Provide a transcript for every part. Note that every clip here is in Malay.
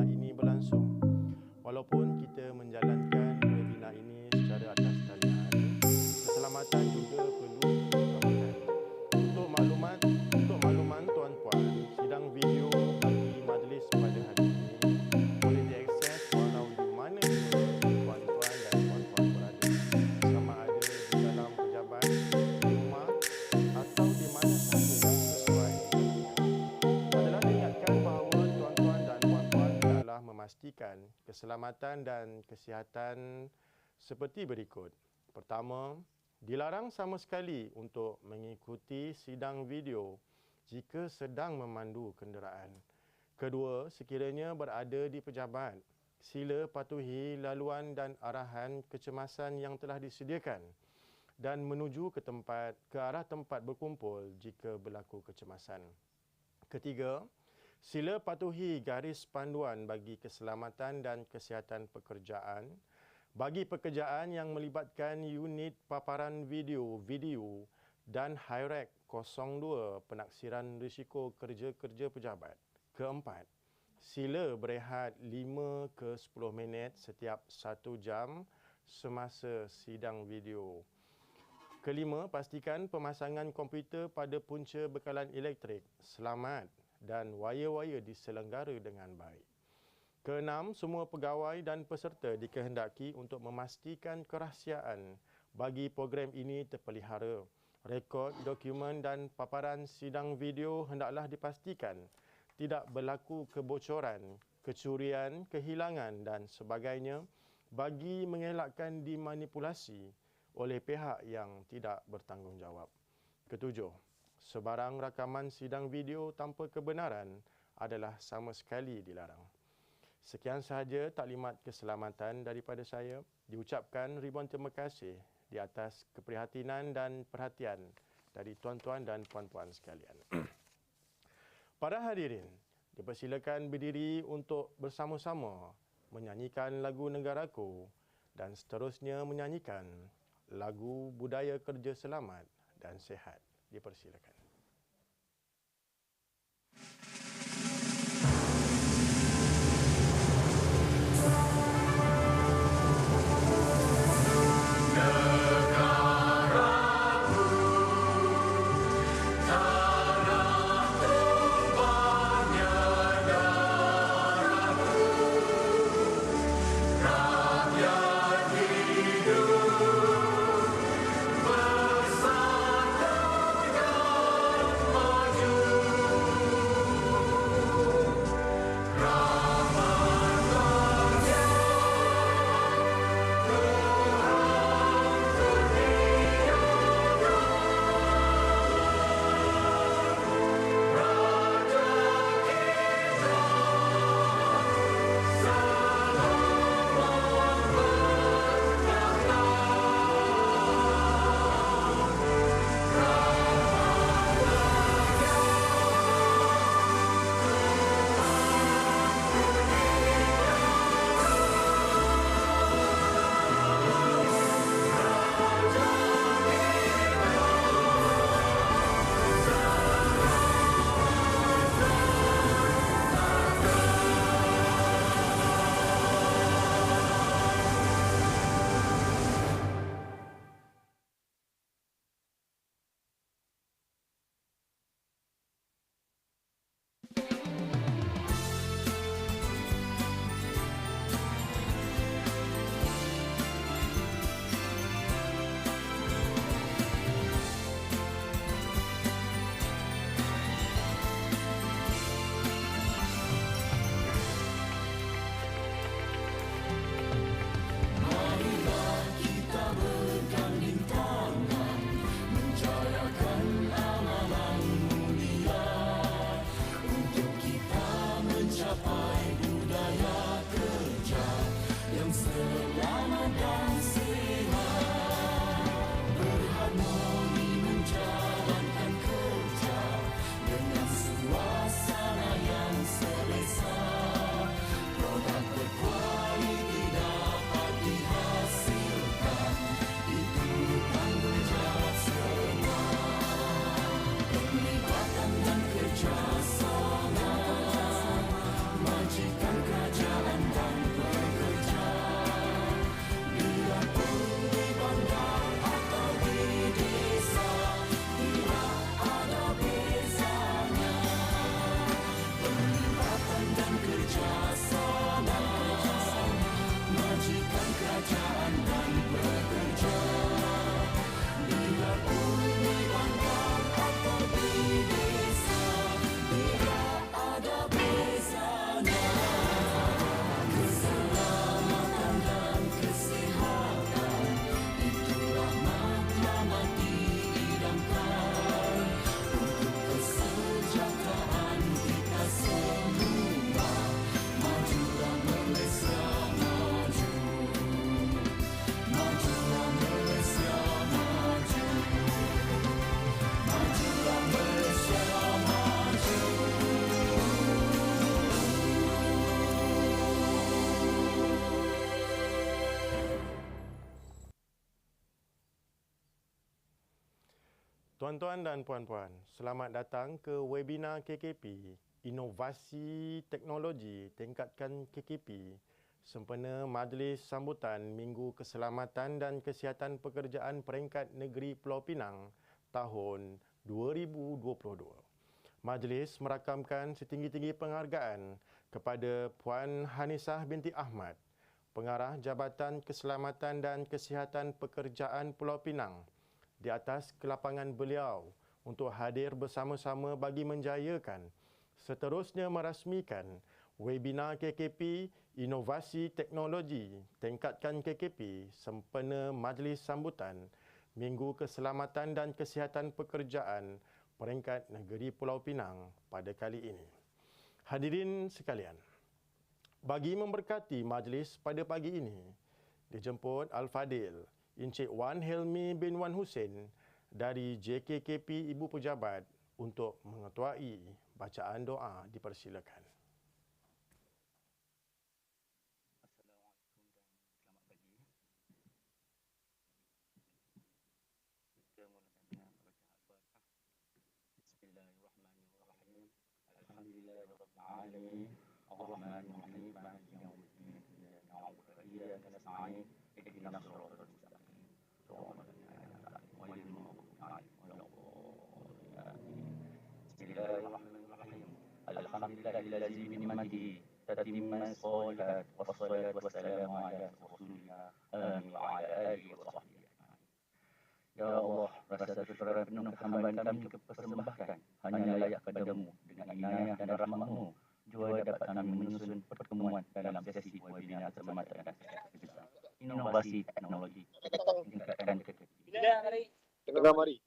webinar ini berlangsung. Walaupun kita menjalankan webinar ini secara atas talian, keselamatan juga perlu diutamakan. Untuk makluman tuan-puan, sidang video bagi majlis pada hari ini boleh diakses walau di mana tuan-tuan dan puan-puan berada, sama ada di dalam pejabat, di rumah atau di mana sahaja yang sesuai. Adalah diingatkan bahawa tuan-tuan dan puan-puan hendaklah memastikan keselamatan dan kesihatan seperti berikut. Pertama, dilarang sama sekali untuk mengikuti sidang video jika sedang memandu kenderaan. Kedua, sekiranya berada di pejabat, sila patuhi laluan dan arahan kecemasan yang telah disediakan dan menuju ke arah tempat berkumpul jika berlaku kecemasan. Ketiga, sila patuhi garis panduan bagi keselamatan dan kesihatan pekerjaan bagi pekerjaan yang melibatkan unit paparan video dan HIRAC 02 penaksiran risiko kerja-kerja pejabat. Keempat, sila berehat 5 ke 10 minit setiap 1 jam semasa sidang video. Kelima, pastikan pemasangan komputer pada punca bekalan elektrik selamat dan wayar-wayar diselenggara dengan baik. Keenam, semua pegawai dan peserta dikehendaki untuk memastikan kerahsiaan bagi program ini terpelihara. Rekod, dokumen dan paparan sidang video hendaklah dipastikan tidak berlaku kebocoran, kecurian, kehilangan dan sebagainya bagi mengelakkan dimanipulasi oleh pihak yang tidak bertanggungjawab. Ketujuh, sebarang rakaman sidang video tanpa kebenaran adalah sama sekali dilarang. Sekian sahaja taklimat keselamatan daripada saya. Diucapkan ribuan terima kasih di atas keprihatinan dan perhatian dari tuan-tuan dan puan-puan sekalian. Para hadirin, dipersilakan berdiri untuk bersama-sama menyanyikan lagu Negaraku dan seterusnya menyanyikan lagu Budaya Kerja Selamat dan Sehat. Dipersilakan. Bersatu Tuan-tuan dan puan-puan, selamat datang ke webinar KKP, Inovasi Teknologi Tingkatkan KKP, sempena Majlis Sambutan Minggu Keselamatan dan Kesihatan Pekerjaan Peringkat Negeri Pulau Pinang tahun 2022. Majlis merakamkan setinggi-tinggi penghargaan kepada Puan Hanisah binti Ahmad, Pengarah Jabatan Keselamatan dan Kesihatan Pekerjaan Pulau Pinang, di atas kelapangan beliau untuk hadir bersama-sama bagi menjayakan seterusnya merasmikan webinar KKP Inovasi Teknologi Tingkatkan KKP sempena Majlis Sambutan Minggu Keselamatan dan Kesihatan Pekerjaan Peringkat Negeri Pulau Pinang pada kali ini. Hadirin sekalian, bagi memberkati majlis pada pagi ini, dijemput Al-Fadil Encik Wan Helmi bin Wan Hussein dari JKKP Ibu Pejabat untuk mengetuai bacaan doa. Dipersilakan. Assalamualaikum dan selamat pagi. Kita mulakan dengan bacaan Al-Fatihah. Bismillahirrahmanirrahim. Alhamdulillahirabbil alamin. Ar-Rahmanir-Rahim. Maliki yaumiddin. Iyyaka na'budu wa iyyaka nasta'in. Ihdinas siratal mustaqim. Siratal ladzina an'amta 'alaihim ghairil maghdubi 'alaihim. Bismillahirrahmanirrahim. Alhamdulillahillazi bi ni'matihi tatimmu shalihat wassalatu wassalamu ala rasulillah amin wa ala alihi wa sahbihi. Ya Allah, rasa syukur dan penuh kehambaan kami persembahkan hanya layak padamu. Dengan inayah dan rahmat-Mu jua dapat kami menyusun pertemuan dalam sesi webinar Keselamatan dan Kesihatan Inovasi Teknologi Tingkatkan KKP. Tengah mari.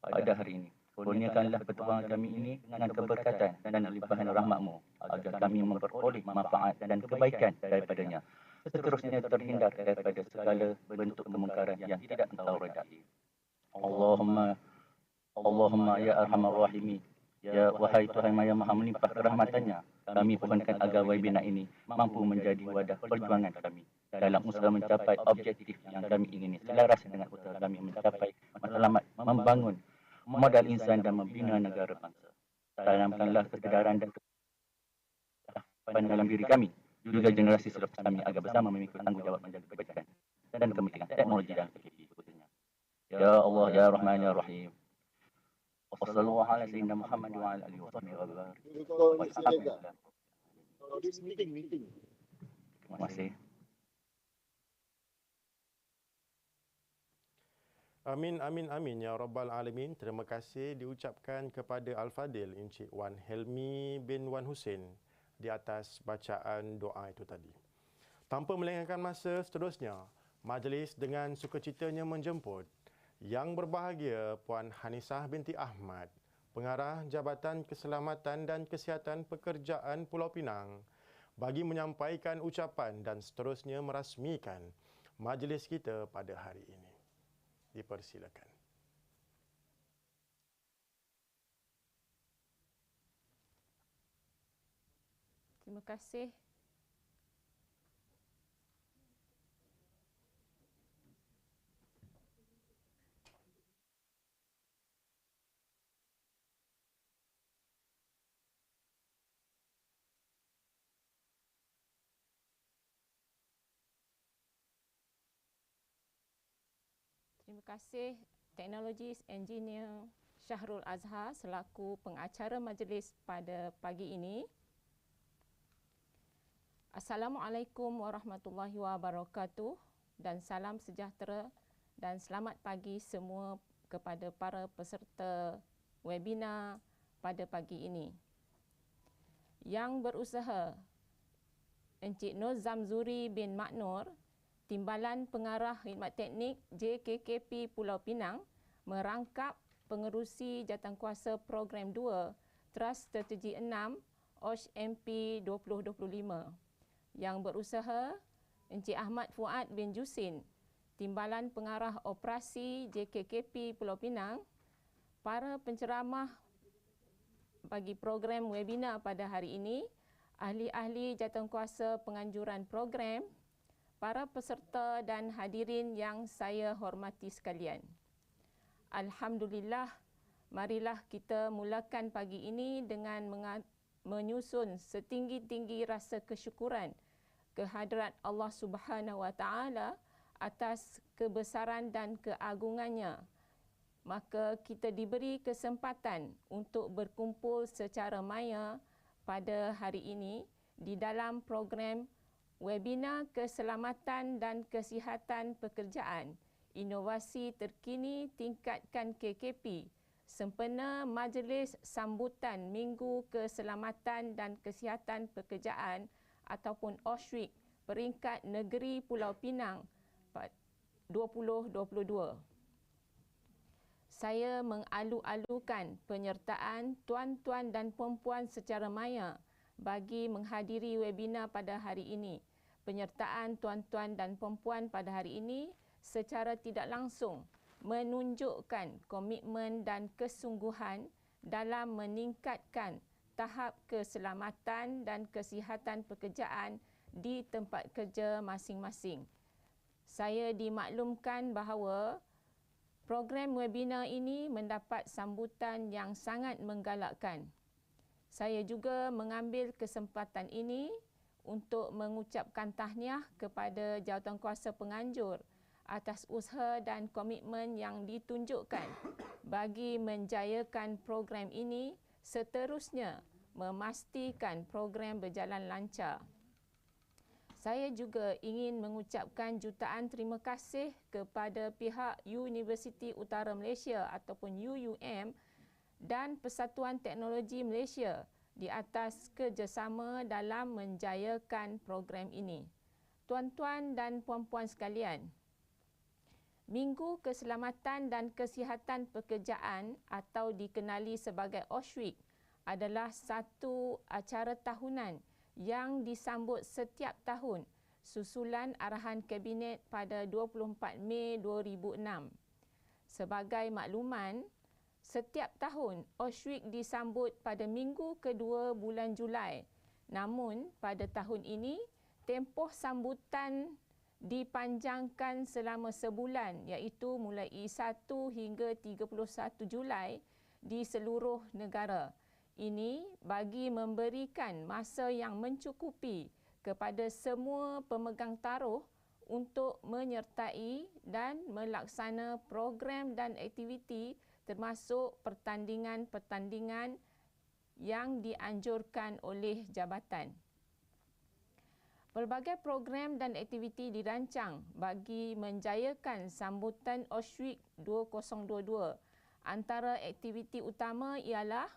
Pada hari ini, kurniakanlah pertemuan kami ini dengan keberkatan dan limpahan rahmat-Mu agar kami memperoleh manfaat dan kebaikan daripadanya. Seterusnya terhindar daripada segala bentuk kemungkaran yang tidak Engkau redai. Allahumma ya arhamar rahimin, ya wahai Tuhan yang maha melimpah kerahmatannya, kami mohonkan agar webinar ini mampu menjadi wadah perjuangan kami dalam usaha mencapai objektif yang kami ingini, selaras dengan usaha kami mencapai matlamat membangun modal insan dan membina negara bangsa. Tanamkanlah kesedaran dan kepastian dalam diri kami, juga generasi selepas kami agar bersama memikul tanggungjawab menjaga kebajikan dan kepentingan teknologi dan KKP berikutnya. Ya Allah, Ya Rahman, Ya Rahim. Wassallallahu ala sayyidina Muhammad wa ala alihi wa sahbihi wa barik. Meeting. Terima kasih. Amin ya Rabbal Alamin. Terima kasih diucapkan kepada Al-Fadil Encik Wan Helmi bin Wan Hussein di atas bacaan doa itu tadi. Tanpa melengahkan masa, seterusnya majlis dengan sukacitanya menjemput Yang Berbahagia Puan Hanisah binti Ahmad, Pengarah Jabatan Keselamatan dan Kesihatan Pekerjaan Pulau Pinang, bagi menyampaikan ucapan dan seterusnya merasmikan majlis kita pada hari ini. Dipersilakan. Terima kasih. Terima kasih Teknologis Engineer Syahrul Azhar selaku pengacara majlis pada pagi ini. Assalamualaikum warahmatullahi wabarakatuh dan salam sejahtera dan selamat pagi semua kepada para peserta webinar pada pagi ini. Yang berusaha Encik Nur Zamzuri bin Maknur, Timbalan Pengarah Khidmat Teknik JKKP Pulau Pinang, merangkap pengerusi jawatankuasa Program 2 Trust Strategi 6 OSH MP 2025. Yang berusaha Encik Ahmad Fuad bin Jusin, Timbalan Pengarah Operasi JKKP Pulau Pinang, para penceramah bagi program webinar pada hari ini, ahli-ahli jawatankuasa penganjuran program, para peserta dan hadirin yang saya hormati sekalian. Alhamdulillah, marilah kita mulakan pagi ini dengan menyusun setinggi-tinggi rasa kesyukuran kehadrat Allah Subhanahu Wa Taala atas kebesaran dan keagungannya. Maka kita diberi kesempatan untuk berkumpul secara maya pada hari ini di dalam program webinar Keselamatan dan Kesihatan Pekerjaan, Inovasi Terkini Tingkatkan KKP, sempena Majlis Sambutan Minggu Keselamatan dan Kesihatan Pekerjaan ataupun OSHWIK peringkat negeri Pulau Pinang 2022. Saya mengalu-alukan penyertaan tuan-tuan dan puan-puan secara maya bagi menghadiri webinar pada hari ini. Penyertaan tuan-tuan dan puan-puan pada hari ini secara tidak langsung menunjukkan komitmen dan kesungguhan dalam meningkatkan tahap keselamatan dan kesihatan pekerjaan di tempat kerja masing-masing. Saya dimaklumkan bahawa program webinar ini mendapat sambutan yang sangat menggalakkan. Saya juga mengambil kesempatan ini untuk mengucapkan tahniah kepada jawatankuasa penganjur atas usaha dan komitmen yang ditunjukkan bagi menjayakan program ini, seterusnya memastikan program berjalan lancar. Saya juga ingin mengucapkan jutaan terima kasih kepada pihak Universiti UTARA Malaysia ataupun UUM dan Persatuan Teknologi Malaysia di atas kerjasama dalam menjayakan program ini. Tuan-tuan dan puan-puan sekalian, Minggu Keselamatan dan Kesihatan Pekerjaan atau dikenali sebagai OSHWIK adalah satu acara tahunan yang disambut setiap tahun susulan arahan Kabinet pada 24 Mei 2006. Sebagai makluman, setiap tahun OSHWIK disambut pada minggu kedua bulan Julai. Namun pada tahun ini, tempoh sambutan dipanjangkan selama sebulan, iaitu mulai 1 hingga 31 Julai di seluruh negara. Ini bagi memberikan masa yang mencukupi kepada semua pemegang taruh untuk menyertai dan melaksana program dan aktiviti termasuk pertandingan-pertandingan yang dianjurkan oleh jabatan. Pelbagai program dan aktiviti dirancang bagi menjayakan sambutan OSHWIK 2022. Antara aktiviti utama ialah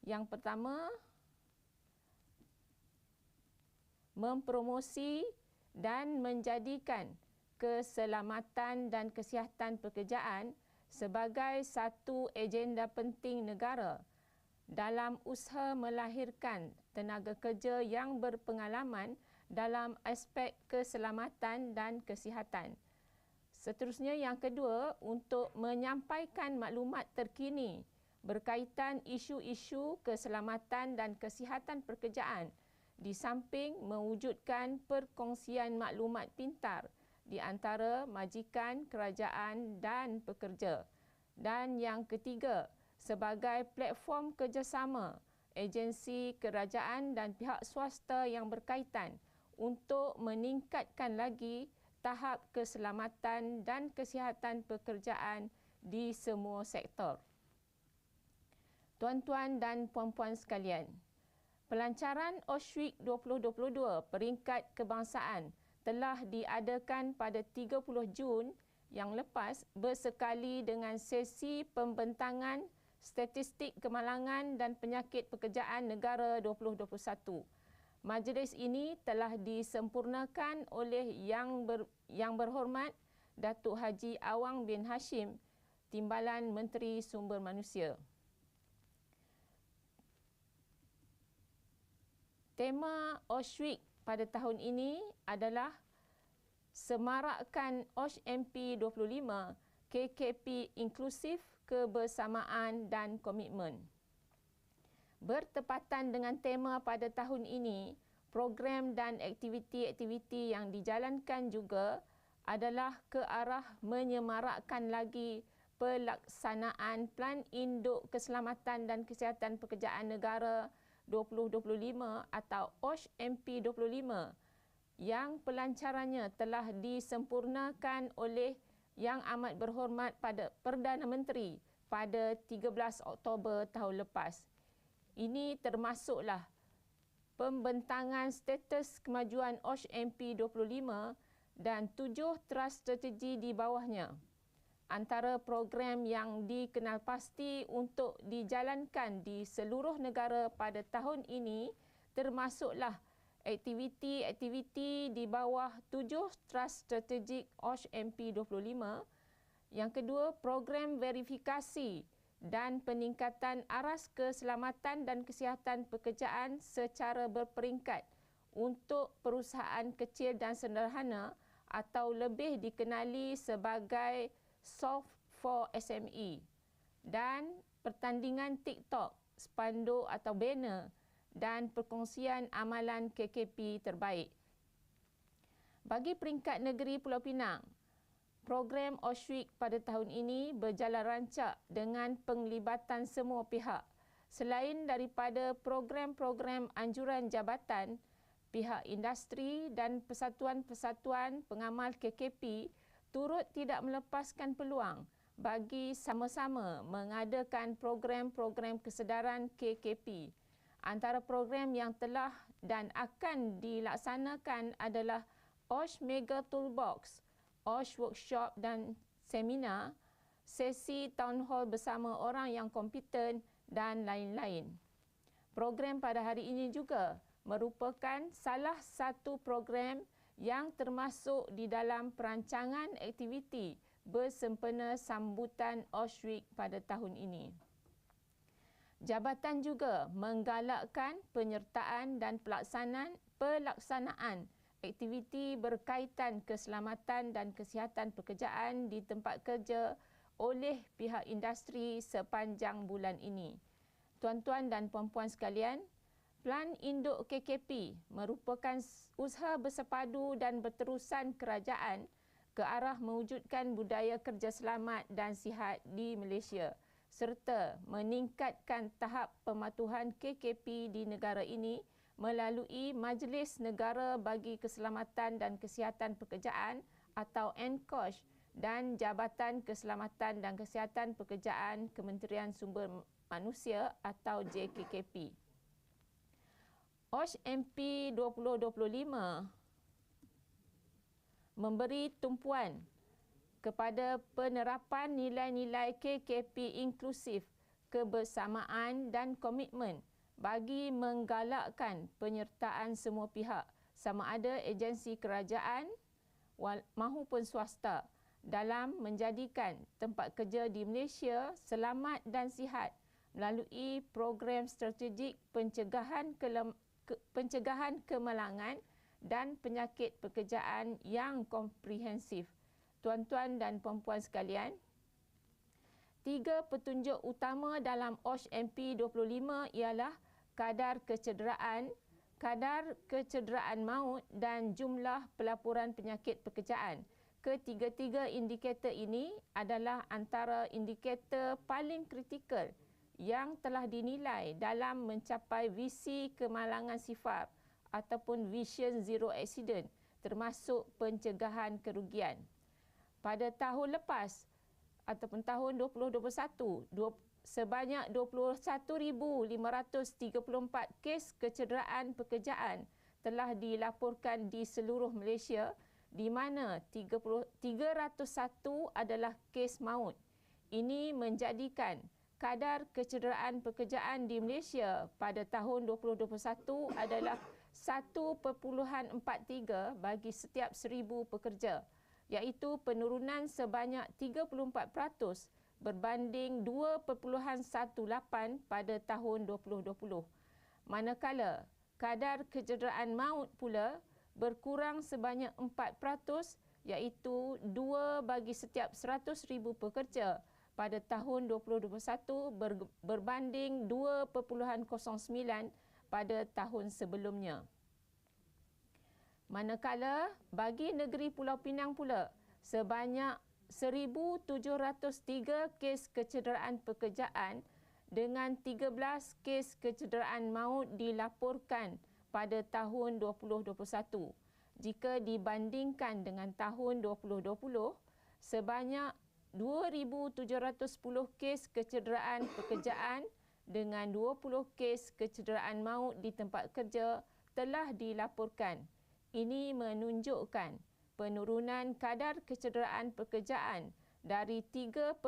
yang pertama, mempromosi dan menjadikan keselamatan dan kesihatan pekerjaan sebagai satu agenda penting negara dalam usaha melahirkan tenaga kerja yang berpengalaman dalam aspek keselamatan dan kesihatan. Seterusnya yang kedua, untuk menyampaikan maklumat terkini berkaitan isu-isu keselamatan dan kesihatan pekerjaan di samping mewujudkan perkongsian maklumat pintar di antara majikan, kerajaan dan pekerja. Dan yang ketiga, sebagai platform kerjasama agensi kerajaan dan pihak swasta yang berkaitan untuk meningkatkan lagi tahap keselamatan dan kesihatan pekerjaan di semua sektor. Tuan-tuan dan puan-puan sekalian, pelancaran OSHWIK 2022 peringkat kebangsaan telah diadakan pada 30 Jun yang lepas bersekali dengan sesi pembentangan statistik kemalangan dan penyakit pekerjaan negara 2021. Majlis ini telah disempurnakan oleh Yang Berhormat Datuk Haji Awang bin Hashim, Timbalan Menteri Sumber Manusia. Tema OSHWIK pada tahun ini adalah Semarakkan OSH-MP 25, KKP Inklusif, Kebersamaan dan Komitmen. Bertepatan dengan tema pada tahun ini, program dan aktiviti-aktiviti yang dijalankan juga adalah ke arah menyemarakkan lagi pelaksanaan Plan Induk Keselamatan dan Kesihatan Pekerjaan Negara 2025 atau OSH-MP 25 yang pelancarannya telah disempurnakan oleh Yang Amat Berhormat pada Perdana Menteri pada 13 Oktober tahun lepas. Ini termasuklah pembentangan status kemajuan OSH-MP 25 dan 7 teras strategi di bawahnya. Antara program yang dikenalpasti untuk dijalankan di seluruh negara pada tahun ini termasuklah aktiviti-aktiviti di bawah 7 teras strategik OSH-MP 25. Yang kedua, program verifikasi dan peningkatan aras keselamatan dan kesihatan pekerjaan secara berperingkat untuk perusahaan kecil dan sederhana atau lebih dikenali sebagai Soft for SME, dan pertandingan TikTok, spanduk atau banner dan perkongsian amalan KKP terbaik. Bagi peringkat negeri Pulau Pinang, program OSH pada tahun ini berjalan rancak dengan penglibatan semua pihak. Selain daripada program-program anjuran jabatan, pihak industri dan persatuan-persatuan pengamal KKP turut tidak melepaskan peluang bagi sama-sama mengadakan program-program kesedaran KKP. Antara program yang telah dan akan dilaksanakan adalah OSH Mega Toolbox, OSH Workshop dan Seminar, sesi Town Hall bersama orang yang kompeten dan lain-lain. Program pada hari ini juga merupakan salah satu program yang termasuk di dalam perancangan aktiviti bersempena sambutan OSH Week pada tahun ini. Jabatan juga menggalakkan penyertaan dan pelaksanaan aktiviti berkaitan keselamatan dan kesihatan pekerjaan di tempat kerja oleh pihak industri sepanjang bulan ini. Tuan-tuan dan puan-puan sekalian, Plan Induk KKP merupakan usaha bersepadu dan berterusan kerajaan ke arah mewujudkan budaya kerja selamat dan sihat di Malaysia serta meningkatkan tahap pematuhan KKP di negara ini melalui Majlis Negara bagi Keselamatan dan Kesihatan Pekerjaan atau NKOSH dan Jabatan Keselamatan dan Kesihatan Pekerjaan Kementerian Sumber Manusia atau JKKP. OSH-MP 2025 memberi tumpuan kepada penerapan nilai-nilai KKP inklusif, kebersamaan dan komitmen bagi menggalakkan penyertaan semua pihak sama ada agensi kerajaan mahupun swasta dalam menjadikan tempat kerja di Malaysia selamat dan sihat melalui program strategik pencegahan kemalangan dan penyakit pekerjaan yang komprehensif. Tuan-tuan dan puan-puan sekalian, 3 petunjuk utama dalam OSH-MP 25 ialah kadar kecederaan maut dan jumlah pelaporan penyakit pekerjaan. Ketiga-tiga indikator ini adalah antara indikator paling kritikal yang telah dinilai dalam mencapai visi kemalangan sifar ataupun Vision Zero Accident termasuk pencegahan kerugian. Pada tahun lepas ataupun tahun 2021, sebanyak 21,534 kes kecederaan pekerjaan telah dilaporkan di seluruh Malaysia, di mana 301 adalah kes maut. Ini menjadikan kadar kecederaan pekerjaan di Malaysia pada tahun 2021 adalah 1.43 bagi setiap 1,000 pekerja, iaitu penurunan sebanyak 34% berbanding 2.18 pada tahun 2020. Manakala kadar kecederaan maut pula berkurang sebanyak 4%, iaitu 2 bagi setiap 100,000 pekerja pada tahun 2021 berbanding 2.09 pada tahun sebelumnya. Manakala bagi negeri Pulau Pinang pula, sebanyak 1,703 kes kecederaan pekerjaan dengan 13 kes kecederaan maut dilaporkan pada tahun 2021. Jika dibandingkan dengan tahun 2020, sebanyak 2,710 kes kecederaan pekerjaan dengan 20 kes kecederaan maut di tempat kerja telah dilaporkan. Ini menunjukkan penurunan kadar kecederaan pekerjaan dari 3.25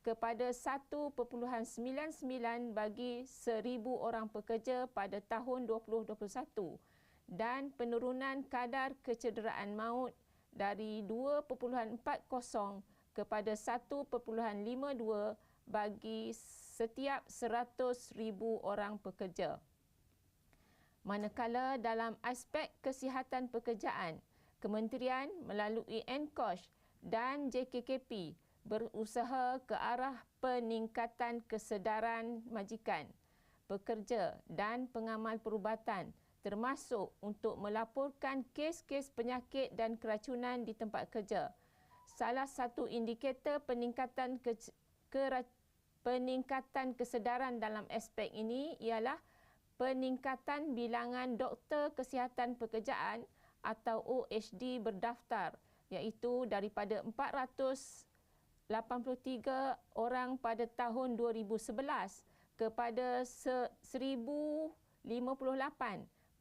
kepada 1.99 bagi 1,000 orang pekerja pada tahun 2021 dan penurunan kadar kecederaan maut dari 2.40 kepada 1.52 bagi setiap 100,000 orang pekerja. Manakala dalam aspek kesihatan pekerjaan, Kementerian melalui NKOSH dan JKKP berusaha ke arah peningkatan kesedaran majikan, pekerja dan pengamal perubatan termasuk untuk melaporkan kes-kes penyakit dan keracunan di tempat kerja. Salah satu indikator peningkatan kesedaran dalam aspek ini ialah peningkatan bilangan doktor kesihatan pekerjaan atau OHD berdaftar, iaitu daripada 483 orang pada tahun 2011 kepada 1,058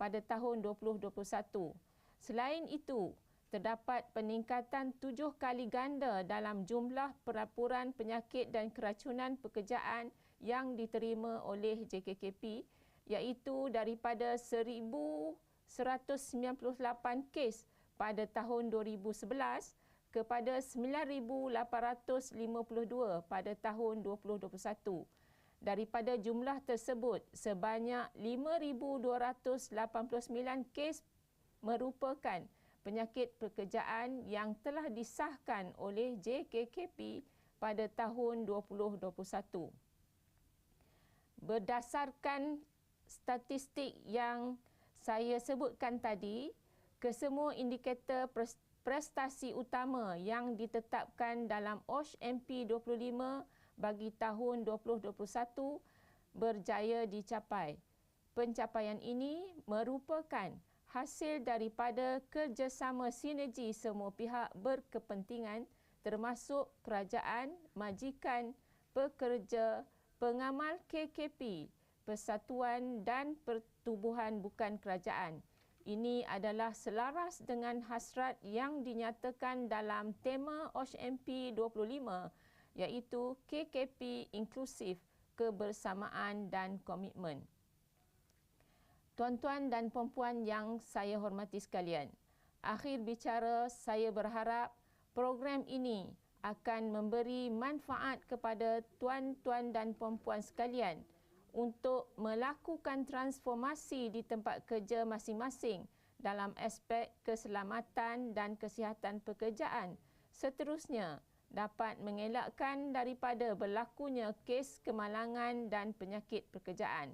pada tahun 2021. Selain itu, terdapat peningkatan 7 kali ganda dalam jumlah pelaporan penyakit dan keracunan pekerjaan yang diterima oleh JKKP, iaitu daripada 1,198 kes pada tahun 2011 kepada 9,852 pada tahun 2021. Daripada jumlah tersebut, sebanyak 5,289 kes merupakan penyakit pekerjaan yang telah disahkan oleh JKKP pada tahun 2021. Berdasarkan statistik yang saya sebutkan tadi, kesemua indikator prestasi utama yang ditetapkan dalam OSH MP 25 bagi tahun 2021 berjaya dicapai. Pencapaian ini merupakan hasil daripada kerjasama sinergi semua pihak berkepentingan termasuk kerajaan, majikan, pekerja, pengamal KKP, persatuan dan pertubuhan bukan kerajaan. Ini adalah selaras dengan hasrat yang dinyatakan dalam tema OSH MP 25, iaitu KKP inklusif, kebersamaan dan komitmen. Tuan-tuan dan puan-puan yang saya hormati sekalian, akhir bicara saya berharap program ini akan memberi manfaat kepada tuan-tuan dan puan-puan sekalian untuk melakukan transformasi di tempat kerja masing-masing dalam aspek keselamatan dan kesihatan pekerjaan. Seterusnya, dapat mengelakkan daripada berlakunya kes kemalangan dan penyakit pekerjaan.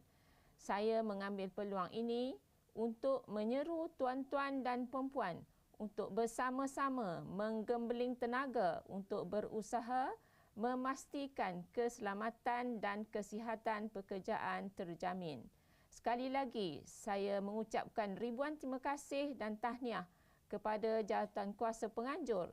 Saya mengambil peluang ini untuk menyeru tuan-tuan dan puan-puan untuk bersama-sama menggembeling tenaga untuk berusaha memastikan keselamatan dan kesihatan pekerjaan terjamin. Sekali lagi, saya mengucapkan ribuan terima kasih dan tahniah kepada Jawatankuasa Penganjur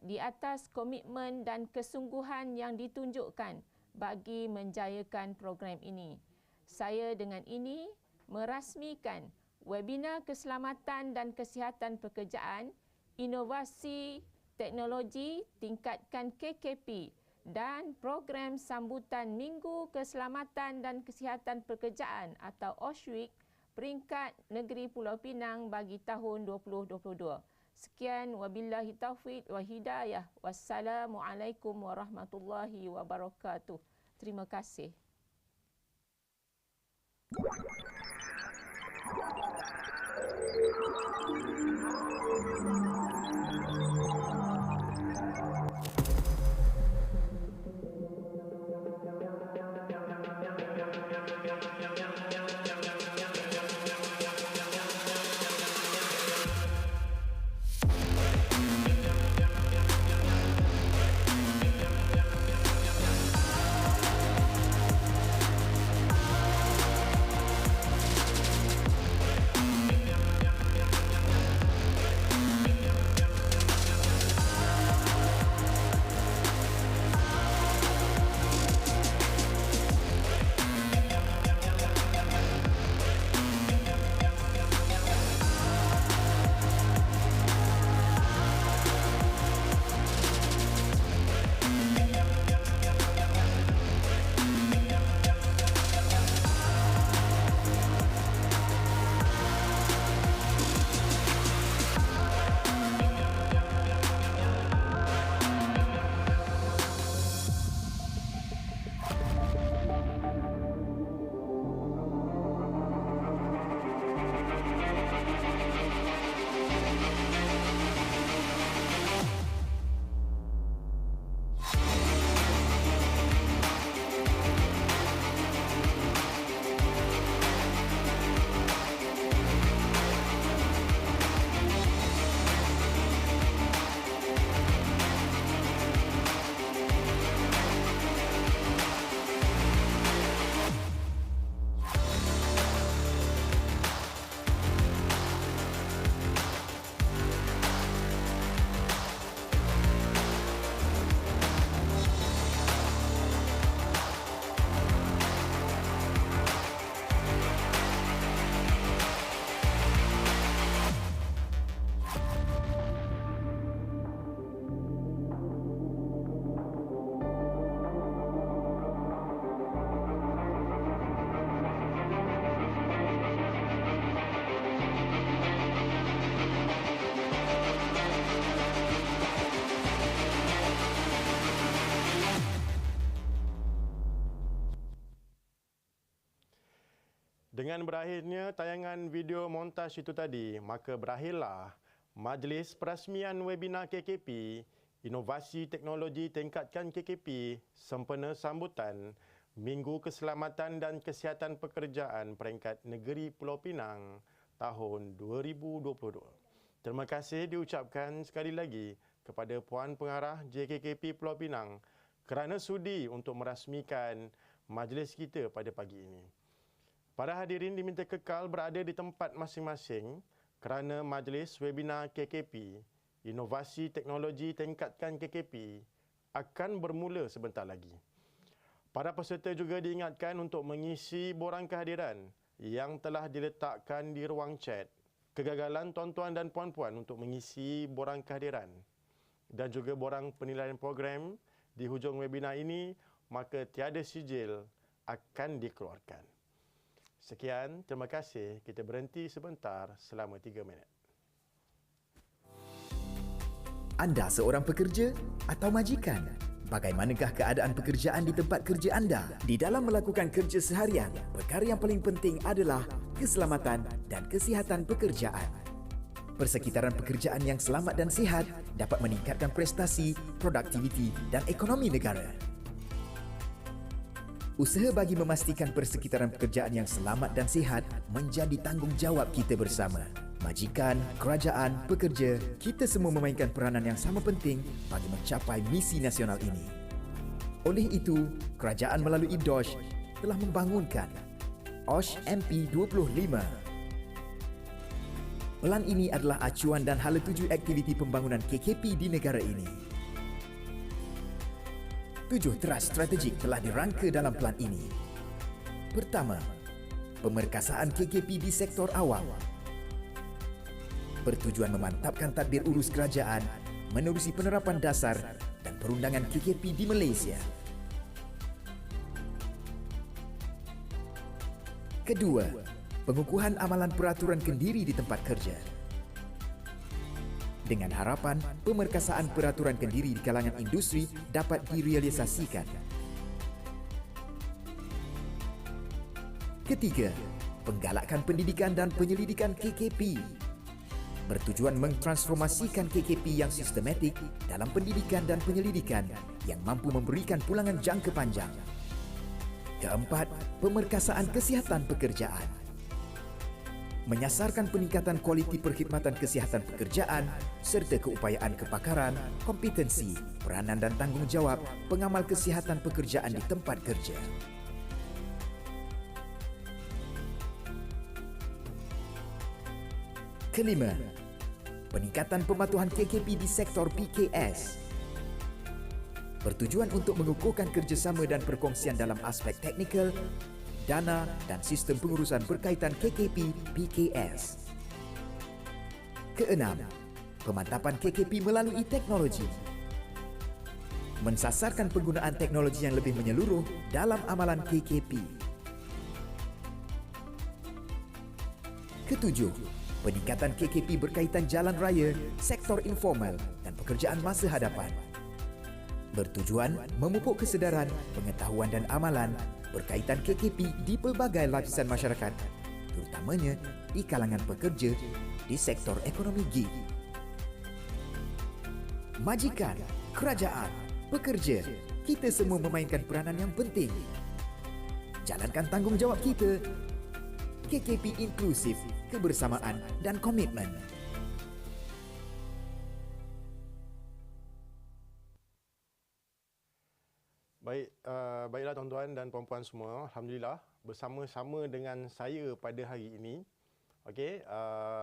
di atas komitmen dan kesungguhan yang ditunjukkan bagi menjayakan program ini. Saya dengan ini merasmikan webinar keselamatan dan kesihatan pekerjaan, inovasi teknologi tingkatkan KKP dan program sambutan Minggu Keselamatan dan Kesihatan Pekerjaan atau OSH Week peringkat Negeri Pulau Pinang bagi tahun 2022. Sekian, wabillahi taufiq wa hidayah. Wassalamualaikum warahmatullahi wabarakatuh. Terima kasih. Dengan berakhirnya tayangan video montaj itu tadi, maka berakhirlah Majlis Perasmian Webinar KKP, Inovasi Teknologi Tingkatkan KKP, sempena sambutan Minggu Keselamatan dan Kesihatan Pekerjaan peringkat Negeri Pulau Pinang tahun 2022. Terima kasih diucapkan sekali lagi kepada Puan Pengarah JKKP Pulau Pinang kerana sudi untuk merasmikan majlis kita pada pagi ini. Para hadirin diminta kekal berada di tempat masing-masing kerana majlis webinar KKP, Inovasi Teknologi Tingkatkan KKP akan bermula sebentar lagi. Para peserta juga diingatkan untuk mengisi borang kehadiran yang telah diletakkan di ruang chat. Kegagalan tuan-tuan dan puan-puan untuk mengisi borang kehadiran dan juga borang penilaian program di hujung webinar ini, maka tiada sijil akan dikeluarkan. Sekian, terima kasih. Kita berhenti sebentar selama 3 minit. Anda seorang pekerja atau majikan? Bagaimanakah keadaan pekerjaan di tempat kerja anda? Di dalam melakukan kerja seharian, perkara yang paling penting adalah keselamatan dan kesihatan pekerjaan. Persekitaran pekerjaan yang selamat dan sihat dapat meningkatkan prestasi, produktiviti dan ekonomi negara. Usaha bagi memastikan persekitaran pekerjaan yang selamat dan sihat menjadi tanggungjawab kita bersama. Majikan, kerajaan, pekerja, kita semua memainkan peranan yang sama penting bagi mencapai misi nasional ini. Oleh itu, kerajaan melalui DOSH telah membangunkan OSH MP25. Pelan ini adalah acuan dan hala tuju aktiviti pembangunan KKP di negara ini. 7 teras strategik telah dirangka dalam pelan ini. Pertama, pemerkasaan KKP di sektor awam. Bertujuan memantapkan tadbir urus kerajaan menerusi penerapan dasar dan perundangan KKP di Malaysia. Kedua, pengukuhan amalan peraturan kendiri di tempat kerja. Dengan harapan pemerkasaan peraturan kendiri di kalangan industri dapat direalisasikan. Ketiga, penggalakan pendidikan dan penyelidikan KKP. Bertujuan mentransformasikan KKP yang sistematik dalam pendidikan dan penyelidikan yang mampu memberikan pulangan jangka panjang. Keempat, pemerkasaan kesihatan pekerjaan. Menyasarkan peningkatan kualiti perkhidmatan kesihatan pekerjaan serta keupayaan kepakaran, kompetensi, peranan dan tanggungjawab pengamal kesihatan pekerjaan di tempat kerja. Kelima, peningkatan pematuhan KKP di sektor PKS. Bertujuan untuk mengukuhkan kerjasama dan perkongsian dalam aspek teknikal, dana dan sistem pengurusan berkaitan KKP PKS. Keenam, pemantapan KKP melalui teknologi. Mensasarkan penggunaan teknologi yang lebih menyeluruh dalam amalan KKP. Ketujuh, peningkatan KKP berkaitan jalan raya, sektor informal dan pekerjaan masa hadapan. Bertujuan memupuk kesedaran, pengetahuan dan amalan berkaitan KKP di pelbagai lapisan masyarakat, terutamanya di kalangan pekerja di sektor ekonomi gig. Majikan, kerajaan, pekerja, kita semua memainkan peranan yang penting. Jalankan tanggungjawab kita. KKP inklusif, kebersamaan dan komitmen. Baiklah tuan-tuan dan puan-puan semua, alhamdulillah bersama-sama dengan saya pada hari ini,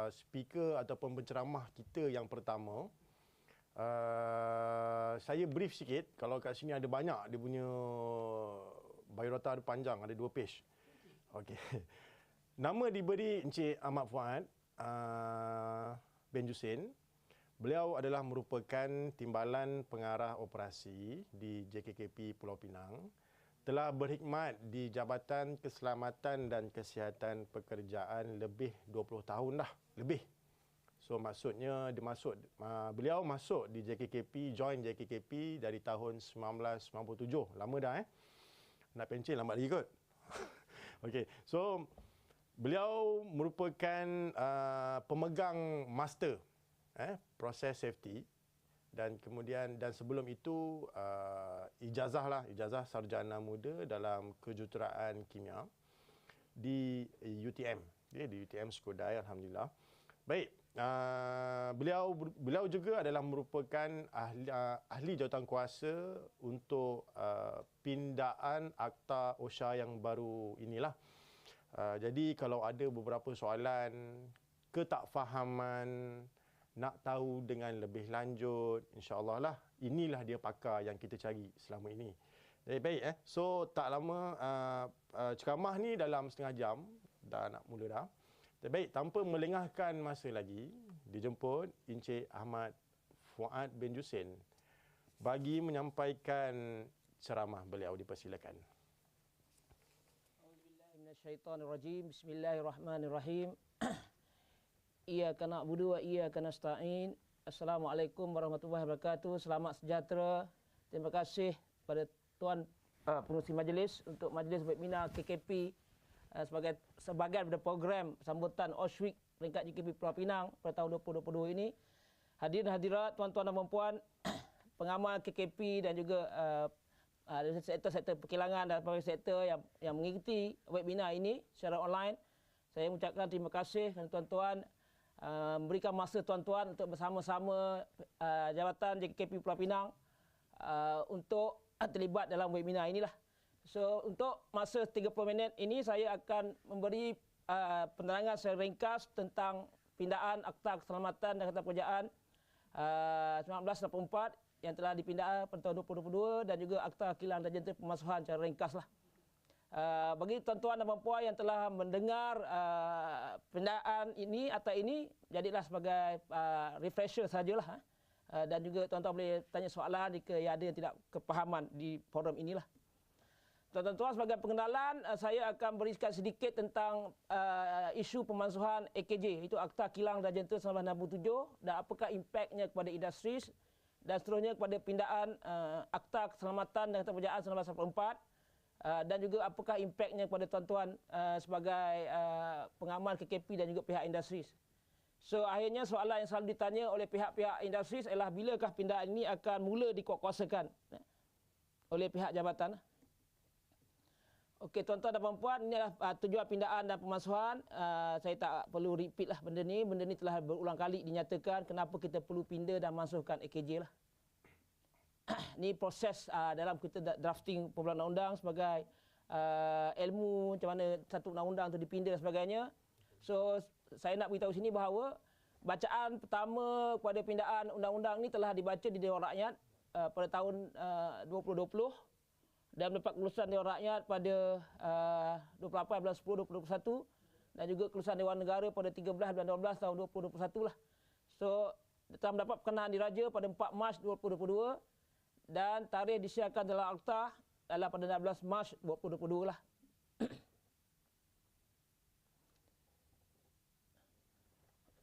speaker ataupun penceramah kita yang pertama, saya brief sikit. Kalau kat sini ada banyak, dia punya biodata ada panjang, ada 2 page. Okey. Nama diberi Encik Ahmad Fuad bin Jusin. Beliau adalah merupakan Timbalan Pengarah Operasi di JKKP Pulau Pinang. Telah berkhidmat di Jabatan Keselamatan dan Kesihatan Pekerjaan lebih 20 tahun dah, lebih. So maksudnya beliau masuk di JKKP, join JKKP dari tahun 1997. Lama dah Nak pencen lambat lagi kot. Okey. So Beliau merupakan pemegang master proses safety, dan kemudian sebelum itu ijazah sarjana muda dalam kejuruteraan kimia di UTM, di UTM Skodai, alhamdulillah. Baik, beliau juga adalah merupakan ahli jawatankuasa untuk pindaan akta OSHA yang baru inilah. Jadi kalau ada beberapa soalan, ketakfahaman, nak tahu dengan lebih lanjut, insya-Allah lah, inilah dia pakar yang kita cari selama ini. Jadi baik, so tak lama ceramah ni dalam setengah jam dah nak mula dah. Jadi baik, tanpa melengahkan masa lagi, dijemput Encik Ahmad Fuad bin Jusin bagi menyampaikan ceramah beliau. Dipersilakan. Minasyaitonirrajim. Bismillahirrahmanirrahim. Iyyaka na'budu wa iyyaka nasta'in. Assalamualaikum warahmatullahi wabarakatuh. Selamat sejahtera. Terima kasih pada tuan pengerusi majlis untuk majlis webinar KKP sebagai pada program sambutan OSH Week peringkat JKP Pulau Pinang pada tahun 2022 ini. Hadirin hadirat, tuan-tuan dan puan-puan, pengamal KKP dan juga sektor-sektor perkilangan dan beberapa sektor yang mengikuti webinar ini secara online. Saya mengucapkan terima kasih kepada tuan-tuan, memberikan masa tuan-tuan untuk bersama-sama Jabatan JKP Pulau Pinang untuk terlibat dalam webinar inilah. So, untuk masa 30 minit ini saya akan memberi penerangan secara ringkas tentang pindaan Akta Keselamatan dan Pekerjaan 1984 yang telah dipindah pada tahun 2022 dan juga Akta Kilang dan Jentera Pemansuhan secara ringkaslah. Bagi tuan-tuan dan puan-puan yang telah mendengar pindaan ini atau ini, jadilah sebagai refresher sajalah. Dan juga tuan-tuan boleh tanya soalan jika ada yang tidak kepahaman di forum inilah. Tuan-tuan, sebagai pengenalan, saya akan berikan sedikit tentang isu pemansuhan AKJ, itu Akta Kilang dan Jentera 1967, dan apakah impaknya kepada industri, dan seterusnya kepada pindaan Akta Keselamatan dan Pekerjaan 1984, dan juga apakah impaknya kepada tuan-tuan sebagai pengamal KKP dan juga pihak industri. So, akhirnya soalan yang selalu ditanya oleh pihak-pihak industri ialah bilakah pindaan ini akan mula dikuatkuasakan oleh pihak jabatan. Okey, tuan-tuan dan puan-puan, ini adalah tujuan pindaan dan pemansuhan. Saya tak perlu repeat lah benda ni. Benda ni telah berulang kali dinyatakan kenapa kita perlu pindah dan masukkan AKJ lah. Ini proses dalam kita drafting pembuat undang-undang sebagai ilmu macam mana satu undang-undang itu dipindah dan sebagainya. So, saya nak beritahu sini bahawa bacaan pertama kepada pindaan undang-undang ini telah dibaca di Dewan Rakyat pada tahun 2020 dan mendapat kelulusan Dewan Rakyat pada 28 bulan 10 2021 dan juga kelulusan Dewan Negara pada 13 bulan 12 tahun 2021 lah. So, telah mendapat perkenaan diraja pada 4 Mac 2022 dan tarikh disiarkan dalam akta adalah pada 16 Mac 2022 lah.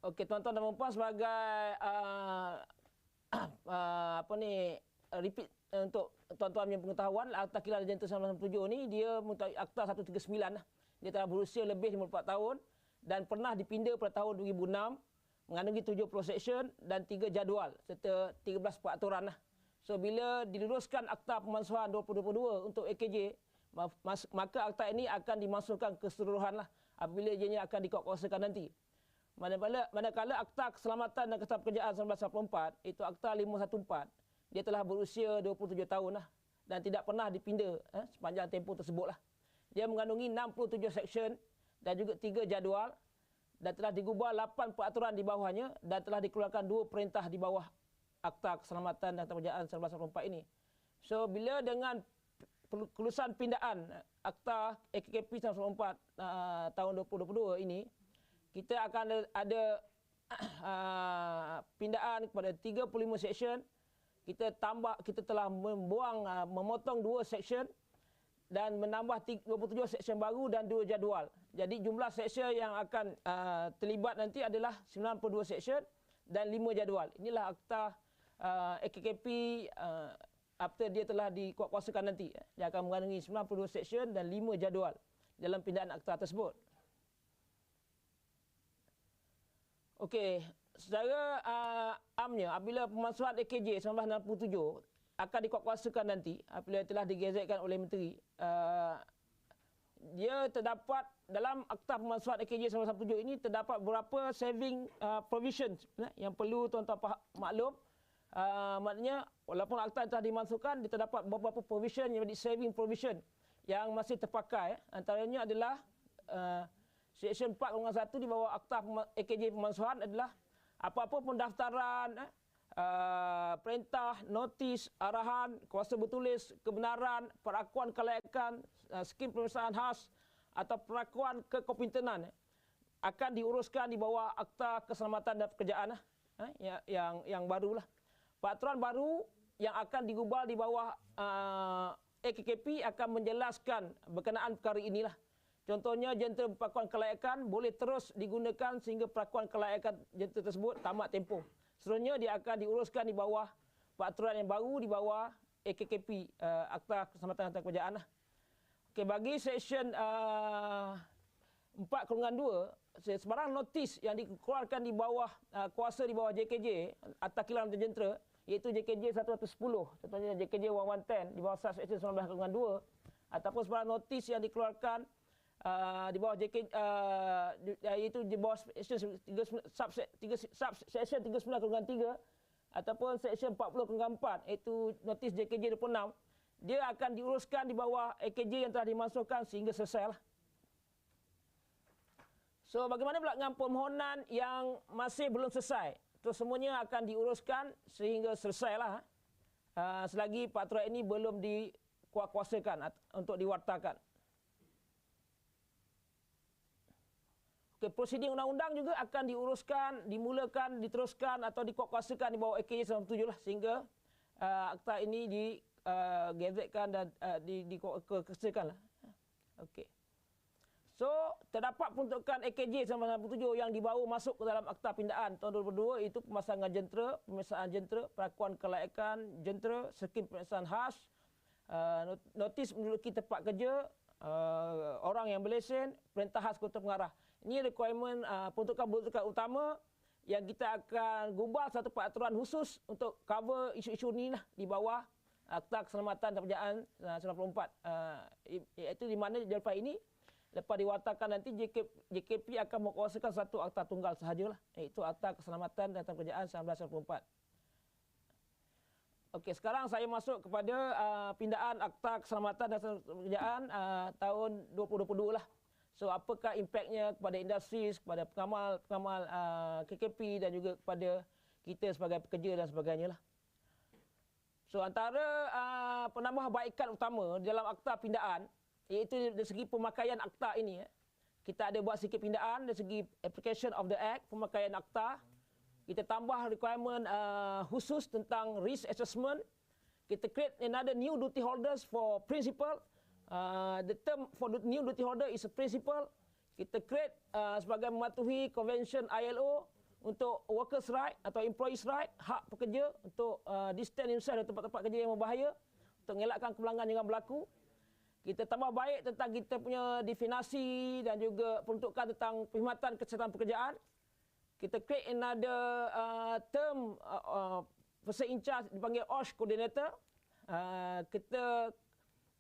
Okey, tuan-tuan dan puan-puan, sebagai repeat untuk tuan-tuan punya pengetahuan, Akta Kilang dan Jentera 1967 ni dia Akta 139 lah. Dia telah berusia lebih 54 tahun dan pernah dipindah pada tahun 2006, mengandungi 70 seksyen dan 3 jadual serta 13 peraturan lah. So, bila diluruskan Akta Pemansuhan 2022 untuk AKJ, maka akta ini akan dimasukkan keseluruhan lah apabila ianya akan dikuatkuasakan nanti. Manakala Akta Keselamatan dan Pekerjaan 1984, itu Akta 514, dia telah berusia 27 tahun lah dan tidak pernah dipindah sepanjang tempoh tersebut lah. Dia mengandungi 67 seksyen dan juga 3 jadual dan telah digubah 8 peraturan di bawahnya dan telah dikeluarkan 2 perintah di bawah Akta Keselamatan dan Pekerjaan 1984 ini. So, bila dengan kelulusan pindaan Akta AKKP 1984 tahun 2022 ini, kita akan ada pindaan kepada 35 seksyen. Kita telah memotong 2 seksyen dan menambah 27 seksyen baru dan 2 jadual. Jadi jumlah seksyen yang akan terlibat nanti adalah 92 seksyen dan 5 jadual. Inilah akta AKKP after dia telah dikuatkuasakan nanti. Dia akan mengandungi 92 seksyen dan 5 jadual dalam pindaan akta tersebut. Okey, secara amnya apabila pemansuhan AKJ 1967 akan dikuatkuasakan nanti apabila telah digazetkan oleh menteri, dia terdapat dalam Akta Pemansuhan AKJ 1967 ini terdapat beberapa saving provisions yang perlu tuan-tuan maklum. Maknanya walaupun akta telah dimasukkan, dia terdapat beberapa provision yang menjadi saving provision yang masih terpakai. Antaranya adalah Seksyen 4 Golongan 1 di bawah Akta AKJ Pemansuhan adalah apa-apa pendaftaran, perintah, notis, arahan, kuasa bertulis, kebenaran, perakuan kelayakan, skim pemeriksaan khas atau perakuan kekompetenan akan diuruskan di bawah Akta Keselamatan dan Pekerjaan yang barulah. Peraturan baru yang akan digubal di bawah AKKP akan menjelaskan berkenaan perkara inilah. Contohnya jentera perakuan kelayakan boleh terus digunakan sehingga perakuan kelayakan jentera tersebut tamat tempoh. Seterusnya dia akan diuruskan di bawah peraturan yang baru di bawah AKKP, Akta Keselamatan dan Pekerjaan. Okey, bagi Seksyen 4 Golongan 2, sebarang notis yang dikeluarkan di bawah kuasa di bawah JKJ Akta Kilang Jentera, iaitu JKJ 110, contohnya JKJ 1110 di bawah Seksyen 19 Golongan 2, ataupun sebarang notis yang dikeluarkan di bawah JKJ iaitu di bawah Seksyen 39 Golongan 3 ataupun Seksyen 40 Golongan 4, iaitu notis JKJ 26, dia akan diuruskan di bawah AKJ yang telah dimasukkan sehingga selesai lah. So bagaimana pula dengan permohonan yang masih belum selesai? Itu semuanya akan diuruskan sehingga selesai lah. Selagi peraturan ini belum dikuatkuasakan untuk diwartakan. Okay, prosiding undang-undang juga akan diuruskan, dimulakan, diteruskan atau dikuatkuasakan di bawah AKJ 97 lah sehingga akta ini digazetkan dan dikuatkuasakan lah. Okey. So, terdapat peruntukan AKJ 1997 yang dibawa masuk ke dalam Akta Pindaan tahun 2002, iaitu pemasangan jentera, pemeriksaan jentera, perakuan kelayakan jentera, skim pemeriksaan khas, notis menduduki tempat kerja, orang yang berlesen, perintah khas kota pengarah. Ini requirement peruntukan-peruntukan utama yang kita akan gubal satu peraturan khusus untuk cover isu-isu ini lah di bawah Akta Keselamatan dan Pekerjaan 94. Iaitu di mana lepas ini, lepas diwartakan nanti JKP akan menguasakan satu akta tunggal sahajalah, iaitu Akta Keselamatan dan Pekerjaan 1994. Okey, sekarang saya masuk kepada pindaan Akta Keselamatan dan Pekerjaan tahun 2022 lah. So, apakah impaknya kepada industri, kepada pengamal KKP dan juga kepada kita sebagai pekerja dan sebagainya lah. So, antara penambahbaikan utama dalam Akta Pindaan, iaitu dari segi pemakaian akta ini, kita ada buat sikit pindaan dari segi application of the act, pemakaian akta. Kita tambah requirement khusus tentang risk assessment. Kita create another new duty holders for principal. The term for the new duty holder is a principal. Kita create sebagai mematuhi convention ILO untuk workers right atau employees right, hak pekerja untuk distance himself dari tempat-tempat kerja yang berbahaya untuk mengelakkan kebelangan yang berlaku. Kita tambah baik tentang kita punya definasi dan juga peruntukan tentang perkhidmatan kesihatan pekerjaan. Kita create another term person in charge dipanggil OSH coordinator. Kita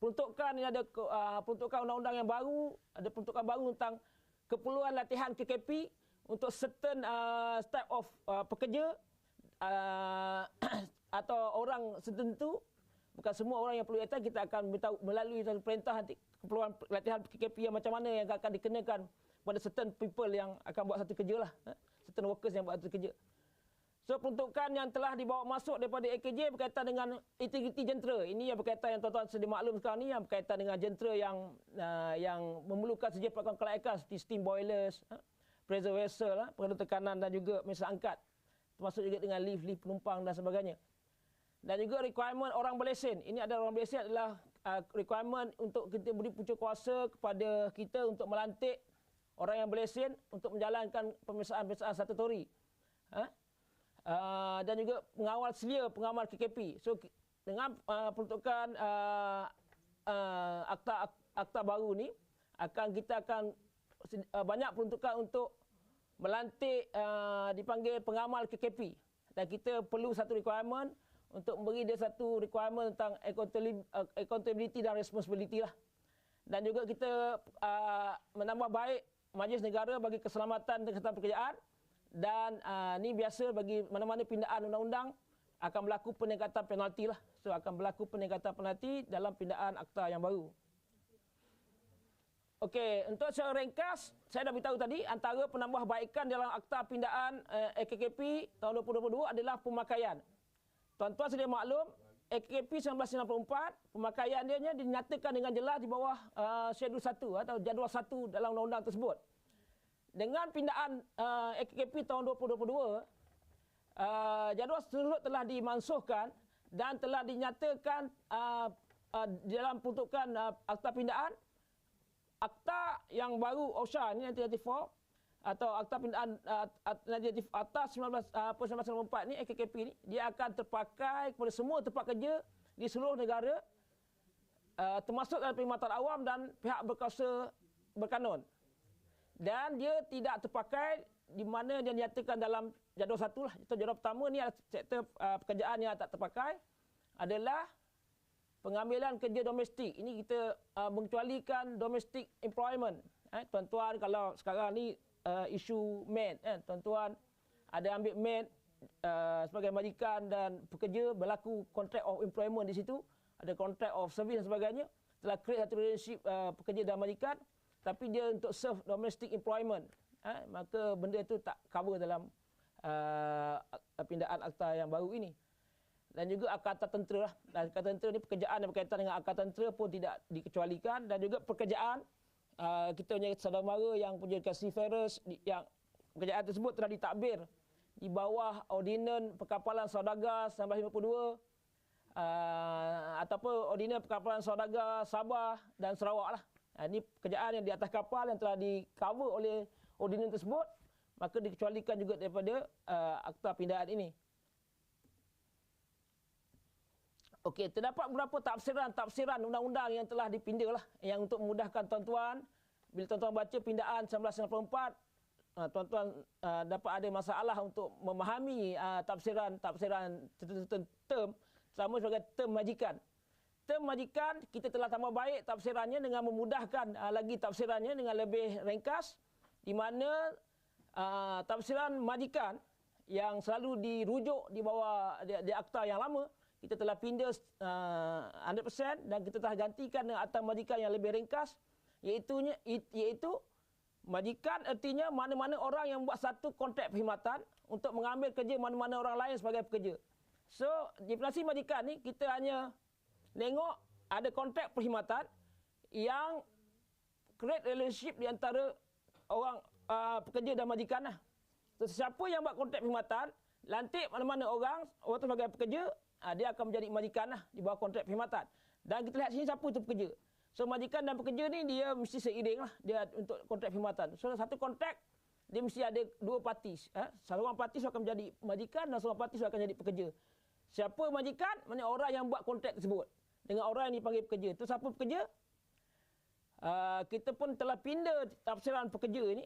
peruntukan ini ada peruntukan undang-undang yang baru, ada peruntukan baru tentang keperluan latihan KKP untuk certain type of pekerja atau orang tertentu. Bukan semua orang yang perlu latihan, kita akan beritahu melalui satu perintah nanti keperluan latihan KKP yang macam mana yang akan dikenakan pada certain people yang akan buat satu kerja lah. Certain workers yang buat satu kerja. So, peruntukan yang telah dibawa masuk daripada AKJ berkaitan dengan integriti jentera. Ini yang berkaitan yang tuan-tuan sedia maklum sekarang ni, yang berkaitan dengan jentera yang memerlukan sedia perakuan kelayakan seperti steam boilers, pressure vessel, pengendali tekanan dan juga mesin angkat. Termasuk juga dengan lift penumpang dan sebagainya. Dan juga requirement orang berlesen. Ini adalah orang berlesen adalah requirement untuk kita beri punca kuasa kepada kita untuk melantik orang yang berlesen untuk menjalankan pemeriksaan statutory. Dan juga pengawal selia, pengamal KKP. So, dengan peruntukan akta baru ni, kita akan banyak peruntukan untuk melantik dipanggil pengamal KKP. Dan kita perlu satu requirement untuk beri dia satu requirement tentang accountability dan responsibility lah. Dan juga kita menambah baik Majlis Negara bagi Keselamatan dan Kesihatan Pekerjaan. Dan ni biasa bagi mana-mana pindaan undang-undang akan berlaku peningkatan penalti lah. So akan berlaku peningkatan penalti dalam pindaan akta yang baru. Okey, untuk secara ringkas, saya dah beritahu tadi, antara penambahbaikan dalam Akta Pindaan AKKP tahun 2022 adalah pemakaian. Tuan-tuan sedia maklum, AKKP 1994, pemakaian dia dinyatakan dengan jelas di bawah Schedule 1 atau Jadual 1 dalam undang-undang tersebut. Dengan pindaan AKKP tahun 2022, jadual tersebut telah dimansuhkan dan telah dinyatakan dalam peruntukan Akta Pindaan. Akta yang baru OSHA ni 1994 atau Akta Pindaan Akta 1994 ni AKKP ni dia akan terpakai kepada semua tempat kerja di seluruh negara termasuk dalam perkhidmatan awam dan pihak berkuasa berkanun. Dan dia tidak terpakai di mana dia nyatakan dalam jadual 1 lah. Itu jadual pertama ni adalah sektor pekerjaan yang tak terpakai adalah pengambilan kerja domestik. Ini kita mengecualikan domestic employment. Tuan-tuan kalau sekarang ni isu maid, tuan-tuan ada ambil maid sebagai majikan dan pekerja, berlaku contract of employment di situ, ada contract of service dan sebagainya, telah create satu relationship pekerja dan majikan, tapi dia untuk serve domestic employment. Maka benda itu tak cover dalam pindaan akta yang baru ini. Dan juga akta tentera lah. Dan akta tentera ni pekerjaan yang berkaitan dengan akta tentera pun tidak dikecualikan. Dan juga pekerjaan, kita punya saudara mara yang punya seafarers, yang pekerjaan tersebut telah ditadbir di bawah Ordinan Perkapalan Saudagar 1952 ataupun Ordinan Perkapalan Saudagar Sabah dan Sarawak lah. Ini pekerjaan yang di atas kapal yang telah di-cover oleh Ordinan tersebut, maka dikecualikan juga daripada akta pindaan ini. Okey, terdapat beberapa tafsiran undang-undang yang telah dipinda lah, yang untuk memudahkan tuan-tuan. Bila tuan-tuan baca pindaan 1994, tuan-tuan dapat ada masalah untuk memahami tafsiran term, sama sebagai term majikan. Term majikan kita telah tambah baik tafsirannya dengan memudahkan lagi tafsirannya dengan lebih ringkas, di mana tafsiran majikan yang selalu dirujuk di bawah di akta yang lama, kita telah pindah 100% dan kita telah gantikan dengan akta majikan yang lebih ringkas, iaitu majikan artinya mana-mana orang yang buat satu kontrak perkhidmatan untuk mengambil kerja mana-mana orang lain sebagai pekerja. So, definisi majikan ni kita hanya tengok ada kontrak perkhidmatan yang create relationship di antara orang pekerja dan majikan lah. So, siapa yang buat kontrak perkhidmatan, lantik mana-mana orang tu sebagai pekerja, dia akan menjadi majikan lah di bawah kontrak perkhidmatan. Dan kita lihat sini siapa itu pekerja. So majikan dan pekerja ni dia mesti seiring lah dia untuk kontrak perkhidmatan. So satu kontrak dia mesti ada dua partis. Seorang partis akan menjadi majikan dan seorang partis akan jadi pekerja. Siapa majikan? Maksudnya orang yang buat kontrak tersebut dengan orang yang dipanggil pekerja. Itu siapa pekerja? Kita pun telah pindah tafsiran pekerja ini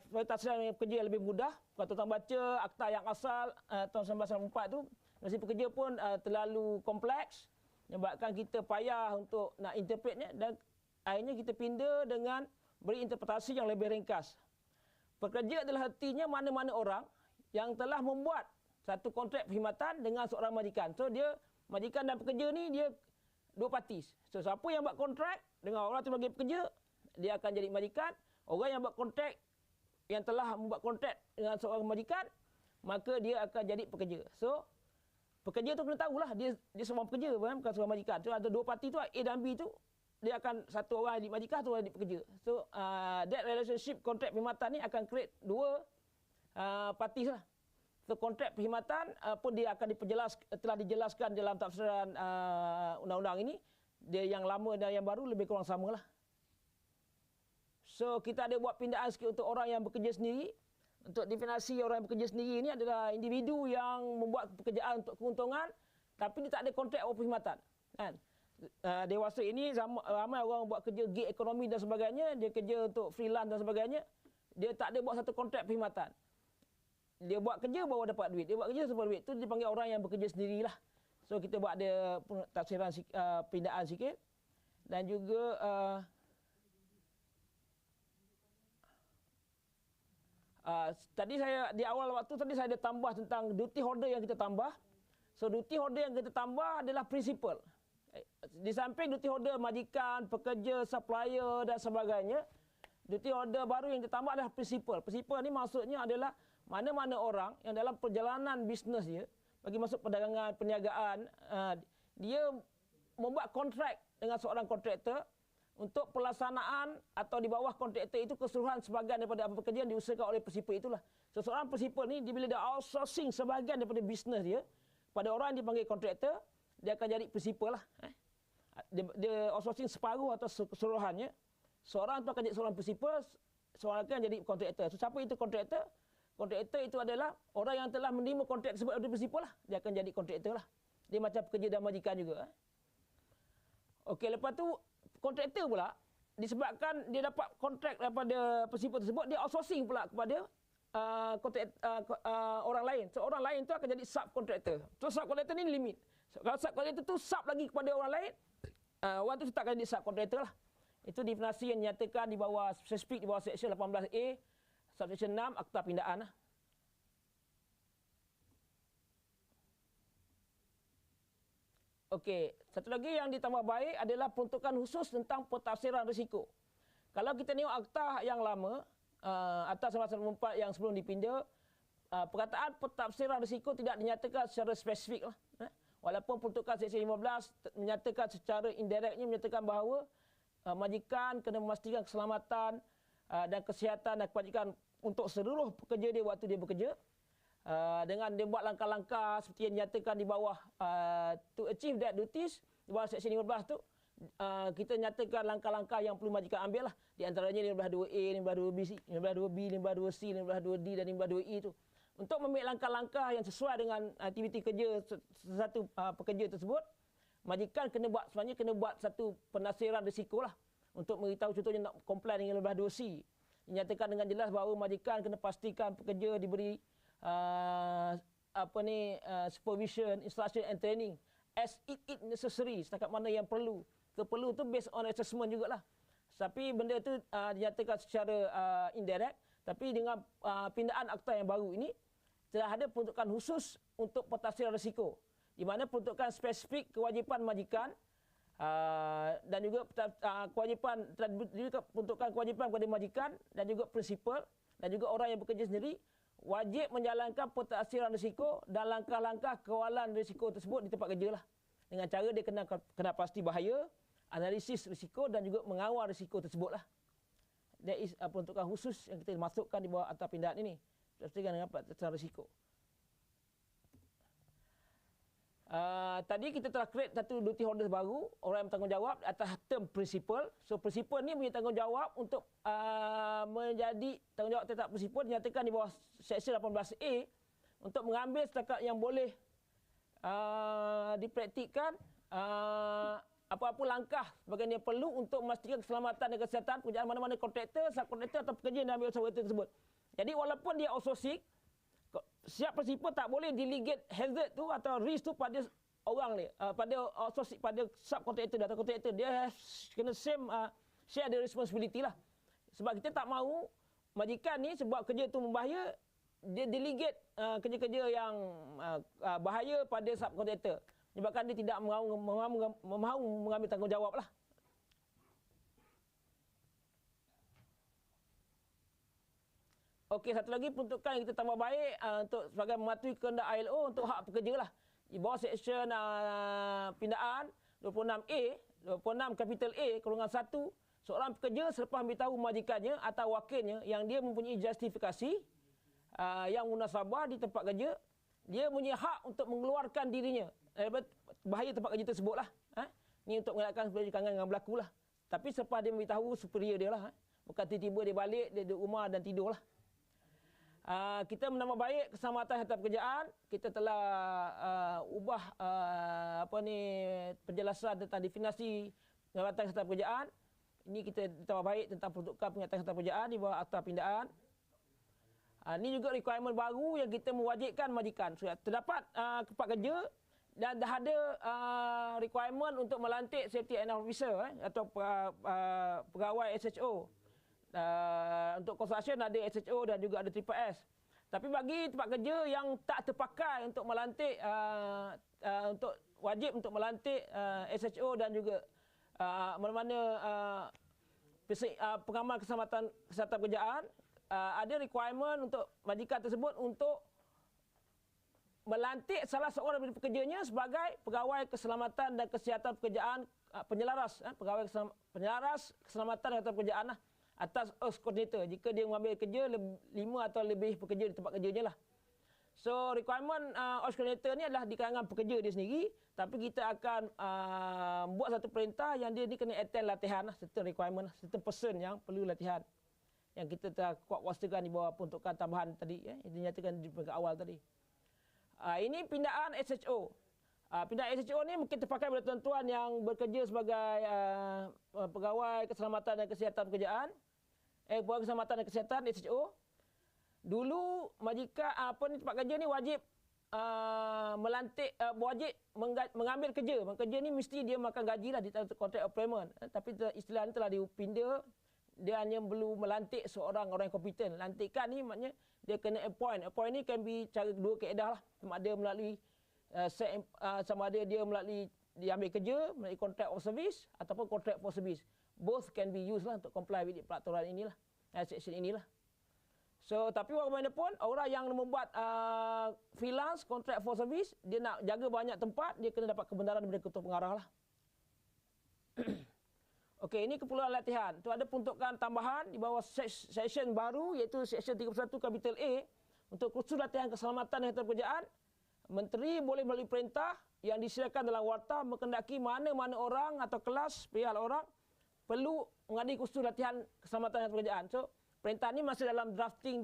supaya tafsiran pekerja yang lebih mudah. Kalau tuan-tuan baca akta yang asal tahun 1994 tu, nasib pekerja pun terlalu kompleks, menyebabkan kita payah untuk nak interpretnya, dan akhirnya kita pindah dengan beri interpretasi yang lebih ringkas. Pekerja adalah artinya mana-mana orang yang telah membuat satu kontrak perkhidmatan dengan seorang majikan. So dia majikan dan pekerja ni dia dua partis. So siapa yang buat kontrak dengan orang tu sebagai pekerja, dia akan jadi majikan. Orang yang buat kontrak yang telah membuat kontrak dengan seorang majikan, maka dia akan jadi pekerja. So pekerja tu kena tahulah dia seorang pekerja, bukan seorang majikan. So ada dua parti tu, A dan B tu, dia akan satu orang jadi majikan, satu orang jadi pekerja. So that relationship kontrak perkhidmatan ni akan create dua parti lah. So kontrak perkhidmatan pun dia akan telah dijelaskan dalam tafsiran undang-undang ini. Dia yang lama dan yang baru lebih kurang samalah. So kita ada buat pindaan sikit untuk orang yang bekerja sendiri. Untuk definisi orang yang bekerja sendiri ini adalah individu yang membuat pekerjaan untuk keuntungan tapi dia tak ada kontrak perkhidmatan. Kan? Dewasa ini ramai orang buat kerja gig ekonomi dan sebagainya, dia kerja untuk freelance dan sebagainya. dia tak ada buat satu kontrak perkhidmatan. Dia buat kerja baru dapat duit. Dia buat kerja dapat duit. Itu dipanggil orang yang bekerja sendirilah. So kita buat ada tafsiran pindaan sikit. Dan juga tadi saya di awal waktu tadi saya ada tambah tentang duty holder yang kita tambah. So duty holder yang kita tambah adalah prinsipal. Di samping duty holder majikan, pekerja, supplier dan sebagainya, duty holder baru yang ditambah adalah prinsipal. Prinsipal ni maksudnya adalah mana-mana orang yang dalam perjalanan bisnes dia, bagi masuk perdagangan, perniagaan, dia membuat kontrak dengan seorang kontraktor untuk pelaksanaan atau di bawah kontraktor itu keseluruhan sebahagian daripada apa pekerjaan diusahakan oleh prinsipal itulah. Seseorang prinsipal ni bila dia outsourcing sebahagian daripada bisnes dia pada orang yang dipanggil kontraktor, dia akan jadi prinsipal lah. Dia outsourcing separuh atau keseluruhannya. Seorang tu akan jadi seorang prinsipal, seorang akan jadi kontraktor. So, siapa itu kontraktor? Kontraktor itu adalah orang yang telah menerima kontrak tersebut dari prinsipal lah. Dia akan jadi kontraktor lah. Dia macam pekerja dan majikan juga. Okey, lepas tu kontraktor pula, disebabkan dia dapat kontrak daripada prinsipal tersebut, dia outsourcing pula kepada orang lain. So, orang lain tu akan jadi subkontraktor. So, subkontraktor ni limit. So, kalau subkontraktor tu sub lagi kepada orang lain, orang tu tetap akan jadi subkontraktor lah. Itu definisi yang dinyatakan di bawah spesifik di bawah seksyen 18A, subsection 6 Akta Pindaan lah. Okey, satu lagi yang ditambah baik adalah peruntukan khusus tentang pentafsiran risiko. Kalau kita tengok akta yang lama, Akta 1994 yang sebelum dipinda, perkataan pentafsiran risiko tidak dinyatakan secara spesifik lah. Walaupun peruntukan seksyen 15 menyatakan secara indirectnya menyatakan bahawa majikan kena memastikan keselamatan dan kesihatan dan kebajikan untuk seluruh pekerja dia waktu dia bekerja. Dengan dia buat langkah-langkah seperti yang dinyatakan di bawah to achieve that duties, di bawah seksyen 15 tu, kita nyatakan langkah-langkah yang perlu majikan ambil lah. Di antaranya 15.2A, 15.2B, 15.2B, 15.2C, 15.2D dan 15.2E tu. Untuk membuat langkah-langkah yang sesuai dengan aktiviti kerja satu pekerja tersebut, majikan sebenarnya kena buat satu penafsiran risiko lah. Untuk memberitahu contohnya nak comply dengan 15.2C. Dinyatakan dengan jelas bahawa majikan kena pastikan pekerja diberi supervision, instruction and training as it necessary, setakat mana yang perlu. Perlu tu based on assessment jugalah. Tapi benda tu dinyatakan secara indirect. Tapi dengan pindaan akta yang baru ini, telah ada peruntukan khusus untuk pentafsiran risiko. Di mana peruntukan spesifik kewajipan majikan dan juga peruntukan kewajipan kepada majikan dan juga prinsipal dan juga orang yang bekerja sendiri wajib menjalankan pentafsiran risiko dan langkah-langkah kawalan risiko tersebut di tempat kerja lah. Dengan cara dia kena pasti bahaya, analisis risiko dan juga mengawal risiko tersebut lah. That is peruntukan khusus yang kita masukkan di bawah akta pindaan ini. Pastikan dengan pentafsiran risiko. Tadi kita telah create satu duty holder baru, orang yang bertanggungjawab atas term prinsipal. So prinsipal ni punya tanggungjawab untuk menjadi tanggungjawab tetap prinsipal dinyatakan di bawah seksyen 18A untuk mengambil setakat yang boleh dipraktikkan apa-apa langkah sebagainya yang perlu untuk memastikan keselamatan dan kesihatan pekerjaan mana-mana kontraktor, subkontraktor atau pekerja yang ambil usaha tersebut. Jadi walaupun dia outsourcing, siap prinsipal tak boleh delegate hazard tu atau risk tu pada orang ni, pada outsourcing, pada subkontraktor atau kontraktor. Dia kena share the responsibility lah. Sebab kita tak mahu majikan ni sebab kerja tu membahaya, dia delegate kerja-kerja yang bahaya pada subkontraktor. Menyebabkan dia tidak mahu mengambil tanggungjawab lah. Okey, satu lagi peruntukan yang kita tambah baik untuk sebagai mematuhi kehendak ILO untuk hak pekerja lah. Di bawah seksyen pindaan 26A, 26 kapital A, kurungan 1, seorang pekerja selepas memberitahu majikannya atau wakilnya yang dia mempunyai justifikasi yang munasabah di tempat kerja, dia mempunyai hak untuk mengeluarkan dirinya daripada bahaya tempat kerja tersebut lah. Ini untuk mengelakkan perjalanan yang berlaku lah. Tapi selepas dia memberitahu superior dia lah. Bukan tiba-tiba dia balik, dia duduk rumah dan tidur lah. Kita menambah baik keselamatan serta pekerjaan. Kita telah ubah penjelasan tentang definisi keselamatan serta pekerjaan. Ini kita tambah baik tentang peruntukan penyataan serta pekerjaan di bawah akta pindaan. Ini juga requirement baru yang kita mewajibkan majikan. So, terdapat tempat kerja dan dah ada requirement untuk melantik safety and officer atau pegawai SHO. Untuk construction ada SHO dan juga ada triple S. Tapi bagi tempat kerja yang tak terpakai untuk melantik, untuk wajib untuk melantik SHO dan juga mana-mana pengamal kesihatan pekerjaan, ada requirement untuk majikan tersebut untuk melantik salah seorang dari pekerjanya sebagai pegawai keselamatan dan kesihatan pekerjaan penyelaras, pegawai penyelaras keselamatan dan kesihatan pekerjaan atas OS coordinator jika dia mengambil kerja 5 atau lebih pekerja di tempat kerjanya lah. So requirement OS coordinator ni adalah di kalangan pekerja dia sendiri, tapi kita akan buat satu perintah yang dia ni kena attend latihan lah, certain requirement, certain person yang perlu latihan. Yang kita telah kuatkuasakan di bawah peruntukan tambahan tadi, yang dinyatakan di peringkat awal tadi. Ini pindaan SHO. Pindaan SHO ni mungkin terpakai oleh tuan-tuan yang bekerja sebagai pegawai keselamatan dan kesihatan pekerjaan. Pegawai keselamatan dan kesihatan SHO. Dulu majikan tempat kerja ni wajib melantik, wajib mengambil kerja. Kerja ni mesti dia makan gaji lah di kontrak employment. Tapi istilah ni telah dipindah. Dia hanya perlu melantik seorang orang yang kompeten. Lantikan ni maknanya dia kena appoint. Appoint ni can be cara dua kaedah lah. Sama ada melalui sama ada dia melalui diambil kerja melalui contract of service ataupun contract for service. Both can be used lah untuk comply with peraturan inilah, section inilah. So tapi bagaimanapun orang yang membuat freelance contract for service, dia nak jaga banyak tempat, dia kena dapat kebenaran daripada ketua pengarah lah. Okey, ini keperluan latihan. Tu ada peruntukan tambahan di bawah section baru iaitu section 31 kapital A untuk kursus latihan keselamatan dan kesihatan pekerjaan. Menteri boleh melalui perintah yang disediakan dalam warta menghendaki mana-mana orang atau kelas perihal orang perlu menghadiri kursus latihan keselamatan dan pekerjaan. So, perintah ini masih dalam drafting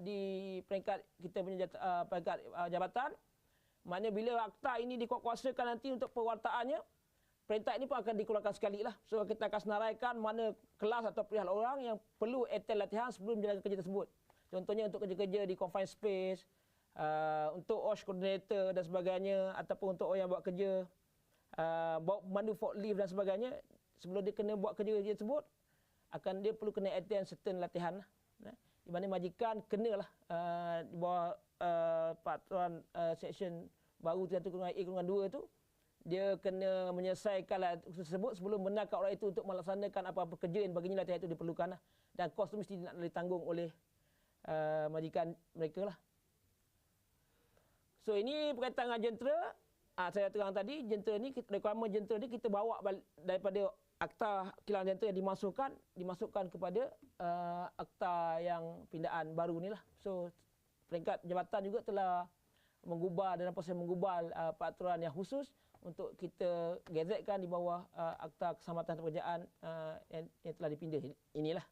di peringkat kita punya peringkat jabatan. Maknanya bila akta ini dikuatkuasakan nanti untuk pewartaannya, perintah ini pun akan dikeluarkan sekali lah. So, kita akan senaraikan mana kelas atau perihal orang yang perlu attend latihan sebelum menjalankan kerja tersebut. Contohnya untuk kerja-kerja di confined space, untuk OSH coordinator dan sebagainya, ataupun untuk orang yang buat kerja, bawa pemandu forklift dan sebagainya, sebelum dia kena buat kerja tersebut, dia perlu kena attend certain latihan lah. Di mana majikan kenalah di bawah peraturan section baru 31A-2 tu, dia kena menyelesaikan latihan tersebut sebelum benarkan orang itu untuk melaksanakan apa-apa kerja yang baginya latihan itu diperlukan lah. Dan kos itu mesti nak ditanggung oleh majikan mereka lah. So ini berkaitan dengan jentera. Saya terang tadi, jentera ni, requirement jentera ni kita bawa daripada akta kilang jentera yang dimasukkan kepada akta yang pindaan baru ni lah. So peringkat jabatan juga telah menggubal dalam proses menggubal peraturan yang khusus untuk kita gazetkan di bawah akta keselamatan pekerjaan yang telah dipindah inilah.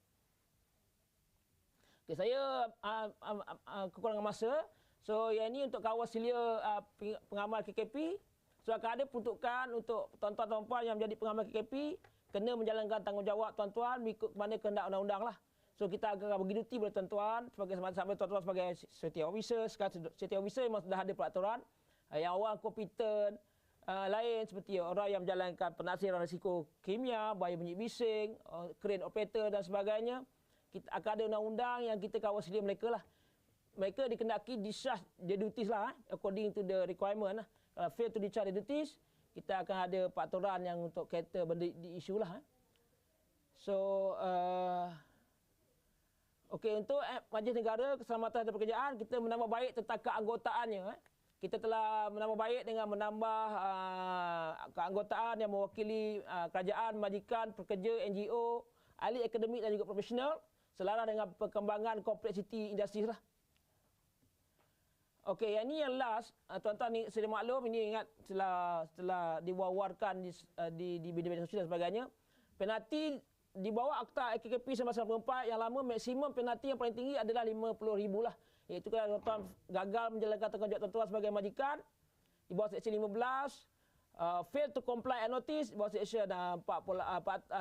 Okay, saya kekurangan masa. So yang ini untuk kawal silia pengamal KKP. So akan ada peruntukan untuk tuan-tuan dan puan yang menjadi pengamal KKP kena menjalankan tanggungjawab tuan-tuan mengikut mana kehendak undang-undang lah. So kita akan bagi duty kepada tuan-tuan sampai tuan-tuan sebagai safety officer. Sekarang safety officer memang sudah ada peraturan. Yang orang kompeten lain seperti orang yang menjalankan penasiran risiko kimia, bahaya bunyi bising, crane operator dan sebagainya. Kita akan ada undang-undang yang kita kawal selia mereka lah. Mereka dikendaki discharge their duties lah, according to the requirement lah. Kalau fail to discharge their duties, kita akan ada peraturan yang untuk kata benda di isu lah. So, okey, untuk Majlis Negara Keselamatan dan Pekerjaan, kita menambah baik tentang keanggotaannya. Kita telah menambah baik dengan menambah keanggotaan yang mewakili kerajaan, majikan, pekerja, NGO, ahli akademik dan juga profesional, selaras dengan perkembangan kompleksiti industri lah. Okey, yang ni yang last, tuan-tuan ni sedia maklum, ini ingat setelah diwawarkan di media sosial dan sebagainya, penalti di bawah akta KKP 1994 yang lama, maksimum penalti yang paling tinggi adalah 50,000 lah. Iaitu kalau tuan-tuan gagal menjalankan tanggungjawab tuan-tuan sebagai majikan di bawah section 15, fail to comply and notice di bawah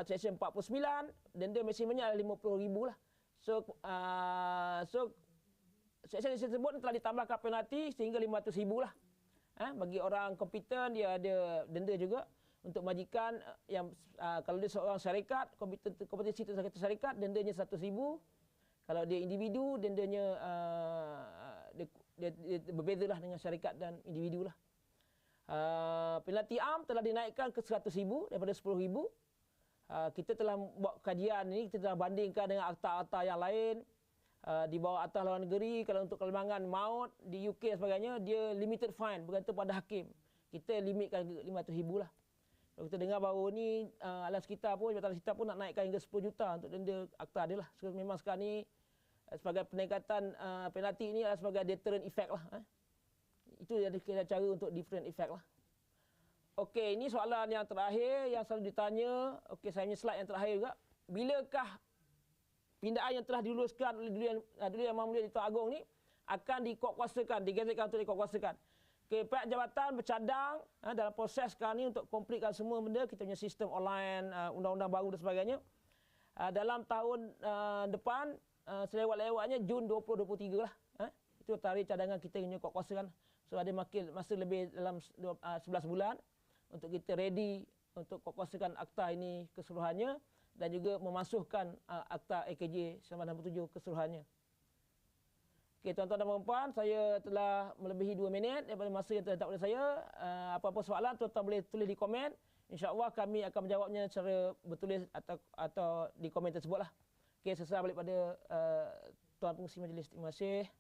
section 49, denda maksimumnya adalah 50,000 lah. So section tersebut telah ditambahkan penalti sehingga RM500,000 lah. Bagi orang kompeten dia ada denda juga. Untuk majikan yang kalau dia seorang syarikat, kompetensi syarikat, dendanya RM100,000. Kalau dia individu, dendanya dia berbezalah dengan syarikat dan individu lah. Penalti am telah dinaikkan ke RM100,000 daripada RM10,000. Kita telah buat kajian ini, kita telah bandingkan dengan akta-akta yang lain. Di bawah atas luar negeri, kalau untuk kelemahan maut di UK dan sebagainya, dia limited fine bergantung pada hakim. Kita limitkan RM500,000 lah. Kalau kita dengar bahawa ni alas kita pun, jabatan kita pun nak naikkan hingga 10 juta untuk denda akta dia lah. So, memang sekarang ni sebagai peningkatan penalti ini adalah sebagai deterrent effect lah. Itu ada cara untuk different effect lah. Okey, ini soalan yang terakhir yang selalu ditanya. Okey, saya punya slide yang terakhir juga. Bilakah pindaan yang telah diluluskan oleh Duli Yang Maha Mulia Tuan Agong ni akan dikuatkuasakan, digazetkan untuk dikuatkuasakan? Okay, pihak jabatan bercadang dalam proses sekarang ni untuk komplitkan semua benda. Kita punya sistem online, undang-undang baru dan sebagainya. Dalam tahun depan, selewat-lewatnya Jun 2023 lah. Itu tarikh cadangan kita punya kuatkuasakan. So ada masa lebih dalam 11 bulan untuk kita ready untuk kuatkuasakan akta ini keseluruhannya dan juga memasukkan akta AKJ 1967 keseluruhannya. Okey, tuan-tuan dan puan-puan, saya telah melebihi 2 minit daripada masa yang telah ditetapkan oleh saya. Apa-apa soalan, tuan-tuan boleh tulis di komen. InsyaAllah kami akan menjawabnya secara bertulis atau di komen tersebutlah. Okey, saya balik pada tuan pengurusi majlis. Terima kasih.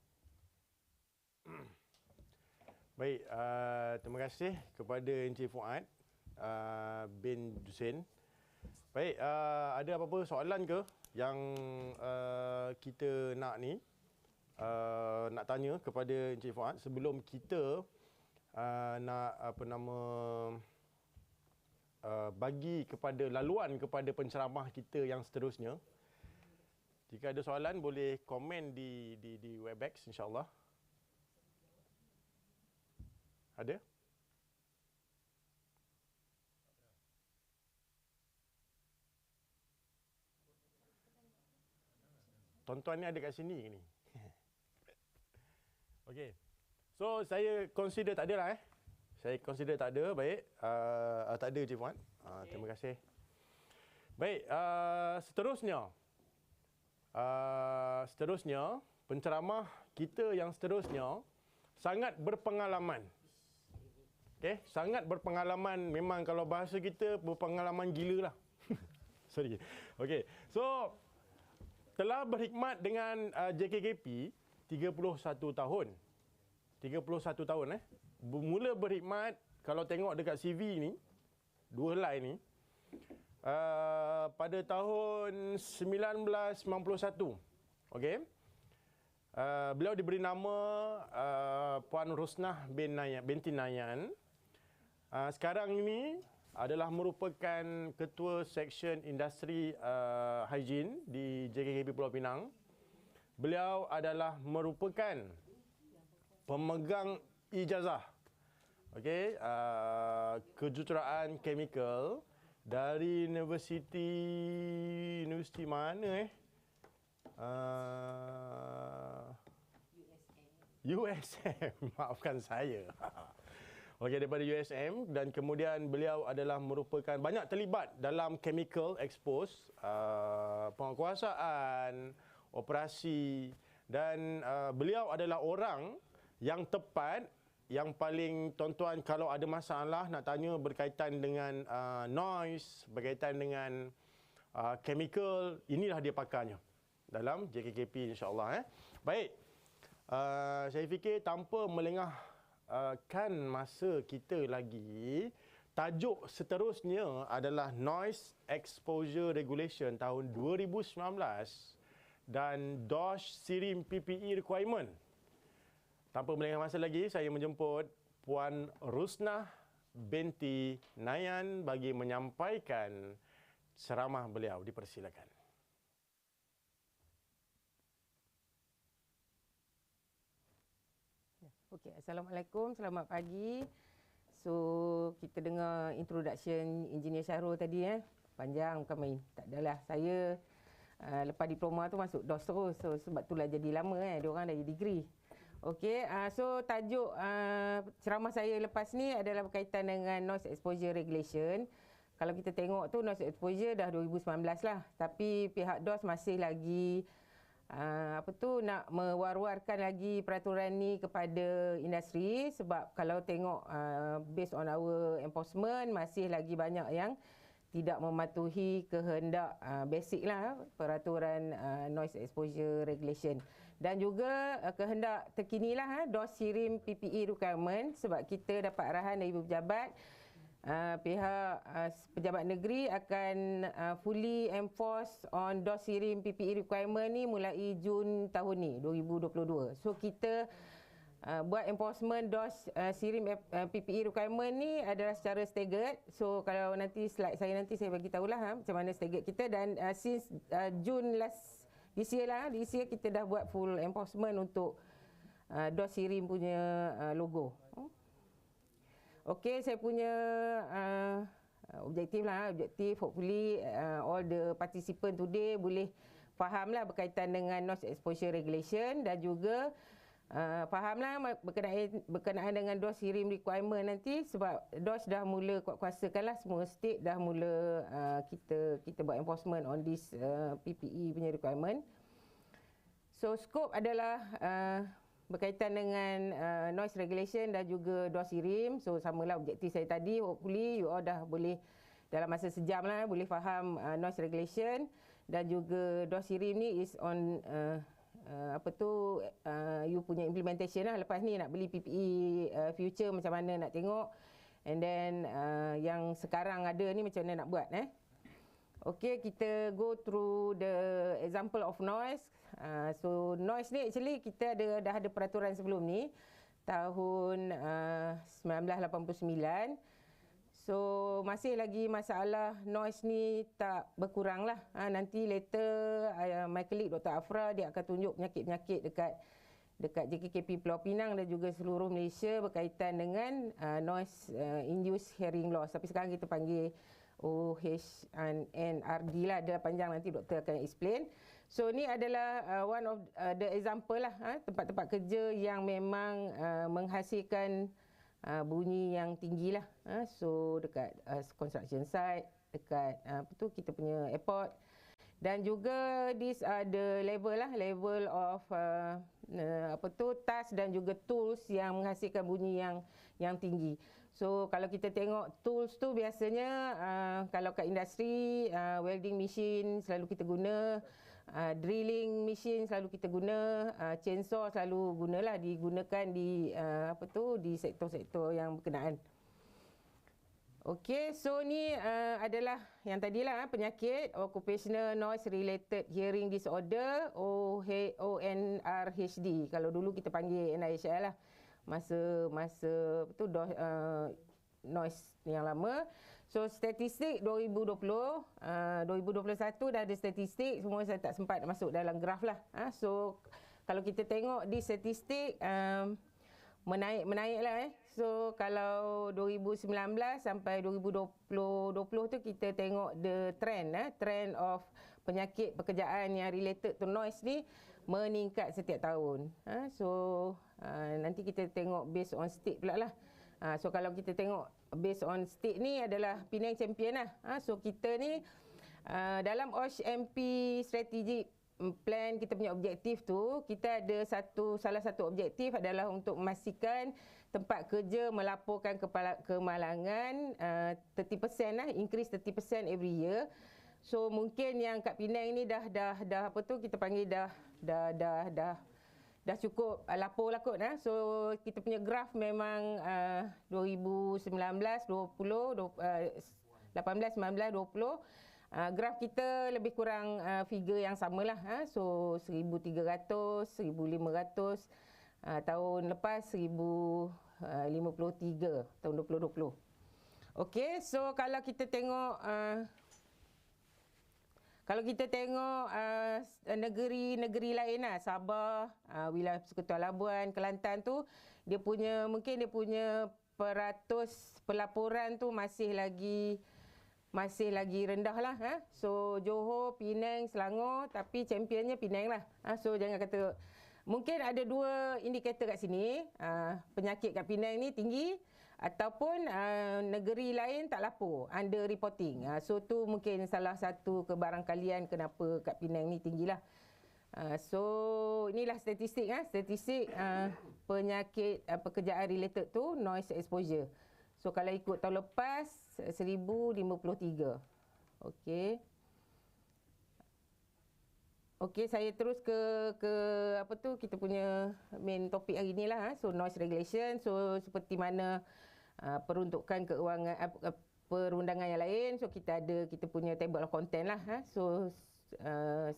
Baik, terima kasih kepada Encik Fuad bin Dusin. Baik, ada apa-apa soalan ke yang kita nak ni? Nak tanya kepada Encik Fuad sebelum kita nak bagi kepada laluan kepada penceramah kita yang seterusnya. Jika ada soalan boleh komen di Webex insya-Allah. Ada? Tuan-tuan ni ada kat sini ke ni? Okey. So saya consider tak ada lah Saya consider tak ada. Baik. Tak ada Cik Fuad. Terima kasih. Baik, seterusnya penceramah kita yang seterusnya sangat berpengalaman. Okey, sangat berpengalaman, memang kalau bahasa kita berpengalaman gila lah. Sorry. Okey. So telah berkhidmat dengan JKKP 31 tahun. 31 tahun Mula berkhidmat, kalau tengok dekat CV ni, 2 helai ni, pada tahun 1991. Okey. Beliau diberi nama Puan Rusnah binti Nayan. Sekarang ini adalah merupakan Ketua Seksyen Industri Hygiene di JKKP Pulau Pinang. Beliau adalah merupakan pemegang ijazah kejuruteraan Chemical dari Universiti mana USM. Maafkan saya. Okey, daripada USM, dan kemudian beliau adalah merupakan banyak terlibat dalam chemical expose, penguasaan, operasi, dan beliau adalah orang yang tepat, yang paling tuan-tuan kalau ada masalah nak tanya berkaitan dengan noise, berkaitan dengan chemical, inilah dia pakarnya dalam JKKP insya-Allah. Baik. Saya fikir tanpa melengahkan masa kita lagi, tajuk seterusnya adalah Noise Exposure Regulation tahun 2019 dan DOSH SIRIM PPE Requirement. Tanpa melengah masa lagi, saya menjemput Puan Rusnah binti Nayan bagi menyampaikan ceramah beliau. Dipersilakan. Okey, Assalamualaikum, selamat pagi. So, kita dengar introduction Engineer Syahrul tadi Panjang bukan main. Tak adalah. Saya lepas diploma tu masuk DOS terus. So sebab itulah jadi lama dia orang dah jadi degree. Okey, so tajuk ceramah saya lepas ni adalah berkaitan dengan noise exposure regulation. Kalau kita tengok tu noise exposure dah 2019 lah, tapi pihak DOS masih lagi nak mewar-warkan lagi peraturan ni kepada industri, sebab kalau tengok based on our enforcement masih lagi banyak yang tidak mematuhi kehendak basic lah peraturan noise exposure regulation, dan juga kehendak terkini lah DOS SIRIM PPE requirement, sebab kita dapat arahan dari ibu pejabat. Pihak pejabat negeri akan fully enforce on DOS SIRIM PPE requirement ni mulai Jun tahun ni 2022. So kita buat enforcement DOS SIRIM PPE requirement ni adalah secara staggered. So kalau nanti slide saya nanti saya bagi tahulah macam mana staggered kita, dan since Jun this year kita dah buat full enforcement untuk DOS SIRIM punya logo. Okey, saya punya objektif hopefully all the participant today boleh fahamlah berkaitan dengan noise exposure regulation, dan juga fahamlah berkenaan dengan DOS SIRIM requirement nanti, sebab DOS dah mula kuat-kuasakanlah semua state dah mula kita buat enforcement on this PPE punya requirement. So scope adalah berkaitan dengan noise regulation dan juga DOS SIRIM. So samalah objektif saya tadi, hopefully you all dah boleh dalam masa sejam lah boleh faham noise regulation, dan juga DOS SIRIM ni is on you punya implementation lah. Lepas ni nak beli PPE future macam mana nak tengok, and then yang sekarang ada ni macam mana nak buat Okey, kita go through the example of noise. So noise ni actually kita dah ada peraturan sebelum ni tahun 1989. So masih lagi masalah noise ni tak berkurang lah. Nanti later my colleague Dr. Afra dia akan tunjuk penyakit-penyakit dekat JKKP Pulau Pinang dan juga seluruh Malaysia berkaitan dengan noise induced hearing loss. Tapi sekarang kita panggil OHNRD lah, dia panjang, nanti doktor akan explain. So ni adalah one of the example lah tempat-tempat kerja yang memang menghasilkan bunyi yang tinggi lah. So dekat construction site, dekat kita punya airport, dan juga these are the level of task dan juga tools yang menghasilkan bunyi yang tinggi. So kalau kita tengok tools tu biasanya kalau kat industri welding machine selalu kita guna, drilling machine selalu kita guna, chainsaw selalu digunakan di di sektor-sektor yang berkenaan. Okey, so ni adalah yang tadilah penyakit occupational noise related hearing disorder, ONRHD. Kalau dulu kita panggil NIHL lah. Masa noise yang lama. So statistik 2020, 2021 dah ada statistik, semua saya tak sempat masuk dalam graf lah. So kalau kita tengok di statistik menaik lah. So kalau 2019 sampai 2020 tu kita tengok the trend of penyakit pekerjaan yang related to noise ni meningkat setiap tahun. So nanti kita tengok based on state pula lah. So kalau kita tengok based on state ni adalah Penang champion lah. So kita ni dalam OSH-MP strategic plan kita punya objektif tu, kita ada salah satu objektif adalah untuk memastikan tempat kerja melaporkan kemalangan 30% lah, increase 30% every year. So mungkin yang kat Penang ni dah kita panggil dah cukup lapor lah kot. So kita punya graf memang 2019, 20, 18, 19, 20 graf kita lebih kurang figure yang samalah. So 1,300, 1,500, tahun lepas 1,053 tahun 2020. Okey, so kalau kita tengok negeri-negeri lain lah, Sabah, wilayah Persekutuan Labuan, Kelantan tu, dia punya peratus pelaporan tu masih lagi masih lagi rendah lah. So Johor, Penang, Selangor, tapi championnya Penang lah. So jangan kata, mungkin ada 2 indikator kat sini. Penyakit kat Penang ni tinggi ataupun negeri lain tak lapor, under reporting. So tu mungkin salah satu kebarangkalian kenapa kat Penang ni tinggilah. So inilah statistik penyakit pekerjaan related to noise exposure. So kalau ikut tahun lepas 1053. Okey. Okey, saya terus ke apa tu kita punya main topik hari ni lah. So noise regulation. So seperti mana peruntukan keuangan perundangan yang lain. So kita punya table of content lah. So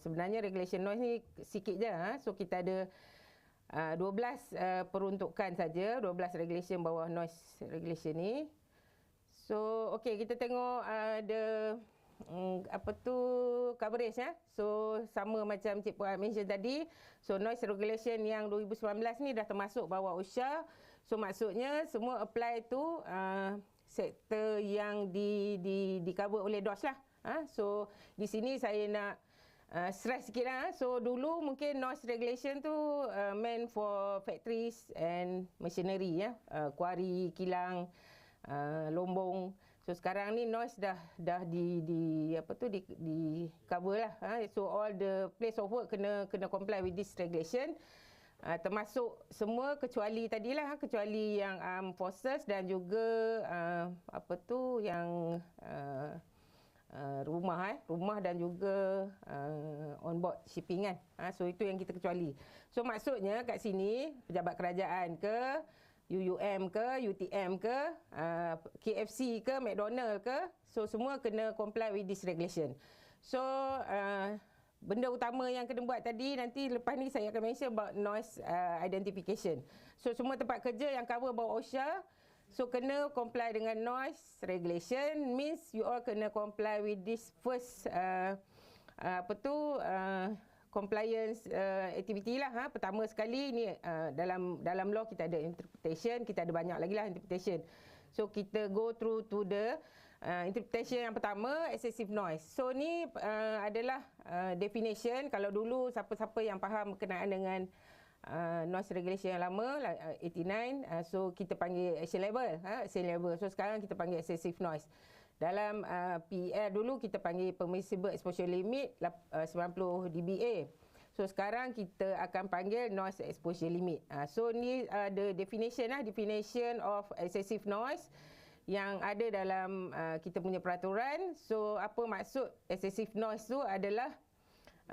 sebenarnya regulation noise ni sikit je. So kita ada 12 peruntukan saja, 12 regulation bawah noise regulation ni. So okey, kita tengok ada apa tu coverage So sama macam Cik Puan mention tadi. So noise regulation yang 2019 ni dah termasuk bawah OSHA. So maksudnya semua apply tu sektor yang di cover oleh DOS lah. So di sini saya nak stress sikit lah. So dulu mungkin noise regulation tu meant for factories and machinery kuari, kilang, lombong. So sekarang ni noise dah di cover lah. So all the place of work kena comply with this regulation. Termasuk semua kecuali tadilah, kecuali yang armed forces dan juga yang rumah dan juga on board shipping kan. So itu yang kita kecuali. So maksudnya kat sini pejabat kerajaan ke, UUM ke, UTM ke, KFC ke, McDonald ke, so semua kena comply with this regulation. So benda utama yang kena buat tadi, nanti lepas ni saya akan mention about noise identification. So semua tempat kerja yang cover bawah OSHA, so kena comply dengan noise regulation, means you all kena comply with this first compliance activity lah. Pertama sekali ni dalam law kita ada interpretation, kita ada banyak lagi lah interpretation. So kita go through to the interpretation yang pertama, excessive noise. So ni adalah definition. Kalau dulu siapa-siapa yang faham berkenaan dengan noise regulation yang lama 89, so kita panggil action level. So sekarang kita panggil excessive noise. Dalam PER dulu kita panggil permissible exposure limit 90 dBA. So sekarang kita akan panggil noise exposure limit. So ni ada definition of excessive noise yang ada dalam kita punya peraturan. So apa maksud excessive noise tu adalah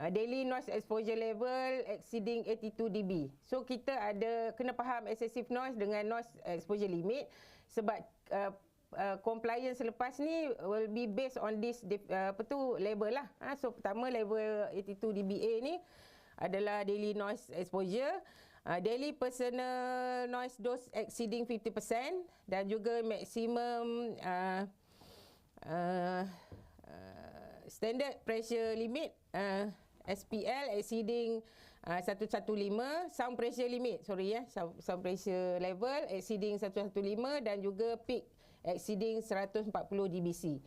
daily noise exposure level exceeding 82 dB. So kita kena faham excessive noise dengan noise exposure limit sebab compliance selepas ni will be based on this level lah. So pertama level 82 dBA ni adalah daily noise exposure, daily personal noise dose exceeding 50% dan juga maximum standard pressure limit SPL exceeding 115, sound pressure limit sound pressure level exceeding 115 dan juga peak exceeding 140 dBc.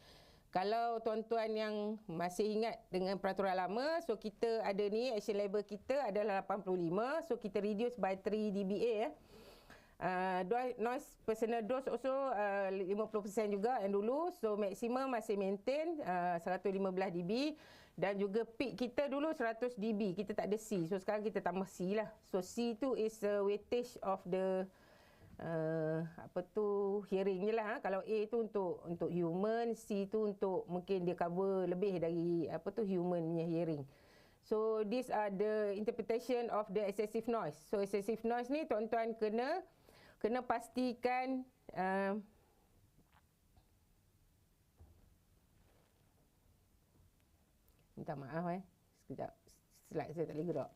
Kalau tuan-tuan yang masih ingat dengan peraturan lama, so kita ada ni action level kita adalah 85, so kita reduce by 3 dBA noise personal dose also 50% juga yang dulu. So maximum masih maintain 115 dB dan juga peak kita dulu 100 dB. Kita tak ada C. So sekarang kita tambah C lah. So C tu is weightage of the hearing je lah. Kalau A tu untuk human, C tu untuk mungkin dia cover lebih dari human punya hearing. So these are the interpretation of the excessive noise. So excessive noise ni tuan-tuan kena pastikan minta maaf sekejap slide saya tak boleh gerak.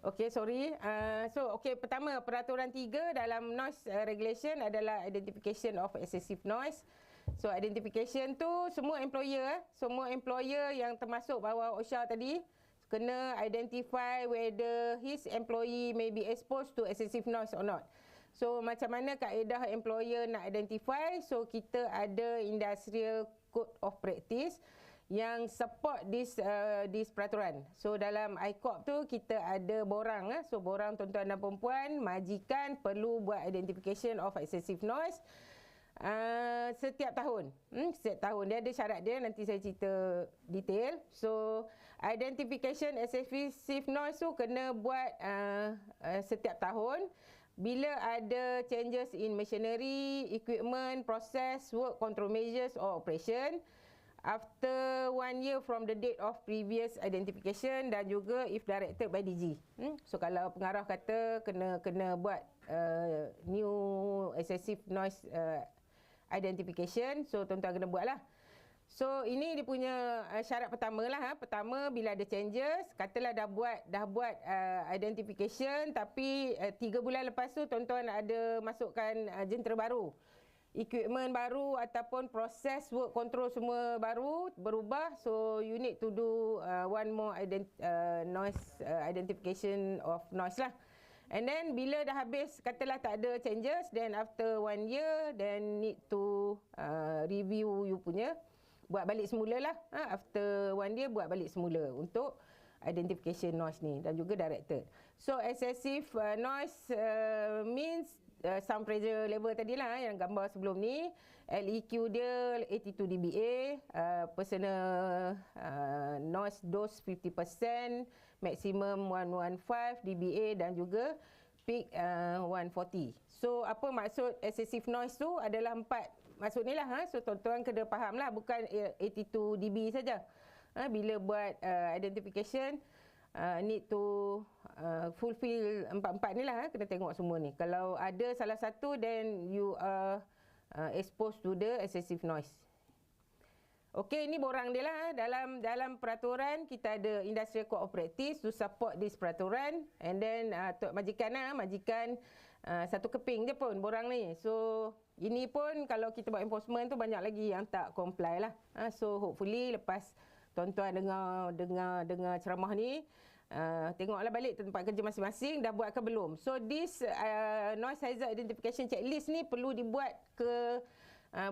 Okey, sorry. Pertama peraturan 3 dalam noise regulation adalah identification of excessive noise. So identification tu semua employer yang termasuk bawah OSHA tadi kena identify whether his employee may be exposed to excessive noise or not. So macam mana kaedah employer nak identify? So kita ada industrial code of practice yang support this peraturan. So dalam ICOP tu kita ada borang. So borang tuan-tuan dan perempuan, majikan perlu buat identification of excessive noise setiap tahun. Setiap tahun dia ada syarat dia, nanti saya cerita detail. So identification excessive noise tu kena buat setiap tahun. Bila ada changes in machinery, equipment, process, work control measures or operation after 1 year from the date of previous identification, dan juga if directed by DG. So kalau pengarah kata kena buat new excessive noise identification, so tuan-tuan kena buat lah. So ini dia punya syarat pertama lah. Pertama, bila ada changes, katalah dah buat identification, tapi 3 bulan lepas tu tuan-tuan ada masukkan jentera baru, equipment baru ataupun proses work control semua baru berubah, so you need to do one more noise identification of noise lah. And then bila dah habis, katalah tak ada changes, then after 1 year then need to review you punya, buat balik semula lah. After 1 year buat balik semula untuk identification noise ni, dan juga directed. So excessive noise means sound pressure level tadi lah yang gambar sebelum ni. LEQ dia 82 dBA, personal noise dose 50%, maximum 115 dBA, dan juga peak 140. So apa maksud excessive noise tu? Adalah 4 maksud ni lah. So tuan-tuan kena faham lah, bukan 82 dB saja. Bila buat identification, need to fulfill 4 ni lah. Kena tengok semua ni. Kalau ada salah satu, then you are exposed to the excessive noise. Okey, ini borang dia lah. Dalam peraturan kita ada industrial code of practice to support this peraturan. And then majikan satu keping je pun borang ni. So ini pun kalau kita buat enforcement tu banyak lagi yang tak comply lah. So hopefully lepas tuan-tuan dengar ceramah ni, tengoklah balik tempat kerja masing-masing dah buat ke belum. So this noise hazard identification checklist ni perlu dibuat ke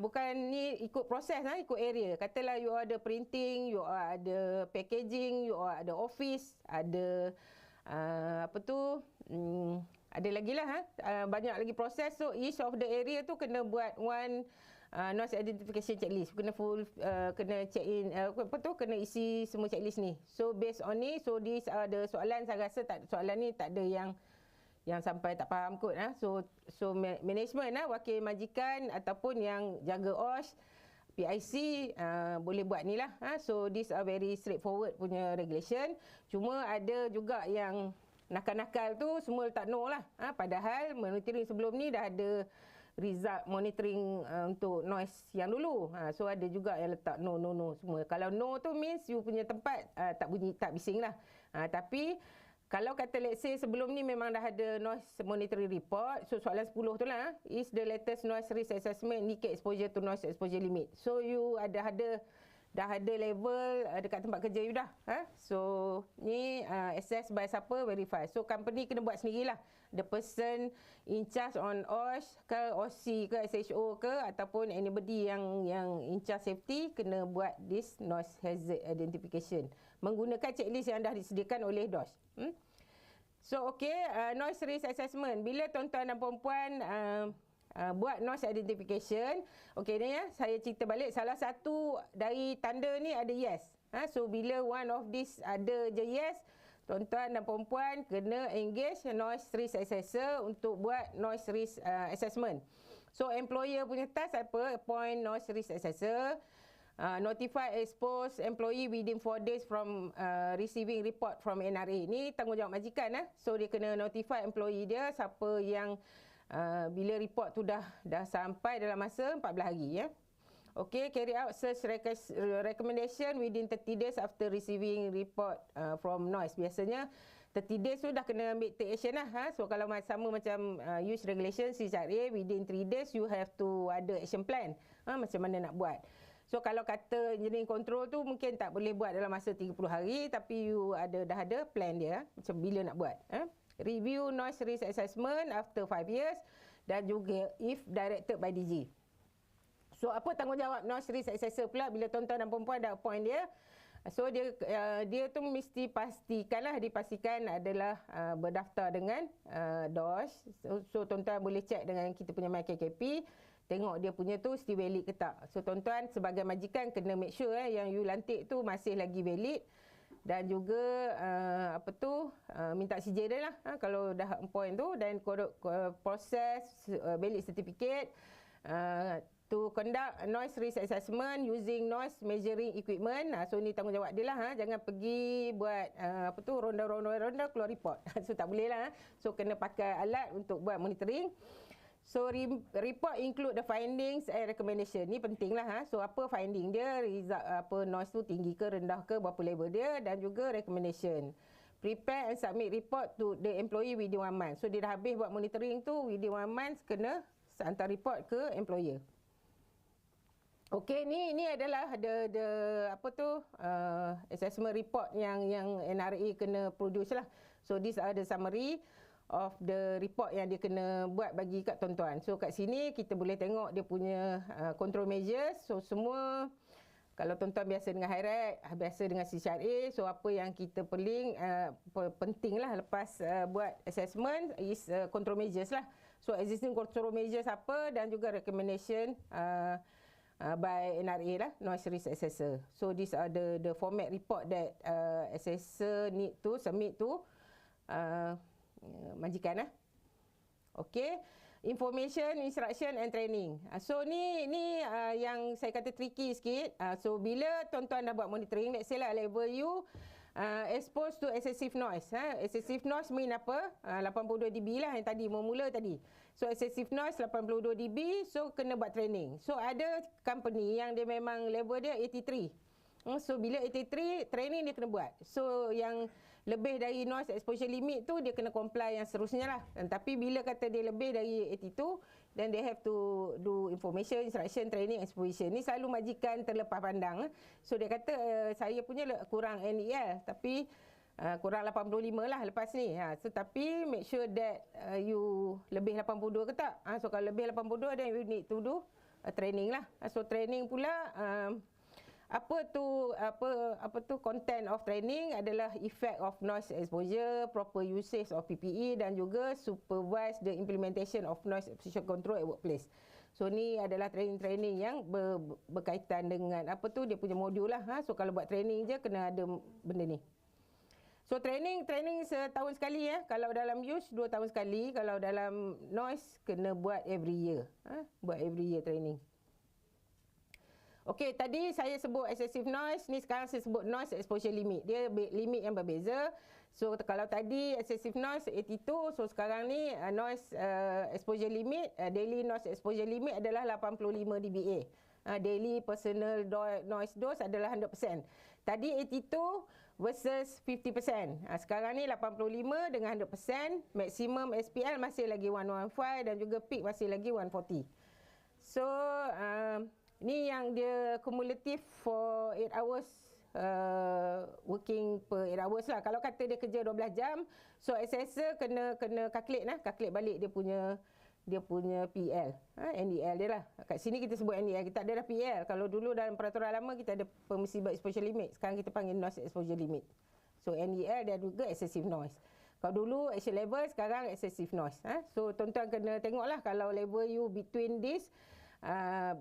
bukan ni ikut proses, ikut area. Katalah you ada printing, you ada packaging, you ada office, ada ada lagi lah, banyak lagi proses. So each of the area tu kena buat one noise identification checklist. Kena check in, kena isi semua checklist ni. So based on ni, so these are the soalan. Saya rasa soalan ni tak ada yang sampai tak faham kot. So management, wakil majikan ataupun yang jaga OSH, PIC boleh buat ni lah. So these are very straightforward punya regulation. Cuma ada juga yang nakal-nakal tu semua letak no lah. Padahal monitoring sebelum ni dah ada result monitoring untuk noise yang dulu. So ada juga yang letak no semua. Kalau no tu means you punya tempat tak bunyi, tak bising lah. Tapi kalau kata let's say sebelum ni memang dah ada noise monitoring report, so soalan 10 tu lah, is the latest noise risk assessment indicate exposure to noise exposure limit. So you dah ada level dekat tempat kerja you dah. So ni assess by siapa, verify. So company kena buat sendirilah. The person in charge on OSH ke OC ke SHO ke ataupun anybody yang in charge safety kena buat this noise hazard identification menggunakan checklist yang dah disediakan oleh DOSH. So noise risk assessment. Bila tuan-tuan dan perempuan buat noise identification, ni saya cerita balik, salah satu dari tanda ni ada yes. So bila one of this ada je yes, tuan-tuan dan perempuan kena engage noise risk assessor untuk buat noise risk assessment. So employer punya task apa? Appoint noise risk assessor, notify expose employee within 4 days from receiving report from NRA. Ni tanggungjawab majikan. So dia kena notify employee dia siapa yang bila report tu dah sampai dalam masa 14 hari. Carry out search recommendation within 30 days after receiving report from noise. Biasanya 30 days tu dah kena ambil take action lah. So kalau sama macam use regulation CHRA, within 3 days you have to ada action plan. Macam mana nak buat. So kalau kata engineering control tu mungkin tak boleh buat dalam masa 30 hari, tapi you dah ada plan dia, macam bila nak buat. Review noise risk assessment after 5 years. dan juga if directed by DG. So apa tanggungjawab noise risk assessor pula bila tuan-tuan dan puan-puan dah appoint dia? So dia tu mesti dipastikan adalah berdaftar dengan DOS. So tuan-tuan boleh check dengan kita punya MyKKP, tengok dia punya tu still valid ke tak. So tuan-tuan sebagai majikan kena make sure yang you lantik tu masih lagi valid, dan juga minta CJ dia lah kalau dah appoint tu, dan proses valid certificate to conduct noise risk assessment using noise measuring equipment. So ni tanggungjawab dia lah. Jangan pergi buat ronda keluar report. So tak boleh lah. So kena pakai alat untuk buat monitoring. So report include the findings and recommendation. Ni penting lah. So apa finding dia, result noise tu tinggi ke rendah ke, berapa level dia, dan juga recommendation. Prepare and submit report to the employee within 1 month. So dia dah habis buat monitoring tu, within 1 month kena hantar report ke employer. Okey, ni adalah assessment report yang NRA kena produce lah. So these are the summary of the report yang dia kena buat bagi kat tuan-tuan. So kat sini kita boleh tengok dia punya control measures. So semua, kalau tuan-tuan biasa dengan HIRAC, biasa dengan CCRA, so apa yang kita penting lah lepas buat assessment is control measures lah. So existing control measures apa, dan juga recommendation by NRA lah, noise risk assessor. So these are the format report that assessor need to submit to majikan lah. Okey, information, instruction and training. So ni yang saya kata tricky sikit. So bila tuan-tuan dah buat monitoring, let's say lah level you exposed to excessive noise. Excessive noise mean apa? 82 dB lah yang tadi, mula tadi. So excessive noise 82 dB, so kena buat training. So ada company yang dia memang level dia 83. So bila 83, training dia kena buat. So yang lebih dari noise exposure limit tu dia kena comply yang seterusnya lah. Tapi bila kata dia lebih dari 82, then they have to do information, instruction, training, exposition. Ni selalu majikan terlepas pandang. So dia kata saya punya kurang NEL, tapi kurang 85 lah lepas ni. So tapi make sure that you lebih 82 ke tak. So kalau lebih 82, then you need to do training lah. So training pula, apa tu content of training adalah effect of noise exposure, proper usage of PPE, dan juga supervise the implementation of noise exposure control at workplace. So ni adalah training-training yang berkaitan dengan dia punya modul lah. So kalau buat training je kena ada benda ni. So training setahun sekali ya. Kalau dalam use 2 tahun sekali, kalau dalam noise kena buat every year. Buat every year training. Okey, tadi saya sebut excessive noise, ni sekarang saya sebut noise exposure limit. Dia limit yang berbeza. So kalau tadi excessive noise 82, so sekarang ni noise exposure limit, daily noise exposure limit adalah 85 dBA. Daily personal noise dose adalah 100%. Tadi 82 versus 50%. Sekarang ni 85 dengan 100%, maximum SPL masih lagi 115 dan juga peak masih lagi 140. So ni yang dia cumulative for 8 hours working per 8 hours lah. Kalau kata dia kerja 12 jam, so assessor kena calculate balik dia punya PL, NDL dia lah. Kat sini kita sebut NDL, kita ada dah PL. Kalau dulu dalam peraturan lama kita ada permissible exposure limit, sekarang kita panggil noise exposure limit. So NDL dia juga excessive noise. Kalau dulu action level, sekarang excessive noise. So tuan-tuan kena tengoklah kalau level you between this,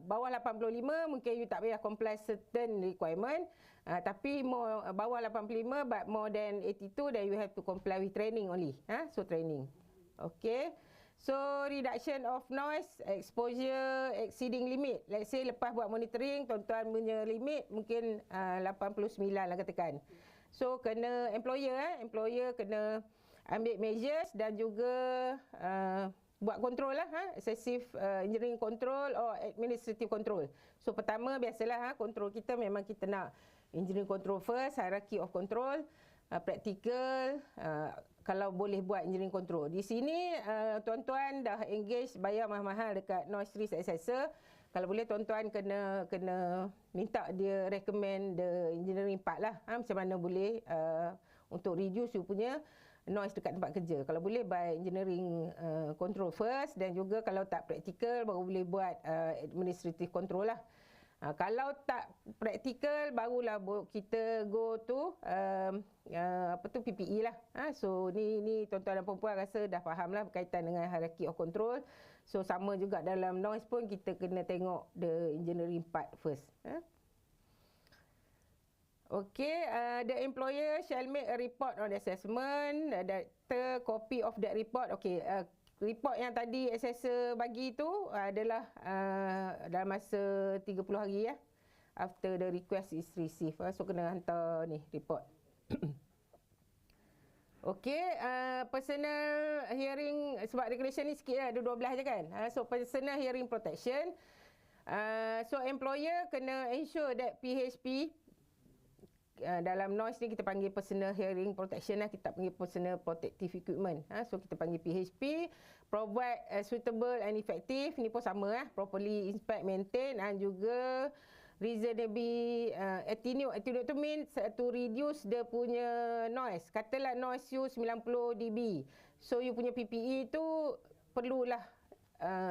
bawah 85 mungkin you tak payah comply certain requirement, tapi bawah 85 but more than 82, then you have to comply with training only. So training. Okay. So reduction of noise exposure exceeding limit. Let's say lepas buat monitoring, tuan-tuan punya limit mungkin 89 lah katakan. So kena employer kena ambil measures dan juga buat kontrol lah, excessive engineering control or administrative control. So pertama biasalah kontrol kita memang kita nak engineering control first, hierarchy of control, practical, kalau boleh buat engineering control. Di sini tuan-tuan dah engage bayar mahal-mahal dekat noise risk assessor. Kalau boleh tuan-tuan kena minta dia recommend the engineering part lah, macam mana boleh untuk reduce you punya noise dekat tempat kerja. Kalau boleh by engineering control first, dan juga kalau tak praktikal baru boleh buat administrative control lah. Kalau tak praktikal barulah kita go to PPE lah. So ni tuan-tuan dan puan-puan rasa dah faham lah berkaitan dengan hierarchy of control. So sama juga dalam noise pun kita kena tengok the engineering part first. Okay, the employer shall make a report on the assessment. The copy of that report. Okay, report yang tadi assessor bagi tu adalah dalam masa 30 hari ya. After the request is received. So kena hantar ni report. Okey, personal hearing, sebab regulation ni sikit lah, ada 12 je kan. So personal hearing protection. So employer kena ensure that PHP, dalam noise ni kita panggil personal hearing protection lah, kita panggil personal protective equipment. So kita panggil PHP, provide suitable and effective, ni pun sama lah, properly inspect, maintain, dan juga reasonably attenuate. Attenuate tu means to reduce dia punya noise. Katalah noise you 90 dB. So you punya PPE tu perlulah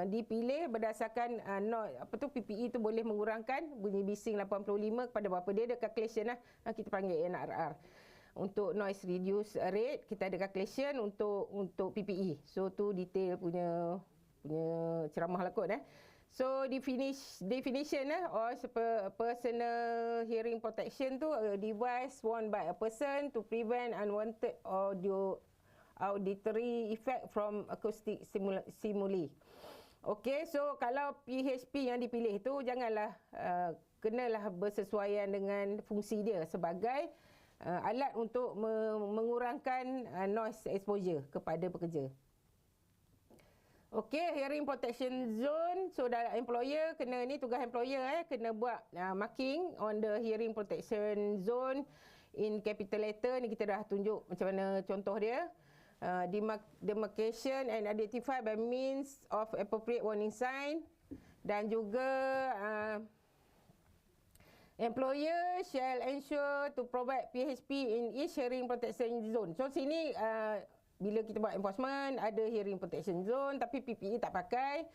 dipilih berdasarkan PPE tu boleh mengurangkan bunyi bising 85 kepada berapa. Dia ada calculation lah, kita panggil NRR. Untuk noise reduce rate kita ada calculation untuk PPE. So tu detail punya ceramah lah kot. So definition or personal hearing protection tu a device worn by a person to prevent unwanted auditory effect from acoustic stimuli. Okey, so kalau PHP yang dipilih tu janganlah kenalah bersesuaian dengan fungsi dia sebagai alat untuk mengurangkan noise exposure kepada pekerja. Okey, hearing protection zone. So dalam employer kena, ni tugas employer kena buat marking on the hearing protection zone in capital letter. Ni kita dah tunjuk macam mana contoh dia. Demarcation and identify by means of appropriate warning sign. Dan juga employer shall ensure to provide PHP in each hearing protection zone. So sini bila kita buat enforcement ada hearing protection zone tapi PPE tak pakai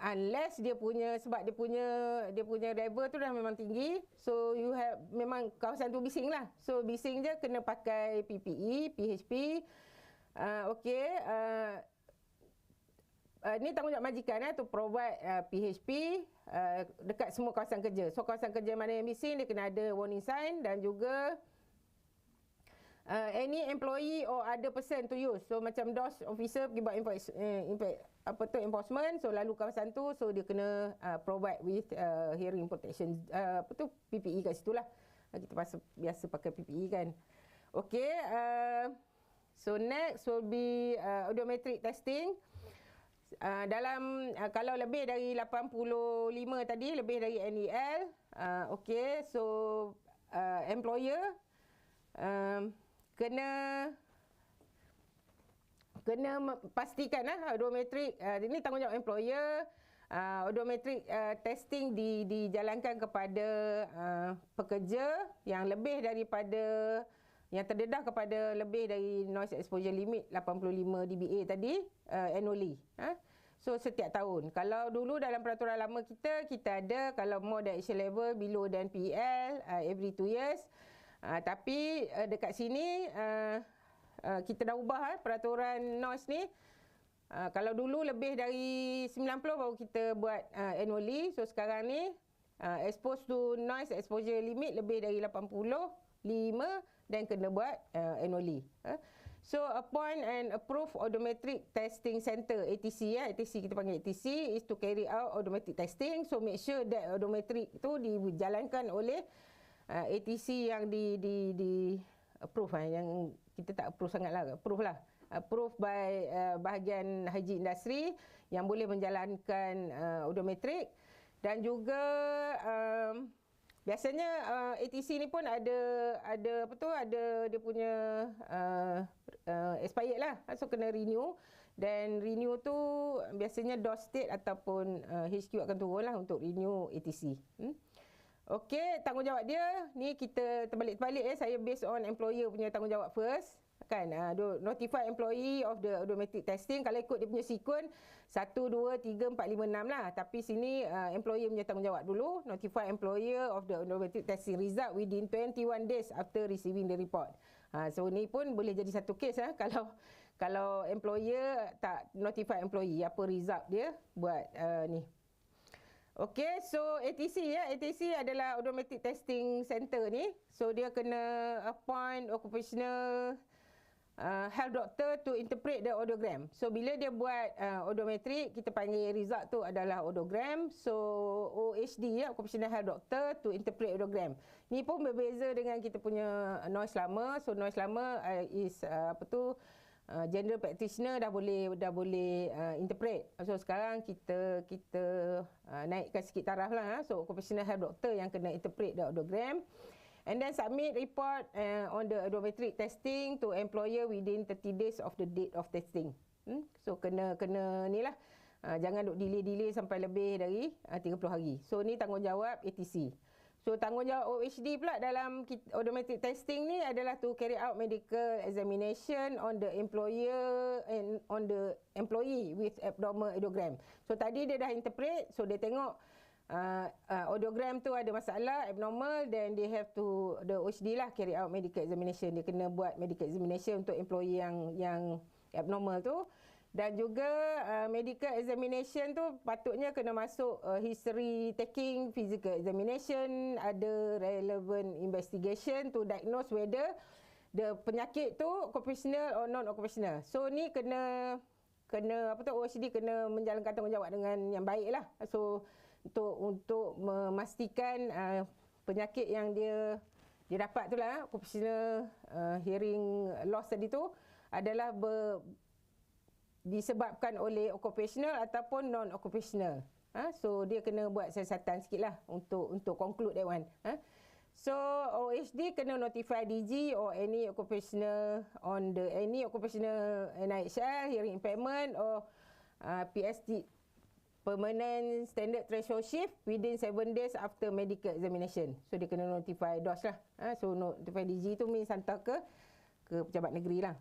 unless dia punya, sebab dia punya level tu dah memang tinggi. So you have, memang kawasan tu bising lah. So bising je kena pakai PPE, PHP. Okey, ni tanggungjawab majikan to provide PHP dekat semua kawasan kerja. So kawasan kerja mana yang bising dia kena ada warning sign, dan juga any employee or other person to use. So macam DOS officer pergi buat enforcement, so lalu kawasan tu, so dia kena provide with hearing protection PPE kat situ lah. Kita biasa pakai PPE kan. Okay, so next will be audiometric testing. Dalam kalau lebih dari 85 tadi, lebih dari NEL, okay, so employer kena pastikan audiometric, ini tanggungjawab employer. Audiometric testing dijalankan kepada pekerja yang lebih daripada, yang terdedah kepada lebih dari noise exposure limit 85 dBA tadi annually. So setiap tahun. Kalau dulu dalam peraturan lama kita ada kalau more than action level below than PL every 2 years. Tapi dekat sini kita dah ubah peraturan noise ni. Kalau dulu lebih dari 90 baru kita buat annually. So sekarang ni exposed to noise exposure limit lebih dari 85 dan kena buat annually. So appoint and approve audiometric testing center, ATC ATC kita panggil ATC is to carry out audiometric testing. So make sure that audiometric tu dijalankan oleh ATC yang di approve yang kita tak approve sangatlah, approve lah. Approved by bahagian haji industri yang boleh menjalankan audiometrik. Dan juga biasanya ATC ni pun ada dia punya expired lah, so kena renew. Dan renew tu biasanya DOS state ataupun HQ akan turun lah untuk renew ATC. Okey, tanggungjawab dia ni kita terbalik-terbalik saya based on employer punya tanggungjawab first. kan, notify employee of the odometric testing. Kalau ikut dia punya sequence 1, 2, 3, 4, 5, 6 lah. Tapi sini employer punya tanggungjawab dulu. Notify employer of the odometric testing result within 21 days after receiving the report. So ni pun boleh jadi satu kes kalau employer tak notify employee apa result dia buat ni. Okey, so ATC ATC adalah Automatic Testing Center ni. So dia kena appoint occupational health doctor to interpret the odogram. So bila dia buat odometrik, kita panggil result tu adalah odogram. So OHD occupational health doctor to interpret odogram. Ni pun berbeza dengan kita punya noise lama. So noise lama is general practitioner dah boleh interpret. So sekarang kita naikkan sikit taraf lah. So occupational health doctor yang kena interpret the odogram, and then submit report on the odometric testing to employer within 30 days of the date of testing. So kena ni lah, jangan duk delay sampai lebih dari 30 hari. So ni tanggungjawab ATC. So tanggungjawab OHD pula dalam odometric testing ni adalah to carry out medical examination on the employer and on the employee with abnormal odogram. So tadi dia dah interpret, so dia tengok odogram tu ada masalah, abnormal, then they have to, the OHD lah carry out medical examination. Dia kena buat medical examination untuk employee yang abnormal tu. Dan juga medical examination tu patutnya kena masuk history taking, physical examination, ada relevant investigation to diagnose whether the penyakit tu occupational or non-occupational. So ni kena OHD kena menjalankan tanggungjawab dengan yang baik lah. So untuk memastikan penyakit yang dia dapat tu lah, occupational hearing loss tadi tu adalah disebabkan oleh occupational ataupun non-occupational. So dia kena buat siasatan sikit lah untuk conclude that one. So OHD kena notify DG or any occupational NIHL, hearing impairment or PST, permanent standard threshold shift within 7 days after medical examination. So dia kena notify DOS lah. So notify DG tu means hantar ke pejabat negeri lah.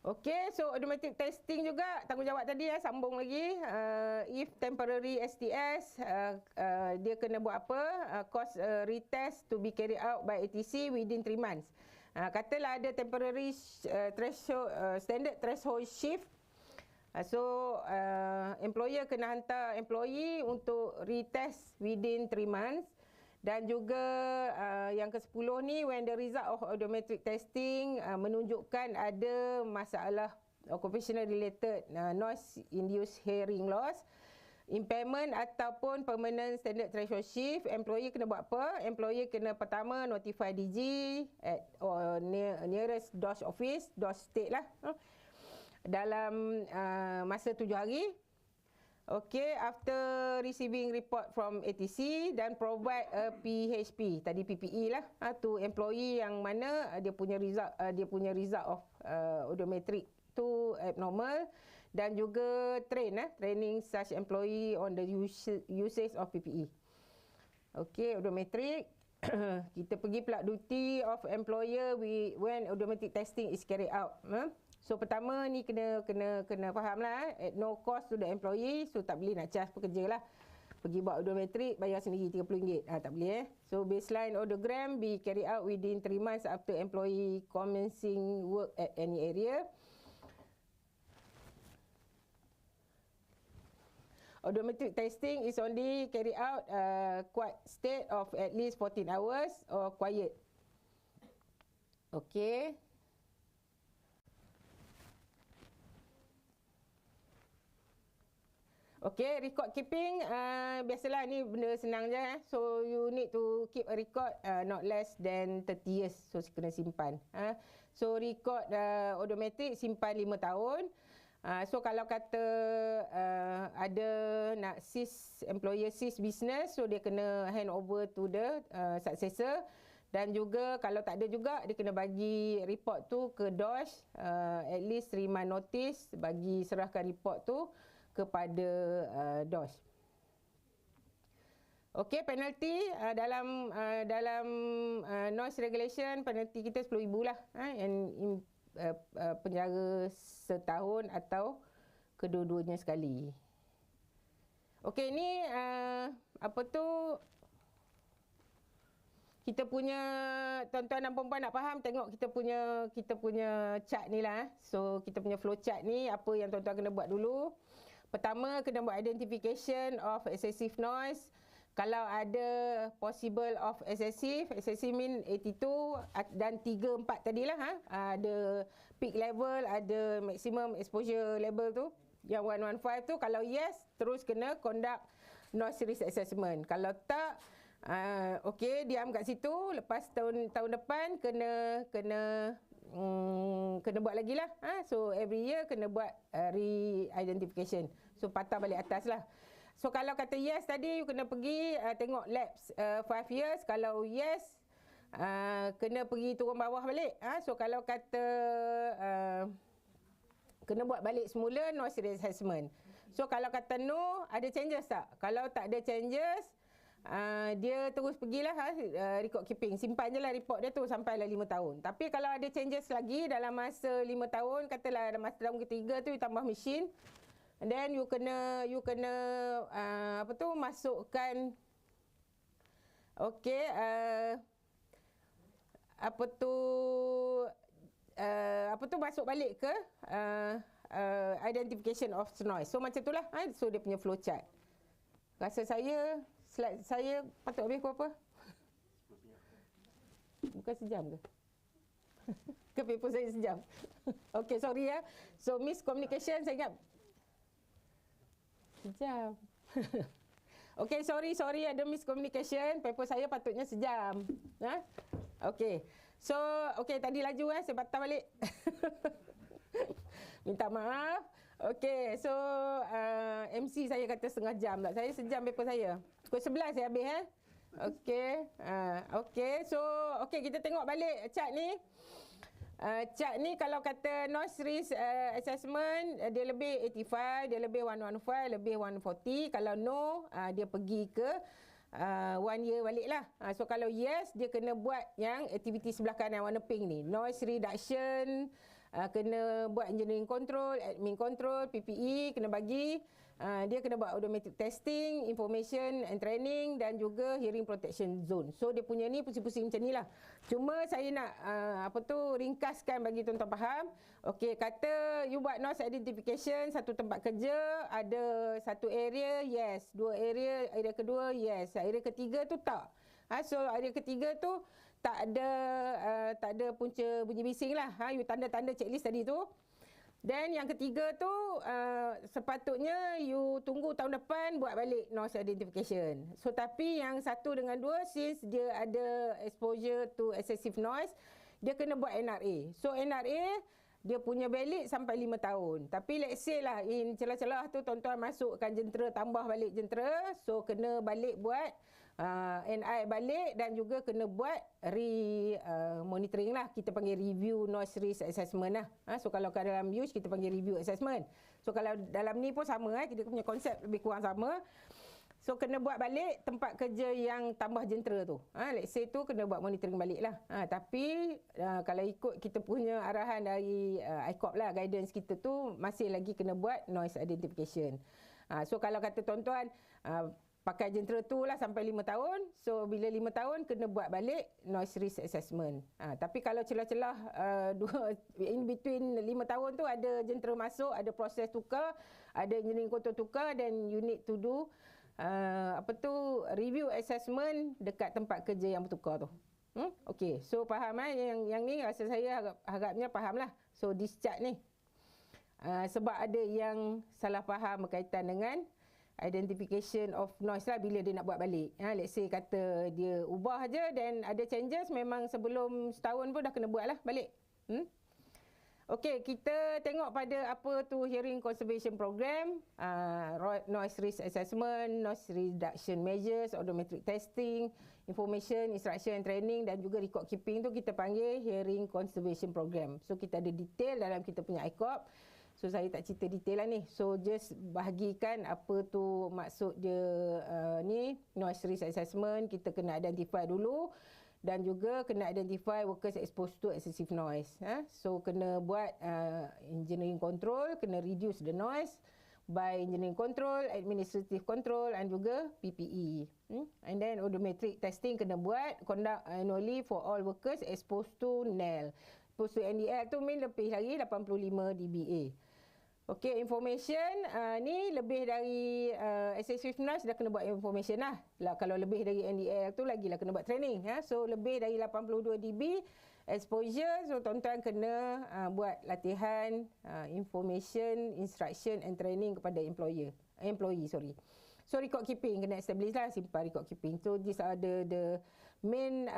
Okey, so odometric testing juga tanggungjawab tadi sambung lagi. If temporary STS, dia kena buat apa? Cause retest to be carried out by ATC within 3 months. Katalah ada temporary standard threshold shift. So employer kena hantar employee untuk retest within 3 months. Dan juga yang ke-10 ni, when the result of odometric testing menunjukkan ada masalah occupational related noise induced hearing loss, impairment ataupun permanent standard threshold shift, employer kena buat apa? Employer kena pertama notify DG or nearest DOS office, DOS state lah, dalam masa 7 hari. Okay, after receiving report from ATC, dan provide a PHP, tadi PPE lah, to employee yang mana dia punya result of odometric tu abnormal, dan juga training such employee on the usage of PPE. Okay, odometric. Kita pergi pula duty of employer when odometric testing is carried out. So pertama ni kena faham lah, at no cost to the employee. So tak boleh nak charge pekerja lah, pergi buat odometrik bayar sendiri RM30. Tak boleh So baseline odogram be carried out within 3 months after employee commencing work at any area. Odometric testing is only carried out quiet state of at least 14 hours or quiet. Okay. Okay, record keeping, biasalah ni benda senang je. So you need to keep a record not less than 30 years. So kena simpan. So record odometrik simpan 5 tahun. So kalau kata ada nak employer cease business, so dia kena hand over to the successor. Dan juga kalau tak ada juga, dia kena bagi report tu ke DOS, at least 3 month notice, bagi serahkan report tu kepada DOS. Okey, penalty dalam noise regulation, penalty kita RM10,000 lah. Penjara setahun atau kedua-duanya sekali. Okey, ni kita punya tuan-tuan dan puan-puan nak faham, tengok kita punya chart ni lah. So kita punya flow chart ni, apa yang tuan-tuan kena buat dulu. Pertama, kena buat identification of excessive noise. Kalau ada possible of excessive mean 82 dan 3, 4 tadilah. Ada peak level, ada maximum exposure level tu. Yang 115 tu, kalau yes, terus kena conduct noise risk assessment. Kalau tak, okey, diam kat situ. Lepas tahun depan kena buat lagi lah. So every year kena buat re-identification. So patah balik atas lah. So kalau kata yes tadi, you kena pergi tengok labs 5 years. Kalau yes, kena pergi turun bawah balik. So kalau kata kena buat balik semula noise risk assessment. So kalau kata no, ada changes tak? Kalau tak ada changes, dia terus pergilah record keeping. Simpan je lah report dia tu sampailah 5 tahun. Tapi kalau ada changes lagi dalam masa 5 tahun, katalah dalam masa tahun ketiga tu you tambah mesin, and then you kena masukkan okey, masuk balik ke identification of noise. So macam itulah. So dia punya flow chart. Rasa slide saya patut habis pukul apa? Bukan sejam ke? Ke paper saya sejam? Okey, sorry ya. So miscommunication, saya ingat sejam. Okey, sorry ada miscommunication. Paper saya patutnya sejam. Okey. So, okey, tadi laju saya patah balik. Minta maaf. Okey, so MC saya kata setengah jam tak. Saya sejam paper saya. Pukul 11 saya habis Okey. Okey, so kita tengok balik chart ni. Chart ni kalau kata noise risk assessment, dia lebih 85, dia lebih 115, lebih 140. Kalau no, dia pergi ke 1 year balik lah. So kalau yes, dia kena buat yang aktiviti sebelah kanan warna pink ni. Noise reduction, kena buat engineering control, admin control, PPE kena bagi. Dia kena buat automatic testing, information and training dan juga hearing protection zone. So dia punya ni pusing-pusing macam ni lah. Cuma saya nak ringkaskan bagi tuan-tuan faham. Okey, kata you buat noise identification satu tempat kerja, ada satu area, yes. 2 area kedua, yes. Area ketiga tu tak. So area ketiga tu tak ada punca bunyi bising lah. You tanda-tanda checklist tadi tu. Dan yang ketiga tu sepatutnya you tunggu tahun depan buat balik noise identification. So tapi yang 1 dengan 2, since dia ada exposure to excessive noise, dia kena buat NRA. So NRA dia punya valid sampai 5 tahun. Tapi let's say lah in celah-celah tu tuan-tuan masukkan jentera, tambah balik jentera, so kena balik buat NI balik dan juga kena buat monitoring lah. Kita panggil review noise risk assessment lah. So kalau dalam use kita panggil review assessment. So kalau dalam ni pun sama, kita punya konsep lebih kurang sama. So kena buat balik tempat kerja yang tambah jentera tu. Let's say tu kena buat monitoring balik lah. Tapi kalau ikut kita punya arahan dari ICOP lah, guidance kita tu masih lagi kena buat noise identification. So kalau kata tuan-tuan pakai jentera tu lah sampai 5 tahun. So bila 5 tahun kena buat balik noise risk assessment. Tapi kalau celah-celah in between 5 tahun tu ada jentera masuk, ada proses tukar, ada engineering control tukar, then you need to do review assessment dekat tempat kerja yang bertukar tu. Okey, so faham yang ni rasa saya harapnya faham lah. So this chart ni sebab ada yang salah faham berkaitan dengan identification of noise lah bila dia nak buat balik. Let's say kata dia ubah je dan ada changes, memang sebelum setahun pun dah kena buat lah balik. Okey, kita tengok pada apa tu hearing conservation program, noise risk assessment, noise reduction measures, audiometric testing, information, instruction and training dan juga record keeping tu kita panggil hearing conservation program. So kita ada detail dalam kita punya ICOP. So saya tak cerita detail lah ni. So just bahagikan apa tu maksud dia ni noise risk assessment. Kita kena identify dulu dan juga kena identify workers exposed to excessive noise. So kena buat engineering control, kena reduce the noise by engineering control, administrative control dan juga PPE. And then odometric testing kena buat, conduct annually for all workers exposed to NEL. Exposed to NEL tu mean lebih lagi 85 dBA. Okey, information ni lebih dari excessive noise dah kena buat information lah. Kalau lebih dari NDL tu lagilah kena buat training. So lebih dari 82 dB exposure, so tuan-tuan kena buat latihan information, instruction and training kepada employee. So record keeping kena establish lah, simpan record keeping. So these are the main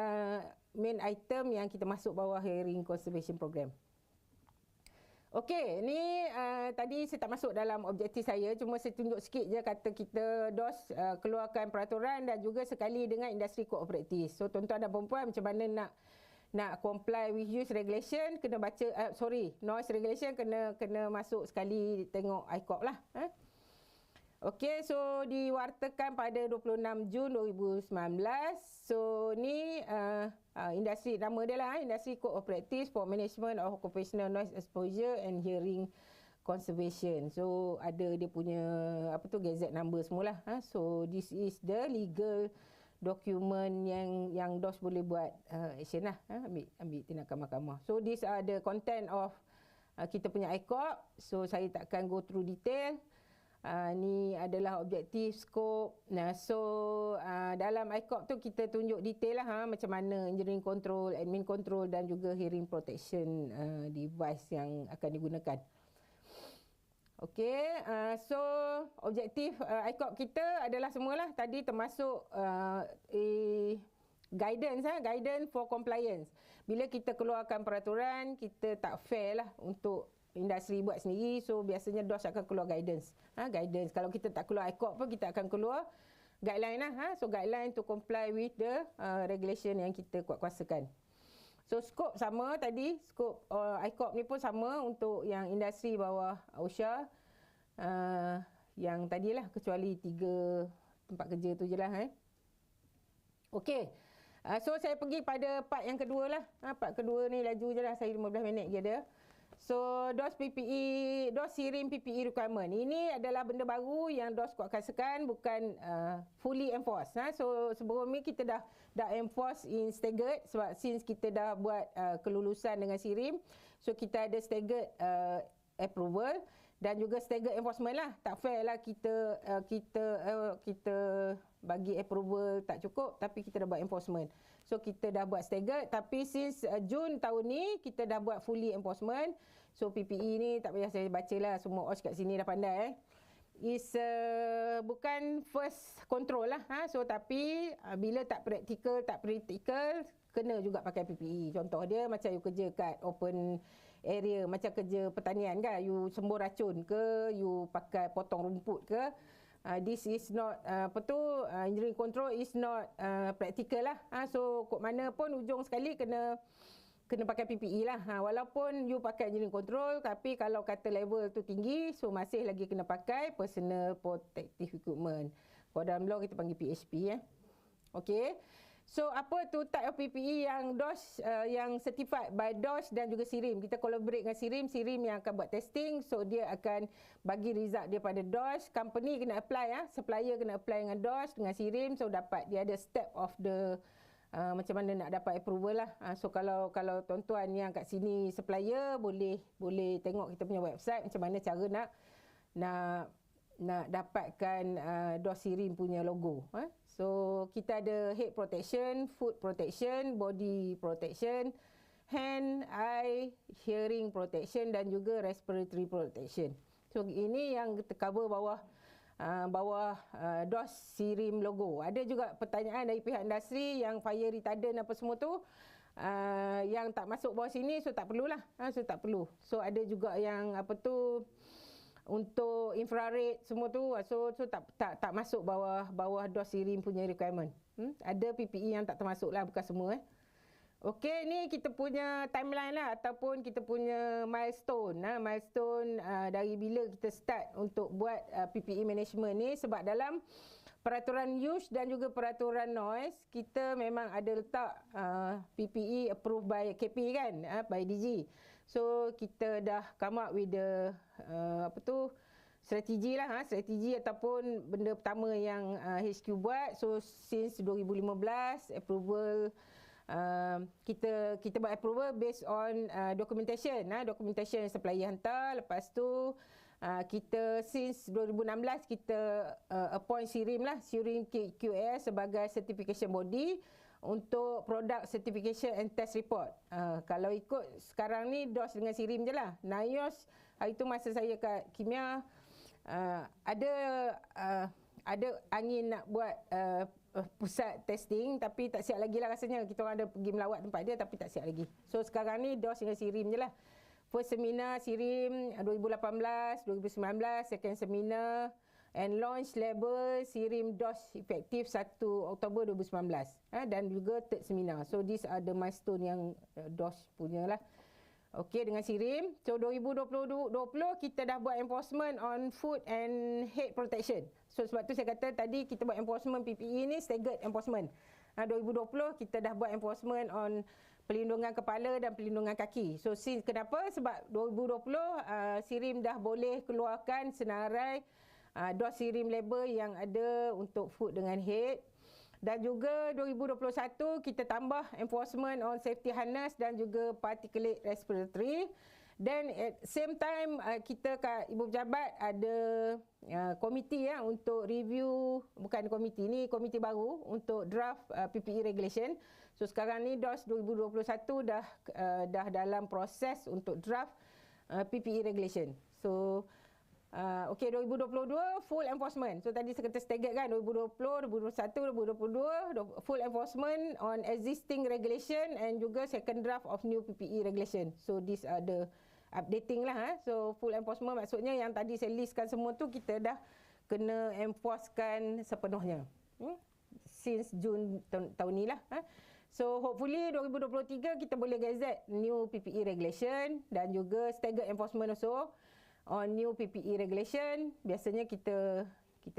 item yang kita masuk bawah hearing conservation program. Okey, ni tadi saya tak masuk dalam objektif saya, cuma saya tunjuk sikit je kata kita DOS keluarkan peraturan dan juga sekali dengan industri kooperatif. So tuan-tuan dan puan-puan macam mana nak comply with use regulation, kena baca noise regulation kena masuk sekali tengok ICOP lah. Okey, so diwartakan pada 26 Jun 2019. So ni industri, nama dia lah, Industri Kooperatif for Management of Occupational Noise Exposure and Hearing Conservation. So ada dia punya gazette number semualah. So this is the legal document yang DOS boleh buat action lah, ambil tindakan mahkamah. So these are the content of kita punya ICOP. So saya takkan go through detail. Ni adalah objektif, skop. Dalam ICOP tu kita tunjuk detail lah macam mana engineering control, admin control dan juga hearing protection device yang akan digunakan. Okey, so objektif ICOP kita adalah semualah tadi termasuk guidance for compliance. Bila kita keluarkan peraturan, kita tak fair lah untuk industri buat sendiri, so biasanya DOS akan keluar guidance. Guidance. Kalau kita tak keluar ICOP pun kita akan keluar guideline lah. So guideline to comply with the regulation yang kita kuatkuasakan. So skop sama tadi, skop ICOP ni pun sama untuk yang industri bawah OSHA. Yang tadilah kecuali 3 tempat kerja tu je lah. Okey. So saya pergi pada part yang kedua lah. Part kedua ni laju je lah, saya 15 minit je ada. So DOS SIRIM PPE requirement. Ini adalah benda baru yang DOS kuatkuasakan, bukan fully enforced. So sebelum ni kita dah enforce in staggered, sebab since kita dah buat kelulusan dengan SIRIM, so kita ada staggered approval dan juga staggered enforcement lah. Tak fair lah kita bagi approval tak cukup tapi kita dah buat enforcement. So kita dah buat staggered, tapi since Jun tahun ni kita dah buat fully enforcement. So PPE ni tak payah saya baca lah, semua OSH kat sini dah pandai. Is bukan first control lah. So tapi bila tak practical, kena juga pakai PPE. Contoh dia macam you kerja kat open area, macam kerja pertanian kan, you sembur racun ke, you pakai potong rumput ke, this is not engineering control is not practical lah. So kok mana pun ujung sekali kena pakai PPE lah. Walaupun you pakai engineering control, tapi kalau kata level tu tinggi, so masih lagi kena pakai personal protective equipment. Kalau dalam law kita panggil PHP. Okey. So apa tu type of PPE yang DOS yang certified by DOS dan juga SIRIM. Kita collaborate dengan SIRIM yang akan buat testing. So dia akan bagi result dia pada DOS. Company kena apply, supplier kena apply dengan DOS dengan SIRIM. So dapat dia ada step of the macam mana nak dapat approval lah. So kalau tuan-tuan yang kat sini supplier boleh tengok kita punya website macam mana cara nak dapatkan DOS SIRIM punya logo. So kita ada head protection, foot protection, body protection, hand, eye, hearing protection dan juga respiratory protection. So ini yang tercover bawah DOS SIRIM logo. Ada juga pertanyaan dari pihak industri yang fire retardant apa semua tu yang tak masuk bawah sini, so tak perlulah. So tak perlu. So ada juga yang untuk infrared semua tu, so tak masuk bawah DOS SIRIM punya requirement. Ada PPE yang tak termasuk lah, bukan semua. Okey, ni kita punya timeline lah ataupun kita punya milestone. Milestone dari bila kita start untuk buat PPE management ni, sebab dalam peraturan use dan juga peraturan noise kita memang ada letak PPE approved by KP kan, by DG. So kita dah come up with the strategi lah, strategi ataupun benda pertama yang HQ buat. So since 2015 approval, kita buat approval based on documentation, documentation yang supplier hantar. Lepas tu kita since 2016 kita appoint SIRIM QS sebagai certification body untuk product certification and test report. Kalau ikut sekarang ni DOS dengan SIRIM je lah. NIOS hari tu masa saya kat Kimia ada angin nak buat pusat testing tapi tak siap lagi lah rasanya. Kita orang ada pergi melawat tempat dia tapi tak siap lagi. So sekarang ni DOS dengan SIRIM je lah. First seminar SIRIM 2018, 2019, second seminar and launch label SIRIM DOS efektif 1 Oktober 2019. Dan juga third seminar. So these are the milestone yang DOS punya lah. Okey, dengan SIRIM. So 2020 kita dah buat enforcement on food and head protection. So sebab tu saya kata tadi kita buat enforcement PPE ni staggered enforcement. 2020 kita dah buat enforcement on pelindungan kepala dan pelindungan kaki. So kenapa? Sebab 2020 SIRIM dah boleh keluarkan senarai DOS SIRIM label yang ada untuk food dengan head. Dan juga 2021 kita tambah enforcement on safety harness dan juga particulate respiratory. Dan at same time kita kat Ibu Pejabat ada komiti untuk review, bukan komiti ni, komiti baru untuk draft PPE regulation. So sekarang ni DOS 2021 dah dalam proses untuk draft PPE regulation. So okey, 2022 full enforcement. So tadi saya kata staggered kan, 2020, 2021, 2022 full enforcement on existing regulation and juga second draft of new PPE regulation. So these are the updating lah. So full enforcement maksudnya yang tadi saya listkan semua tu kita dah kena enforcekan sepenuhnya. Since Jun tahun ni lah. So hopefully 2023 kita boleh gazette new PPE regulation dan juga staggered enforcement also on new PPE regulation. Biasanya kita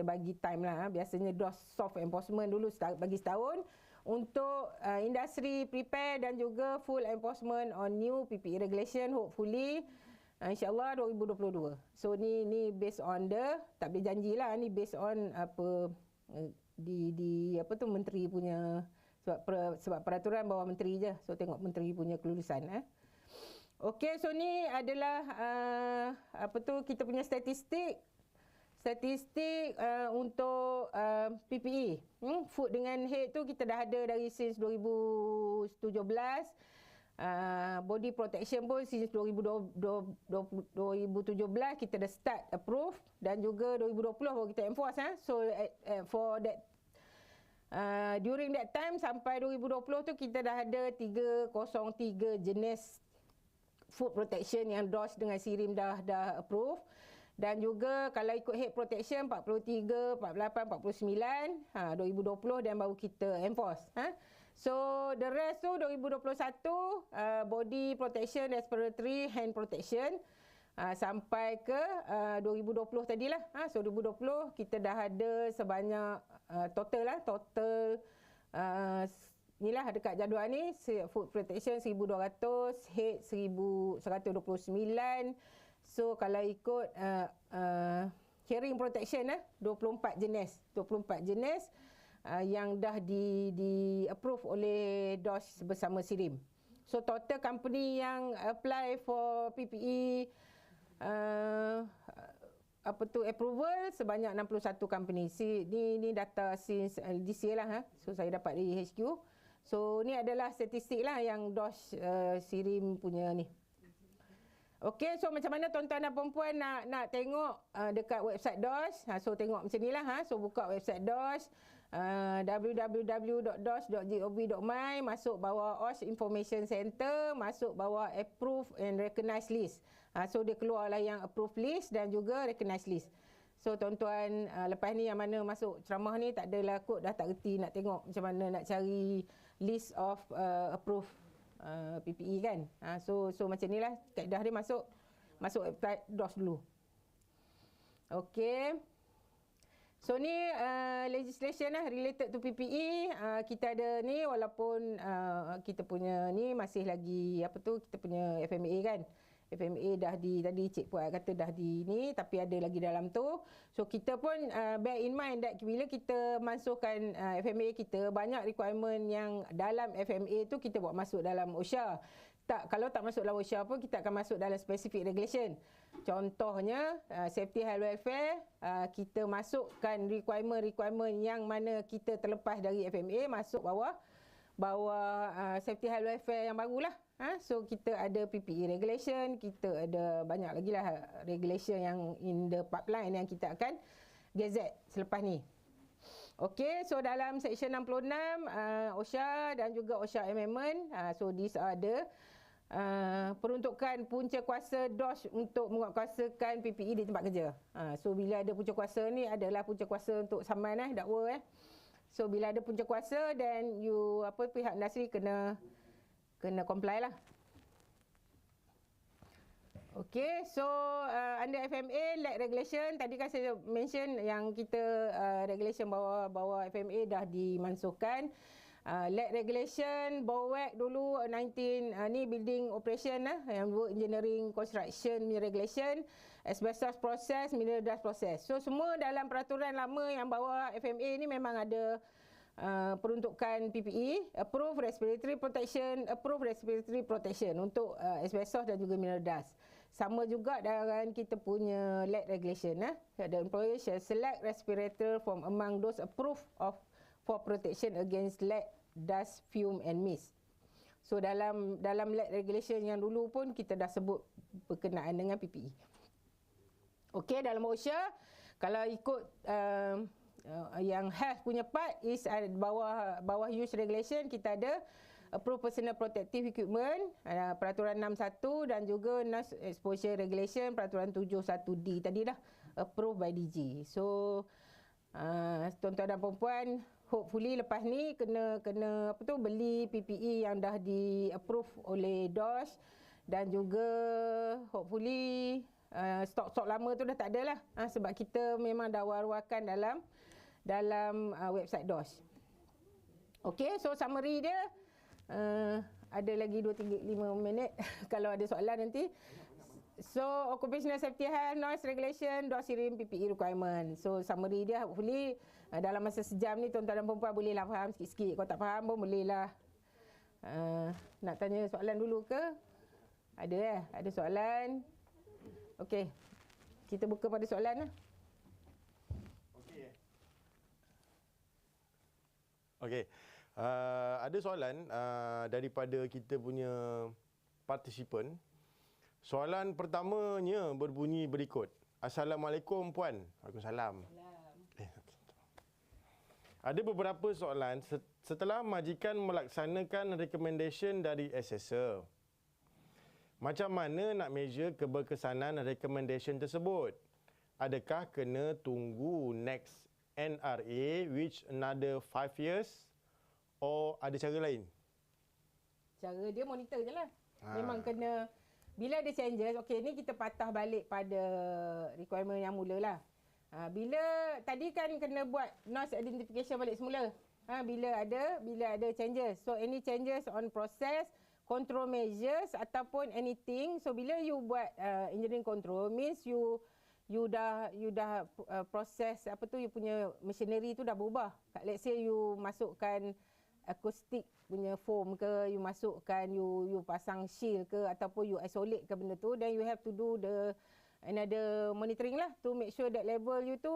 bagi time lah. Biasanya DOS soft enforcement dulu bagi setahun untuk industri prepare dan juga full enforcement on new PPE regulation hopefully insyaAllah 2022. So ni based on tak boleh janjilah, ni based on apa di menteri punya, sebab peraturan bawah menteri je. So tengok menteri punya kelulusan. Okey, so ni adalah kita punya statistik untuk PPE. Food dengan head tu kita dah ada dari since 2017. Body protection pun since 2017 kita dah start approve dan juga 2020 baru kita enforce. So for that during that time sampai 2020 tu kita dah ada 303 jenis food protection yang DOS dengan SIRIM dah approve. Dan juga kalau ikut head protection 43, 48, 49, 2020 dan baru kita enforce. So the rest tu 2021 body protection, respiratory, hand protection sampai ke 2020 tadilah. So 2020 kita dah ada sebanyak total inilah dekat jadual ni, food protection 1,200, head 1,129. So kalau ikut hearing protection 24 jenis yang dah di approve oleh DOS bersama SIRIM. So total company yang apply for PPE approval sebanyak 61 company. Ni data since this year lah. So saya dapat dari HQ. So ni adalah statistik lah yang DOS SIRIM punya ni. Okey, so macam mana tuan-tuan dan perempuan nak tengok dekat website DOS. So tengok macam ni lah. So buka website DOS, www.dos.gov.my, masuk bawah OS Information Center, masuk bawah Approve and Recognize List. So dia keluarlah yang Approve List dan juga Recognize List. So tuan-tuan lepas ni yang mana masuk ceramah ni tak adalah kot dah tak reti nak tengok macam mana nak cari list of approved PPE kan. So macam inilah kaedah dia masuk website DOS dulu. Okey. So ni legislation lah related to PPE. Kita ada ni walaupun kita punya ni masih lagi kita punya FMA kan. FMA dah tadi Cik Puan kata dah ni, tapi ada lagi dalam tu. So kita pun bear in mind that bila kita masukkan FMA kita, banyak requirement yang dalam FMA tu kita buat masuk dalam OSHA. Kalau tak masuk dalam OSHA pun kita akan masuk dalam specific regulation. Contohnya safety health welfare, kita masukkan requirement yang mana kita terlepas dari FMA masuk bawah safety health welfare yang barulah. So kita ada PPE regulation, kita ada banyak lagi lah regulation yang in the pipeline yang kita akan gazette selepas ni. Okey, so dalam section 66 OSHA dan juga OSHA amendment, so these are the peruntukan punca kuasa DOS untuk menguatkuasakan PPE di tempat kerja. So bila ada punca kuasa ni adalah punca kuasa untuk saman dakwa . So bila ada punca kuasa dan pihak industri kena comply lah. Okey, so under FMA LEC regulation, tadi kan saya mention yang kita regulation bawah FMA dah dimansuhkan. LEC regulation BOWAC dulu 19 ni building operation yang work engineering construction regulation, asbestos process, mineral dust process. So semua dalam peraturan lama yang bawah FMA ni memang ada peruntukan PPE, approved respiratory protection untuk asbestos dan juga mineral dust. Sama juga dengan kita punya LEC regulation. The employer shall select respirator from among those approved for protection against lead, dust, fume and mist. So dalam LEC regulation yang dulu pun kita dah sebut berkenaan dengan PPE. Okey, dalam OSHA kalau ikut yang health punya part is bawah use regulation, kita ada approved personal protective equipment, peraturan 61 dan juga nurse exposure regulation peraturan 71D tadi dah approved by DG. So tuan-tuan dan puan-puan, hopefully lepas ni kena beli PPE yang dah di approve oleh DOS dan juga hopefully stok-stok lama tu dah tak ada lah, sebab kita memang dah war-warkan dalam website DOS. Okey, so summary dia ada lagi 2-5 minit kalau ada soalan nanti. So occupational safety health noise regulation, DOS kirim PPE requirement. So summary dia hopefully dalam masa sejam ni tuan-tuan dan puan-puan bolehlah faham sikit-sikit. Kalau tak faham pun bolehlah nak tanya soalan dulu ke? Ada soalan? Okey, kita buka pada soalan lah. Okey. Ada soalan daripada kita punya partisipan. Soalan pertamanya berbunyi berikut. Assalamualaikum Puan. Waalaikumsalam. Ada beberapa soalan setelah majikan melaksanakan recommendation dari assessor. Macam mana nak measure keberkesanan recommendation tersebut? Adakah kena tunggu next NRA which another 5 years or ada cara lain? Cara dia monitor je lah. Memang kena, bila ada changes, okey ni kita patah balik pada requirement yang mula lah. Bila tadi kan kena buat noise identification balik semula. Bila ada changes. So any changes on process, control measures ataupun anything. So bila you buat engineering control means you dah proses you punya machinery tu dah berubah. Let's say you masukkan akustik punya foam ke, you masukkan you pasang shield ke ataupun you isolate ke benda tu, then you have to do another monitoring lah to make sure that level you tu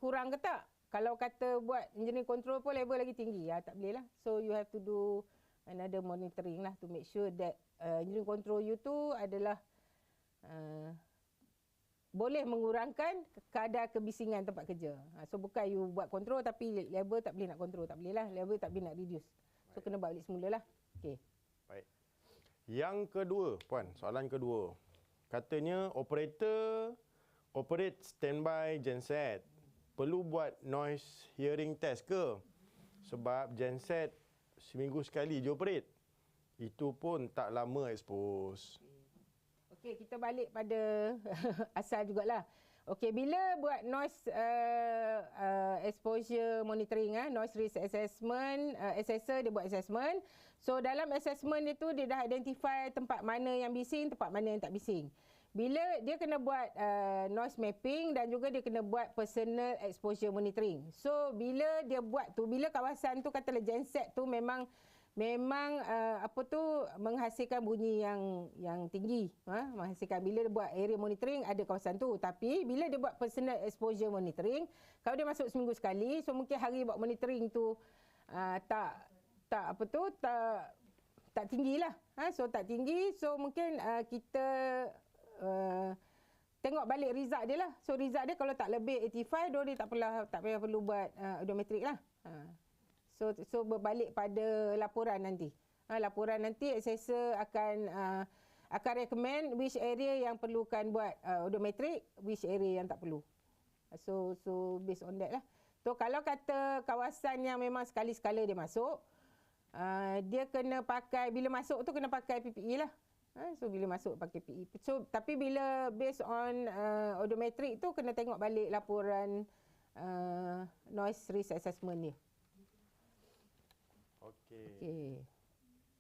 kurang ke tak. Kalau kata buat engineering control pun level lagi tinggi, tak boleh lah. So you have to do another monitoring lah to make sure that engineering control you tu adalah boleh mengurangkan kadar kebisingan tempat kerja. So bukan you buat control tapi level tak boleh nak control, tak boleh lah. Level tak boleh nak reduce. So kena buat balik semula lah. Okey. Baik. Yang kedua, Puan, soalan kedua. Katanya operator operate standby genset. Perlu buat noise hearing test ke? Sebab genset seminggu sekali je operate. Itu pun tak lama expose. Okey, kita balik pada asal jugalah. Okey, bila buat noise exposure monitoring, noise risk assessment, assessor dia buat assessment. So dalam assessment itu dia dah identify tempat mana yang bising, tempat mana yang tak bising. Bila dia kena buat noise mapping dan juga dia kena buat personal exposure monitoring. So bila dia buat tu, bila kawasan tu katalah genset tu memang menghasilkan bunyi yang tinggi, menghasilkan bila dia buat area monitoring ada kawasan tu. Tapi bila dia buat personal exposure monitoring, kalau dia masuk seminggu sekali, so mungkin hari buat monitoring tu tak tinggilah. So tak tinggi, so mungkin kita tengok balik result dia lah. So result dia kalau tak lebih 85, dia tak payah perlu buat audiometrik lah. So berbalik pada laporan nanti. Laporan nanti assessor akan recommend which area yang perlukan buat audiometrik, which area yang tak perlu. So based on that lah. So kalau kata kawasan yang memang sekali-sekala dia masuk, dia kena pakai, bila masuk tu kena pakai PPE lah. So bila masuk pakai PPE. So tapi bila based on audiometrik tu kena tengok balik laporan noise risk assessment dia. Okey.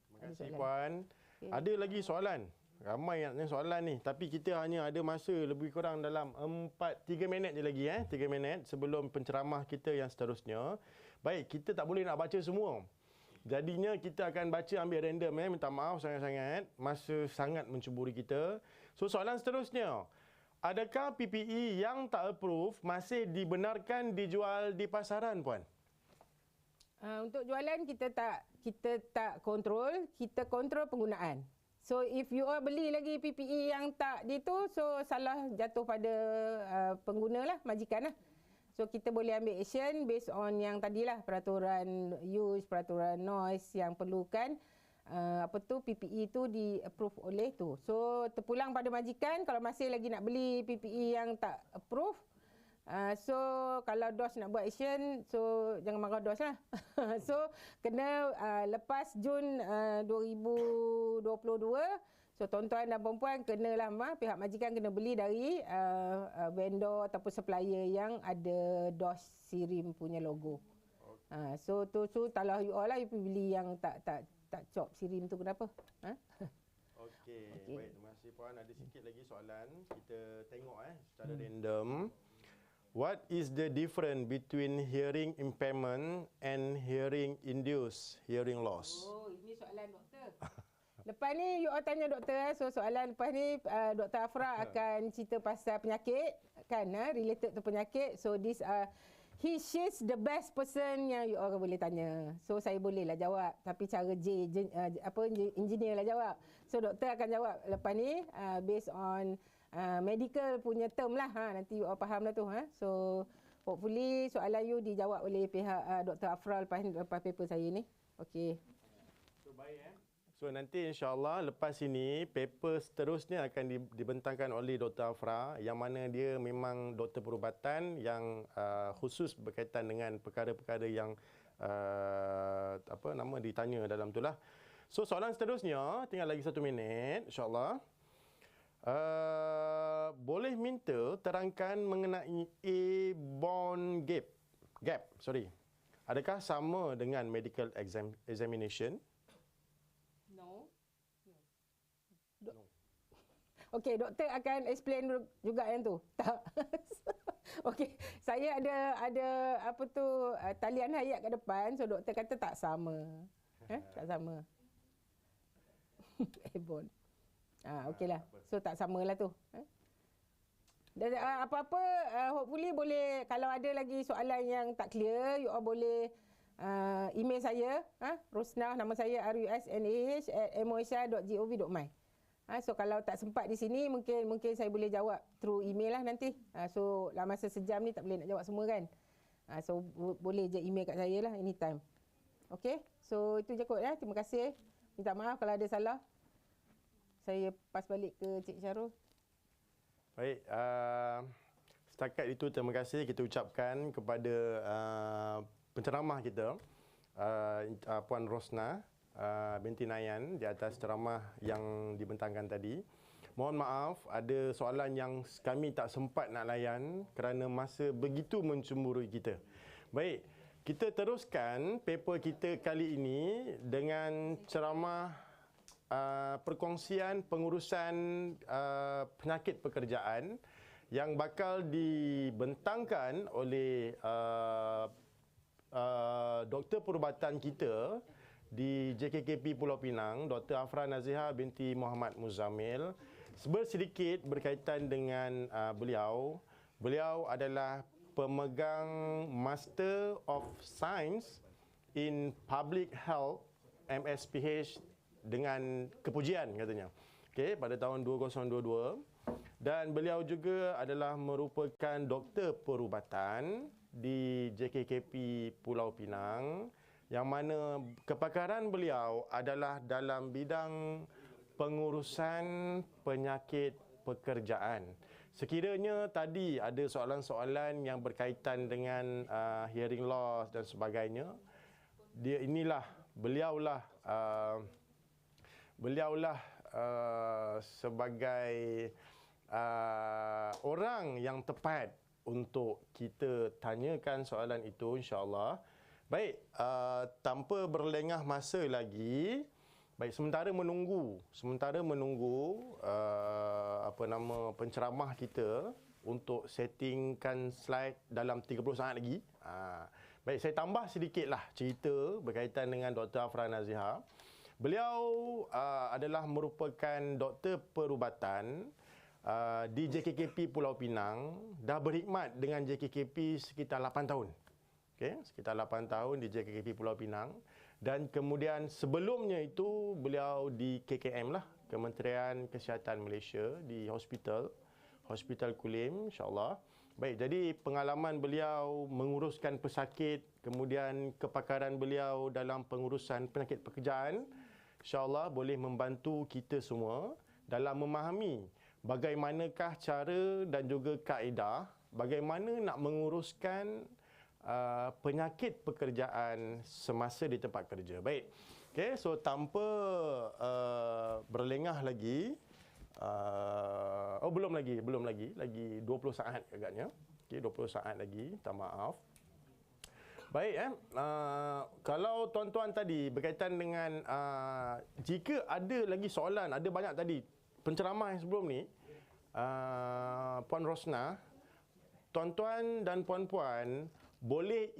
Terima kasih Puan. Okay. Ada lagi soalan? Ramai yang tanya soalan ni. Tapi kita hanya ada masa lebih kurang dalam 3 minit je lagi. 3 minit sebelum penceramah kita yang seterusnya. Baik, kita tak boleh nak baca semua. Jadinya kita akan baca ambil random. Minta maaf sangat-sangat. Masa sangat mencuburi kita. So soalan seterusnya. Adakah PPE yang tak approve masih dibenarkan dijual di pasaran, Puan? Untuk jualan kita tak kontrol, kita kontrol penggunaan. So if you all beli lagi PPE yang tak itu, so salah jatuh pada pengguna lah, majikan lah. So kita boleh ambil action based on yang tadilah peraturan use, peraturan noise yang perlukan PPE tu di approve oleh tu. So terpulang pada majikan kalau masih lagi nak beli PPE yang tak approve. So kalau DOS nak buat action, so jangan marah DOS lah. So kena lepas Jun 2022, so tuan-tuan dan perempuan kenalah pihak majikan kena beli dari vendor ataupun supplier yang ada DOS Sirim punya logo. So kalau you all lah, you beli yang tak cop Sirim tu kenapa? Okey. Baik, terima kasih Puan. Ada sikit lagi soalan. Kita tengok secara random. What is the difference between hearing impairment and hearing induced hearing loss? Oh, ini soalan doktor. Lepas ni you all tanya doktor. So soalan lepas ni Dr. Afra akan cerita pasal penyakit kan, related to penyakit. So she's the best person yang you all boleh tanya. So saya bolehlah jawab, tapi cara engineer lah jawab. So doktor akan jawab lepas ni based on medical punya term lah. Nanti you all faham lah tu. So hopefully soalan you dijawab oleh pihak Dr. Afra lepas paper saya ni. Okey. So baik So nanti insya-Allah lepas ini paper seterusnya akan dibentangkan oleh Dr. Afra, yang mana dia memang doktor perubatan yang khusus berkaitan dengan perkara-perkara yang ditanya dalam itulah. So soalan seterusnya tinggal lagi 1 minit insya-Allah. Boleh minta terangkan mengenai A-bone gap. Adakah sama dengan medical examination? No. Okey, doktor akan explain juga yang tu. Tak. Okey, saya ada talian hayat kat depan, so doktor kata tak sama. Tak sama. A-bone. Okeylah. So tak samalah tu. Dan apa-apa hopefully boleh, kalau ada lagi soalan yang tak clear, you all boleh email saya, Rosnah, nama saya rusnah@mohs.gov.my. So kalau tak sempat di sini, mungkin saya boleh jawab through email lah nanti. So dalam masa sejam ni tak boleh nak jawab semua kan. So boleh je email kat saya lah anytime. Okey, so itu je kot ya. Terima kasih. Minta maaf kalau ada salah. Saya pas balik ke Cik Syarul. Baik, setakat itu terima kasih kita ucapkan kepada penceramah kita, Puan Rosnah binti Nayan di atas ceramah yang dibentangkan tadi. Mohon maaf, ada soalan yang kami tak sempat nak layan kerana masa begitu mencemburui kita. Baik, kita teruskan paper kita kali ini dengan ceramah perkongsian pengurusan penyakit pekerjaan yang bakal dibentangkan oleh doktor perubatan kita di JKKP Pulau Pinang, Dr. Afra Naziha binti Muhammad Muzamil. Sedikit berkaitan dengan beliau. Beliau adalah pemegang Master of Science in Public Health MSPH dengan kepujian katanya. Okey, pada tahun 2022, dan beliau juga adalah merupakan doktor perubatan di JKKP Pulau Pinang, yang mana kepakaran beliau adalah dalam bidang pengurusan penyakit pekerjaan. Sekiranya tadi ada soalan-soalan yang berkaitan dengan hearing loss dan sebagainya, beliaulah sebagai orang yang tepat untuk kita tanyakan soalan itu, insya-Allah. Baik, tanpa berlengah masa lagi, sementara menunggu penceramah kita untuk settingkan slide dalam 30 saat lagi. Baik, saya tambah sedikitlah cerita berkaitan dengan Dr. Afra Naziha. Beliau adalah merupakan doktor perubatan di JKKP Pulau Pinang, dah berkhidmat dengan JKKP sekitar 8 tahun. Okey, sekitar 8 tahun di JKKP Pulau Pinang, dan kemudian sebelumnya itu beliau di KKM lah, Kementerian Kesihatan Malaysia, di Hospital Kulim, insya-Allah. Baik, jadi pengalaman beliau menguruskan pesakit, kemudian kepakaran beliau dalam pengurusan penyakit pekerjaan, insya-Allah boleh membantu kita semua dalam memahami bagaimanakah cara dan juga kaedah bagaimana nak menguruskan penyakit pekerjaan semasa di tempat kerja. Baik. Okey, so tanpa berlengah lagi, belum lagi 20 saat agaknya. Okey, 20 saat lagi, tak maaf. Baik, kalau tuan-tuan tadi berkaitan dengan jika ada lagi soalan, ada banyak tadi penceramah yang sebelum ni, Puan Rosna, tuan-tuan dan puan-puan boleh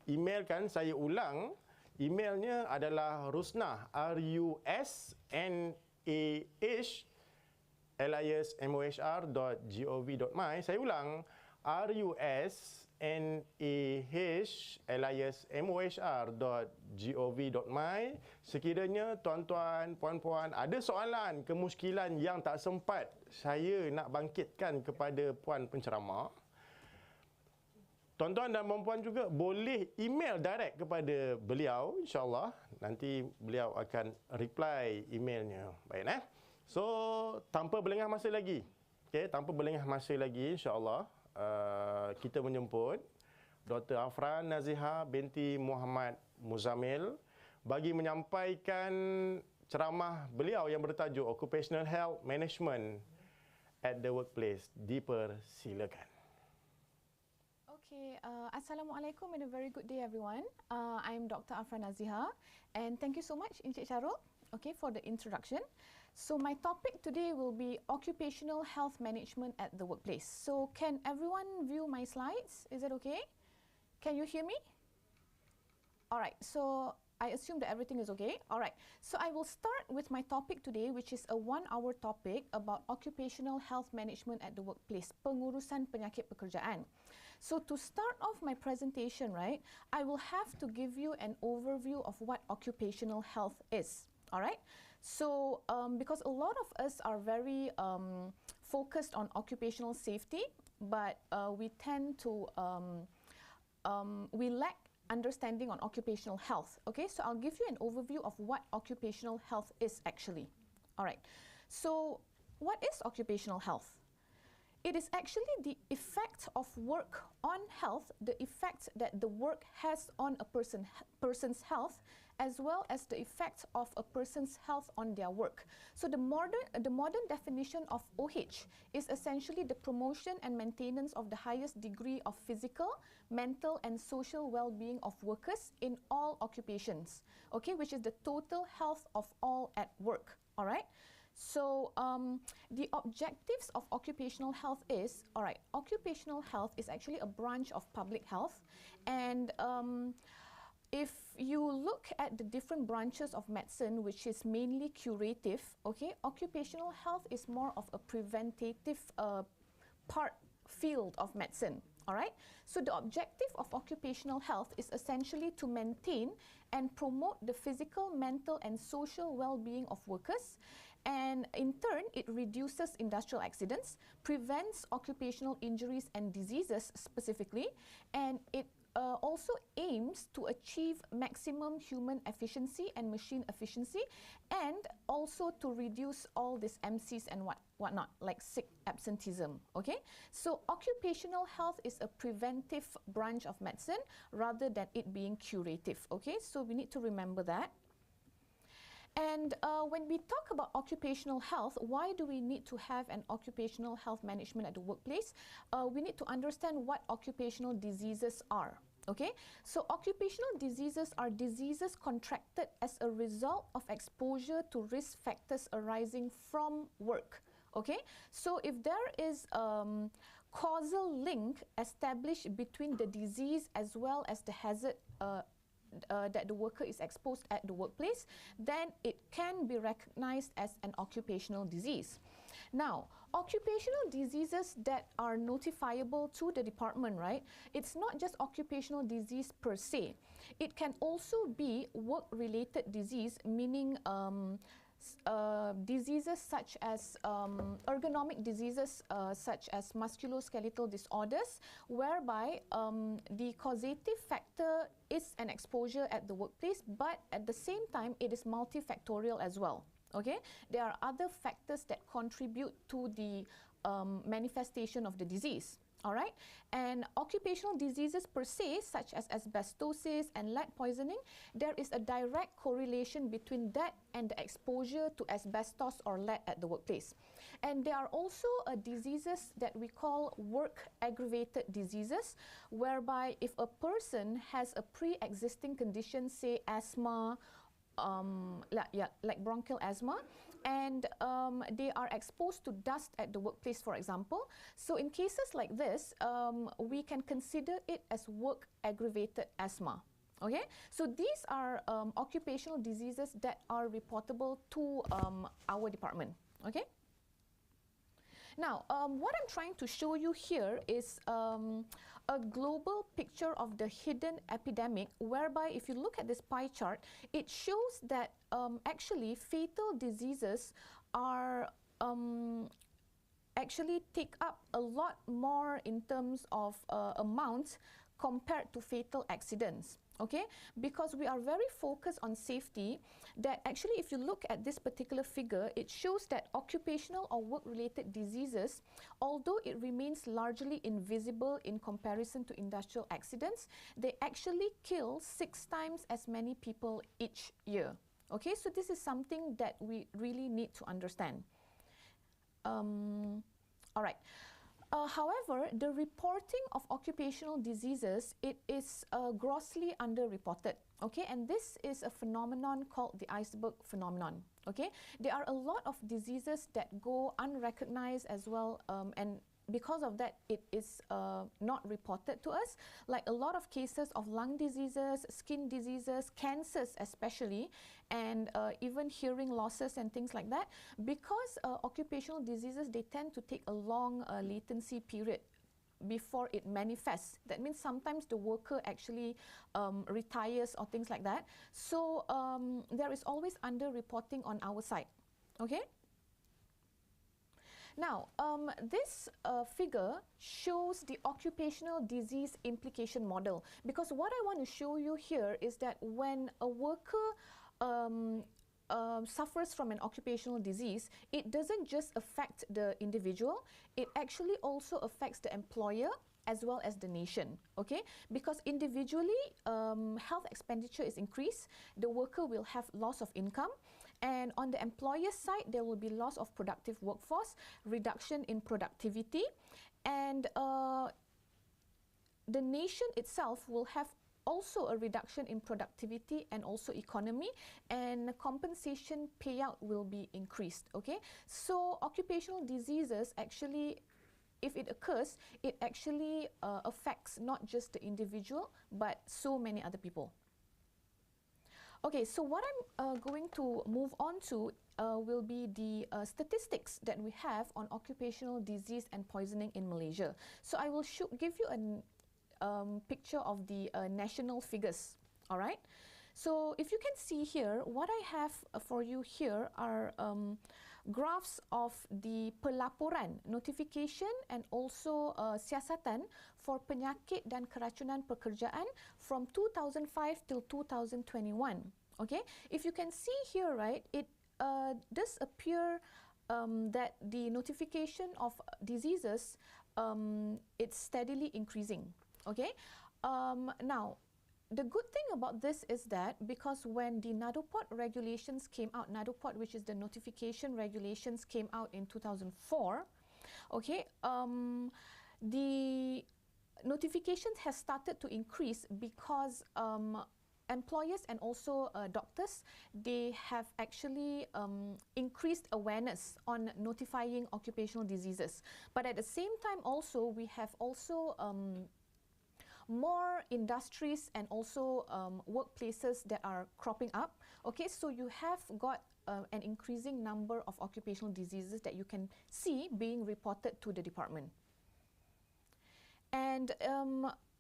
emailkan, saya ulang, emailnya adalah rusnah, rusnah@mohr.gov.my. Saya ulang, rusnah@mohr.gov.my. Sekiranya tuan-tuan, puan-puan ada soalan, kemuskilan yang tak sempat saya nak bangkitkan kepada puan penceramah, tuan-tuan dan puan-puan juga boleh email direct kepada beliau, insya-Allah. Nanti beliau akan reply emailnya. Baik, So, tanpa berlengah masa lagi, insya-Allah, kita menjemput Dr. Afra Naziha binti Muhammad Muzamil bagi menyampaikan ceramah beliau yang bertajuk Occupational Health Management at the Workplace. Dipersilakan. Okay, Assalamualaikum and a very good day everyone. I'm Dr. Afra Naziha and thank you so much Encik Syarul, for the introduction. So my topic today will be occupational health management at the workplace. So can everyone view my slides? Is that okay? Can you hear me? Alright, so I assume that everything is okay. Alright, so I will start with my topic today, which is a 1-hour topic about occupational health management at the workplace, pengurusan penyakit pekerjaan. So to start off my presentation, right, I will have to give you an overview of what occupational health is. Alright, so because a lot of us are very focused on occupational safety, but we tend to we lack understanding on occupational health. Okay, so I'll give you an overview of what occupational health is actually. Alright, so what is occupational health? it is actually the effect of work on health, the effect that the work has on a person's health, as well as the effect of a person's health on their work. So the modern definition of OH is essentially the promotion and maintenance of the highest degree of physical, mental and social well-being of workers in all occupations, okay, which is the total health of all at work, all right? So the objectives of occupational health is, all right, occupational health is actually a branch of public health, and if you look at the different branches of medicine, which is mainly curative, okay, occupational health is more of a preventative field of medicine, all right? So the objective of occupational health is essentially to maintain and promote the physical, mental and social well-being of workers, and in turn it reduces industrial accidents, prevents occupational injuries and diseases specifically, and it also aims to achieve maximum human efficiency and machine efficiency, and also to reduce all these MCs and whatnot, like sick absenteeism, okay? So occupational health is a preventive branch of medicine rather than it being curative, okay? So we need to remember that. And when we talk about occupational health, why do we need to have an occupational health management at the workplace? We need to understand what occupational diseases are. Okay, so occupational diseases are diseases contracted as a result of exposure to risk factors arising from work. Okay, so if there is causal link established between the disease as well as the hazard that the worker is exposed at the workplace, then it can be recognized as an occupational disease. Now, occupational diseases that are notifiable to the department, right? It's not just occupational disease per se. It can also be work-related disease, meaning diseases such as ergonomic diseases such as musculoskeletal disorders, whereby the causative factor is an exposure at the workplace, but at the same time it is multifactorial as well. Okay, there are other factors that contribute to the manifestation of the disease. All right, and occupational diseases per se, such as asbestosis and lead poisoning, there is a direct correlation between that and the exposure to asbestos or lead at the workplace. And there are also diseases that we call work-aggravated diseases, whereby if a person has a pre-existing condition, say asthma, like bronchial asthma, and they are exposed to dust at the workplace, for example. So in cases like this, we can consider it as work-aggravated asthma. Okay, so these are occupational diseases that are reportable to our department. Okay. Now, what I'm trying to show you here is a global picture of the hidden epidemic, whereby if you look at this pie chart, it shows that actually fatal diseases are actually take up a lot more in terms of amounts compared to fatal accidents. Okay, because we are very focused on safety, that actually if you look at this particular figure, it shows that occupational or work-related diseases, although it remains largely invisible in comparison to industrial accidents, they actually kill 6 times as many people each year. Okay, so this is something that we really need to understand. All right. However, the reporting of occupational diseases, it is grossly underreported, okay? And this is a phenomenon called the iceberg phenomenon, okay? There are a lot of diseases that go unrecognized as well, and because of that, it is not reported to us, like a lot of cases of lung diseases, skin diseases, cancers especially, and even hearing losses and things like that. Because occupational diseases, they tend to take a long latency period before it manifests. That means sometimes the worker actually retires or things like that. So there is always underreporting on our side, okay? Now, this figure shows the occupational disease implication model, because what I want to show you here is that when a worker suffers from an occupational disease, it doesn't just affect the individual, it actually also affects the employer as well as the nation, okay? Because individually, health expenditure is increased, the worker will have loss of income, and on the employer side, there will be loss of productive workforce, reduction in productivity, and the nation itself will have also a reduction in productivity and also economy, and compensation payout will be increased, okay? So occupational diseases actually, if it occurs, it actually affects not just the individual, but so many other people. Okay, so what I'm going to move on to will be the statistics that we have on occupational disease and poisoning in Malaysia. So I will give you a picture of the national figures, all right? So if you can see here, what I have for you here are graphs of the pelaporan, notification and also siasatan for penyakit dan keracunan pekerjaan from 2005 till 2021. Okay, if you can see here, right, it does appear that the notification of diseases it's steadily increasing. Okay, now the good thing about this is that because when the NADOPOD regulations came out, NADOPOD, which is the notification regulations, came out in 2004, okay, the notifications has started to increase because employers and also doctors, they have actually increased awareness on notifying occupational diseases. But at the same time also, we have also more industries and also workplaces that are cropping up. Okay, so you have got an increasing number of occupational diseases that you can see being reported to the department. And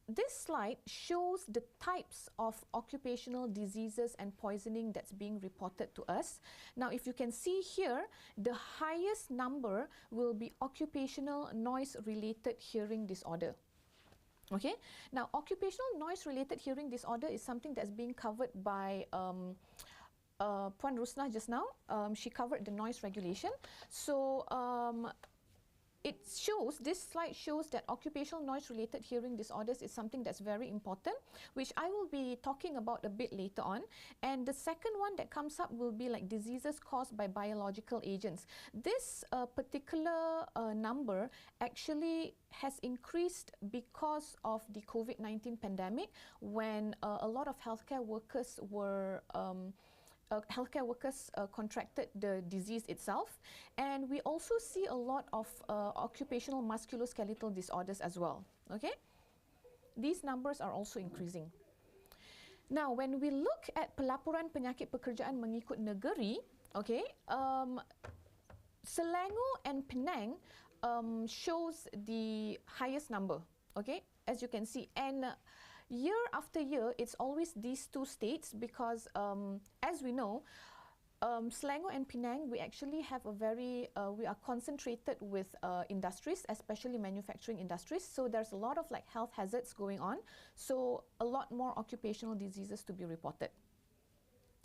this slide shows the types of occupational diseases and poisoning that's being reported to us. Now, if you can see here, the highest number will be occupational noise-related hearing disorder. Okay, now occupational noise-related hearing disorder is something that's being covered by Puan Rusnah just now. She covered the noise regulation. So it shows, this slide shows that occupational noise-related hearing disorders is something that's very important, which I will be talking about a bit later on. And the second one that comes up will be like diseases caused by biological agents. This particular number actually has increased because of the COVID-19 pandemic, when a lot of healthcare workers were contracted the disease itself, and we also see a lot of occupational musculoskeletal disorders as well. Okay, these numbers are also increasing. Now, when we look at pelaporan penyakit pekerjaan mengikut negeri, okay, Selangor and Penang shows the highest number. Okay, as you can see, and year after year, it's always these two states because, as we know, Selangor and Penang, we actually have a very, we are concentrated with industries, especially manufacturing industries. So there's a lot of like health hazards going on. So a lot more occupational diseases to be reported.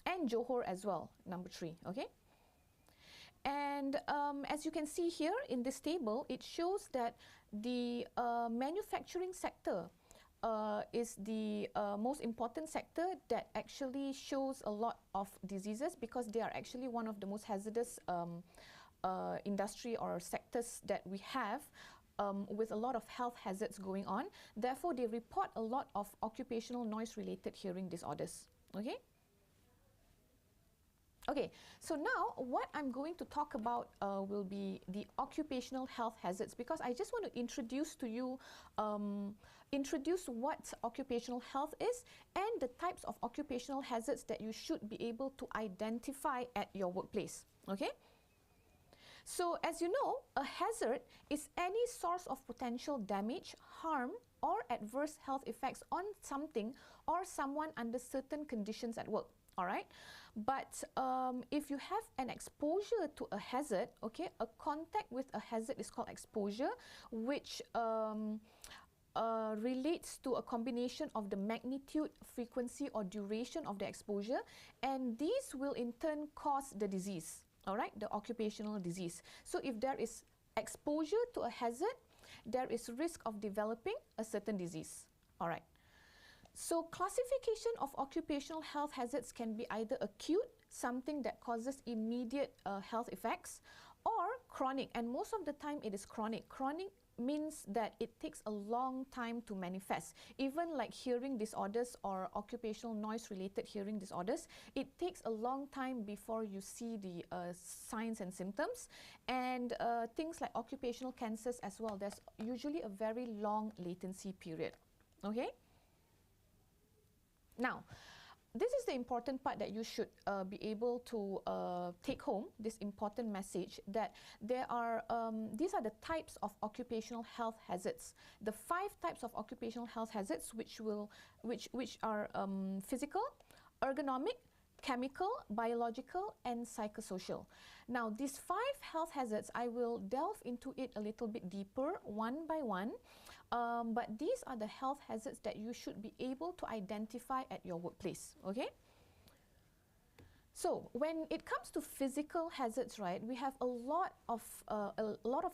And Johor as well, number 3, okay? And as you can see here in this table, it shows that the manufacturing sector is the most important sector that actually shows a lot of diseases because they are actually one of the most hazardous industry or sectors that we have with a lot of health hazards going on. Therefore, they report a lot of occupational noise-related hearing disorders. Okay? Okay, so now what I'm going to talk about will be the occupational health hazards, because I just want to introduce to you, introduce what occupational health is and the types of occupational hazards that you should be able to identify at your workplace. Okay? So as you know, a hazard is any source of potential damage, harm, or adverse health effects on something or someone under certain conditions at work. All right, but if you have an exposure to a hazard, okay, a contact with a hazard is called exposure, which relates to a combination of the magnitude, frequency, or duration of the exposure, and these will in turn cause the disease, all right, the occupational disease. So if there is exposure to a hazard, there is risk of developing a certain disease, all right. So classification of occupational health hazards can be either acute, something that causes immediate health effects, or chronic, and most of the time it is chronic. Chronic means that it takes a long time to manifest. Even like hearing disorders or occupational noise related hearing disorders, it takes a long time before you see the signs and symptoms. And things like occupational cancers as well, there's usually a very long latency period. Okay? Now, this is the important part that you should be able to take home, this important message that there are, these are the types of occupational health hazards. The 5 types of occupational health hazards which are physical, ergonomic, chemical, biological, and psychosocial. Now, these 5 health hazards, I will delve into it a little bit deeper, one by one. But these are the health hazards that you should be able to identify at your workplace, okay? So when it comes to physical hazards, right, we have a lot of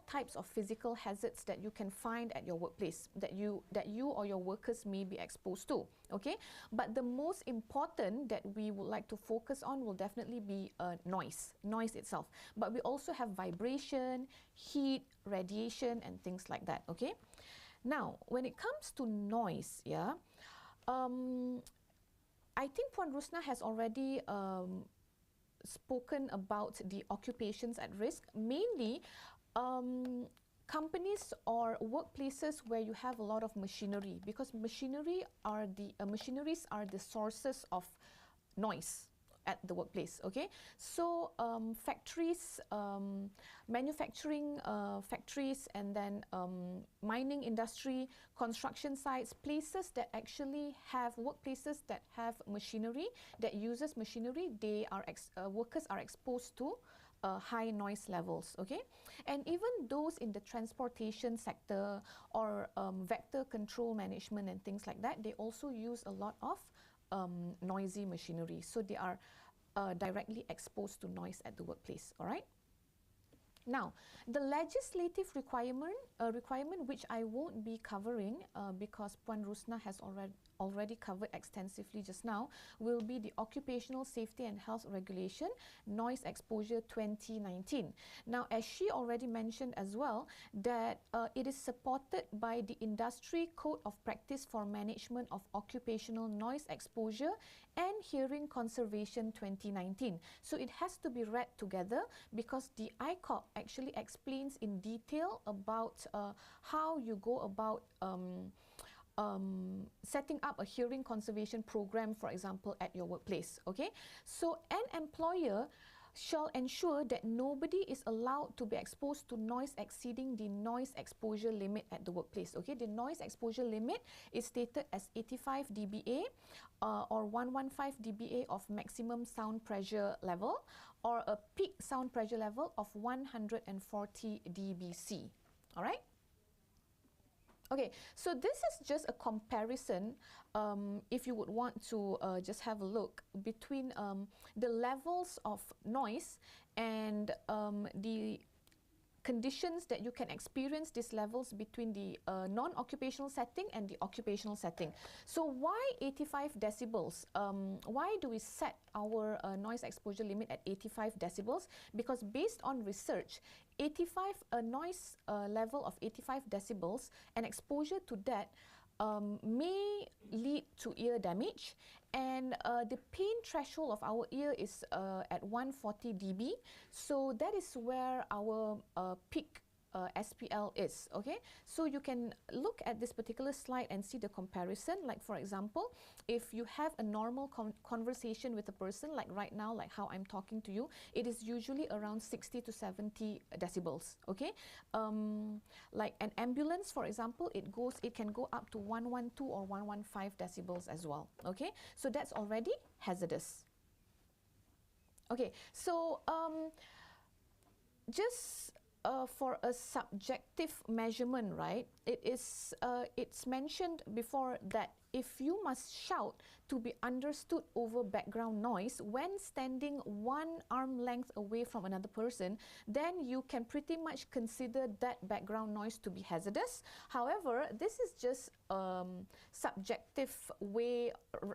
types of physical hazards that you can find at your workplace that you or your workers may be exposed to, okay? But the most important that we would like to focus on will definitely be noise itself. But we also have vibration, heat, radiation, and things like that, okay? Now, when it comes to noise, yeah, I think Puan Rusna has already spoken about the occupations at risk, mainly companies or workplaces where you have a lot of machinery, because machineries are the sources of noise at the workplace, okay? So factories, manufacturing factories, and then mining industry, construction sites, places that actually have workplaces that have machinery, that uses machinery, they are workers are exposed to high noise levels, okay? And even those in the transportation sector or vector control management and things like that, they also use a lot of noisy machinery, so they are directly exposed to noise at the workplace, all right? Now, the legislative requirement which I won't be covering because Puan Rusna has already covered extensively just now, will be the Occupational Safety and Health Regulation, Noise Exposure 2019. Now, as she already mentioned as well, that it is supported by the Industry Code of Practice for Management of Occupational Noise Exposure and Hearing Conservation 2019. So it has to be read together because the ICOP actually explains in detail about how you go about setting up a hearing conservation program, for example, at your workplace, okay? So an employer shall ensure that nobody is allowed to be exposed to noise exceeding the noise exposure limit at the workplace, okay? The noise exposure limit is stated as 85 dBA or 115 dBA of maximum sound pressure level, or a peak sound pressure level of 140 dBc, all right? Okay, so this is just a comparison, if you would want to just have a look between the levels of noise and the conditions that you can experience these levels between the non-occupational setting and the occupational setting. So why 85 decibels? Why do we set our noise exposure limit at 85 decibels? Because based on research, a noise level of 85 decibels and exposure to that may lead to ear damage, and the pain threshold of our ear is at 140 dB. So that is where our peak SPL is, okay? So you can look at this particular slide and see the comparison. Like for example, if you have a normal conversation with a person, like right now, like how I'm talking to you, it is usually around 60 to 70 decibels, okay? Like an ambulance, for example, it can go up to 112 or 115 decibels as well, okay? So that's already hazardous. Okay, so just for a subjective measurement, right? It's mentioned before that if you must shout to be understood over background noise when standing 1 arm length away from another person, then you can pretty much consider that background noise to be hazardous. However, this is just subjective way,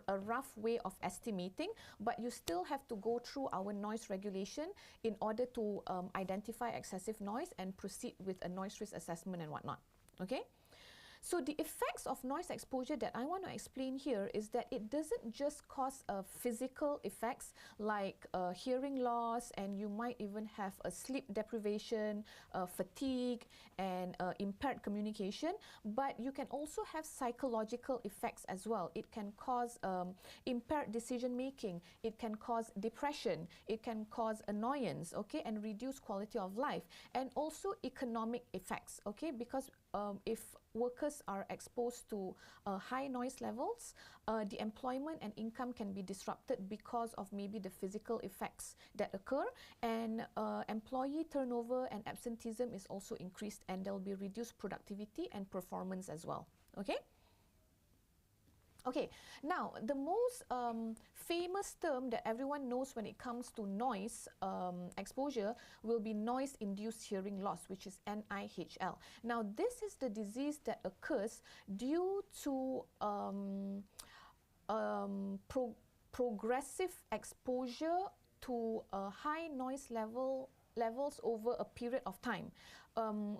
a rough way of estimating, but you still have to go through our noise regulation in order to identify excessive noise and proceed with a noise risk assessment and whatnot. Okay? So the effects of noise exposure that I want to explain here is that it doesn't just cause physical effects like hearing loss, and you might even have a sleep deprivation, fatigue, and impaired communication, but you can also have psychological effects as well. It can cause impaired decision making, it can cause depression, it can cause annoyance, okay, and reduce quality of life, and also economic effects, okay, because if workers are exposed to high noise levels, the employment and income can be disrupted because of maybe the physical effects that occur, and employee turnover and absenteeism is also increased, and there will be reduced productivity and performance as well. Okay? Okay, now the most famous term that everyone knows when it comes to noise exposure will be noise-induced hearing loss, which is NIHL. Now this is the disease that occurs due to progressive exposure to high noise levels over a period of time,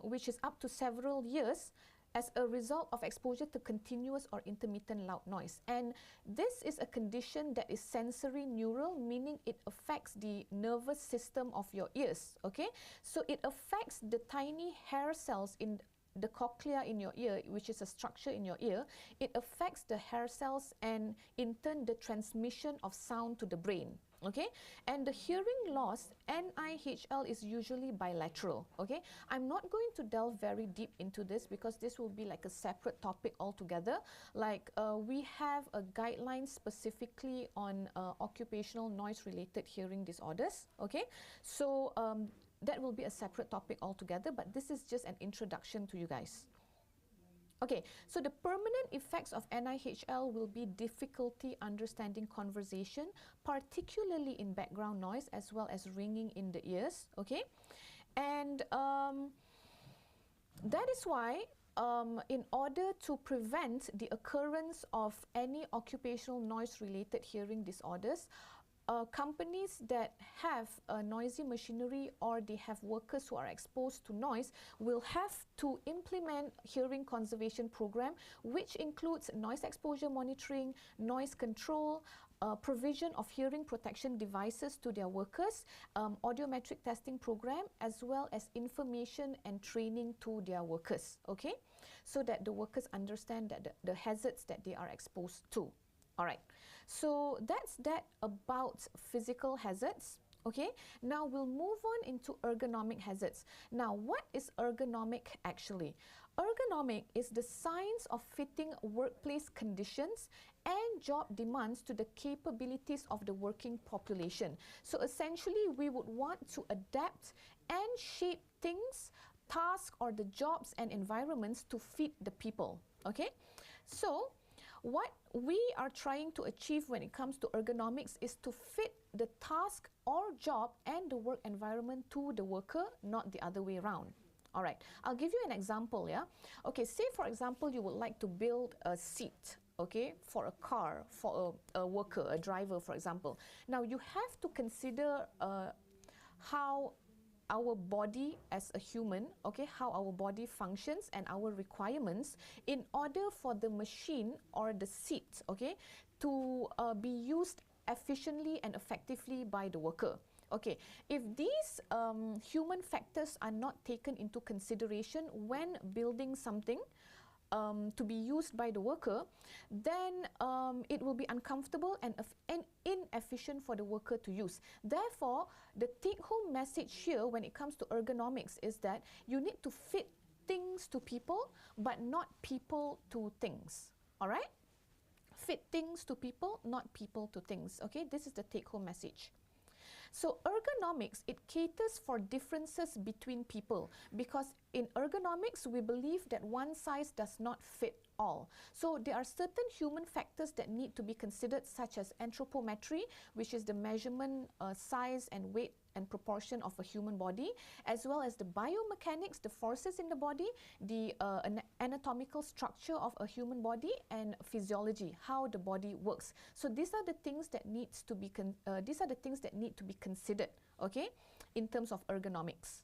which is up to several years, as a result of exposure to continuous or intermittent loud noise. And this is a condition that is sensory neural, meaning it affects the nervous system of your ears, okay? So it affects the tiny hair cells in the cochlea in your ear, which is a structure in your ear. It affects the hair cells and in turn the transmission of sound to the brain. Okay, and the hearing loss, NIHL, is usually bilateral. Okay, I'm not going to delve very deep into this because this will be like a separate topic altogether. Like we have a guideline specifically on occupational noise-related hearing disorders. Okay, so that will be a separate topic altogether, but this is just an introduction to you guys. Okay, so the permanent effects of NIHL will be difficulty understanding conversation, particularly in background noise, as well as ringing in the ears, okay? And that is why in order to prevent the occurrence of any occupational noise-related hearing disorders, companies that have noisy machinery or they have workers who are exposed to noise will have to implement hearing conservation program, which includes noise exposure monitoring, noise control, provision of hearing protection devices to their workers, audiometric testing program, as well as information and training to their workers, okay? So that the workers understand that the hazards that they are exposed to. All right, so that's that about physical hazards. Okay, now we'll move on into ergonomic hazards. Now, what is ergonomic actually? Ergonomic is the science of fitting workplace conditions and job demands to the capabilities of the working population. So essentially, we would want to adapt and shape things, tasks, or the jobs and environments to fit the people. Okay, so what we are trying to achieve when it comes to ergonomics is to fit the task or job and the work environment to the worker, not the other way around. All right, I'll give you an example, yeah? Okay, say for example, you would like to build a seat, okay, for a car, for a worker, a driver, for example. Now, you have to consider how our body as a human, okay, how our body functions and our requirements in order for the machine or the seat, okay, to be used efficiently and effectively by the worker. Okay, if these human factors are not taken into consideration when building something to be used by the worker, then it will be uncomfortable and inefficient for the worker to use. Therefore, the take-home message here when it comes to ergonomics is that you need to fit things to people, but not people to things. All right? Fit things to people, not people to things. Okay, this is the take-home message. So ergonomics, it caters for differences between people, because in ergonomics we believe that one size does not fit all. So there are certain human factors that need to be considered, such as anthropometry, which is the measurement, size and weight and proportion of a human body, as well as the biomechanics, the forces in the body, the anatomical structure of a human body, and physiology, how the body works. So these are the things that need to be considered, okay, in terms of ergonomics.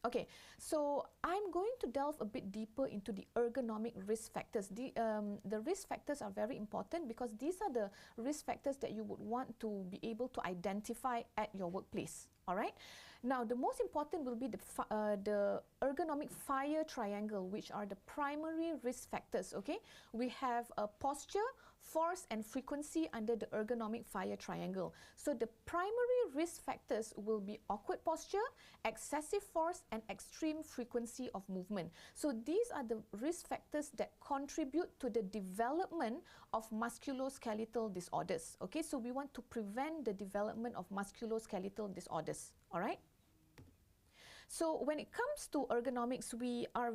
Okay, so I'm going to delve a bit deeper into the ergonomic risk factors. The risk factors are very important because these are the risk factors that you would want to be able to identify at your workplace. All right. Now, the most important will be the ergonomic fire triangle, which are the primary risk factors. Okay, we have posture, force, and frequency under the ergonomic fire triangle. So the primary risk factors will be awkward posture, excessive force, and extreme frequency of movement. So these are the risk factors that contribute to the development of musculoskeletal disorders. Okay, so we want to prevent the development of musculoskeletal disorders. All right. So when it comes to ergonomics, we are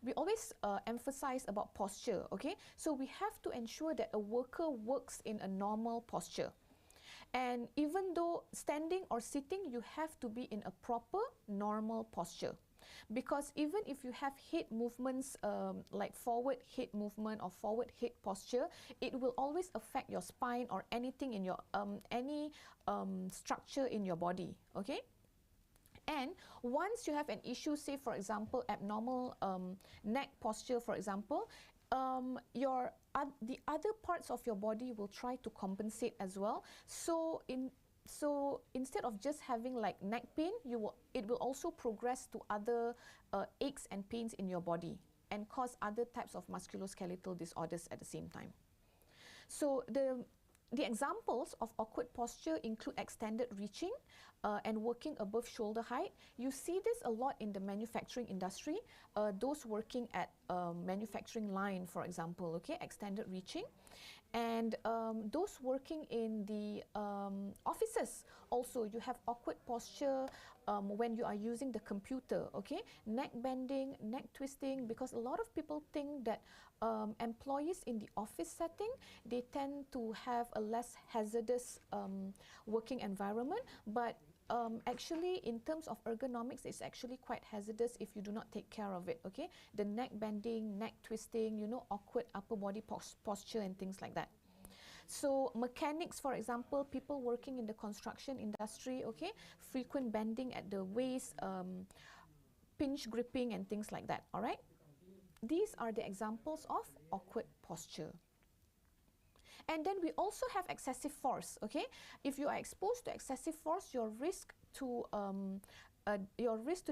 we always emphasize about posture, okay? So we have to ensure that a worker works in a normal posture. And even though standing or sitting, you have to be in a proper, normal posture. Because even if you have head movements like forward head movement or forward head posture, it will always affect your spine or anything in your structure in your body, okay? And once you have an issue, say for example abnormal neck posture, for example, the other parts of your body will try to compensate as well. So instead of just having like neck pain, it will also progress to other aches and pains in your body and cause other types of musculoskeletal disorders at the same time. So the examples of awkward posture include extended reaching and working above shoulder height. You see this a lot in the manufacturing industry, those working at manufacturing line, for example, okay, extended reaching. And those working in the offices, also you have awkward posture when you are using the computer, okay? Neck bending, neck twisting, because a lot of people think that employees in the office setting, they tend to have a less hazardous working environment, but actually in terms of ergonomics, it's actually quite hazardous if you do not take care of it, okay? The neck bending, neck twisting, you know, awkward upper body posture and things like that. So mechanics, for example, people working in the construction industry, okay, frequent bending at the waist, pinch gripping and things like that, all right? These are the examples of awkward posture. And then we also have excessive force, okay? If you are exposed to excessive force, your risk to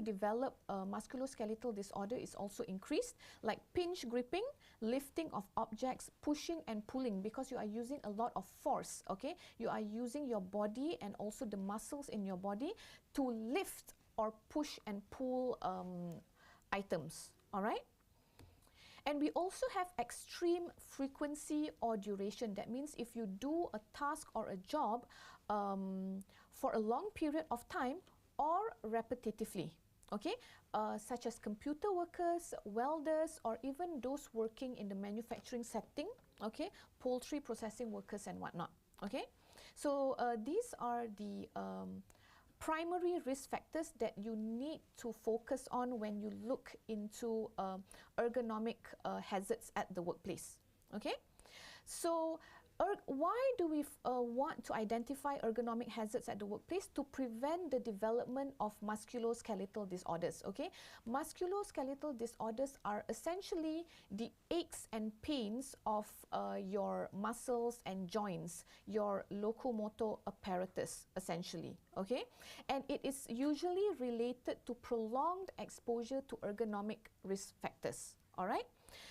develop musculoskeletal disorder is also increased, like pinch gripping, lifting of objects, pushing and pulling, because you are using a lot of force, okay? You are using your body and also the muscles in your body to lift or push and pull items, all right? And we also have extreme frequency or duration. That means if you do a task or a job for a long period of time or repetitively, okay, such as computer workers, welders, or even those working in the manufacturing setting, okay, poultry processing workers and whatnot, okay. So these are the primary risk factors that you need to focus on when you look into ergonomic hazards at the workplace, okay. So why do we want to identify ergonomic hazards at the workplace? To prevent the development of musculoskeletal disorders, okay? Musculoskeletal disorders are essentially the aches and pains of your muscles and joints, your locomotor apparatus, essentially, okay? And it is usually related to prolonged exposure to ergonomic risk factors, all right?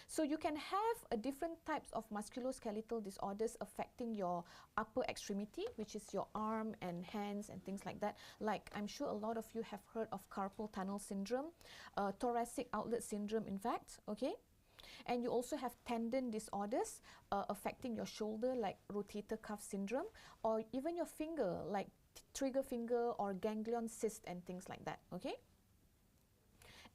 So you can have different types of musculoskeletal disorders affecting your upper extremity, which is your arm and hands and things like that. Like I'm sure a lot of you have heard of carpal tunnel syndrome, thoracic outlet syndrome, in fact, okay? And you also have tendon disorders affecting your shoulder, like rotator cuff syndrome, or even your finger, like trigger finger or ganglion cyst and things like that. Okay.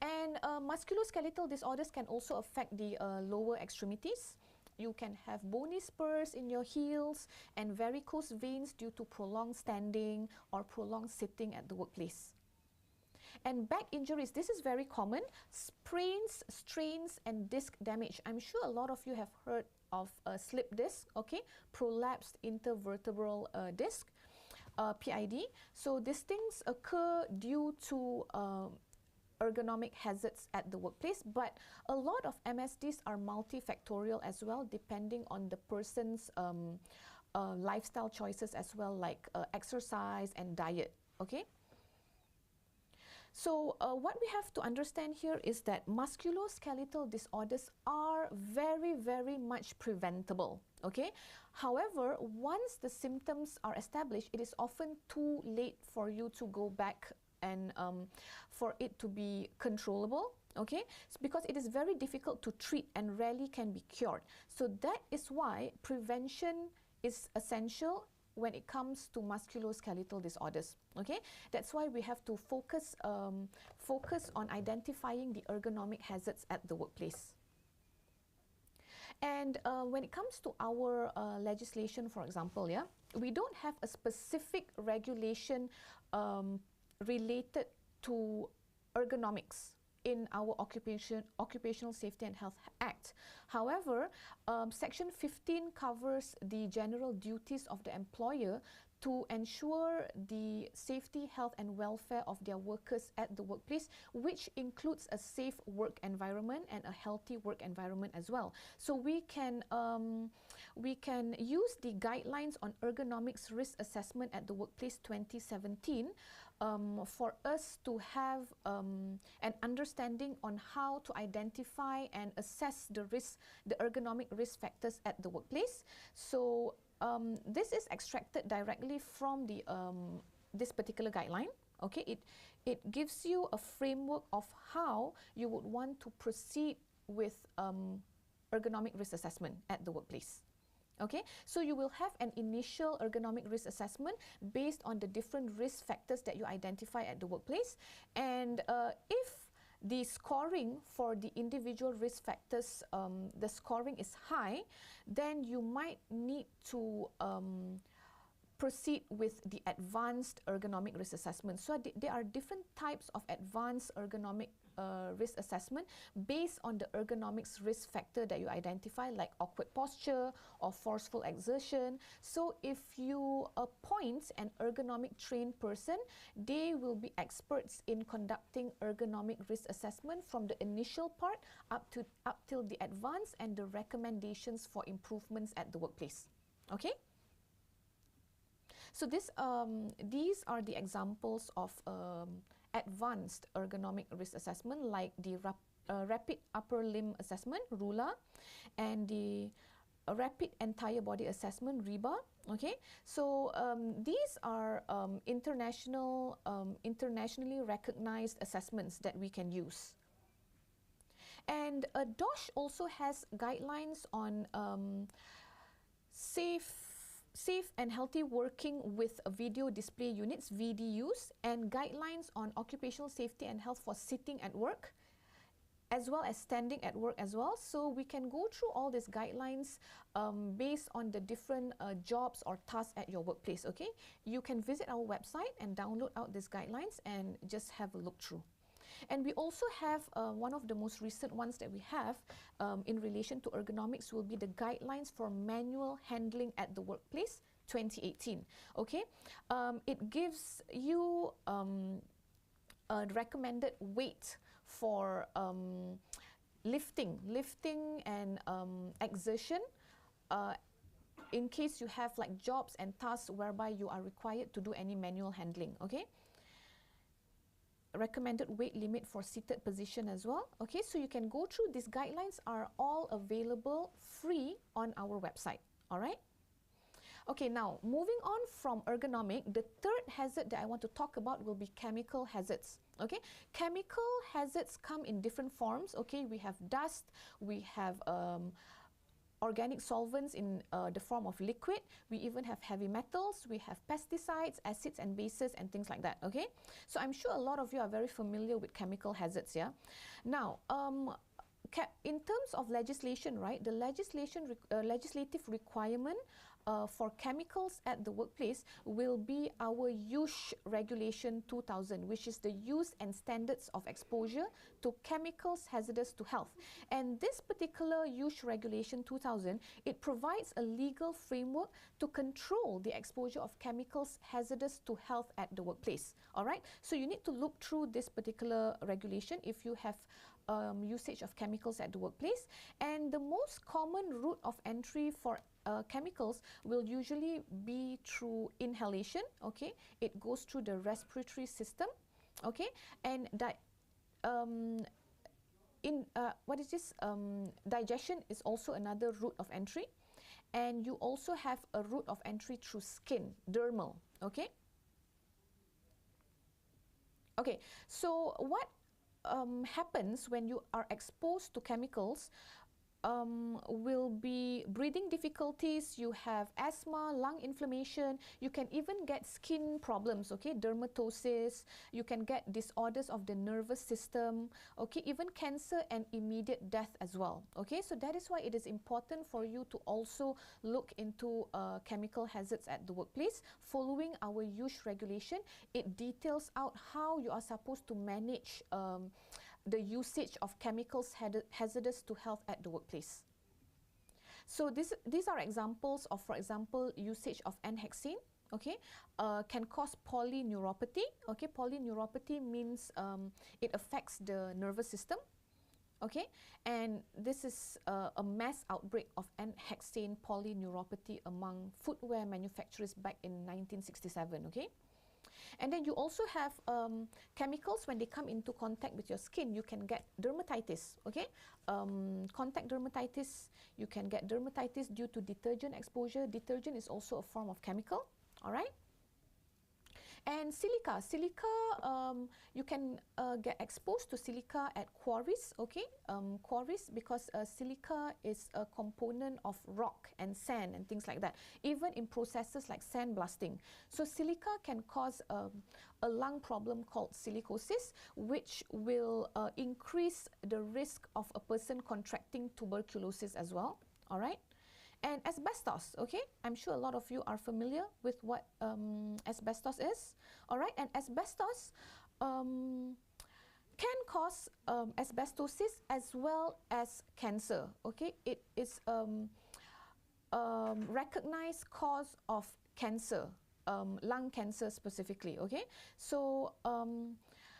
And musculoskeletal disorders can also affect the lower extremities. You can have bony spurs in your heels and varicose veins due to prolonged standing or prolonged sitting at the workplace. And back injuries, this is very common. Sprains, strains, and disc damage. I'm sure a lot of you have heard of slip disc, okay? Prolapsed intervertebral disc, PID. So these things occur due to ergonomic hazards at the workplace, but a lot of MSDs are multifactorial as well, depending on the person's lifestyle choices as well, like exercise and diet, okay? So what we have to understand here is that musculoskeletal disorders are very, very much preventable, okay? However, once the symptoms are established, it is often too late for you to go back and for it to be controllable, okay? It's because it is very difficult to treat and rarely can be cured. So that is why prevention is essential when it comes to musculoskeletal disorders, okay? That's why we have to focus on identifying the ergonomic hazards at the workplace. And when it comes to our legislation, for example, yeah, we don't have a specific regulation related to ergonomics in our Occupational Safety and Health Act. However, Section 15 covers the general duties of the employer to ensure the safety, health and welfare of their workers at the workplace, which includes a safe work environment and a healthy work environment as well. So we can use the guidelines on ergonomics risk assessment at the workplace 2017 for us to have an understanding on how to identify and assess the ergonomic risk factors at the workplace. So this is extracted directly from the this particular guideline. Okay, it gives you a framework of how you would want to proceed with ergonomic risk assessment at the workplace. Okay, so you will have an initial ergonomic risk assessment based on the different risk factors that you identify at the workplace, and if the scoring for the individual risk factors, the scoring is high, then you might need to proceed with the advanced ergonomic risk assessment. So there are different types of advanced ergonomic risk assessment based on the ergonomics risk factor that you identify, like awkward posture or forceful exertion. So if you appoint an ergonomic trained person, they will be experts in conducting ergonomic risk assessment from the initial part up till the advanced and the recommendations for improvements at the workplace. Okay? So these are the examples of advanced ergonomic risk assessment, like the rapid upper limb assessment, RULA, and the rapid entire body assessment, RIBA. Okay, so these are internationally recognized assessments that we can use. And DOSH also has guidelines on safe and healthy working with video display units, VDUs, and guidelines on occupational safety and health for sitting at work, as well as standing at work as well. So we can go through all these guidelines based on the different jobs or tasks at your workplace, okay? You can visit our website and download out these guidelines and just have a look through. And we also have one of the most recent ones that we have in relation to ergonomics will be the guidelines for manual handling at the workplace 2018. Okay, it gives you a recommended weight for lifting and exertion in case you have like jobs and tasks whereby you are required to do any manual handling. Okay. Recommended weight limit for seated position as well. Okay, so you can go through. These guidelines are all available free on our website. All right. Okay, now moving on from ergonomic, the third hazard that I want to talk about will be chemical hazards. Okay, chemical hazards come in different forms. Okay, we have dust, we have organic solvents in the form of liquid. We even have heavy metals. We have pesticides, acids and bases and things like that, okay? So I'm sure a lot of you are very familiar with chemical hazards, yeah? Now, in terms of legislation, right, the legislative requirement for chemicals at the workplace will be our Use Regulation 2000, which is the use and standards of exposure to chemicals hazardous to health. And this particular Use Regulation 2000, it provides a legal framework to control the exposure of chemicals hazardous to health at the workplace. All right, so you need to look through this particular regulation if you have usage of chemicals at the workplace. And the most common route of entry for chemicals will usually be through inhalation, okay? It goes through the respiratory system, okay? And digestion is also another route of entry. And you also have a route of entry through skin, dermal, okay? Okay, so what happens when you are exposed to chemicals will be breathing difficulties, you have asthma, lung inflammation, you can even get skin problems, okay, dermatosis, you can get disorders of the nervous system, okay, even cancer and immediate death as well, okay. So that is why it is important for you to also look into chemical hazards at the workplace. Following our use regulation, it details out how you are supposed to manage the usage of chemicals hazardous to health at the workplace. So these are examples of, for example, usage of N-hexane, okay, can cause polyneuropathy. Okay, polyneuropathy means it affects the nervous system. Okay, and this is a mass outbreak of N-hexane polyneuropathy among footwear manufacturers back in 1967. Okay. And then you also have chemicals, when they come into contact with your skin, you can get dermatitis, okay? Contact dermatitis, you can get dermatitis due to detergent exposure. Detergent is also a form of chemical, all right? And silica, you can get exposed to silica at quarries, okay? Quarries, because silica is a component of rock and sand and things like that, even in processes like sandblasting. So silica can cause a lung problem called silicosis, which will increase the risk of a person contracting tuberculosis as well, all right? And asbestos, okay? I'm sure a lot of you are familiar with what asbestos is, all right? And asbestos can cause asbestosis as well as cancer, okay? It is recognized cause of cancer, lung cancer specifically, okay? So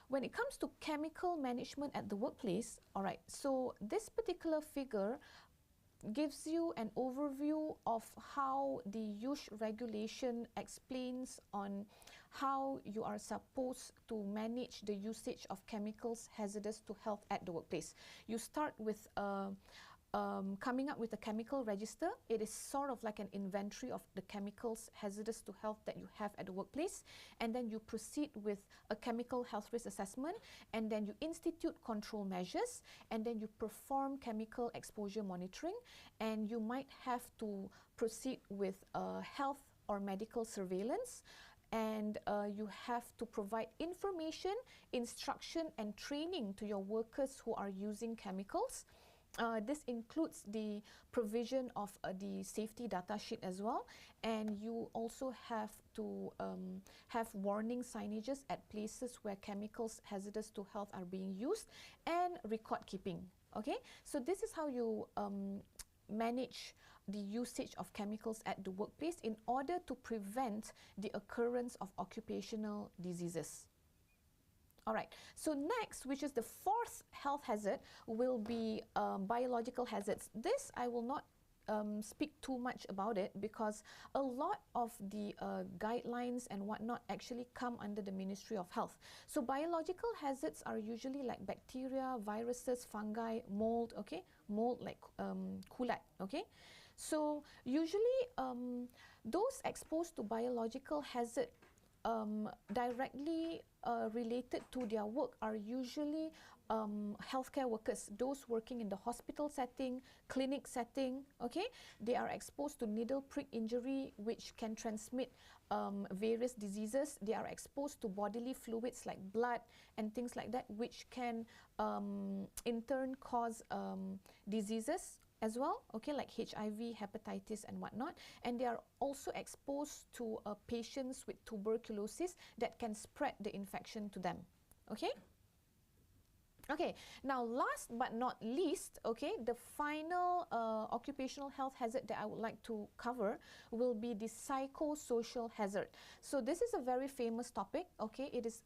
when it comes to chemical management at the workplace, all right, so this particular figure gives you an overview of how the use regulation explains on how you are supposed to manage the usage of chemicals hazardous to health at the workplace. You start with coming up with a chemical register. It is sort of like an inventory of the chemicals hazardous to health that you have at the workplace, and then you proceed with a chemical health risk assessment, and then you institute control measures, and then you perform chemical exposure monitoring, and you might have to proceed with health or medical surveillance, and you have to provide information, instruction and training to your workers who are using chemicals. This includes the provision of the safety data sheet as well, and you also have to have warning signages at places where chemicals hazardous to health are being used, and record keeping. Okay, so this is how you manage the usage of chemicals at the workplace in order to prevent the occurrence of occupational diseases. All right, so next, which is the fourth health hazard, will be biological hazards. This I will not speak too much about it, because a lot of the guidelines and whatnot actually come under the Ministry of Health. So biological hazards are usually like bacteria, viruses, fungi, mold, okay? Mold like kulat, okay? So usually those exposed to biological hazard directly related to their work are usually healthcare workers, those working in the hospital setting, clinic setting, okay, they are exposed to needle prick injury, which can transmit various diseases. They are exposed to bodily fluids like blood and things like that, which can in turn cause diseases as well, okay, like HIV, hepatitis and whatnot. And they are also exposed to patients with tuberculosis that can spread the infection to them, okay? Okay, now last but not least, okay, the final occupational health hazard that I would like to cover will be the psychosocial hazard. So this is a very famous topic, okay, it is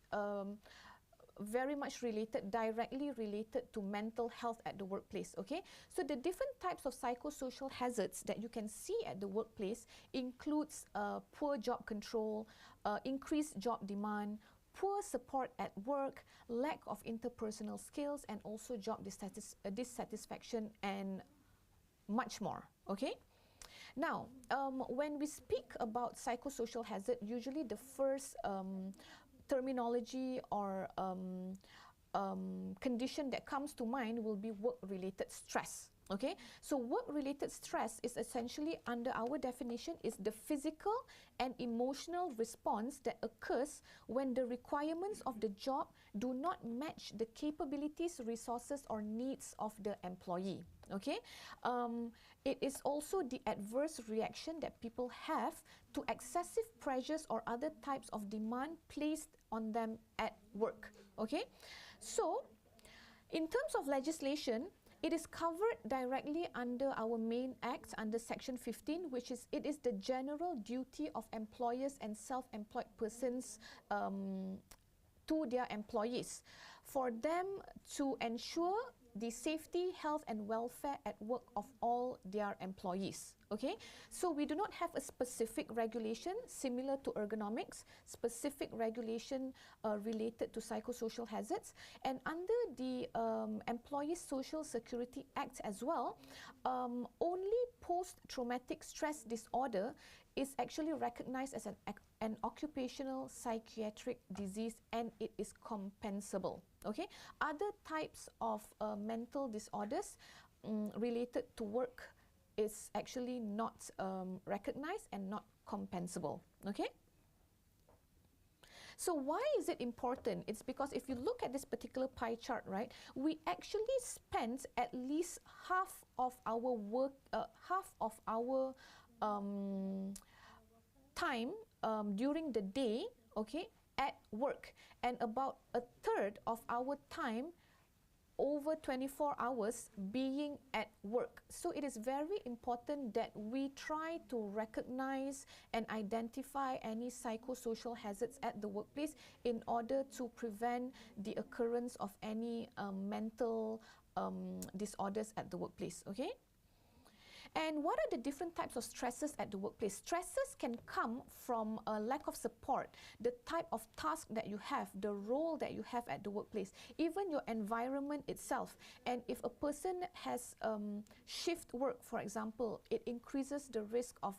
very much related, directly related to mental health at the workplace, okay. So the different types of psychosocial hazards that you can see at the workplace includes poor job control, increased job demand, poor support at work, lack of interpersonal skills, and also job dissatisfaction and much more, okay? Now, when we speak about psychosocial hazard, usually the first terminology or condition that comes to mind will be work-related stress. Okay, so work-related stress is essentially, under our definition, is the physical and emotional response that occurs when the requirements of the job do not match the capabilities, resources, or needs of the employee. Okay, it is also the adverse reaction that people have to excessive pressures or other types of demand placed on them at work. Okay, so in terms of legislation, it is covered directly under our main act, under Section 15, which is, it is the general duty of employers and self-employed persons to their employees for them to ensure the safety, health and welfare at work of all their employees. Okay, so we do not have a specific regulation similar to ergonomics, specific regulation related to psychosocial hazards, and under the Employees Social Security Act as well, only post-traumatic stress disorder is actually recognized as an occupational psychiatric disease, and it is compensable. Okay, other types of mental disorders related to work is actually not recognized and not compensable. Okay. So why is it important? It's because if you look at this particular pie chart, right, we actually spend at least half of our work, half of our time during the day, okay, at work, and about a third of our time over 24 hours being at work. So it is very important that we try to recognize and identify any psychosocial hazards at the workplace in order to prevent the occurrence of any mental disorders at the workplace, okay? And what are the different types of stresses at the workplace? Stresses can come from a lack of support, the type of task that you have, the role that you have at the workplace, even your environment itself. And if a person has shift work, for example, it increases the risk of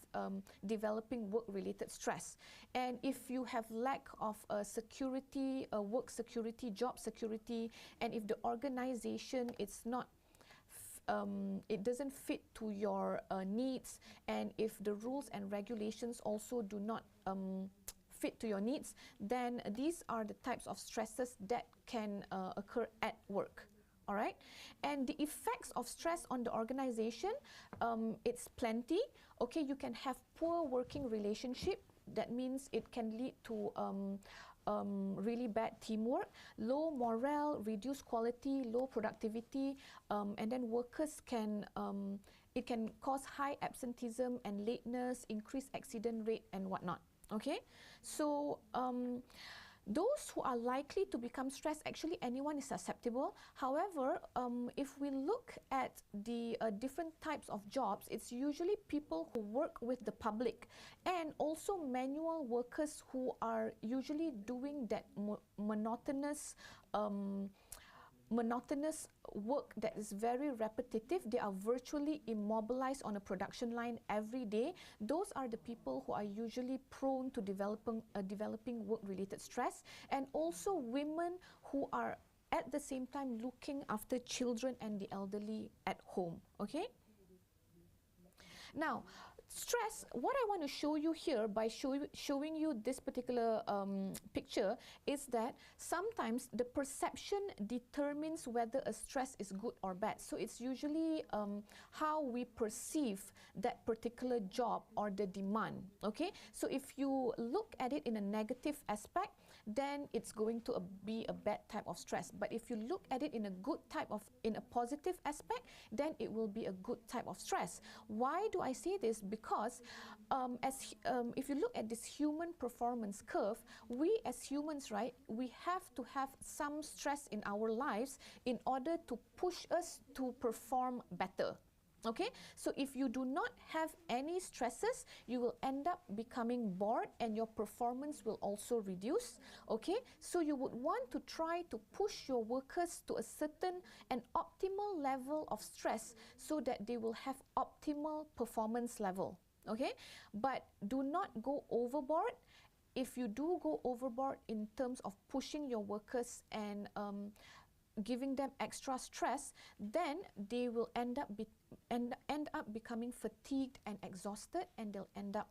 developing work-related stress. And if you have lack of security, work security, job security, and if the organization is not it doesn't fit to your needs, and if the rules and regulations also do not fit to your needs, then these are the types of stresses that can occur at work. All right, and the effects of stress on the organization, it's plenty. Okay, you can have poor working relationship. That means it can lead to really bad teamwork, low morale, reduced quality, low productivity, and then workers can, it can cause high absenteeism and lateness, increased accident rate and whatnot. Okay, so those who are likely to become stressed, actually anyone is susceptible. However, if we look at the different types of jobs, it's usually people who work with the public, and also manual workers who are usually doing that monotonous work that is very repetitive. They are virtually immobilized on a production line every day. Those are the people who are usually prone to developing work-related stress, and also women who are at the same time looking after children and the elderly at home. Okay. Now, stress, what I want to show you here by showing you this particular picture is that sometimes the perception determines whether a stress is good or bad. So it's usually how we perceive that particular job or the demand. Okay, so if you look at it in a negative aspect, then it's going to be a bad type of stress. But if you look at it in a in a positive aspect, then it will be a good type of stress. Why do I say this? Because if you look at this human performance curve, we as humans, right, we have to have some stress in our lives in order to push us to perform better. Okay, so if you do not have any stresses, you will end up becoming bored and your performance will also reduce. Okay, so you would want to try to push your workers to a certain and optimal level of stress so that they will have optimal performance level. Okay, but do not go overboard. If you do go overboard in terms of pushing your workers and giving them extra stress, then they will end up becoming fatigued and exhausted, and they'll end up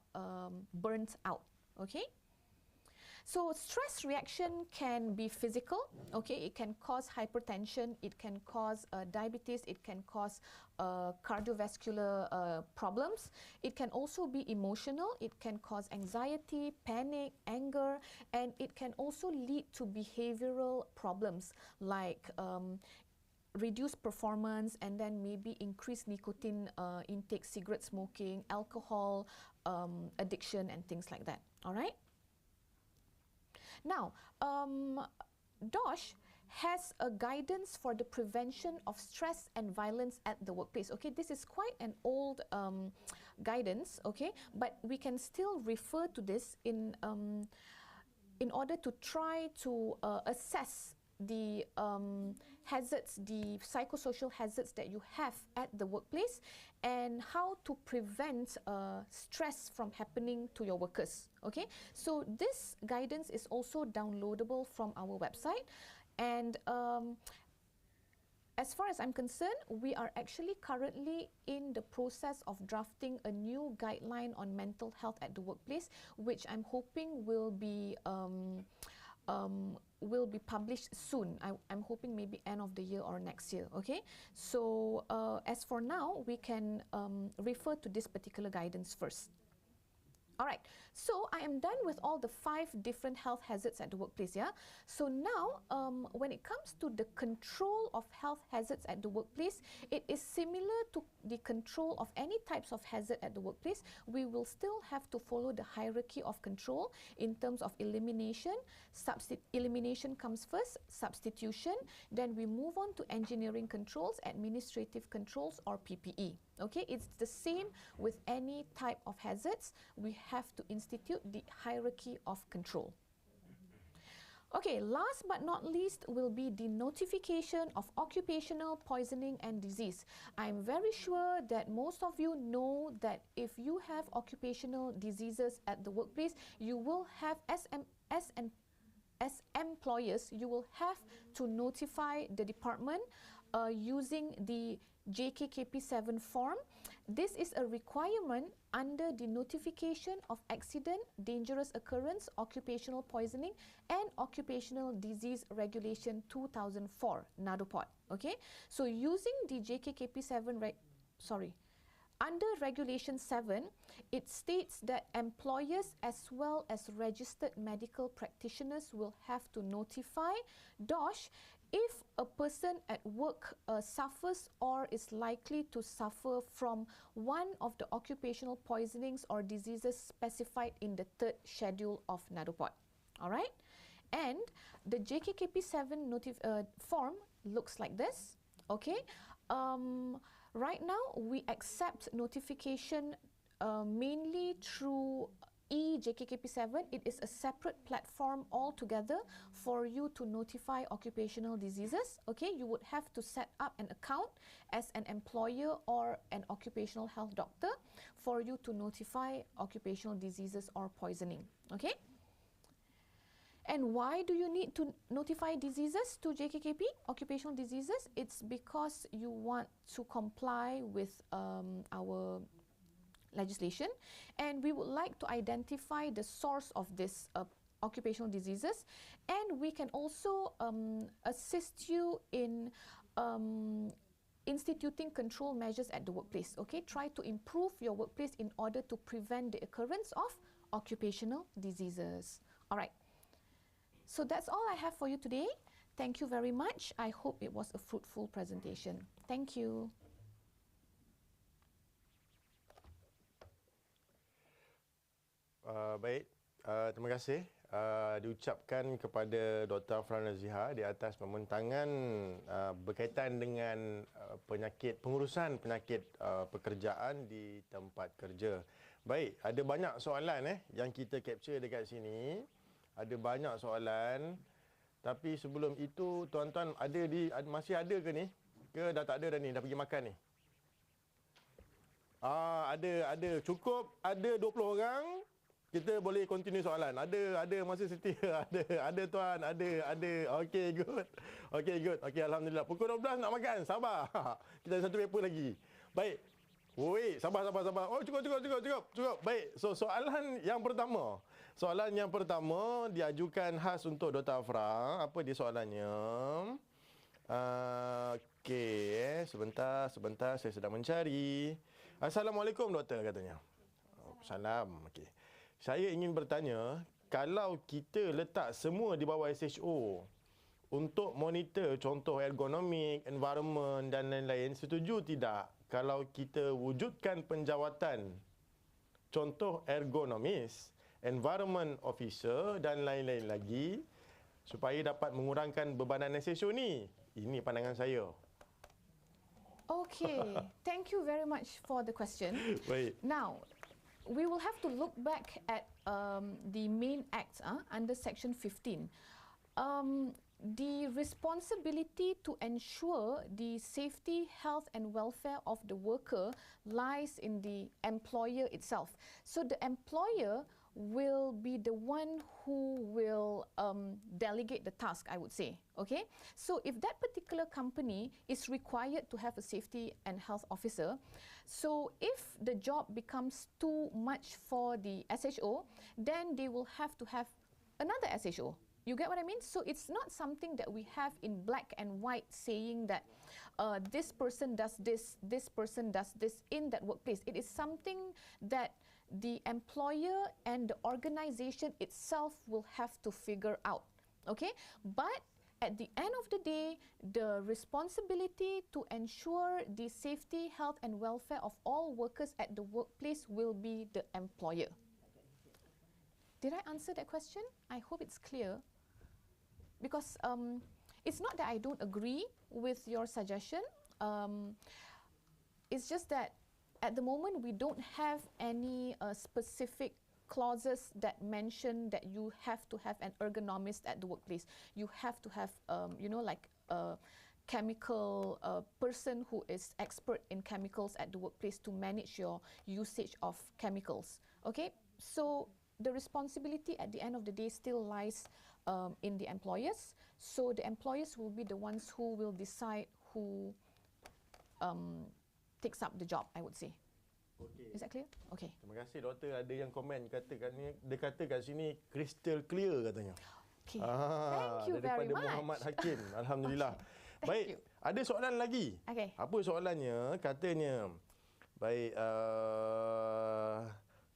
burnt out. Okay. So stress reaction can be physical. Okay, it can cause hypertension, it can cause diabetes, it can cause cardiovascular problems. It can also be emotional. It can cause anxiety, panic, anger, and it can also lead to behavioral problems like reduced performance, and then maybe increased nicotine intake, cigarette smoking, alcohol addiction, and things like that. All right. Now, DOSH has a guidance for the prevention of stress and violence at the workplace. Okay, this is quite an old guidance. Okay, but we can still refer to this in order to try to assess the hazards, the psychosocial hazards that you have at the workplace, and how to prevent stress from happening to your workers. Okay, so this guidance is also downloadable from our website, and as far as I'm concerned, we are actually currently in the process of drafting a new guideline on mental health at the workplace, which I'm hoping will be published soon. I'm hoping maybe end of the year or next year. Okay, so as for now, we can refer to this particular guidance first. All right, so I am done with all the 5 different health hazards at the workplace. Yeah, so now when it comes to the control of health hazards at the workplace, it is similar to the control of any types of hazard at the workplace. We will still have to follow the hierarchy of control in terms of elimination. Elimination comes first, substitution, then we move on to engineering controls, administrative controls, or PPE. Okay, it's the same with any type of hazards. We have to institute the hierarchy of control. Okay, last but not least will be the notification of occupational poisoning and disease. I'm very sure that most of you know that if you have occupational diseases at the workplace, you will have, as employers, you will have to notify the department using the JKKP7 form. This is a requirement under the Notification of Accident, Dangerous Occurrence, Occupational Poisoning and Occupational Disease Regulation 2004, NADOPOD. Okay, so using the JKKP7, under Regulation 7, it states that employers as well as registered medical practitioners will have to notify DOSH if a person at work suffers or is likely to suffer from one of the occupational poisonings or diseases specified in the 3rd schedule of NADOPOD. All right, and the JKKP7 form looks like this. Okay, right now we accept notification mainly through eJKKP7. It is a separate platform altogether for you to notify occupational diseases. Okay, you would have to set up an account as an employer or an occupational health doctor for you to notify occupational diseases or poisoning. Okay, And why do you need to notify diseases to JKKP, occupational diseases? It's because you want to comply with our legislation, and we would like to identify the source of this occupational diseases, and we can also assist you in instituting control measures at the workplace. Okay, try to improve your workplace in order to prevent the occurrence of occupational diseases. All right. So that's all I have for you today. Thank you very much. I hope it was a fruitful presentation. Thank you. Baik, terima kasih diucapkan kepada Dr. Afran Naziha di atas pembentangan berkaitan dengan pengurusan penyakit pekerjaan di tempat kerja. Baik, ada banyak soalan yang kita capture dekat sini. Ada banyak soalan. Tapi sebelum itu, tuan-tuan masih ada ke ni? Ke dah tak ada dah ni? Dah pergi makan ni? Ada. Cukup ada 20 orang. Kita boleh continue soalan. Ada masa setia. Ada tuan, ada. Okey, good. Okey, alhamdulillah. Pukul 12 nak makan. Sabar. Kita ada satu paper lagi. Baik. Oi, sabar. Oh, cukup. Baik. So, soalan yang pertama diajukan khas untuk Dr. Afra. Apa dia soalannya? Okey, sebentar. Saya sedang mencari. Assalamualaikum, doktor, katanya. Salam. Okey. Saya ingin bertanya, kalau kita letak semua di bawah SHO untuk monitor contoh ergonomik, environment dan lain-lain, setuju tidak kalau kita wujudkan penjawatan contoh ergonomis, environment officer dan lain-lain lagi supaya dapat mengurangkan bebanan SHO ni? Ini pandangan saya. Okay, thank you very much for the question. Baik. Now, we will have to look back at the main acts under Section 15. The responsibility to ensure the safety, health and welfare of the worker lies in the employer itself. So the employer will be the one who will delegate the task, I would say. Okay, so if that particular company is required to have a safety and health officer, so if the job becomes too much for the SHO, then they will have to have another SHO. You get what I mean? So it's not something that we have in black and white saying that this person does this person does this in that workplace. It is something that the employer and the organization itself will have to figure out. Okay? But at the end of the day, the responsibility to ensure the safety, health and welfare of all workers at the workplace will be the employer. Did I answer that question? I hope it's clear. Because it's not that I don't agree with your suggestion. It's just that at the moment we don't have any specific clauses that mention that you have to have an ergonomist at the workplace. You have to have, like a chemical person who is expert in chemicals at the workplace to manage your usage of chemicals. Okay, so the responsibility at the end of the day still lies in the employers. So the employers will be the ones who will decide who takes up the job, I would say. Okay. Is that clear? Okay. Terima kasih, doktor. Ada yang komen dia kata kat sini crystal clear katanya. Okay. Thank you very daripada much. Muhammad Hakim. Alhamdulillah. Okay. Baik, you. ada soalan lagi. Okay. Apa soalannya? Katanya, baik,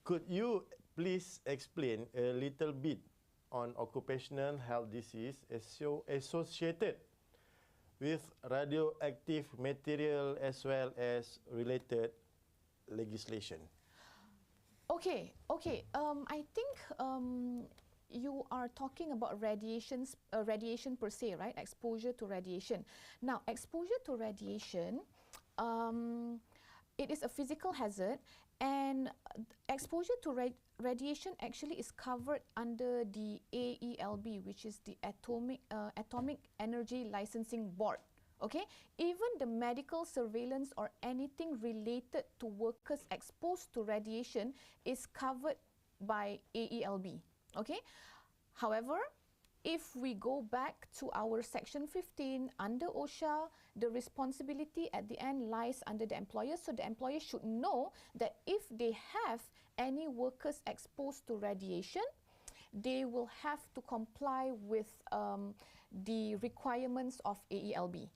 could you please explain a little bit on occupational health disease associated with radioactive material as well as related legislation? Okay. I think you are talking about radiation per se, right? Exposure to radiation. Now, exposure to radiation, it is a physical hazard, and exposure to radiation actually is covered under the AELB, which is the Atomic Energy Licensing Board. Okay, even the medical surveillance or anything related to workers exposed to radiation is covered by AELB. Okay, however, if we go back to our section 15 under OSHA, the responsibility at the end lies under the employer. So the employer should know that if they have any workers exposed to radiation, they will have to comply with the requirements of AELB.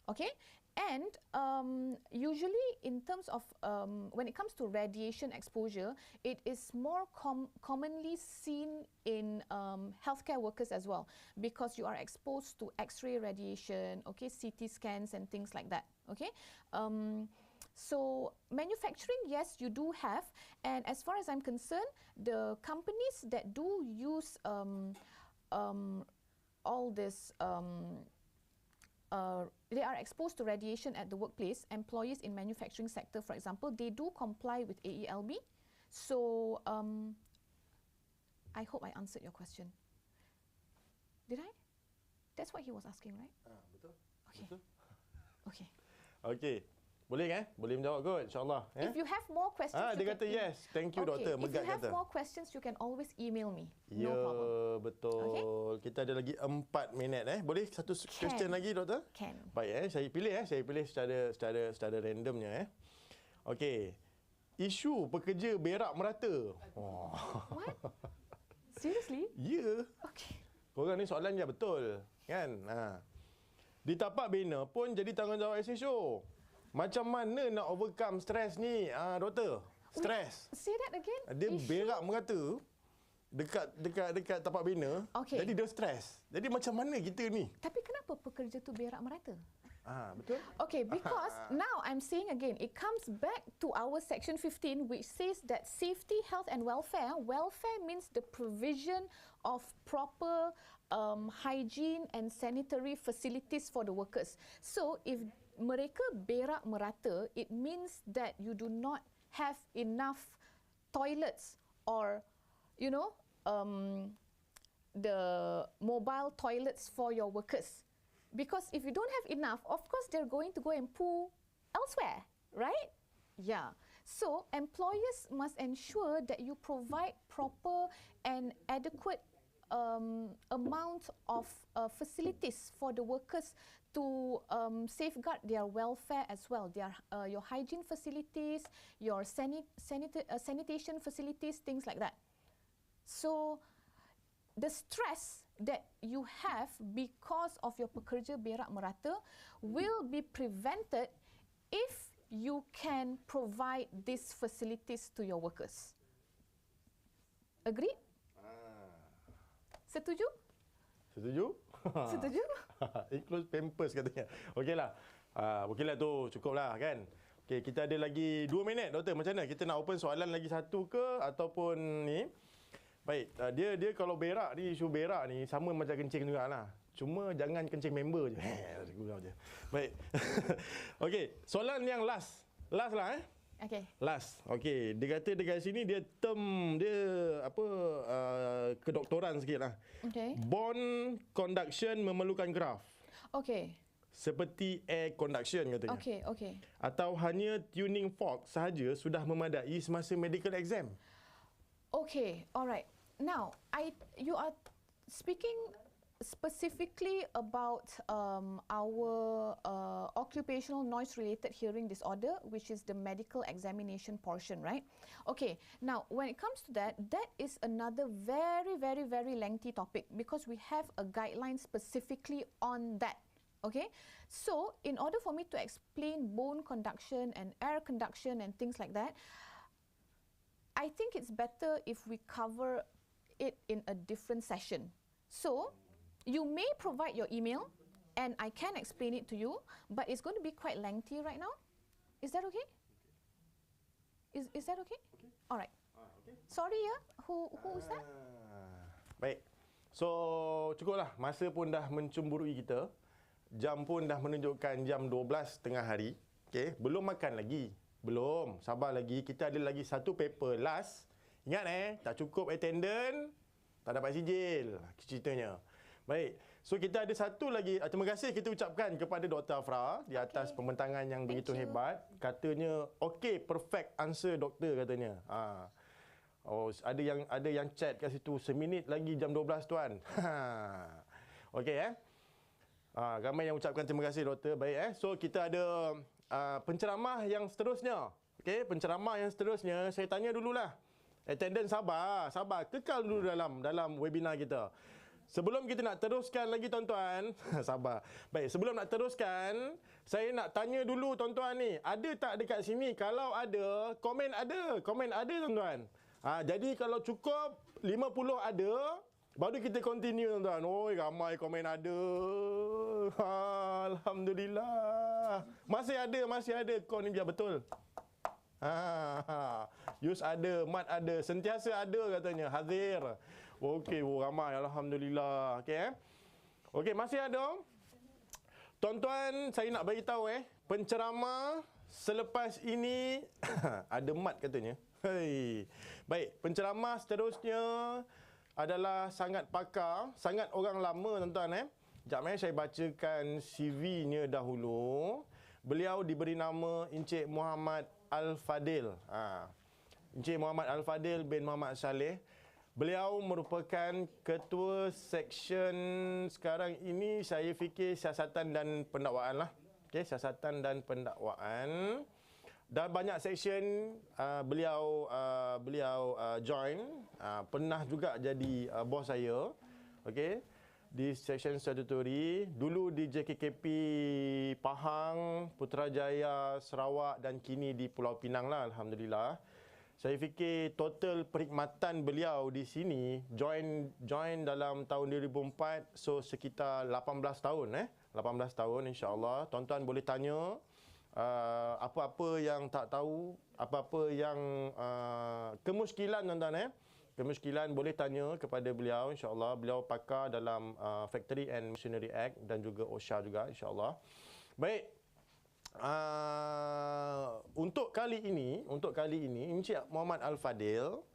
Okay? And usually in terms of, when it comes to radiation exposure, it is more commonly seen in healthcare workers as well, because you are exposed to X-ray radiation, okay, CT scans and things like that, okay. So manufacturing, yes, you do have, and as far as I'm concerned, the companies that do use all this, they are exposed to radiation at the workplace. Employees in manufacturing sector, for example, they do comply with AELB. So I hope I answered your question. Did I? That's what he was asking, right? Betul. Okay. Betul. Okay. Okey. Boleh Boleh menjawab kot, insyaAllah. If you have more questions, dia you kata can yes. Thank you, doktor. If you have kata. more questions, you can always email me. Ya, No problem. betul. Okay. Kita ada lagi 4 minit. Boleh satu question lagi, doktor? Can. Baik, saya pilih secara randomnya. Okey. Isu pekerja berak merata. Oh. What? Seriously? Ya. Okay. Korang ni soalan je betul, kan? Di tapak bina pun jadi tanggungjawab SHO. Macam mana nak overcome stres ni, doktor? Stres. Say that again. Dia berak merata dekat tapak bina. Okay. Jadi dia stres. Jadi macam mana kita ni? Tapi kenapa pekerja tu berak merata? Betul. Okay, because now I'm saying again, it comes back to our section 15, which says that safety, health and welfare. Welfare means the provision of proper hygiene and sanitary facilities for the workers. So if mereka berak merata, it means that you do not have enough toilets or, you know, the mobile toilets for your workers. Because if you don't have enough, of course they're going to go and poo elsewhere, right? Yeah. So employers must ensure that you provide proper and adequate amount of facilities for the workers to safeguard their welfare as well. Your hygiene facilities, your sanitation facilities, things like that. So the stress that you have because of your pekerja berak merata will be prevented if you can provide these facilities to your workers. Agreed? Setuju? Setuju? Setuju? Include pampers katanya. Okeylah. Okeylah tu, cukuplah kan. Okey, kita ada lagi 2 minit, doktor. Macam mana? Kita nak open soalan lagi satu ke ataupun ni? Baik, dia kalau berak ni, isu berak ni sama macam kencing jugalah. Cuma jangan kencing member je. Gurau je. Baik. Okey, soalan yang last. Last lah Okay. Last. Okey, dia kata dekat sini dia term dia kedoktoran sikitlah. Okay. Bond conduction memerlukan graf. Okay. Seperti air conduction katanya. Okay, okay. Atau hanya tuning fork sahaja sudah memadai semasa medical exam. Okay, alright. Now, you are speaking specifically about our occupational noise-related hearing disorder, which is the medical examination portion, right? Okay, now when it comes to that, that is another very, very, very lengthy topic because we have a guideline specifically on that. Okay, so in order for me to explain bone conduction and air conduction and things like that, I think it's better if we cover it in a different session. So, you may provide your email and I can explain it to you, but it's going to be quite lengthy right now. Is that okay? Is that okay? Okay. All right. Okay. Sorry ya, who is that? Baik. So, cukuplah. Masa pun dah mencemburui kita. Jam pun dah menunjukkan jam 12 tengah hari. Okay. Belum makan lagi. Belum. Sabar lagi. Kita ada lagi satu paper last. Ingat tak cukup attendance, tak dapat sijil. Ceritanya. Baik. So kita ada satu lagi. Terima kasih kita ucapkan kepada Dr. Afra di atas pembentangan yang begitu hebat. Katanya, okay, perfect answer doktor katanya. Oh, ada yang chat kat situ, seminit lagi jam 12 tuan. Okey ramai yang ucapkan terima kasih doktor. Baik So kita ada penceramah yang seterusnya. Okey, penceramah yang seterusnya saya tanya dululah. Attendant sabar, kekal dulu dalam webinar kita. Sebelum kita nak teruskan lagi tuan-tuan, sabar. Baik, sebelum nak teruskan, saya nak tanya dulu tuan-tuan ni, ada tak dekat sini? Kalau ada, komen ada tuan-tuan. Jadi kalau cukup 50 ada, baru kita continue tuan-tuan. Oi, ramai komen ada. Alhamdulillah. Masih ada. Kau ni biar betul. Yus ada, Mat ada, sentiasa ada katanya. Hadir. Okey, ramai alhamdulillah. Okey, masih ada. Tuan-tuan, saya nak bagi tahu penceramah selepas ini ada Mat katanya. Baik, penceramah seterusnya adalah sangat pakar, sangat orang lama tuan-tuan Sekejap saya bacakan CV-nya dahulu. Beliau diberi nama Encik Muhammad Al-Fadil. Encik Muhammad Al-Fadil bin Muhammad Saleh. Beliau merupakan ketua seksyen sekarang ini saya fikir siasatan dan pendakwaan lah. Siasatan dan pendakwaan. Dan banyak seksyen beliau join. Pernah juga jadi bos saya. Di seksyen statutory. Dulu di JKKP Pahang, Putrajaya, Sarawak dan kini di Pulau Pinang lah alhamdulillah. Saya fikir total perkhidmatan beliau di sini join dalam tahun 2004, so sekitar 18 tahun 18 tahun insya-Allah. Tuan-tuan boleh tanya apa-apa yang tak tahu, apa-apa yang kemuskilan tuan-tuan kemuskilan boleh tanya kepada beliau insya-Allah. Beliau pakar dalam Factory and Machinery Act dan juga OSHA juga insya-Allah. Baik. Untuk kali ini Encik Muhammad Al-Fadil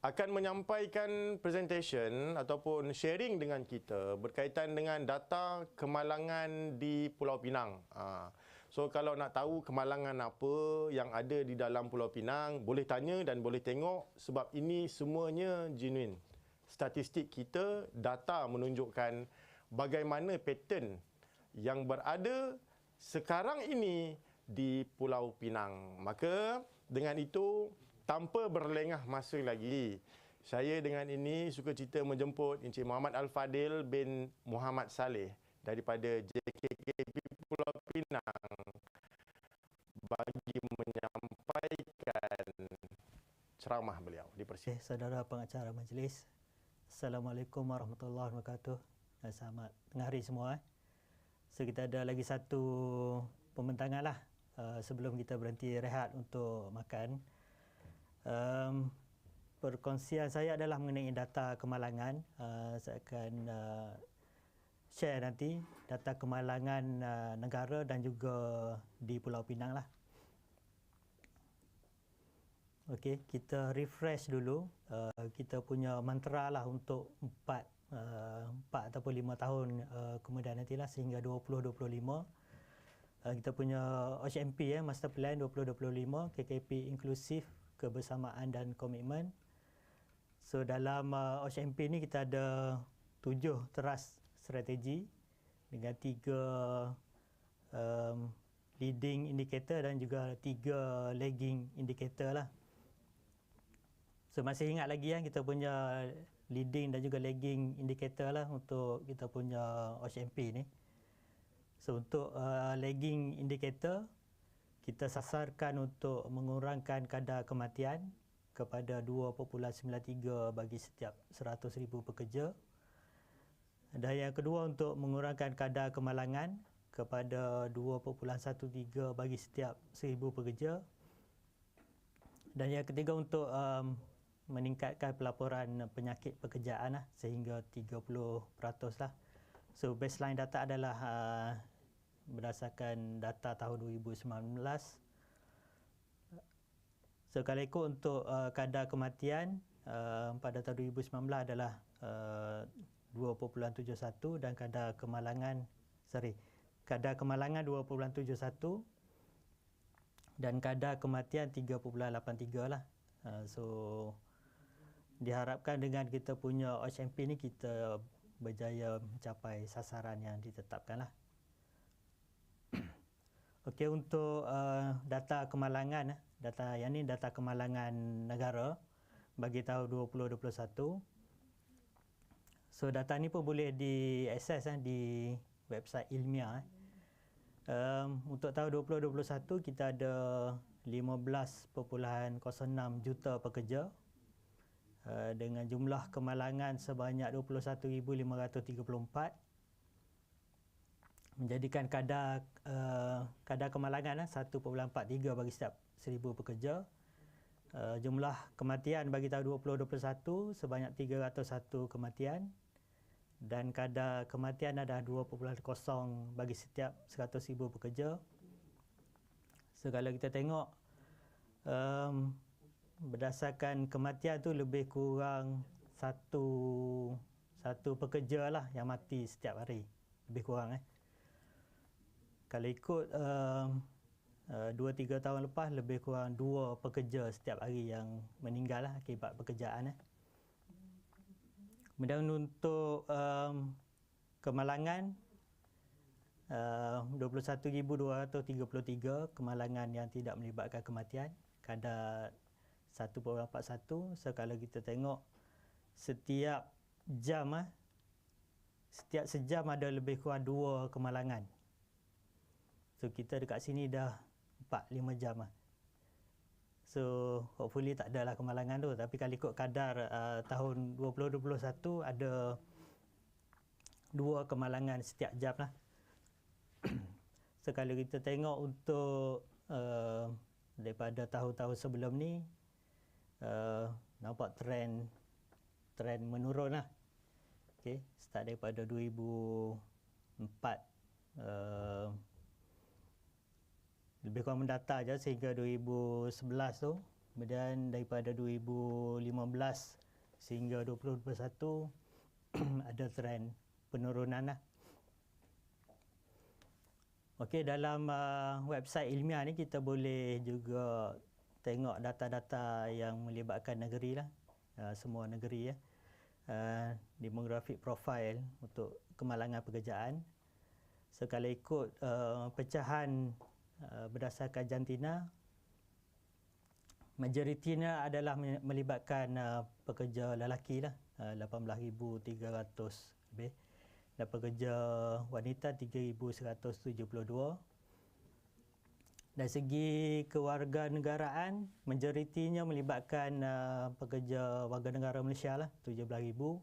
akan menyampaikan presentation ataupun sharing dengan kita berkaitan dengan data kemalangan di Pulau Pinang. So kalau nak tahu kemalangan apa yang ada di dalam Pulau Pinang, boleh tanya dan boleh tengok sebab ini semuanya genuine. Statistik kita, data menunjukkan bagaimana pattern yang berada sekarang ini di Pulau Pinang. Maka dengan itu, tanpa berlengah masa lagi, saya dengan ini sukacita menjemput Encik Muhammad Al-Fadil bin Muhammad Saleh daripada JKKP Pulau Pinang bagi menyampaikan ceramah beliau. Dipersilakan. Saudara pengacara majlis, Assalamualaikum warahmatullahi wabarakatuh. Selamat tengah hari semua. So kita ada lagi satu pembentangan lah sebelum kita berhenti rehat untuk makan. Perkongsian saya adalah mengenai data kemalangan. Saya akan share nanti data kemalangan negara dan juga di Pulau Pinang lah. Okey, kita refresh dulu. Kita punya mantra lah untuk 4 ataupun 5 tahun kemudian nantilah sehingga 2025. Kita punya OSHMP Master Plan 2025, KKP inklusif, kebersamaan dan komitmen. So dalam OSHMP ni kita ada 7 teras strategi dengan 3 leading indicator dan juga 3 lagging indicator lah. So masih ingat lagi kita punya leading dan juga lagging indicator lah untuk kita punya OSHMP ni. So untuk lagging indicator, kita sasarkan untuk mengurangkan kadar kematian kepada 2.93 bagi setiap 100,000 pekerja. Dan yang kedua untuk mengurangkan kadar kemalangan kepada 2.13 bagi setiap 1,000 pekerja. Dan yang ketiga untuk meningkatkan pelaporan penyakit pekerjaan lah, sehingga 30% lah. So baseline data adalah berdasarkan data tahun 2019. So kalau ikut untuk kadar kematian pada tahun 2019 adalah 2.71 dan kadar kemalangan 2.71 dan kadar kematian 3.83 lah. So diharapkan dengan kita punya OHMP ni kita berjaya mencapai sasaran yang ditetapkan lah. Okey, untuk data kemalangan, data yang ni data kemalangan negara bagi tahun 2021. So data ni pun boleh diakses di website ilmiah. Untuk tahun 2021 kita ada 15.06 juta pekerja dengan jumlah kemalangan sebanyak 21,534, menjadikan kadar kemalangan 1.43 bagi setiap 1,000 pekerja. Jumlah kematian bagi tahun 2021 sebanyak 301 kematian dan kadar kematian adalah 2.0 bagi setiap 100,000 pekerja. So kalau kita tengok berdasarkan kematian tu lebih kurang satu pekerja lah yang mati setiap hari, lebih kurang. Kalau ikut 2-3 tahun lepas, lebih kurang 2 pekerja setiap hari yang meninggal lah akibat pekerjaan. Kemudian untuk kemalangan 21,233 kemalangan yang tidak melibatkan kematian, kadar 1.41. So kalau kita tengok setiap jam, setiap sejam ada lebih kurang 2 kemalangan. So kita dekat sini dah 4-5 jam lah. So hopefully tak adalah kemalangan tu. Tapi kalau ikut kadar tahun 2021 ada 2 kemalangan setiap jam lah. So kalau kita tengok untuk daripada tahun-tahun sebelum ni, nampak trend menurun lah. Okay, start daripada 2004 lebih kurang mendata je sehingga 2011 tu. Kemudian daripada 2015 sehingga 2021 ada trend penurunan lah. Okey, dalam website ilmiah ni kita boleh juga tengok data-data yang melibatkan negeri lah, semua negeri ya. Demographic profile untuk kemalangan pekerjaan. So kalau ikut pecahan berdasarkan jantina, majoritinya adalah melibatkan pekerja lelaki lah, 18,300 lebih, dan pekerja wanita 3,172. Dari segi kewarganegaraan, majoritinya melibatkan pekerja warga negara Malaysia lah, 17,000,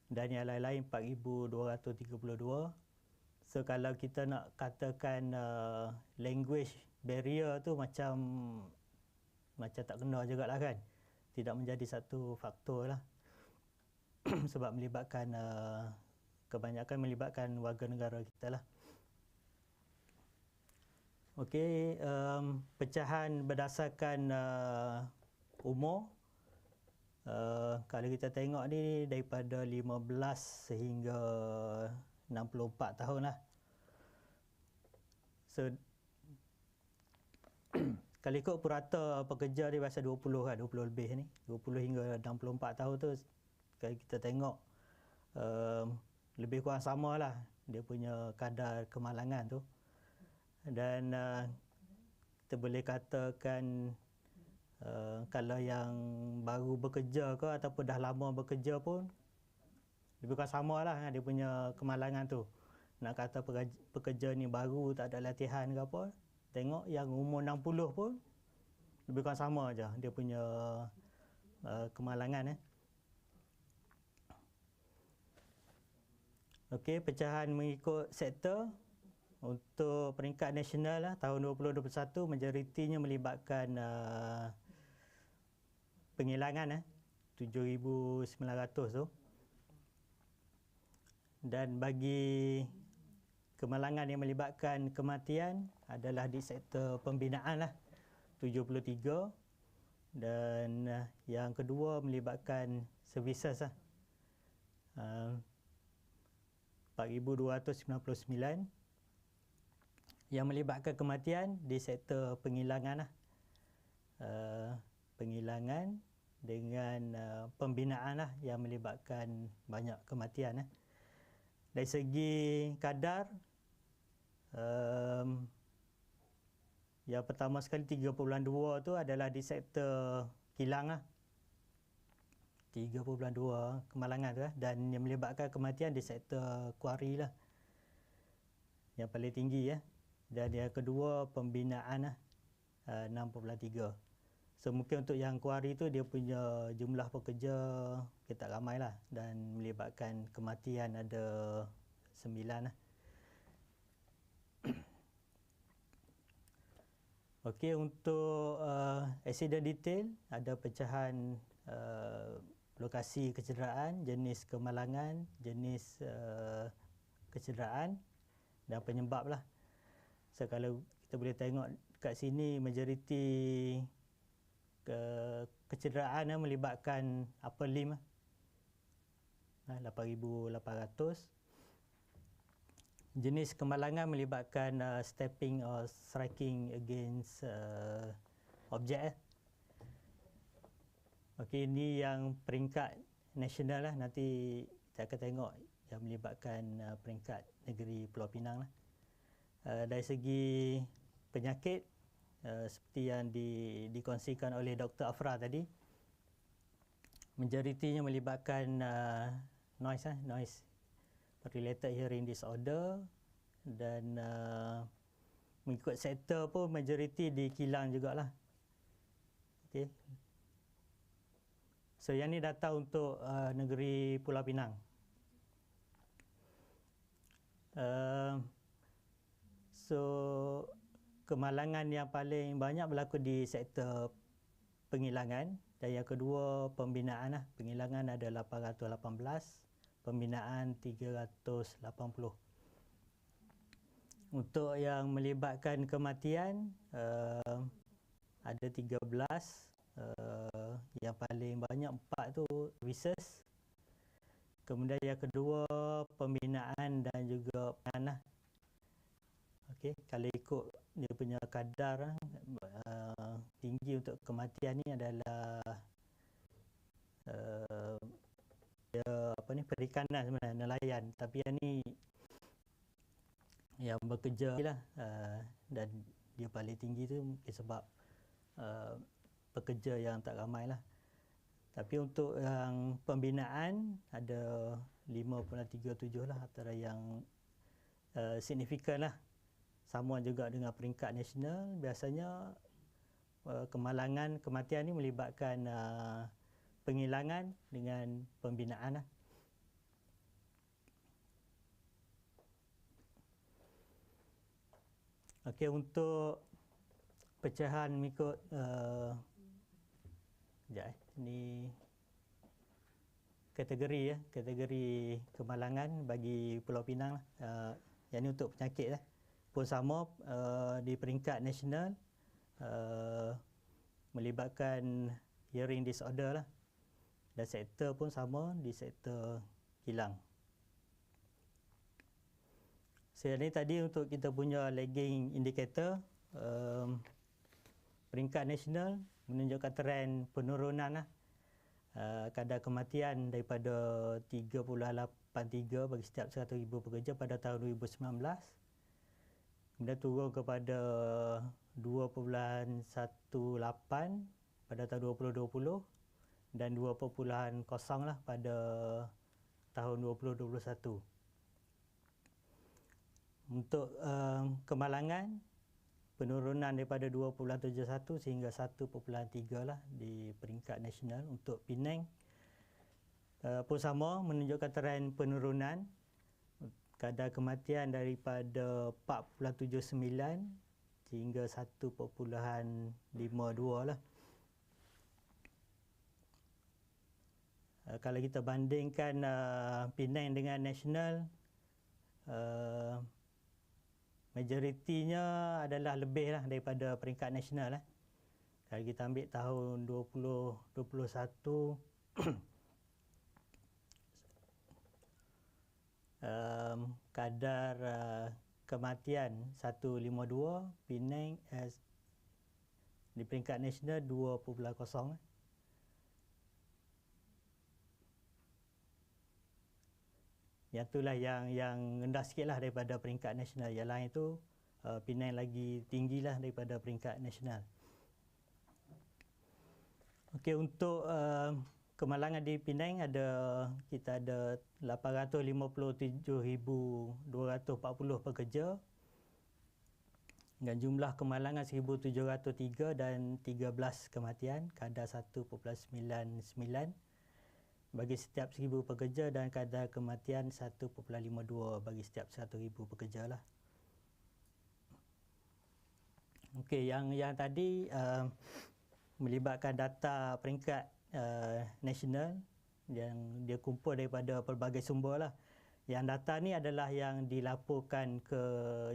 dan yang lain-lain 4,232. So kalau kita nak katakan language barrier tu macam tak kena jugalah kan. Tidak menjadi satu faktor lah. Sebab melibatkan kebanyakan melibatkan warga negara kita lah. Okey, pecahan berdasarkan umur. Kalau kita tengok ni daripada 15 sehingga 64 tahun lah. So kalau ikut purata pekerja ni biasa 20 kan, 20 lebih ni, 20 hingga 64 tahun tu, kalau kita tengok lebih kurang sama lah dia punya kadar kemalangan tu. Dan kita boleh katakan kalau yang baru bekerja ke ataupun dah lama bekerja pun lebih kurang sama lah dia punya kemalangan tu. Nak kata pekerja ni baru, tak ada latihan ke apa, tengok yang umur 60 pun lebih kurang sama aja dia punya kemalangan. Okey, pecahan mengikut sektor. Untuk peringkat nasional lah, tahun 2021 majoritinya melibatkan penghilangan 7,900 tu. Dan bagi kemalangan yang melibatkan kematian adalah di sektor pembinaan lah, 73. Dan yang kedua melibatkan services lah, 4,299. Yang melibatkan kematian di sektor penghilangan lah, penghilangan dengan pembinaan lah yang melibatkan banyak kematian. Dari segi kadar, yang pertama sekali 3.2 tu adalah di sektor kilang lah. 3.2 kemalangan tu dan yang melibatkan kematian di sektor kuari lah. Yang paling tinggi ya. Dan yang kedua pembinaan lah 6.3. So mungkin untuk yang kuari tu dia punya jumlah pekerja kita ramai lah dan melibatkan kematian ada 9 lah. Okey, untuk accident detail ada pecahan lokasi kecederaan, jenis kemalangan, jenis kecederaan dan penyebab lah. So kalau kita boleh tengok kat sini majoriti kecederaan yang melibatkan upper limb 8,800. Jenis kemalangan melibatkan stepping or striking against object. Okey, ini yang peringkat nasional lah. Nanti kita akan tengok yang melibatkan peringkat negeri Pulau Pinang lah. Dari segi penyakit, seperti yang dikongsikan oleh Dr. Afra tadi, majoritinya melibatkan noise related hearing disorder dan mengikut sektor pun majoriti di kilang jugalah. Okey. So yang ni data untuk negeri Pulau Pinang. So kemalangan yang paling banyak berlaku di sektor pengilangan dan yang kedua pembinaan lah. Pengilangan ada 818, pembinaan 380. Untuk yang melibatkan kematian ada 13. Yang paling banyak 4 tu research. Kemudian yang kedua pembinaan dan juga penanah. Okey, kalau ikut dia punya kadar tinggi untuk kematian ni adalah perikanan sebenarnya, nelayan. Tapi yang ni yang bekerja lah, dan dia paling tinggi tu mungkin sebab pekerja yang tak ramai lah. Tapi untuk yang pembinaan ada 5.37 lah antara yang signifikan lah. Sama juga dengan peringkat nasional. Biasanya kemalangan kematian ni melibatkan pengilangan dengan pembinaan lah. Okey, untuk pecahan mengikut ni kategori kategori kemalangan bagi Pulau Pinang lah. Yang ni untuk penyakit lah. Pun sama di peringkat nasional melibatkan hearing disorder lah. Dan sektor pun sama di sektor kilang. So ni tadi untuk kita punya lagging indicator. Peringkat nasional menunjukkan trend penurunan lah. Kadar kematian daripada 3.83 bagi setiap 100,000 pekerja pada tahun 2019. Kemudian turun kepada 2.18 pada tahun 2020 dan 2.0 lah pada tahun 2021. Untuk kemalangan, penurunan daripada 2.71 sehingga 1.3 lah di peringkat nasional. Untuk Penang pun sama menunjukkan trend penurunan. Kadar kematian daripada 4.79 sehingga 1.52 lah. Kalau kita bandingkan Penang dengan nasional, majoritinya adalah lebih lah daripada peringkat nasional lah. Kalau kita ambil tahun 2021, kadar kematian 152, Penang di peringkat nasional 2.0. Yang itulah yang rendah sikit lah daripada peringkat nasional. Yang lain tu Penang lagi tinggi lah daripada peringkat nasional. Okey, untuk kemalangan di Penang kita ada 857,240 pekerja dengan jumlah kemalangan 1,703 dan 13 kematian, kadar 1.99 bagi setiap 1,000 pekerja dan kadar kematian 1.52 bagi setiap 1,000 pekerja lah. Okey, yang tadi melibatkan data peringkat nasional yang dia kumpul daripada pelbagai sumber lah. Yang data ni adalah yang dilaporkan ke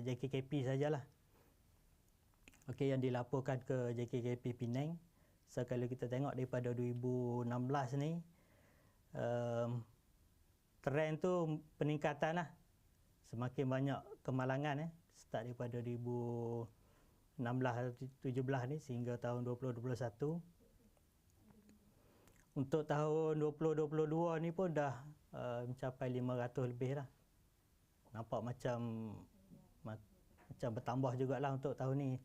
JKKP sajalah. Okey, yang dilaporkan ke JKKP Penang. So kalau kita tengok daripada 2016 ni, trend tu peningkatan lah. Semakin banyak kemalangan start daripada 2016-17 ni sehingga tahun 2021. Untuk tahun 2022 ni pun dah mencapai 500 lebih lah. Nampak macam bertambah jugalah untuk tahun ni.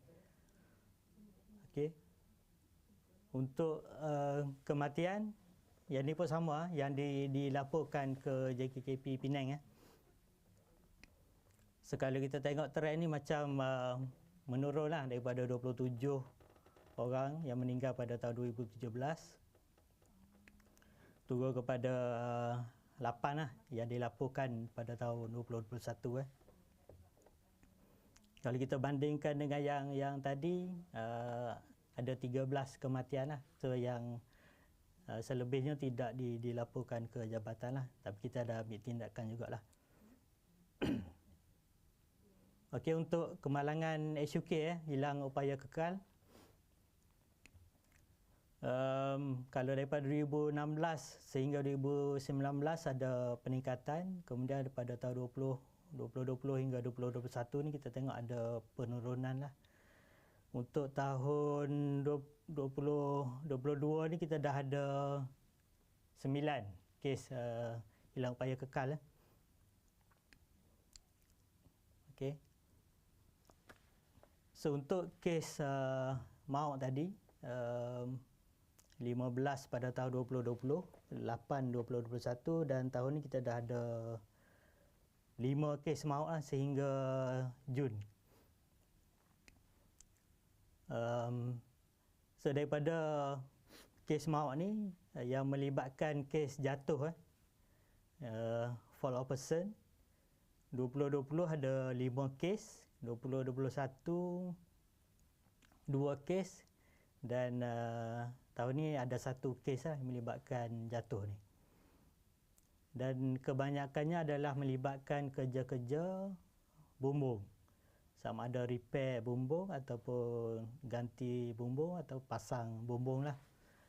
Okey. Untuk kematian, yang ni pun sama, yang dilaporkan ke JKKP Penang. Sekali kita tengok trend ni macam menurun lah daripada 27 orang yang meninggal pada tahun 2017. Turun kepada 8 lah yang dilaporkan pada tahun 2021. Kalau kita bandingkan dengan yang tadi, ada 13 kematian lah. So yang selebihnya tidak dilaporkan ke jabatan lah. Tapi kita dah ambil tindakan jugalah. Okey, untuk kemalangan SUK, hilang upaya kekal. Kalau daripada 2016 sehingga 2019 ada peningkatan. Kemudian pada tahun 2020 hingga 2021 ni kita tengok ada penurunan lah. Untuk tahun 2022 ni kita dah ada 9 kes hilang upaya kekal. Okey. So untuk kes maut tadi, 15 pada tahun 2020, 8 2021 dan tahun ni kita dah ada 5 kes maut sehingga Jun. So daripada kes maut ni yang melibatkan kes jatuh, fall of person, 2020 ada 5 kes, 2021 2 kes dan tahun ni ada 1 kes yang melibatkan jatuh ni. Dan kebanyakannya adalah melibatkan kerja-kerja bumbung. Sama ada repair bumbung ataupun ganti bumbung atau pasang bumbung lah.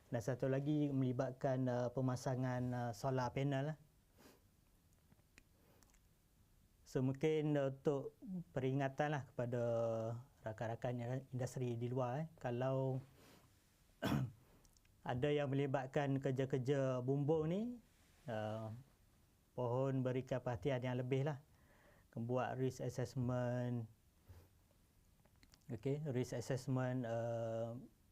Dan satu lagi melibatkan pemasangan solar panel lah. So mungkin untuk peringatan lah kepada rakan-rakan industri di luar, kalau ada yang melibatkan kerja-kerja bumbung ni, mohon berikan perhatian yang lebih lah. Buat risk assessment, risk assessment,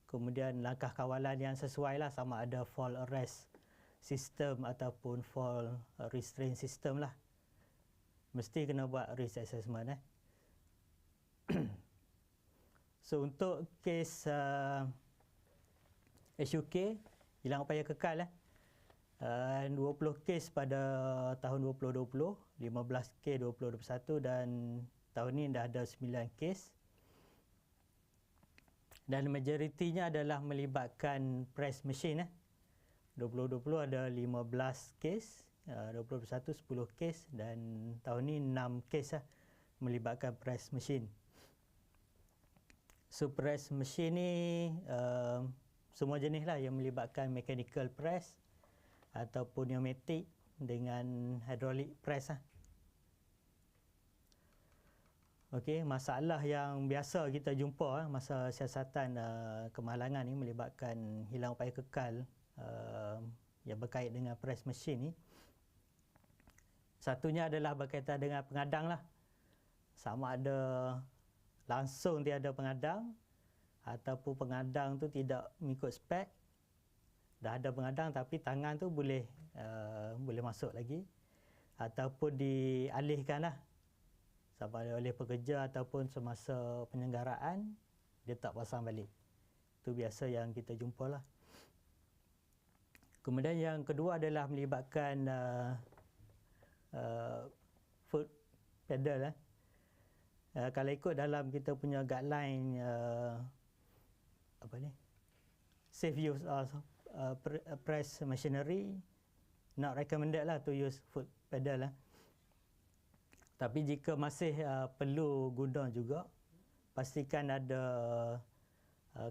kemudian langkah kawalan yang sesuai lah, sama ada fall arrest system ataupun fall restraint system lah. Mesti kena buat risk assessment. So untuk kes SUK, hilang upaya kekal 20 kes pada tahun 2020, 15 kes 2021 dan tahun ni dah ada 9 kes. Dan majoritinya adalah melibatkan press machine. 2020 ada 15 kes, 2021 10 kes dan tahun ni 6 kes melibatkan press machine. So press machine ni semua jenis lah yang melibatkan mechanical press ataupun pneumatic dengan hydraulic press . Okey, masalah yang biasa kita jumpa masa siasatan kemalangan ni melibatkan hilang upaya kekal yang berkait dengan press machine ni Satunya adalah berkaitan dengan pengadang lah. Sama ada langsung tiada pengadang ataupun pengadang tu tidak mengikut spek. Dah ada pengadang tapi tangan tu boleh masuk lagi. Ataupun dialihkan lah. Sama ada oleh pekerja ataupun semasa penyelenggaraan, dia tak pasang balik. Itu biasa yang kita jumpa lah. Kemudian yang kedua adalah melibatkan foot pedal. Kalau ikut dalam kita punya guideline safe use of press machinery, not recommended lah to use foot pedal. Tapi jika masih perlu guna juga, pastikan ada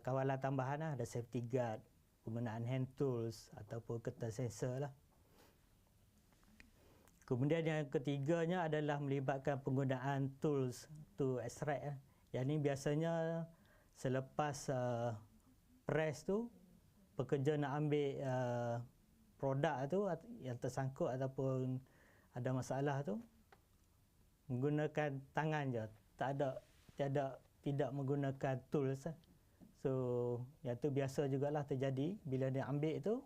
kawalan tambahan, ada safety guard, penggunaan hand tools ataupun kertas sensor lah. Kemudian yang ketiganya adalah melibatkan penggunaan tools to extract. Yang ini biasanya selepas press tu, pekerja nak ambil produk tu yang tersangkut ataupun ada masalah tu, menggunakan tangan je, tidak menggunakan tools. So yang tu biasa jugalah terjadi bila dia ambil tu,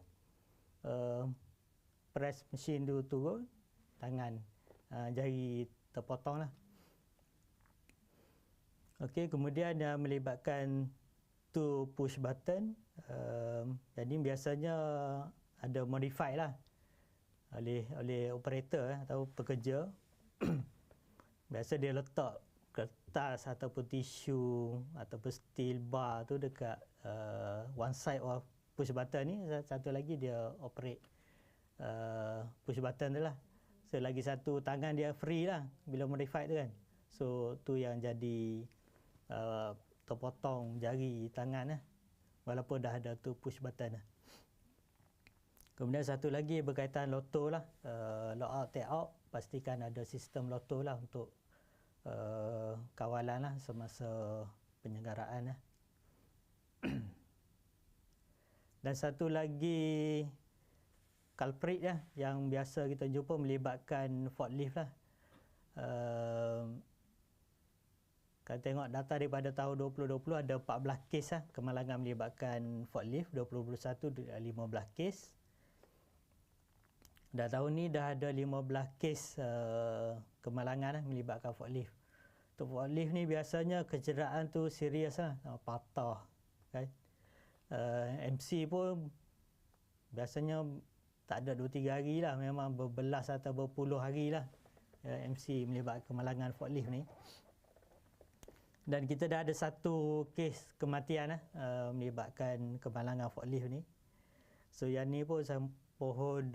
press mesin tu turun, tangan jari terpotong lah. Okey, kemudian melibatkan two push button. Jadi biasanya ada modify lah oleh operator atau pekerja. Biasa dia letak kertas ataupun tisu ataupun steel bar tu dekat one side of push button ni. Satu lagi dia operate push button tu lah. So lagi satu tangan dia free lah bila modify tu kan. So tu yang jadi terpotong jari tangan lah, walaupun dah ada tu push button lah. Kemudian satu lagi berkaitan loto lah, lock out, take out. Pastikan ada sistem loto lah untuk kawalan lah semasa penyelenggaraan lah. Dan satu lagi culprit lah yang biasa kita jumpa melibatkan forklift lah. Kalau tengok data daripada tahun 2020 ada 14 kes lah kemalangan melibatkan forklift, 2021 15 kes. Dan tahun ni dah ada 15 kes kemalangan melibatkan forklift. Untuk forklift ni biasanya kecederaan tu serius lah, patah kan. MC pun biasanya tak ada 2-3 hari lah, memang berbelas atau berpuluh hari lah MC melibatkan kemalangan forklift ni. Dan kita dah ada satu kes kematian melibatkan kemalangan forklift ni. So yang ni pun saya pohon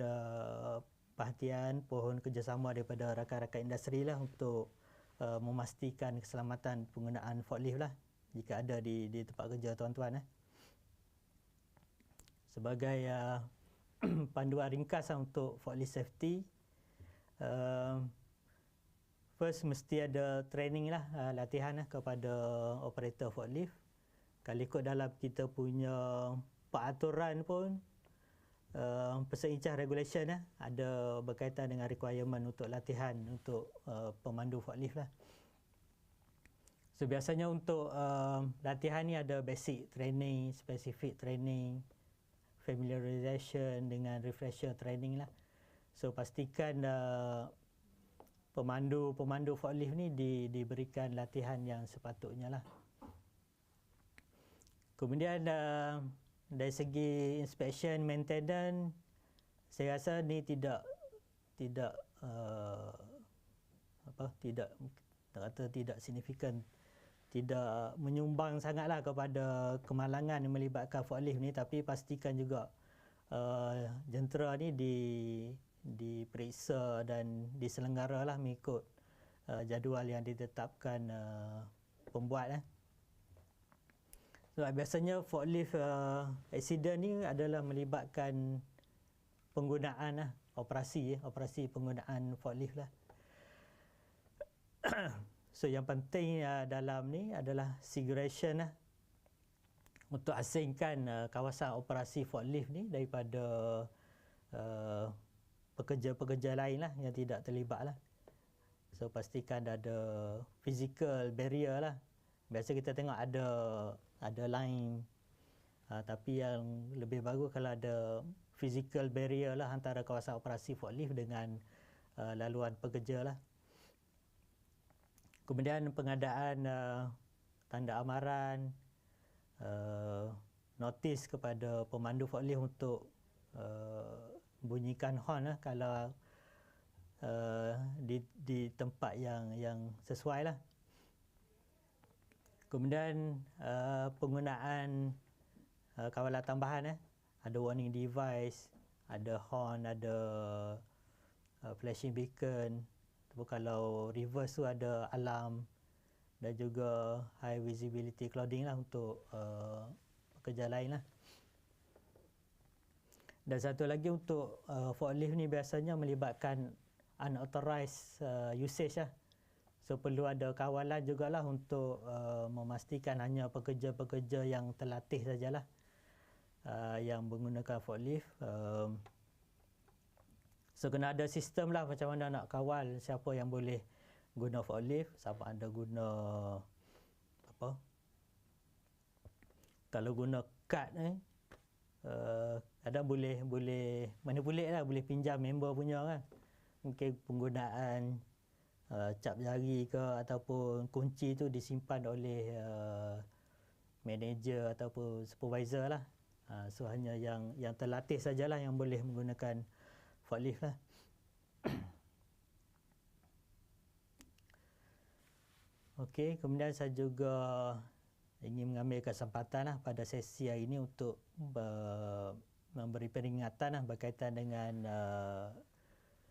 perhatian, pohon kerjasama daripada rakan-rakan industri lah untuk memastikan keselamatan penggunaan forklift lah jika ada di tempat kerja tuan-tuan. Sebagai panduan ringkas untuk forklift safety, first mesti ada training lah, latihan lah kepada operator forklift. Kalau ikut dalam kita punya peraturan pun, Persencah regulation ada berkaitan dengan requirement untuk latihan untuk pemandu forklift lah. So biasanya untuk latihan ni ada basic training, specific training, familiarization dengan refresher training lah. So pastikan pemandu forklift ni diberikan latihan yang sepatutnya lah. Kemudian dari segi inspection, maintenance, saya rasa ni tidak signifikan, tidak menyumbang sangatlah kepada kemalangan yang melibatkan forklift ni, tapi pastikan juga jentera ni diperiksa dan diselenggaralah mengikut jadual yang ditetapkan pembuat . So, biasanya forklift accident ni adalah melibatkan penggunaan operasi penggunaan forklift lah. So yang penting dalam ni adalah segregation untuk asingkan kawasan operasi forklift ni daripada pekerja-pekerja lain lah yang tidak terlibat lah. So pastikan ada physical barrier lah. Biasa kita tengok ada line, tapi yang lebih bagus kalau ada physical barrier lah antara kawasan operasi forklift dengan laluan pekerja lah. Kemudian pengadaan tanda amaran, notis kepada pemandu forklift untuk bunyikan horn lah kalau di tempat yang sesuai lah. Kemudian penggunaan kawalan tambahan, ada warning device, ada horn, ada flashing beacon. Kalau reverse tu ada alarm, dan juga high visibility clothing lah untuk pekerja lain lah. Dan satu lagi untuk forklift ni biasanya melibatkan unauthorized usage lah. So perlu ada kawalan jugalah untuk memastikan hanya pekerja-pekerja yang terlatih sajalah yang menggunakan forklift. So kena ada sistem lah macam mana nak kawal siapa yang boleh guna forklift, sama ada guna apa, kalau guna kad kadang boleh manipulate lah, boleh pinjam member punya kan. Mungkin penggunaan cap jari ke ataupun kunci tu disimpan oleh manager ataupun supervisor lah. So hanya yang terlatih sajalah yang boleh menggunakan forklift lah. Okey, kemudian saya juga ingin mengambil kesempatan lah pada sesi hari ini untuk memberi peringatan lah berkaitan dengan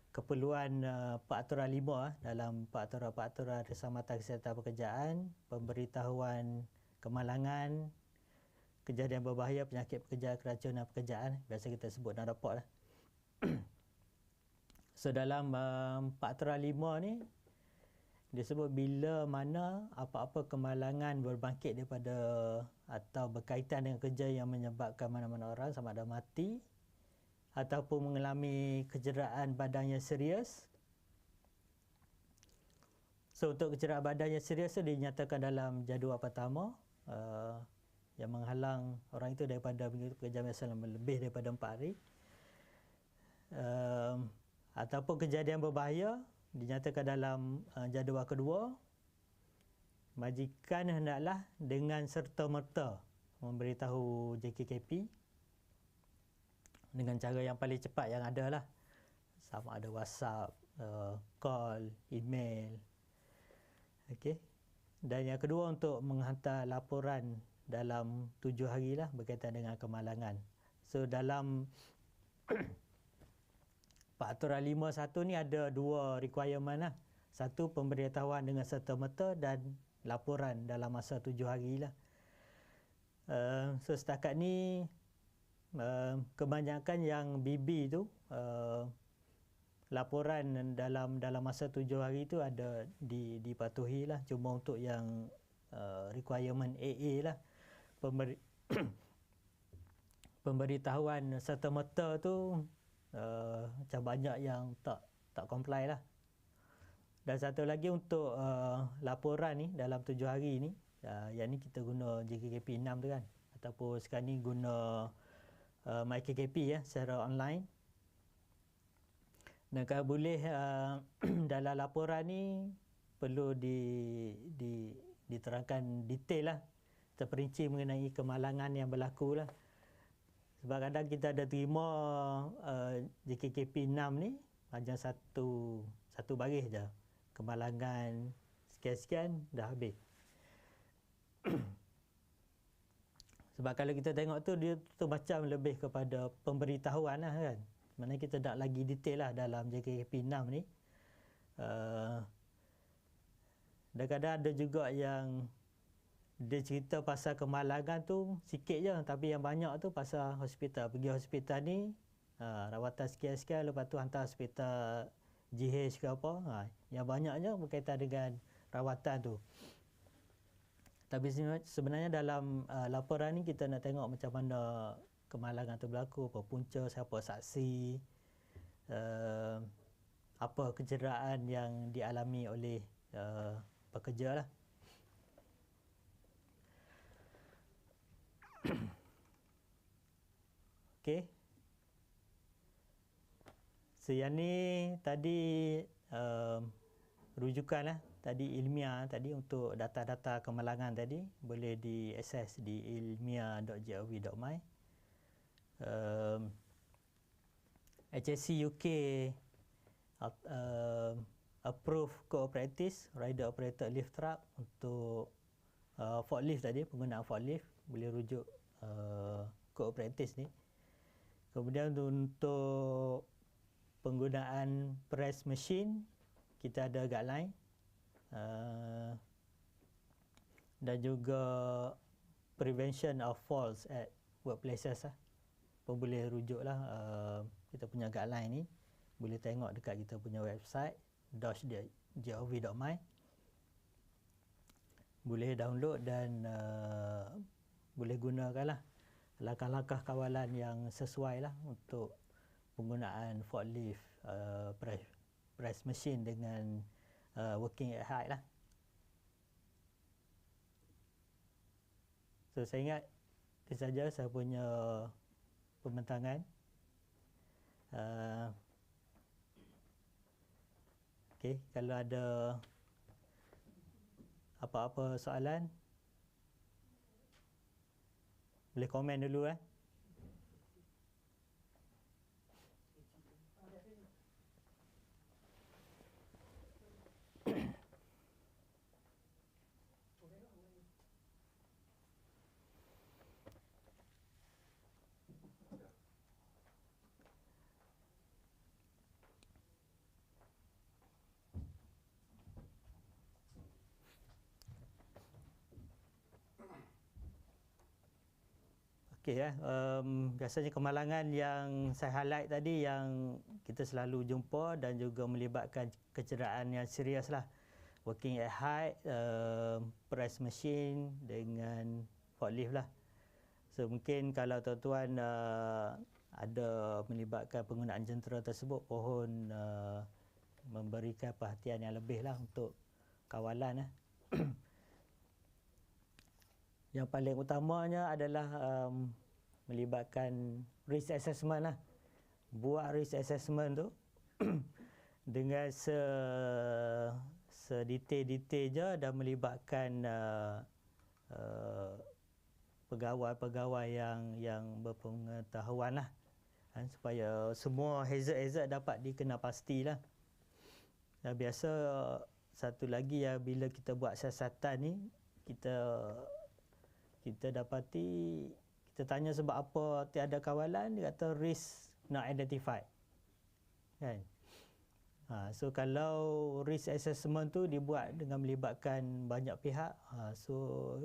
keperluan peraturan 5 dalam peraturan Keselamatan Kesihatan Pekerjaan, pemberitahuan kemalangan, kejadian berbahaya, penyakit pekerjaan, keracunan pekerjaan, biasa kita sebut dalam raport lah. So dalam peraturan 5 ni disebut bila mana apa-apa kemalangan berbangkit daripada atau berkaitan dengan kerja yang menyebabkan mana-mana orang sama ada mati ataupun mengalami kecederaan badan yang serius. So untuk kecederaan badan yang serius tu dinyatakan dalam jadual pertama yang menghalang orang itu daripada mengikuti pekerjaan selama lebih daripada 4 hari. Ataupun kejadian berbahaya dinyatakan dalam jadual kedua, majikan hendaklah dengan serta-merta memberitahu JKKP dengan cara yang paling cepat yang ada lah, sama ada WhatsApp, call, email. Okey. Dan yang kedua untuk menghantar laporan dalam 7 hari lah berkaitan dengan kemalangan. So dalam peraturan 5.1 ni ada 2 requirement lah. Satu, pemberitahuan dengan serta-merta dan laporan dalam masa 7 hari lah. So setakat ni kebanyakan yang BB tu laporan dalam masa 7 hari tu ada dipatuhi lah. Cuma untuk yang requirement AA lah, pemberitahuan serta-merta tu macam banyak yang tak comply lah. Dan satu lagi untuk laporan ni dalam 7 hari ni, yang ni kita guna JKKP 6 tu kan, ataupun sekarang ni guna MyKKP ya, secara online. Dan kalau boleh dalam laporan ni perlu diterangkan detail lah, terperinci mengenai kemalangan yang berlaku lah. Sebab kadang kita ada terima JKKP 6 ni hanya satu baris je, kemalangan sekian-sekian dah habis. Sebab kalau kita tengok tu, dia tu macam lebih kepada pemberitahuan lah kan. Mana kita nak lagi detail lah dalam JKKP 6 ni. Dan kadang ada juga yang dia cerita pasal kemalangan tu sikit je, tapi yang banyak tu pasal hospital. Pergi hospital ni, rawatan sekian-sekian, lepas tu hantar hospital GH ke apa. Yang banyaknya berkaitan dengan rawatan tu. Tapi sebenarnya dalam laporan ni kita nak tengok macam mana kemalangan tu berlaku, apa punca, siapa saksi, apa kecederaan yang dialami oleh pekerja lah. Okey. So yang ni tadi rujukan lah, tadi ilmiah tadi untuk data-data kemalangan tadi boleh diakses di ilmiah.gov.my. HSC UK approve code of practice rider operator lift truck untuk forklift tadi, penggunaan forklift boleh rujuk code of practice ni. Kemudian untuk penggunaan press machine kita ada guideline, dan juga prevention of falls at workplaces lah pun boleh rujuk lah. Kita punya guideline ni boleh tengok dekat kita punya website .gov.my, boleh download dan boleh gunakan lah langkah-langkah kawalan yang sesuai lah untuk penggunaan forklift, press machine dengan working at height lah. So saya ingat itu saja saya punya pembentangan. Okey, kalau ada apa-apa soalan boleh komen dulu . Okey biasanya kemalangan yang saya highlight tadi yang kita selalu jumpa dan juga melibatkan kecederaan yang serius lah. Working at height, press machine dengan forklift lah. So mungkin kalau tuan-tuan ada melibatkan penggunaan jentera tersebut, mohon memberikan perhatian yang lebih lah untuk kawalan lah. Yang paling utamanya adalah melibatkan risk assessment lah. Buat risk assessment tu dengan sedetail-detail je dan melibatkan pegawai-pegawai yang berpengetahuan lah, supaya semua hazard-hazard dapat dikenal pastilah. Dan biasa satu lagi bila kita buat siasatan ni, kita dapati, kita tanya sebab apa tiada kawalan, dia kata risk not identified, kan. So kalau risk assessment tu dibuat dengan melibatkan banyak pihak, so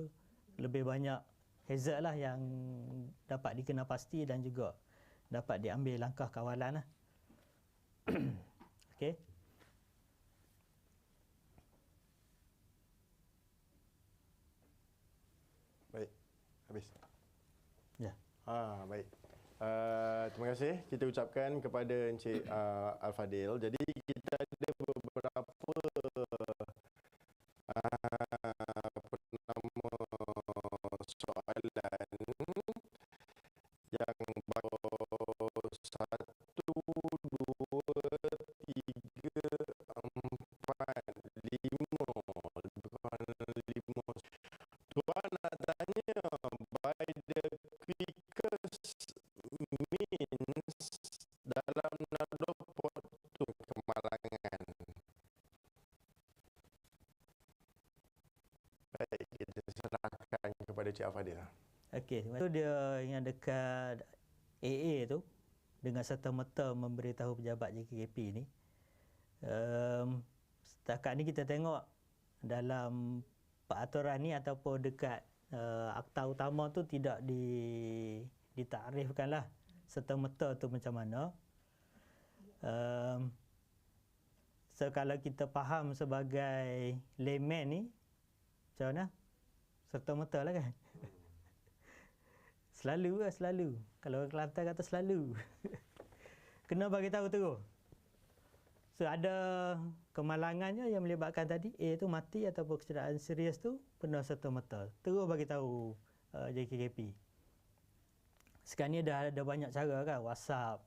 lebih banyak hazard lah yang dapat dikenal pasti dan juga dapat diambil langkah kawalan lah. Okey. Baik, habis. Ya. Baik. Terima kasih kita ucapkan kepada Encik Al-Fadil. Jadi kita ada beberapa soalan yang baru 1, 2, 3, 4, 5. Tuan nak tanya, by the quickest means dalam naruh portu kemalangan. Baik, kita serahkan kepada Cik Al-Fadil. Okey, itu dia yang dekat AA tu dengan serta-merta memberitahu pejabat JKKP ni. Setakat ni kita tengok dalam peraturan ni ataupun dekat akta utama tu tidak ditakrifkanlah serta-merta tu macam mana. So kalau kita faham sebagai layman ni, macam mana? Serta-merta lah kan. Selalu. Kalau orang Kelantan kata selalu. Kena bagi tahu terus. So ada kemalangannya yang melibatkan tadi A tu mati ataupun kecederaan serius tu penuh serta-merta. Terus bagi tahu JKKP. Sekarang ni dah ada banyak cara kan, WhatsApp,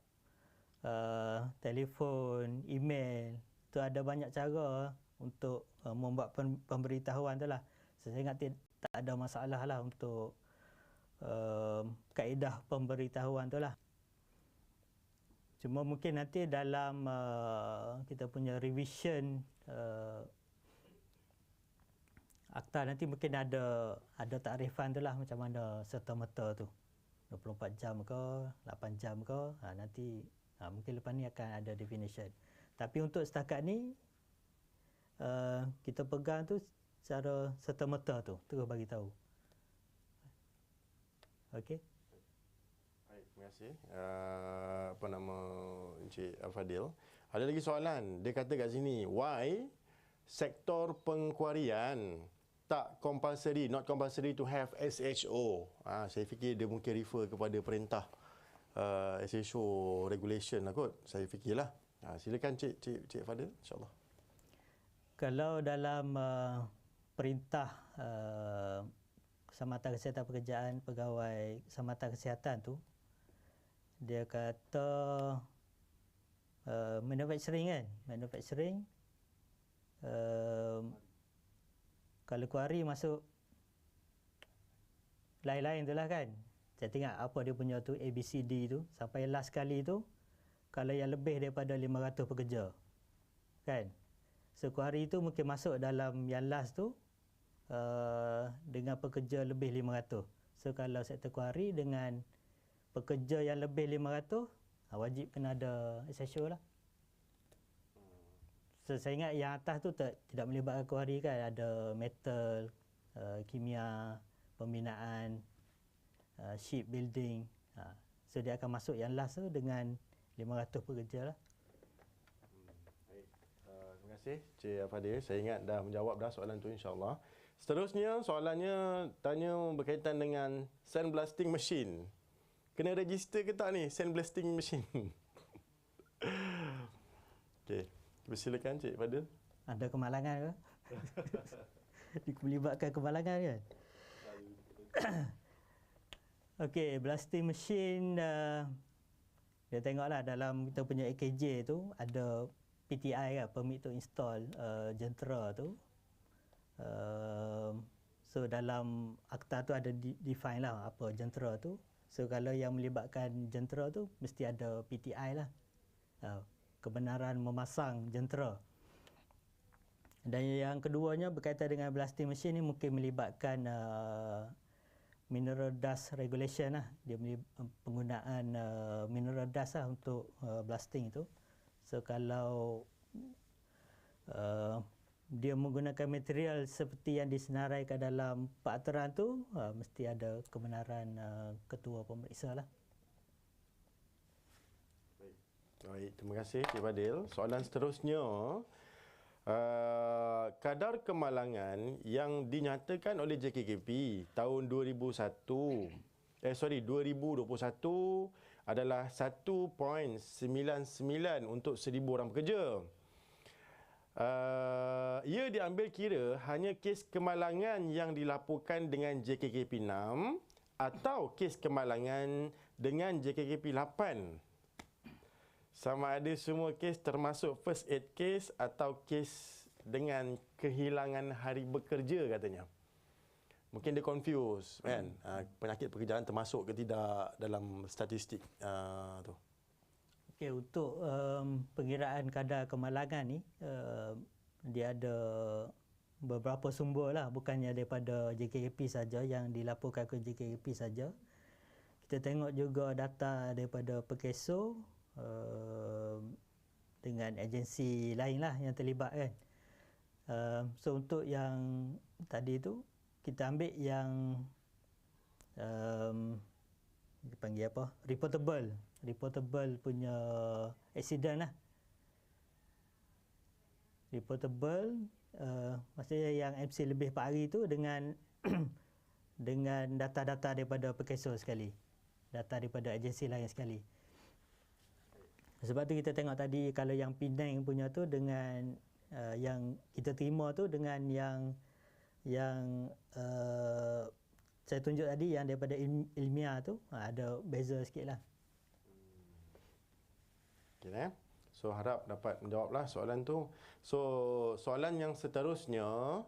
telefon, email. Tu ada banyak cara untuk membuat pemberitahuan tu lah. So, saya ingat tak ada masalah lah untuk kaedah pemberitahuan tu lah. Cuma mungkin nanti dalam kita punya revision akta nanti mungkin ada takrifan tu lah, macam mana serta-merta tu. 24 jam ke, 8 jam ke, nanti mungkin lepas ni akan ada definition. Tapi untuk setakat ni kita pegang tu secara serta-merta tu, terus bagi tahu. Okey. Terima kasih. Apa nama Encik Fadil. Ada lagi soalan. Dia kata kat sini, why sektor pengkuarian tak compulsory, not compulsory to have SHO? Saya fikir dia mungkin refer kepada perintah SHO regulation lah kot. Saya fikirlah. Silakan Cik Fadil, insyaAllah. Kalau dalam perintah Keselamatan Kesihatan Pekerjaan Pegawai Keselamatan Kesihatan tu, dia kata manufacturing kan, manufacturing kalau kuari masuk lain-lain tu lah kan. Saya tengok apa dia punya tu ABCD tu sampai last kali tu, kalau yang lebih daripada 500 pekerja kan, so kuari tu mungkin masuk dalam yang last tu dengan pekerja lebih 500. So kalau sektor kuari dengan pekerja yang lebih 500, wajib kena ada SHO lah. So saya ingat yang atas tu tidak melibatkan kuari kan, ada metal, kimia, pembinaan, shipbuilding. So dia akan masuk yang last tu dengan 500 pekerja lah. Terima kasih Cik Fadil. Saya ingat dah menjawab dah soalan tu, insyaAllah. Seterusnya soalannya tanya berkaitan dengan sandblasting machine. Kena register ke tak ni sandblasting machine? Okey, persilakan Cik Fadil. Ada kemalangan ke? Melibatkan kemalangan kan? Okey, blasting machine, dia tengoklah dalam kita punya AKJ tu ada PTI kan, permit to install jentera tu. So dalam akta tu ada define lah apa jentera tu. So kalau yang melibatkan jentera tu mesti ada PTI lah, kebenaran memasang jentera. Dan yang keduanya berkaitan dengan blasting machine ni mungkin melibatkan mineral dust regulation lah. Dia penggunaan mineral dust lah untuk blasting tu. So kalau dia menggunakan material seperti yang disenaraikan dalam peraturan tu, mesti ada kebenaran ketua pemeriksa lah. Baik, terima kasih Cik Fadil. Soalan seterusnya, kadar kemalangan yang dinyatakan oleh JKKP tahun 2021 adalah 1.99 untuk 1,000 orang pekerja. Ia diambil kira hanya kes kemalangan yang dilaporkan dengan JKKP 6 atau kes kemalangan dengan JKKP 8. Sama ada semua kes termasuk first aid case atau kes dengan kehilangan hari bekerja katanya. Mungkin dia confuse kan, penyakit pekerjaan termasuk ke tidak dalam statistik tu. Okey, untuk pengiraan kadar kemalangan ni, dia ada beberapa sumber lah, bukannya daripada JKKP saja yang dilaporkan ke JKKP saja. Kita tengok juga data daripada Perkeso dengan agensi lain lah yang terlibat kan. So untuk yang tadi tu, kita ambil yang dipanggil apa? Reportable punya accident lah. Reportable maksudnya yang MC lebih 4 hari tu dengan dengan data-data daripada Perkeso sekali. Data daripada agensi lain sekali. Sebab tu kita tengok tadi kalau yang Penang punya tu dengan yang kita terima tu dengan yang saya tunjuk tadi yang daripada ilmiah tu ada beza sikit lah. Okay, so harap dapat menjawablah soalan tu. So soalan yang seterusnya,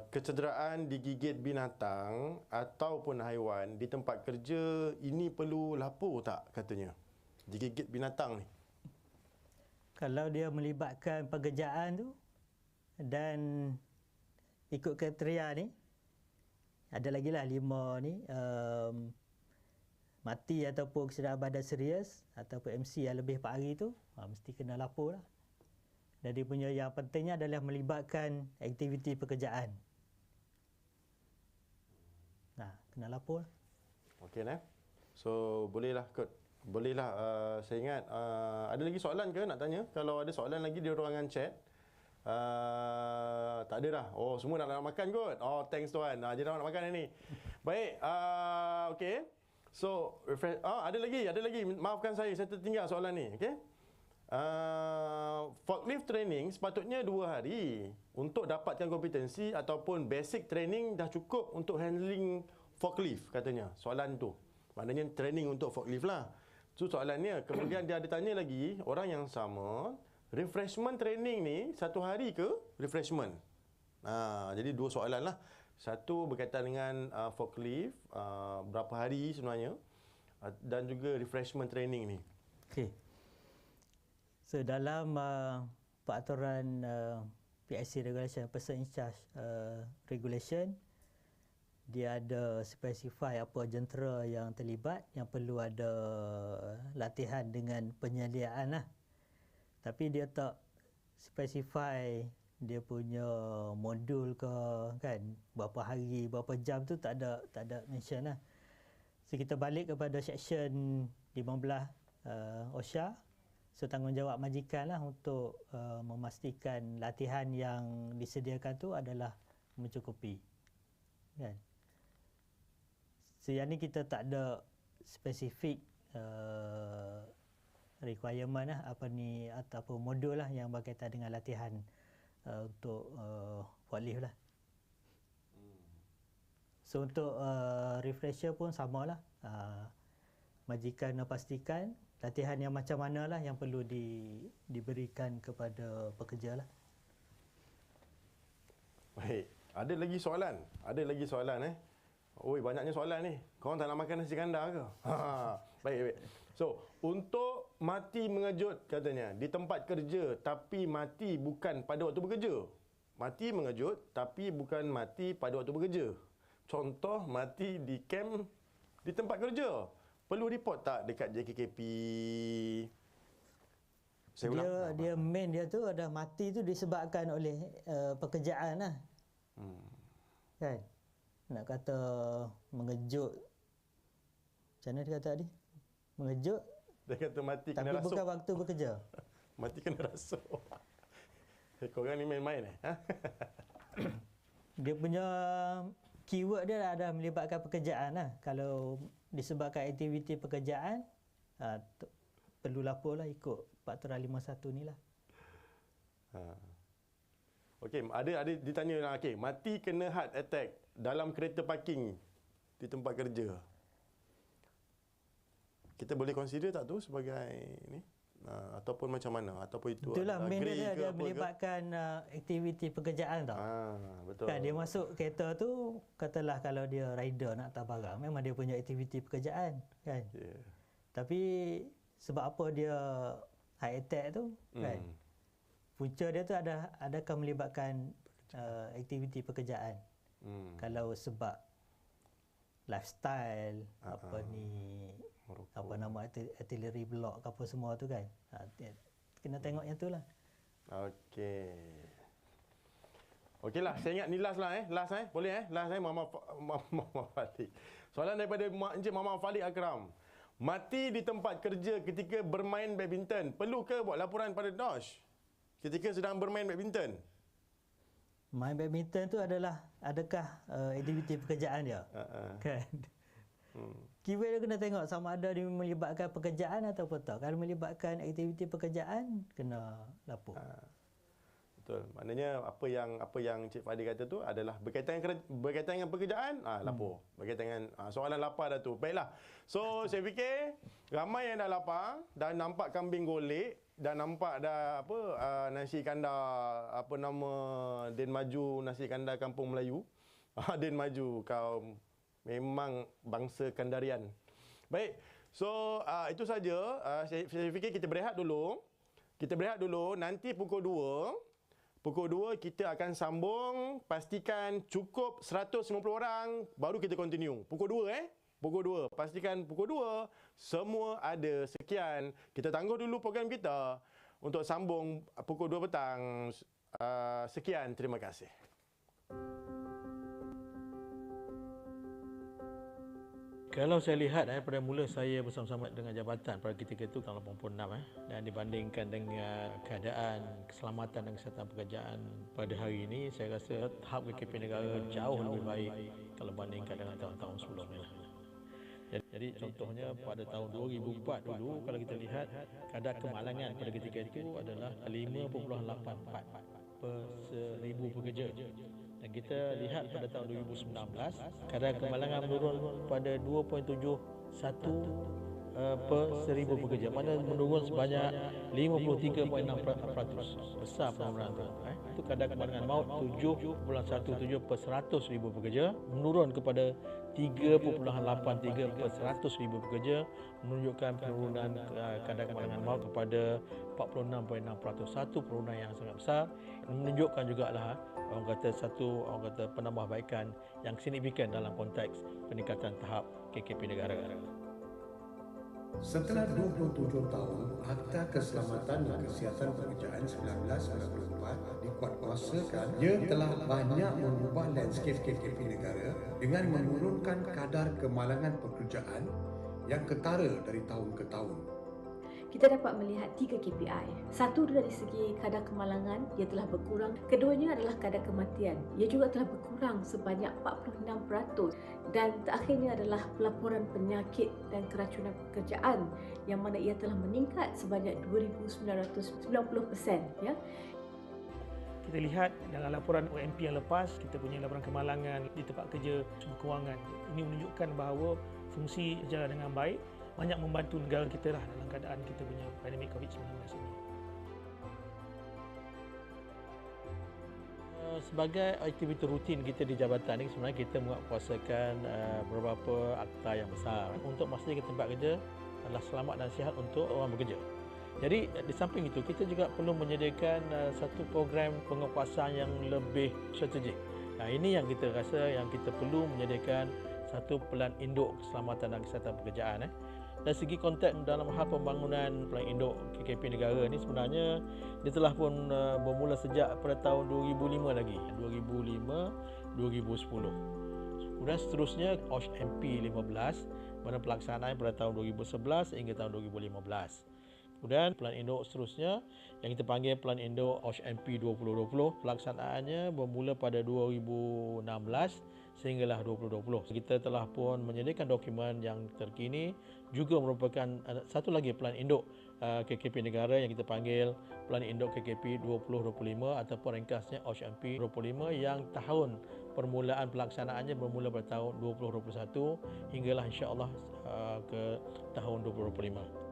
kecederaan digigit binatang ataupun haiwan di tempat kerja ini perlu lapor tak katanya? Digigit binatang ni. Kalau dia melibatkan pekerjaan tu dan ikut kriteria ni, ada lagi lah 5 ni, mati ataupun kecederaan badan serius ataupun MC yang lebih 4 hari tu, mesti kena lapor lah. Jadi punya yang pentingnya adalah melibatkan aktiviti pekerjaan. Nah, kena lapor lah. Okey, so bolehlah kot. Bolehlah, saya ingat ada lagi soalan ke nak tanya? Kalau ada soalan lagi di ruangan chat. Tak ada dah. Oh, semua nak makan kot. Oh, thanks tuan. Jadi nak makan ni. Baik, okey. So, ada lagi. Maafkan saya tertinggal soalan ni. Okey. Forklift training sepatutnya 2 hari untuk dapatkan kompetensi ataupun basic training dah cukup untuk handling forklift katanya. Soalan tu. Maknanya training untuk forklift lah. So soalannya, kemudian dia ada tanya lagi, orang yang sama, refreshment training ni 1 hari ke refreshment? Jadi 2 soalan lah. Satu berkaitan dengan forklift, berapa hari sebenarnya, dan juga refreshment training ni. Okey. So dalam peraturan PIC regulation, person in charge regulation, dia ada specify apa jentera yang terlibat, yang perlu ada latihan dengan penyediaan lah. Tapi dia tak specify dia punya modul ke, kan, berapa hari, berapa jam tu tak ada mention lah. So kita balik kepada section 15 OSHA. So tanggungjawab majikan lah untuk memastikan latihan yang disediakan tu adalah mencukupi, kan. So yang ni kita tak ada spesifik requirement lah, apa ni, ataupun modul lah yang berkaitan dengan latihan untuk forklift lah. So untuk refresher pun samalah, majikan pastikan latihan yang macam mana lah yang perlu diberikan kepada pekerja lah. Baik, ada lagi soalan Oi, banyaknya soalan ni. Korang tak nak makan nasi kandar ke? Baik. So, untuk mati mengejut katanya di tempat kerja tapi mati bukan pada waktu bekerja. Mati mengejut tapi bukan mati pada waktu bekerja. Contoh mati di kem di tempat kerja. Perlu report tak dekat JKKP? Dia main dia tu ada mati tu disebabkan oleh pekerjaan lah. Kan? Nak kata mengejut, macam mana dia kata tadi? Mengejut, dia kata mati tapi kena rasuk. Tapi bukan waktu bekerja. Mati kena rasuk. Korang ni main-main Dia punya keyword dia ada melibatkan pekerjaan lah. Kalau disebabkan aktiviti pekerjaan, perlu lapor lah ikut peraturan 51 ni lah. Okey, ada ditanya lah, okey, mati kena heart attack dalam kereta parking di tempat kerja. Kita boleh consider tak tu sebagai ni? Ataupun macam mana? Ataupun itu itulah main dia melibatkan aktiviti pekerjaan tau. Betul. Kan dia masuk kereta tu, katalah kalau dia rider nak hantar barang, memang dia punya aktiviti pekerjaan, kan? Yeah. Tapi sebab apa dia heart attack tu, kan? Punca dia tu adakah melibatkan aktiviti pekerjaan. Kalau sebab lifestyle, apa ni, apa nama, artillery block apa semua tu, kan. Kena tengok yang tu lah. Okeylah, saya ingat ni last lah boleh last Muhammad Falik. Soalan daripada Encik Muhammad Falik Akram. Mati di tempat kerja ketika bermain badminton, perlu ke buat laporan pada DOSH ketika sedang bermain badminton? Main badminton tu adakah aktiviti pekerjaan dia? Kan? Keyword dia kena tengok sama ada dia melibatkan pekerjaan ataupun tak. Kalau melibatkan aktiviti pekerjaan, kena lapor. Betul. Maknanya apa yang Cik Fadil kata tu adalah berkaitan dengan pekerjaan, lapor. Berkaitan dengan soalan lapar dah tu. Baiklah. So saya fikir ramai yang dah lapar, dah nampak kambing golek, dah nampak dah nasi kandar Den Maju, nasi kandar Kampung Melayu. Den Maju, kau memang bangsa Kandarian. Baik. So itu saja. Saya fikir kita berehat dulu. Nanti pukul 2 kita akan sambung. Pastikan cukup 150 orang baru kita continue. Pukul 2 pastikan pukul 2 semua ada. Sekian. Kita tangguh dulu program kita untuk sambung pukul 2 petang. Sekian, terima kasih. Kalau saya lihat pada mula saya bersama-sama dengan jabatan pada ketika itu tahun 86 dan dibandingkan dengan keadaan keselamatan dan kesihatan pekerjaan pada hari ini, saya rasa tahap KKP negara jauh lebih baik kalau bandingkan dengan tahun-tahun sebelumnya. Jadi contohnya pada tahun 2004 dulu kalau kita lihat kadar kemalangan pada ketika itu adalah 5.84 per 1,000 pekerja. Dan kita lihat pada tahun 2019 kadar kemalangan menurun pada 2.71 per 1,000 pekerja. Mana menurun sebanyak 53.6%. Besar penurunan itu. Itu kadar kemalangan maut 7.17 per 100,000 pekerja menurun kepada 3.83 per 100,000 pekerja, menunjukkan penurunan kadar kemalangan maut kepada 46.6%. Satu penurunan yang sangat besar, menunjukkan jugalah orang kata penambahbaikan yang signifikan dalam konteks peningkatan tahap KKP negara. Setelah 27 tahun, Akta Keselamatan dan Kesihatan Pekerjaan 1994 dikuatkuasakan, ia telah banyak mengubah landscape KKP negara dengan menurunkan kadar kemalangan pekerjaan yang ketara dari tahun ke tahun. Kita dapat melihat 3 KPI. Satu dari segi kadar kemalangan, ia telah berkurang. Keduanya adalah kadar kematian. Ia juga telah berkurang sebanyak 46%. Dan terakhirnya adalah pelaporan penyakit dan keracunan pekerjaan yang mana ia telah meningkat sebanyak 2,990%. Ya. Kita lihat dalam laporan OMP yang lepas, kita punya laporan kemalangan di tempat kerja sumber kewangan. Ini menunjukkan bahawa fungsi berjalan dengan baik, banyak membantu negara kita lah dalam keadaan kita punya pandemik COVID-19 ini. Sebagai aktiviti rutin kita di jabatan ini, sebenarnya kita menguatkuasakan beberapa akta yang besar untuk memastikan tempat kerja adalah selamat dan sihat untuk orang bekerja. Jadi di samping itu, kita juga perlu menyediakan satu program penguatkuasaan yang lebih strategik. Nah, ini yang kita rasa yang kita perlu menyediakan satu pelan induk keselamatan dan kesihatan pekerjaan. Dari segi konteks dalam hal pembangunan pelan induk KKP negara ini sebenarnya dia telah pun bermula sejak pada tahun 2005 lagi, 2005-2010. Kemudian seterusnya OSH MP 15 mana pelaksanaan pada tahun 2011 hingga tahun 2015. Kemudian pelan induk seterusnya yang kita panggil pelan induk OSH MP 2020, pelaksanaannya bermula pada 2016 sehinggalah 2020. Kita telah pun menyediakan dokumen yang terkini, juga merupakan satu lagi pelan induk KKP negara yang kita panggil pelan induk KKP 2025 ataupun ringkasnya OSH MP 25 yang tahun permulaan pelaksanaannya bermula pada tahun 2021 hinggalah insya-Allah ke tahun 2025.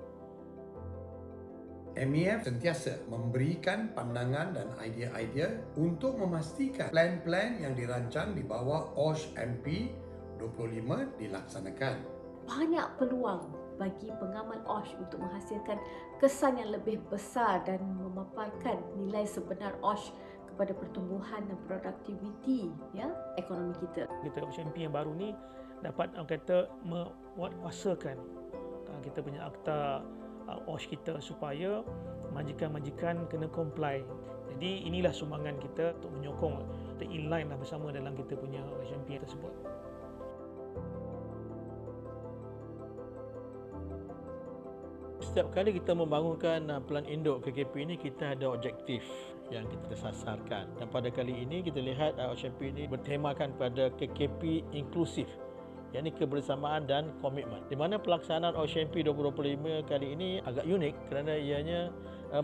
MEF sentiasa memberikan pandangan dan idea-idea untuk memastikan plan-plan yang dirancang di bawah OSH MP 25 dilaksanakan. Banyak peluang bagi pengamal OSH untuk menghasilkan kesan yang lebih besar dan memaparkan nilai sebenar OSH kepada pertumbuhan dan produktiviti ekonomi kita. Kita OSH MP yang baru ni dapat menguatkuasakan kita punya akta OSH kita supaya majikan-majikan kena comply. Jadi inilah sumbangan kita untuk menyokong kita inline lah bersama dalam kita punya OSH MP tersebut. Setiap kali kita membangunkan pelan induk KKP ini, kita ada objektif yang kita sasarkan. Dan pada kali ini kita lihat OSH MP ini bertemakan pada KKP inklusif, yakni kebersamaan dan komitmen. Di mana pelaksanaan OSHMP 2025 kali ini agak unik kerana ianya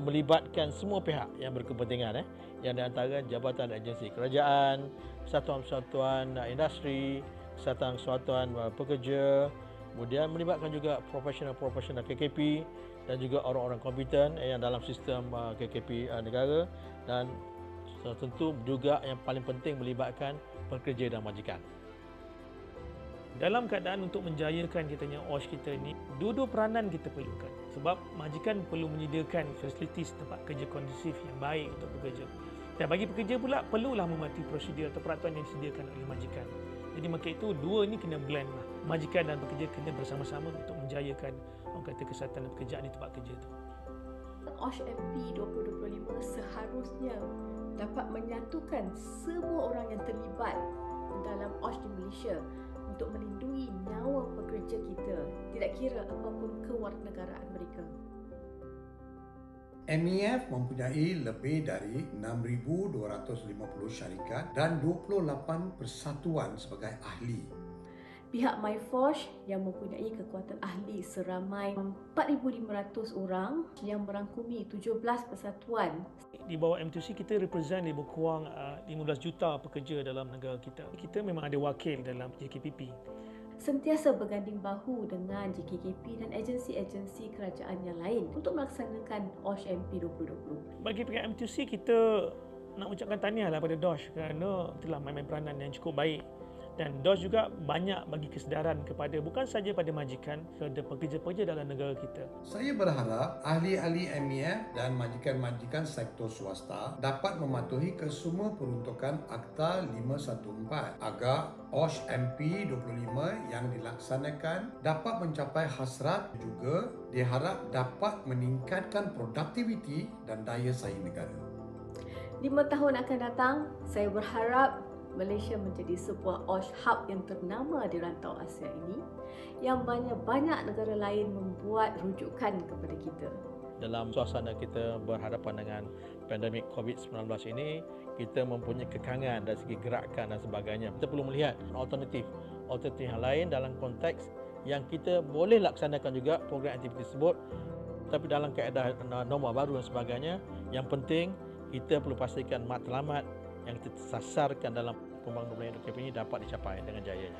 melibatkan semua pihak yang berkepentingan, yang di antara jabatan dan agensi kerajaan, persatuan-persatuan industri, persatuan-persatuan pekerja, kemudian melibatkan juga profesional-profesional KKP dan juga orang-orang kompeten yang dalam sistem KKP negara, dan tentu juga yang paling penting melibatkan pekerja dan majikan. Dalam keadaan untuk menjayakan kitanya OSH kita ni, dua-dua peranan kita perlukan. Sebab majikan perlu menyediakan fasilitis tempat kerja kondusif yang baik untuk pekerja. Dan bagi pekerja pula, perlulah mematuhi prosedur atau peraturan yang disediakan oleh majikan. Jadi maka itu dua ni kena blend lah. Majikan dan pekerja kena bersama-sama untuk menjayakan orang kata kesihatan dan pekerjaan di tempat kerja tu. OSHMP 2025 seharusnya dapat menyatukan semua orang yang terlibat dalam OSH di Malaysia untuk melindungi nyawa pekerja kita, tidak kira apapun kewarganegaraan mereka. MEF mempunyai lebih dari 6,250 syarikat dan 28 persatuan sebagai ahli. Pihak MyForge yang mempunyai kekuatan ahli seramai 4,500 orang yang merangkumi 17 persatuan. Di bawah M2C kita represent lebih kurang 15 juta pekerja dalam negara kita. Kita memang ada wakil dalam JKPP. Sentiasa berganding bahu dengan JKKP dan agensi-agensi kerajaan yang lain untuk melaksanakan OSHMP 2020. Bagi pihak M2C, kita nak ucapkan tahniahlah pada DOSH kerana telah main peranan yang cukup baik. Dan DOSH juga banyak bagi kesedaran kepada bukan saja pada majikan, kepada pekerja-pekerja dalam negara kita. Saya berharap ahli-ahli MEF dan majikan-majikan sektor swasta dapat mematuhi kesemua peruntukan Akta 514 agar OSHMP 25 yang dilaksanakan dapat mencapai hasrat, juga diharap dapat meningkatkan produktiviti dan daya saing negara. 5 tahun akan datang, saya berharap Malaysia menjadi sebuah OSH hub yang ternama di rantau Asia ini, yang banyak negara lain membuat rujukan kepada kita. Dalam suasana kita berhadapan dengan pandemik COVID-19 ini, kita mempunyai kekangan dari segi gerakan dan sebagainya. Kita perlu melihat alternatif yang lain dalam konteks yang kita boleh laksanakan juga program aktiviti tersebut, tapi dalam kaedah norma baru dan sebagainya. Yang penting kita perlu pastikan matlamat yang kita sasarkan dalam pembangunan KKP ini dapat dicapai dengan jayanya.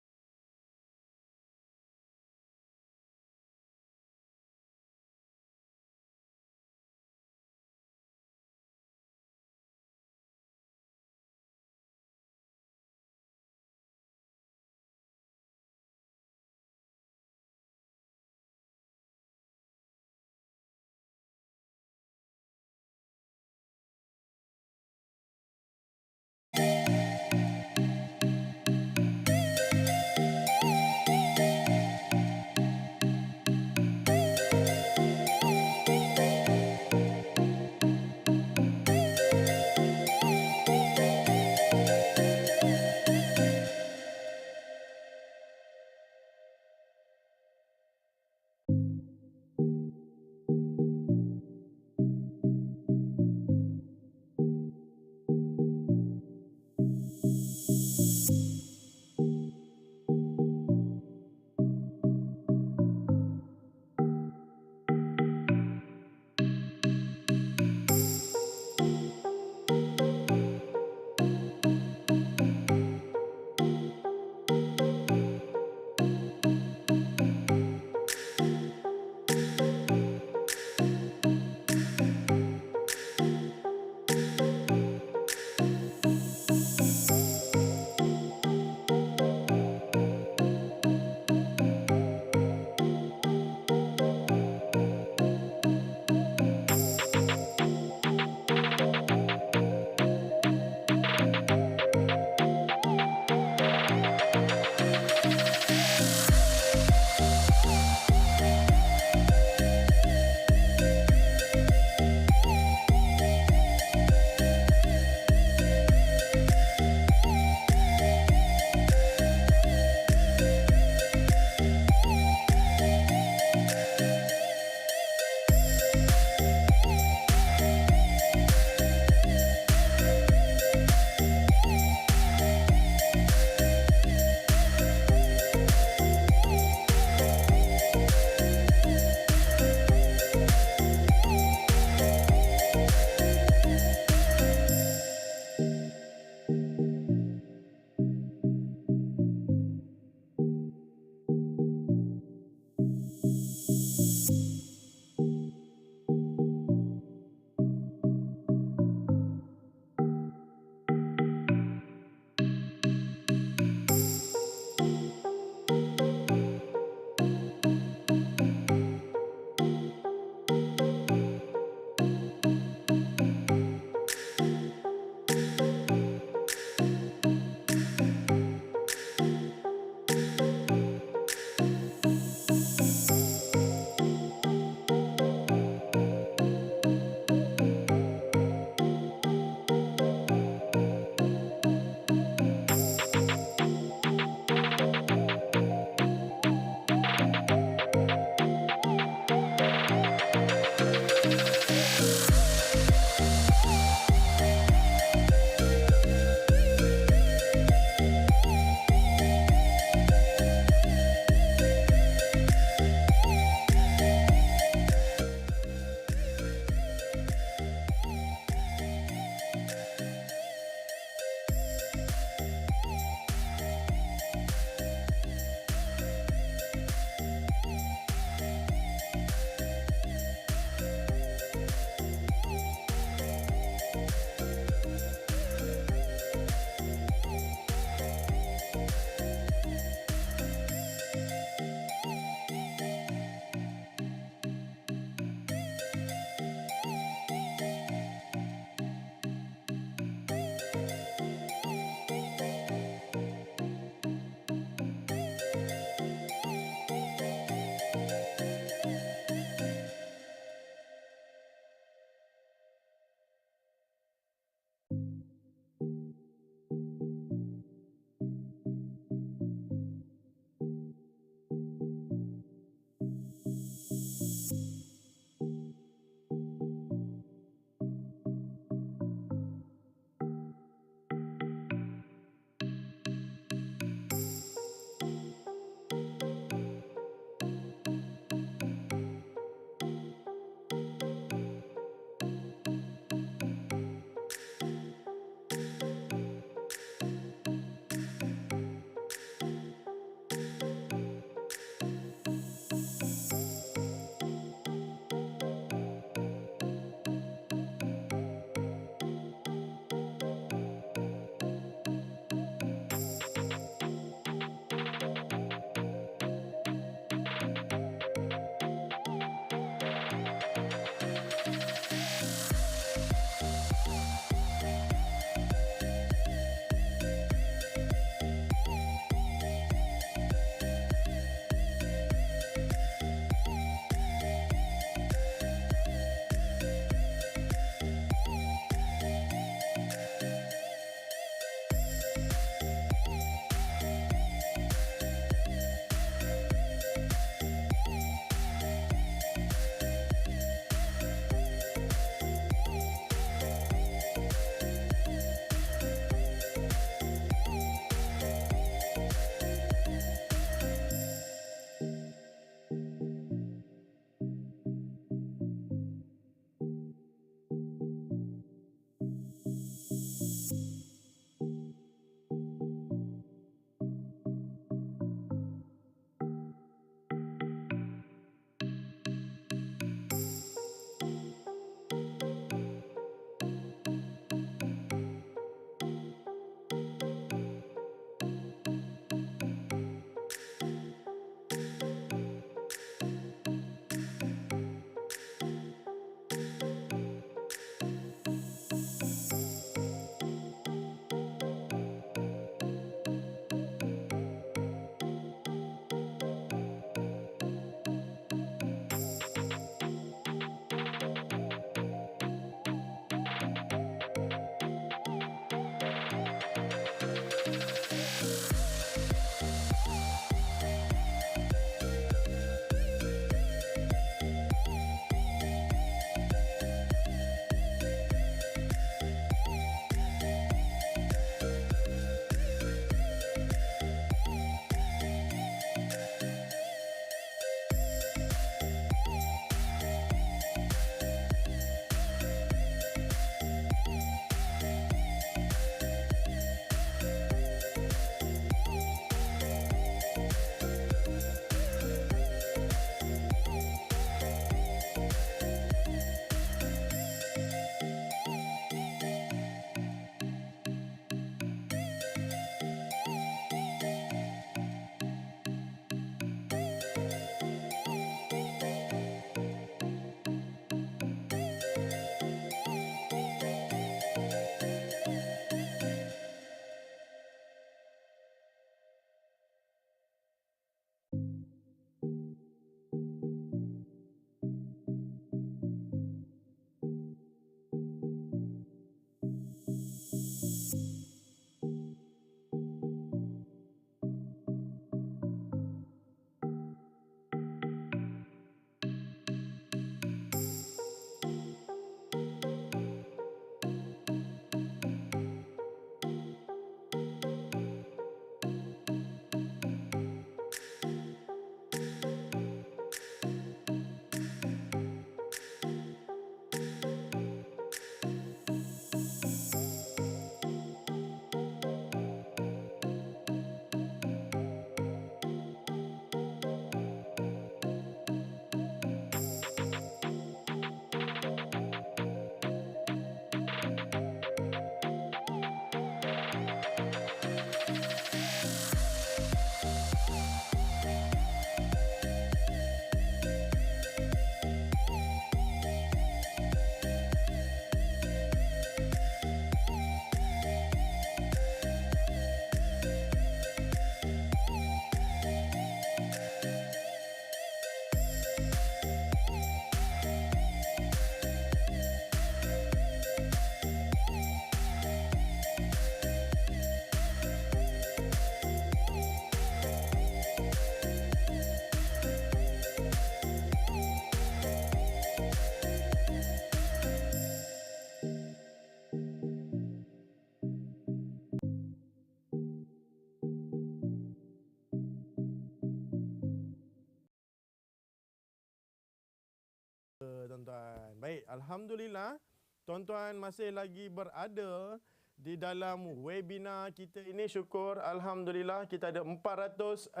Tuan-tuan. Baik, alhamdulillah tuan-tuan masih lagi berada di dalam webinar kita ini. Syukur alhamdulillah kita ada 464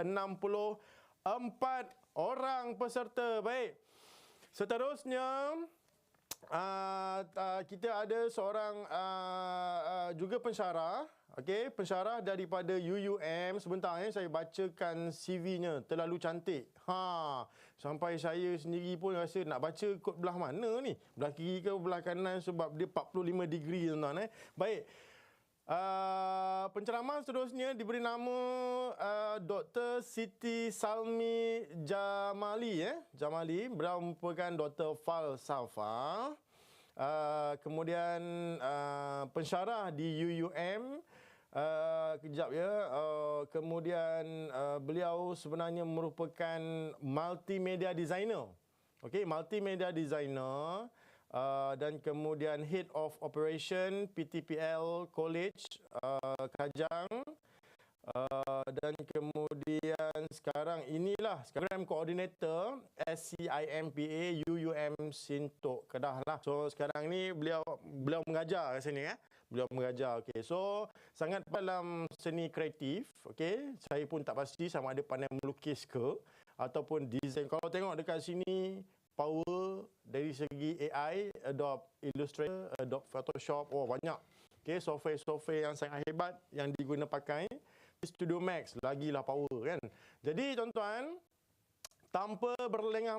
orang peserta. Baik. Seterusnya kita ada seorang juga pensyarah. Okey, pensyarah daripada UUM. Sebentar saya bacakan CV-nya. Terlalu cantik. Sampai saya sendiri pun rasa nak baca kod belah mana ni? Belah kiri ke belah kanan, sebab dia 45 degree tuan-tuan. Baik. Penceramah seterusnya diberi nama Dr. Siti Salmi Jamali. Jamali, beliau merupakan Dr. Falsafah. Kemudian pensyarah di UUM. Kejap ya. Kemudian beliau sebenarnya merupakan multimedia designer. Okey, multimedia designer. Dan kemudian Head of Operation PTPL College Kajang. Dan kemudian sekarang inilah Program Coordinator SCIMPA UUM Sintok Kedah lah. So sekarang ni beliau mengajar kat sini Beliau mengajar. Okey. So sangat dalam seni kreatif. Okey. Saya pun tak pasti sama ada pandai melukis ke ataupun design. Kalau tengok dekat sini power dari segi AI, Adobe Illustrator, Adobe Photoshop, banyak. Okey, software-software yang sangat hebat yang diguna pakai. Studio Max lagilah power kan. Jadi tuan-tuan, tanpa berlengah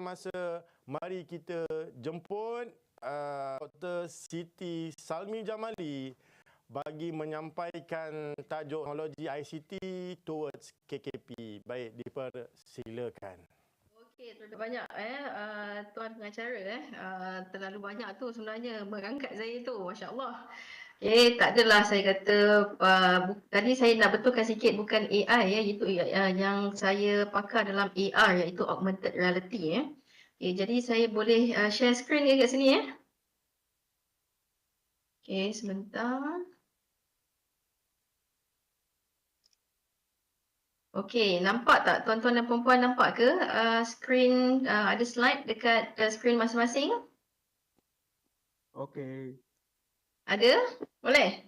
masa, mari kita jemput Dr. Siti Salmi Jamali bagi menyampaikan tajuk teknologi ICT towards KKP. Baik, dipersilakan. Okey, terlalu banyak tuan pengacara terlalu banyak tu sebenarnya mengangkat saya tu, masya-Allah. Okey, tak adalah saya kata tadi saya nak betulkan sikit, bukan AI itu yang saya pakar dalam AR, iaitu augmented reality Okey, jadi saya boleh share screen kat sini Okey, sebentar. Okey, nampak tak tuan-tuan dan puan-puan, nampak ke screen ada slide dekat screen masing-masing? Okey. Ada? Boleh?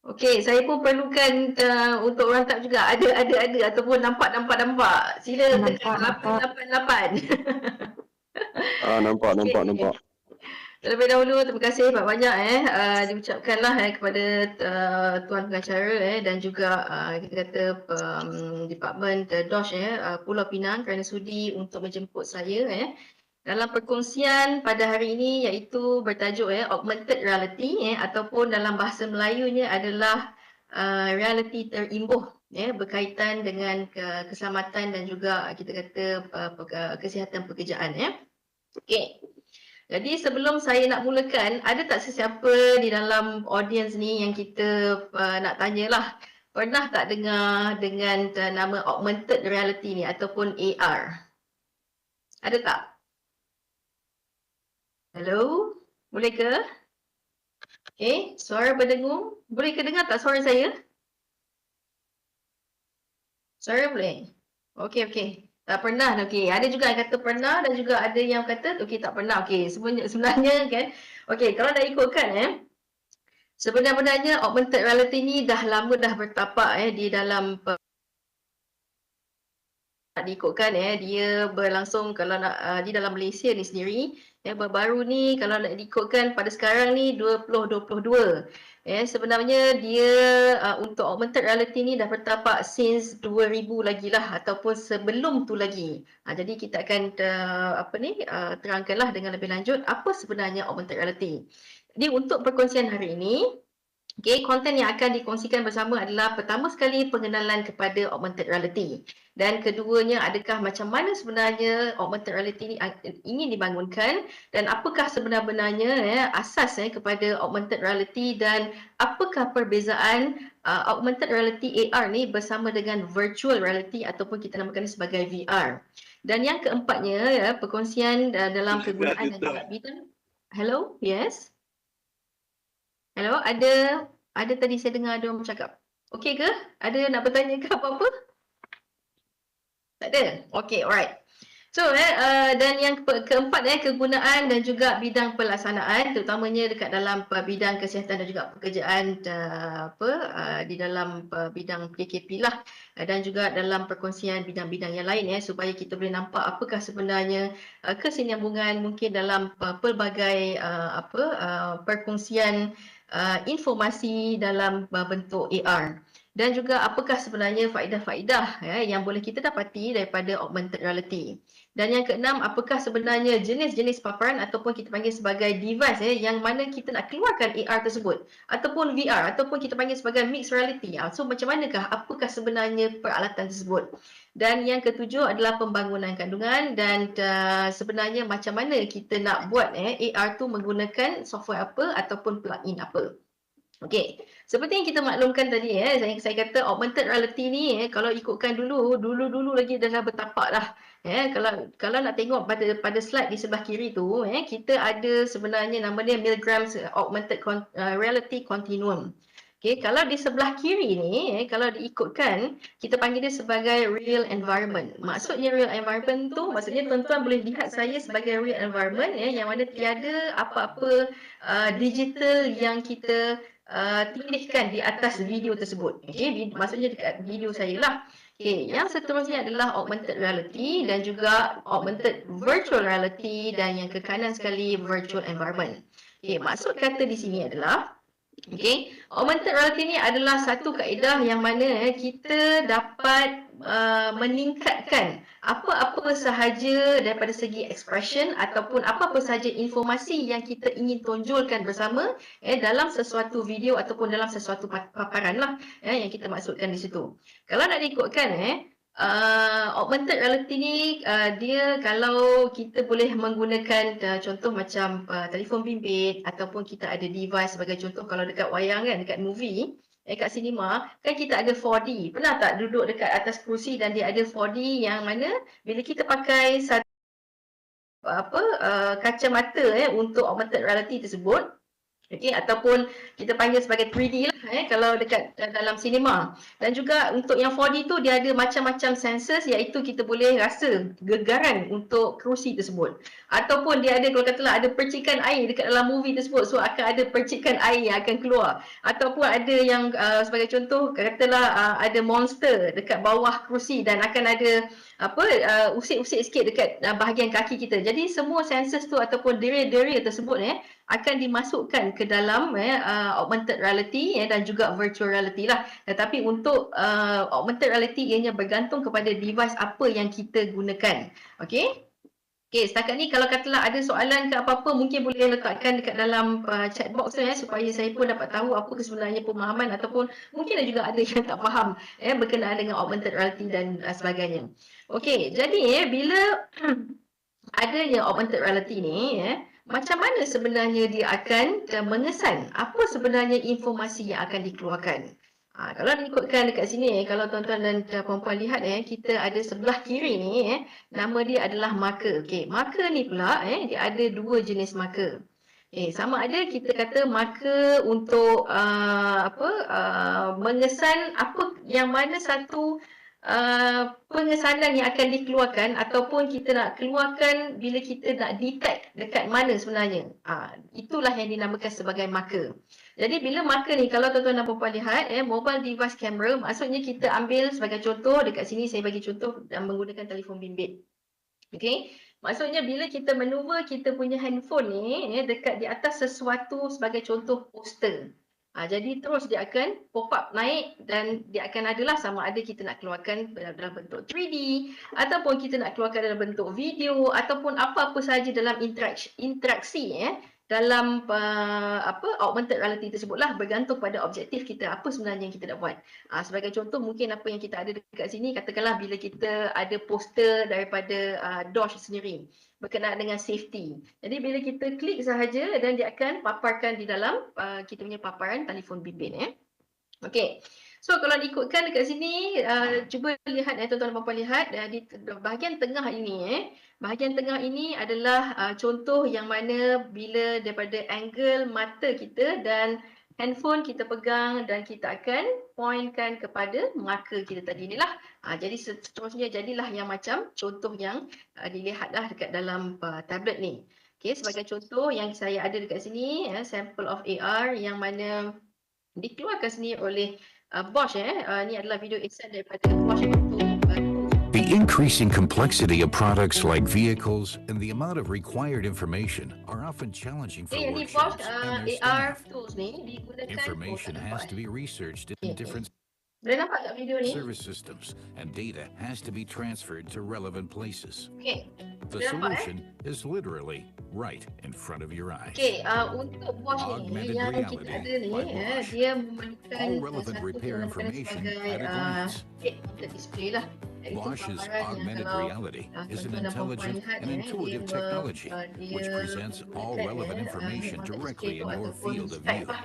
Okey, saya pun perlukan untuk orang tak juga ada ataupun nampak. Sila tekan 888. Nampak. Terlebih dahulu terima kasih banyak diucapkanlah kepada tuan pengacara dan juga kita kata Department DOSH Pulau Pinang kerana sudi untuk menjemput saya dalam perkongsian pada hari ini, iaitu bertajuk augmented reality ataupun dalam bahasa Melayunya adalah reality terimbuh berkaitan dengan keselamatan dan juga kita kata kesihatan pekerjaan Okey. Jadi sebelum saya nak mulakan, ada tak sesiapa di dalam audience ni yang kita nak tanyalah, pernah tak dengar dengan nama augmented reality ni ataupun AR? Ada tak? Hello? Boleh ke? Okey, suara berdengung. Boleh ke dengar tak suara saya? Suara boleh? Okey. Tak pernah. Okey, ada juga yang kata pernah dan juga ada yang kata okey tak pernah. Okey, sebenarnya kan. Okey, kalau dah ikutkan sebenarnya augmented reality ni dah lama dah bertapak di dalam diikutkan dia berlangsung kalau nak di dalam Malaysia ni sendiri baru ni kalau nak diikutkan pada sekarang ni 2022 sebenarnya dia untuk augmented reality ni dah bertapak since 2000 lagi lah ataupun sebelum tu lagi. Jadi kita akan terangkanlah dengan lebih lanjut apa sebenarnya augmented reality. Jadi untuk perkongsian hari ini, okey, konten yang akan dikongsikan bersama adalah pertama sekali pengenalan kepada augmented reality. Dan keduanya, adakah macam mana sebenarnya augmented reality ini ingin dibangunkan dan apakah sebenarnya asas kepada augmented reality dan apakah perbezaan augmented reality AR ni bersama dengan virtual reality ataupun kita namakan sebagai VR. Dan yang keempatnya, perkongsian dalam kegunaan dan juga bidang. Hello? Yes? Hello, ada tadi saya dengar ada orang bercakap. Okey ke? Ada nak bertanya ke apa-apa? Tak ada? Okay, alright. So, dan yang keempat, kegunaan dan juga bidang pelaksanaan, terutamanya dekat dalam bidang kesihatan dan juga pekerjaan di dalam bidang PKP lah, dan juga dalam perkongsian bidang-bidang yang lain supaya kita boleh nampak apakah sebenarnya kesinambungan mungkin dalam pelbagai perkongsian informasi dalam bentuk AR. Dan juga apakah sebenarnya faedah-faedah yang boleh kita dapati daripada augmented reality. Dan yang keenam, apakah sebenarnya jenis-jenis paparan ataupun kita panggil sebagai device yang mana kita nak keluarkan AR tersebut ataupun VR ataupun kita panggil sebagai mixed reality. So macam manakah, apakah sebenarnya peralatan tersebut. Dan yang ketujuh adalah pembangunan kandungan dan sebenarnya macam mana kita nak buat AR tu menggunakan software apa ataupun plugin apa. Okey, seperti yang kita maklumkan tadi saya kata augmented reality ni kalau ikutkan dulu lagi dah bertapak dah. Kalau nak tengok pada slide di sebelah kiri tu kita ada sebenarnya nama dia milligrams augmented reality continuum. Okey, kalau di sebelah kiri ni kalau diikutkan kita panggil dia sebagai real environment. Maksudnya real environment tu maksudnya tuan-tuan boleh lihat saya sebagai real environment yang mana tiada apa-apa digital yang kita tindihkan di atas video tersebut. Okey, maksudnya dekat video saya lah. Okey, yang seterusnya adalah augmented reality dan juga augmented virtual reality dan yang ke kanan sekali virtual environment. Okey, maksud kata di sini adalah augmented reality ni adalah satu kaedah yang mana kita dapat meningkatkan apa-apa sahaja daripada segi expression ataupun apa-apa sahaja informasi yang kita ingin tonjolkan bersama dalam sesuatu video ataupun dalam sesuatu paparan lah yang kita maksudkan di situ. Kalau nak diikutkan augmented reality ni dia kalau kita boleh menggunakan contoh macam telefon bimbit ataupun kita ada device sebagai contoh kalau dekat wayang kan, dekat movie kat sinema kan kita ada 4D. Pernah tak duduk dekat atas kerusi dan dia ada 4D yang mana bila kita pakai satu kacamata untuk augmented reality tersebut ataupun kita panggil sebagai 3D lah kalau dekat dalam sinema. Dan juga untuk yang 4D tu dia ada macam-macam sensors iaitu kita boleh rasa gegaran untuk kerusi tersebut. Ataupun dia ada kalau katalah ada percikan air dekat dalam movie tersebut, so akan ada percikan air yang akan keluar. Ataupun ada yang sebagai contoh katalah ada monster dekat bawah kerusi dan akan ada usik-usik sikit dekat bahagian kaki kita. Jadi semua sensors tu ataupun dera-dera tersebut akan dimasukkan ke dalam augmented reality dan juga virtual reality lah. Tetapi untuk augmented reality ianya bergantung kepada device apa yang kita gunakan. Okey, setakat ni kalau katalah ada soalan ke apa-apa mungkin boleh letakkan dekat dalam chat box tu supaya saya pun dapat tahu apa sebenarnya pemahaman ataupun mungkin juga ada yang tak faham berkenaan dengan augmented reality dan sebagainya. Okey, jadi bila adanya augmented reality ni macam mana sebenarnya dia akan mengesan apa sebenarnya informasi yang akan dikeluarkan. Kalau diikutkan dekat sini kalau tuan-tuan dan puan-puan lihat kita ada sebelah kiri ni nama dia adalah marker. Okey, marker ni pula dia ada dua jenis marker. Sama ada kita kata marker untuk mengesan apa yang mana satu pengesanan yang akan dikeluarkan ataupun kita nak keluarkan bila kita nak detect dekat mana sebenarnya. Itulah yang dinamakan sebagai marker. Jadi bila marker ni kalau tuan-tuan dan puan-puan lihat mobile device camera maksudnya kita ambil sebagai contoh dekat sini saya bagi contoh dan menggunakan telefon bimbit. Okey, maksudnya bila kita maneuver kita punya handphone ni dekat di atas sesuatu sebagai contoh poster. Jadi terus dia akan pop up naik dan dia akan adalah sama ada kita nak keluarkan dalam bentuk 3D ataupun kita nak keluarkan dalam bentuk video ataupun apa-apa sahaja dalam interaksi dalam augmented reality tersebutlah bergantung pada objektif kita apa sebenarnya yang kita nak buat. Sebagai contoh mungkin apa yang kita ada dekat sini katakanlah bila kita ada poster daripada DOSH sendiri berkenaan dengan safety. Jadi bila kita klik sahaja dan dia akan paparkan di dalam kita punya paparan telefon bimbit Okey. So kalau diikutkan dekat sini cuba lihat tuan-tuan dan puan-puan lihat di bahagian tengah ini bahagian tengah ini adalah contoh yang mana bila daripada angle mata kita dan handphone kita pegang dan kita akan pointkan kepada marker kita tadi ni lah. Jadi seterusnya jadilah yang macam contoh yang dilihatlah dekat dalam tablet ni. Okey, sebagai contoh yang saya ada dekat sini, sample of AR yang mana dikeluarkan sini oleh Bosch. Ini adalah video exam daripada Bosch untuk The increasing complexity of products like vehicles and the amount of required information are often challenging for Bosch workshops and their AR staff. tools ni digunakan Information has to be researched in different boleh nampak tak video ni? service systems, and data has to be transferred to relevant places. Okey. The Boleh nampak solution is literally right in front of your eyes. Okey, untuk Bosch ni Augmented yang reality kita ada ni, by Bosch. dia memerlukan All relevant satu repair peralatan information sebagai at a glance. head-mounted display lah. Iaitu Bosch's paparan yang augmented kalau reality is an tuan-tuan dan puan-puan intelligent lihat, and intuitive dia technology which dia presents all menggunakan, relevant information head-mounted directly display in your ataupun field of Skype view. lah.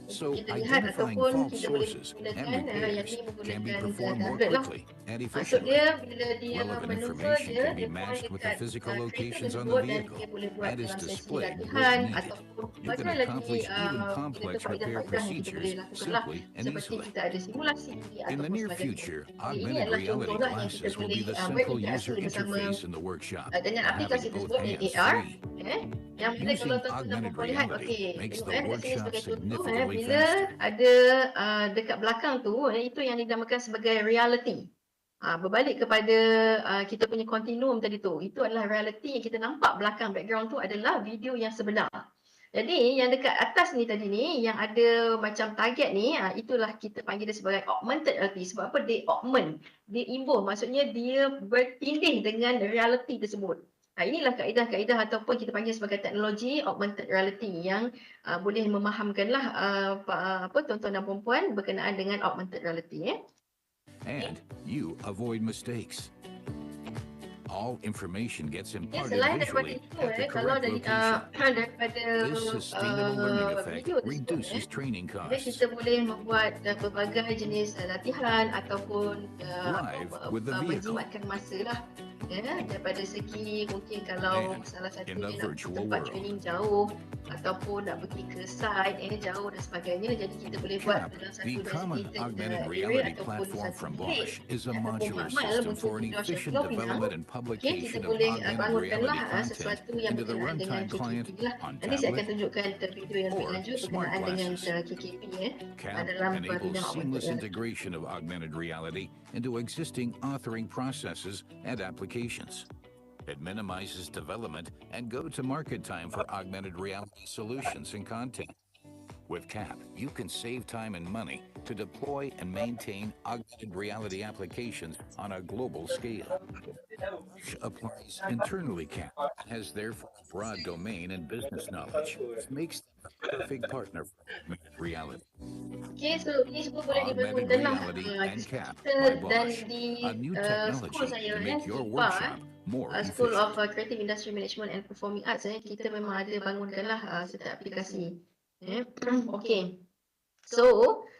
So Kita lihat identifying ataupun fault kita boleh sources and menggunakan yang repairs ni can be menggunakan performed more tablet lah. quickly and Maksud efficiently. dia bila dia Relevant manuver information dia, can be dia point matched with the dekat physical kereta locations on the tersebut dan vehicle dia boleh buat and is dalam sesi displayed where latihan needed. ataupun You macam can lagi accomplish even complex kita repair faedah-faedah yang kita procedures boleh lakukan lah. simply and Seperti easily. kita ada simulasi In the ataupun near sebagainya. future, Ini augmented adalah reality contoh lah yang kita glasses will boleh be the simple berinteraksi user bersama interface in the workshop. dengan aplikasi Having both tersebut hands AR. free. Yang bila Using kalau tuan-tuan dan augmented puan lihat, reality okey, makes tengok the dekat sini workshop sebagai contoh, significantly bila faster. ada dekat belakang tu, itu yang dinamakan sebagai reality. Berbalik kepada kita punya continuum tadi tu, itu adalah reality yang kita nampak belakang background tu adalah video yang sebenar. Jadi yang dekat atas ni tadi ni, yang ada macam target ni, itulah kita panggil dia sebagai augmented reality. Sebab apa? Dia augment, dia imbuh, maksudnya dia bertindih dengan reality tersebut. Inilah kaedah-kaedah ataupun kita panggil sebagai teknologi augmented reality yang boleh memahamkanlah tuan-tuan dan puan-puan berkenaan dengan augmented reality. And you avoid mistakes. All information gets imparted Selain daripada visually itu, at the kalau correct dari, location. daripada This sustainable learning effect video tersebut, reduces training jadi costs. kita boleh membuat berbagai jenis latihan ataupun Live with the vehicle. menjimatkan masa lah. Daripada segi mungkin kalau And salah satu in the dia nak virtual tempat world. training jauh ataupun nak pergi ke site jauh dan sebagainya, jadi kita boleh buat dalam satu The common designated augmented area reality ataupun platform satu from bilik Bosch is a ataupun modular makmal system untuk for an video efficient workshop ni. development and Kita publication of boleh augmented bangunkanlah reality content sesuatu yang into the berkenaan dengan runtime client KKP lah. on Nanti saya akan tablet. tunjukkan video yang lebih or lanjut smart berkenaan dengan glasses. KKP CAP dalam enables bidang augmented seamless reality. integration of augmented reality into existing authoring processes and applications. It minimizes development and go-to-market time for augmented reality solutions and content. With CAP, you can save time and money to deploy and maintain augmented reality applications on a global scale. Bosch applies internally CAP and has therefore broad domain and business knowledge. It makes them a perfect partner for augmented reality. Okay, so ini semua boleh Augmented dibangunkan lah reality and CAP by dan Bosch, di a new school technology saya to make your SIPA, workshop more School efficient. of Creative Industry Management and Performing Arts, kita memang ada bangunkanlah setiap aplikasi. Okay, so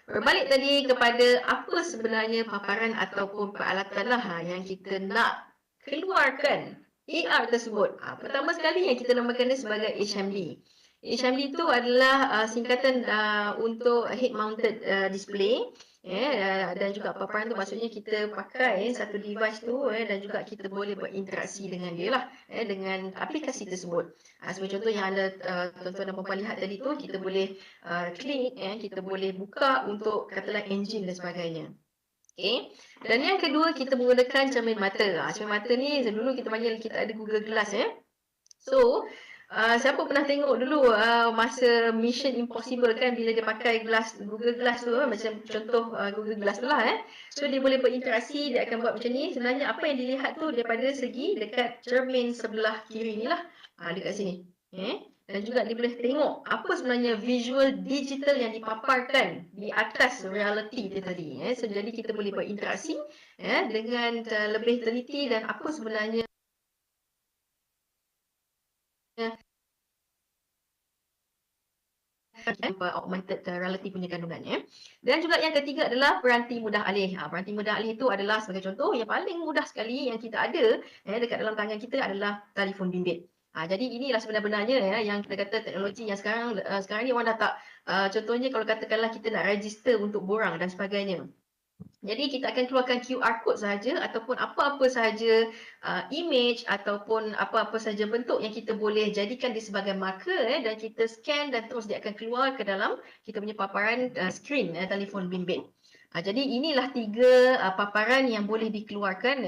berbalik tadi kepada apa sebenarnya paparan ataupun peralatan lah yang kita nak keluarkan AR tersebut. Pertama sekali yang kita namakan dia sebagai HMD. HMD itu adalah singkatan untuk head mounted display. Dan juga paparan tu maksudnya kita pakai satu device tu dan juga kita boleh berinteraksi dengan dia lah, dengan aplikasi tersebut. Sebagai contoh yang anda tuan-tuan dan puan lihat tadi tu, kita boleh klik, kita boleh buka untuk katalah engine dan sebagainya. Okay. Dan yang kedua, kita menggunakan cermin mata. Cermin mata ni dulu kita panggil, kita ada Google Glass. So siapa pernah tengok dulu masa Mission Impossible kan, bila dia pakai Google Glass tu, macam contoh Google Glass tu lah. So dia boleh berinteraksi, dia akan buat macam ni. Sebenarnya apa yang dilihat tu daripada segi dekat cermin sebelah kiri ni lah, dekat sini. Dan juga dia boleh tengok apa sebenarnya visual digital yang dipaparkan di atas reality dia tadi. So jadi kita boleh berinteraksi dengan lebih teliti dan apa sebenarnya augmented reality punya kandungannya. Dan juga yang ketiga adalah peranti mudah alih. Peranti mudah alih itu adalah sebagai contoh yang paling mudah sekali yang kita ada dekat dalam tangan kita adalah telefon bimbit. Jadi inilah sebenarnya ya yang kita kata teknologi yang sekarang ni orang dah tak contohnya kalau katakanlah kita nak register untuk borang dan sebagainya. Jadi kita akan keluarkan QR code sahaja ataupun apa-apa sahaja image ataupun apa-apa sahaja bentuk yang kita boleh jadikan dia sebagai marker dan kita scan dan terus dia akan keluar ke dalam kita punya paparan skrin telefon bimbit. Jadi inilah 3 paparan yang boleh dikeluarkan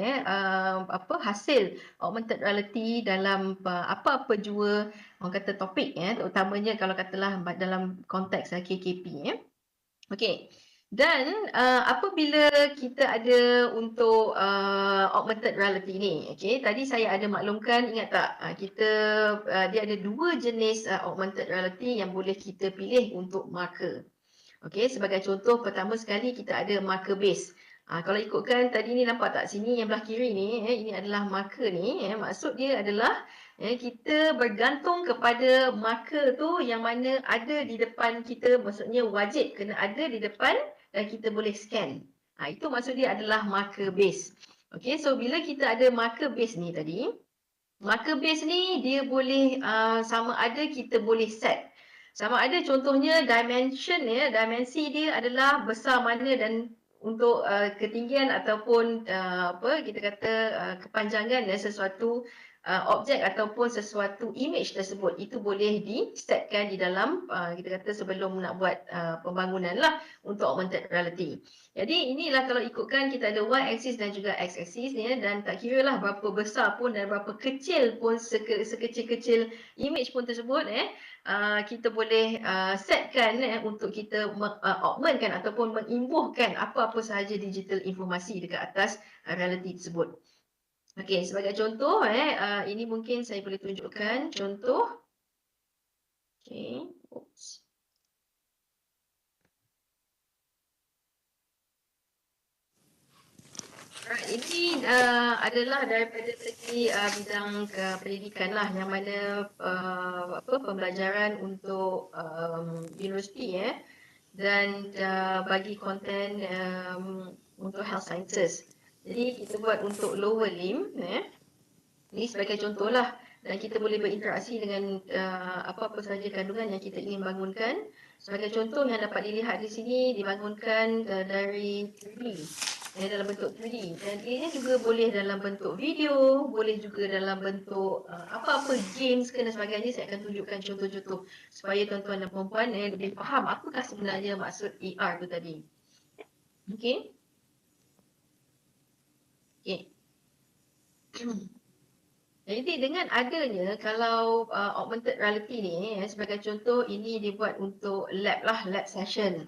hasil augmented reality dalam apa-apa jua orang kata topik terutamanya kalau katalah dalam konteks KKP Okey. Dan apabila kita ada untuk augmented reality ni, okey, tadi saya ada maklumkan, ingat tak, dia ada 2 jenis augmented reality yang boleh kita pilih untuk marker. Okey, sebagai contoh pertama sekali kita ada marker base. Kalau ikutkan tadi ni nampak tak sini yang belah kiri ni, ini adalah marker ni, maksud dia adalah kita bergantung kepada marker tu yang mana ada di depan kita, maksudnya wajib kena ada di depan dan kita boleh scan. Itu maksud dia adalah marker base. Okey, so bila kita ada marker base ni tadi, marker base ni dia boleh sama ada kita boleh set. Sama ada contohnya dimensi dia adalah besar mana dan untuk ketinggian ataupun kita kata kepanjangan sesuatu objek ataupun sesuatu image tersebut itu boleh di-setkan di dalam kita kata sebelum nak buat pembangunan lah untuk augmented reality. Jadi inilah kalau ikutkan kita ada y-axis dan juga x-axis dan tak kira lah berapa besar pun dan berapa kecil pun sekecil-kecil image pun tersebut kita boleh setkan untuk kita augmentkan ataupun mengimbuhkan apa-apa sahaja digital informasi dekat atas reality tersebut. Okey, sebagai contoh ini mungkin saya boleh tunjukkan contoh. Okey, oops. Ini adalah daripada segi bidang pendidikan lah yang mana pembelajaran untuk universiti dan bagi konten untuk health sciences. Jadi kita buat untuk lower limb ini sebagai contoh lah dan kita boleh berinteraksi dengan apa-apa sahaja kandungan yang kita ingin bangunkan. Sebagai contoh yang dapat dilihat di sini dibangunkan dari 3D. Dalam bentuk 3D dan ini juga boleh dalam bentuk video, boleh juga dalam bentuk apa-apa games dan sebagainya. Saya akan tunjukkan contoh-contoh supaya tuan-tuan dan puan-puan lebih faham apakah sebenarnya maksud AR tu tadi. Okey. Okey. Jadi dengan adanya kalau augmented reality ni sebagai contoh ini dibuat untuk lab session.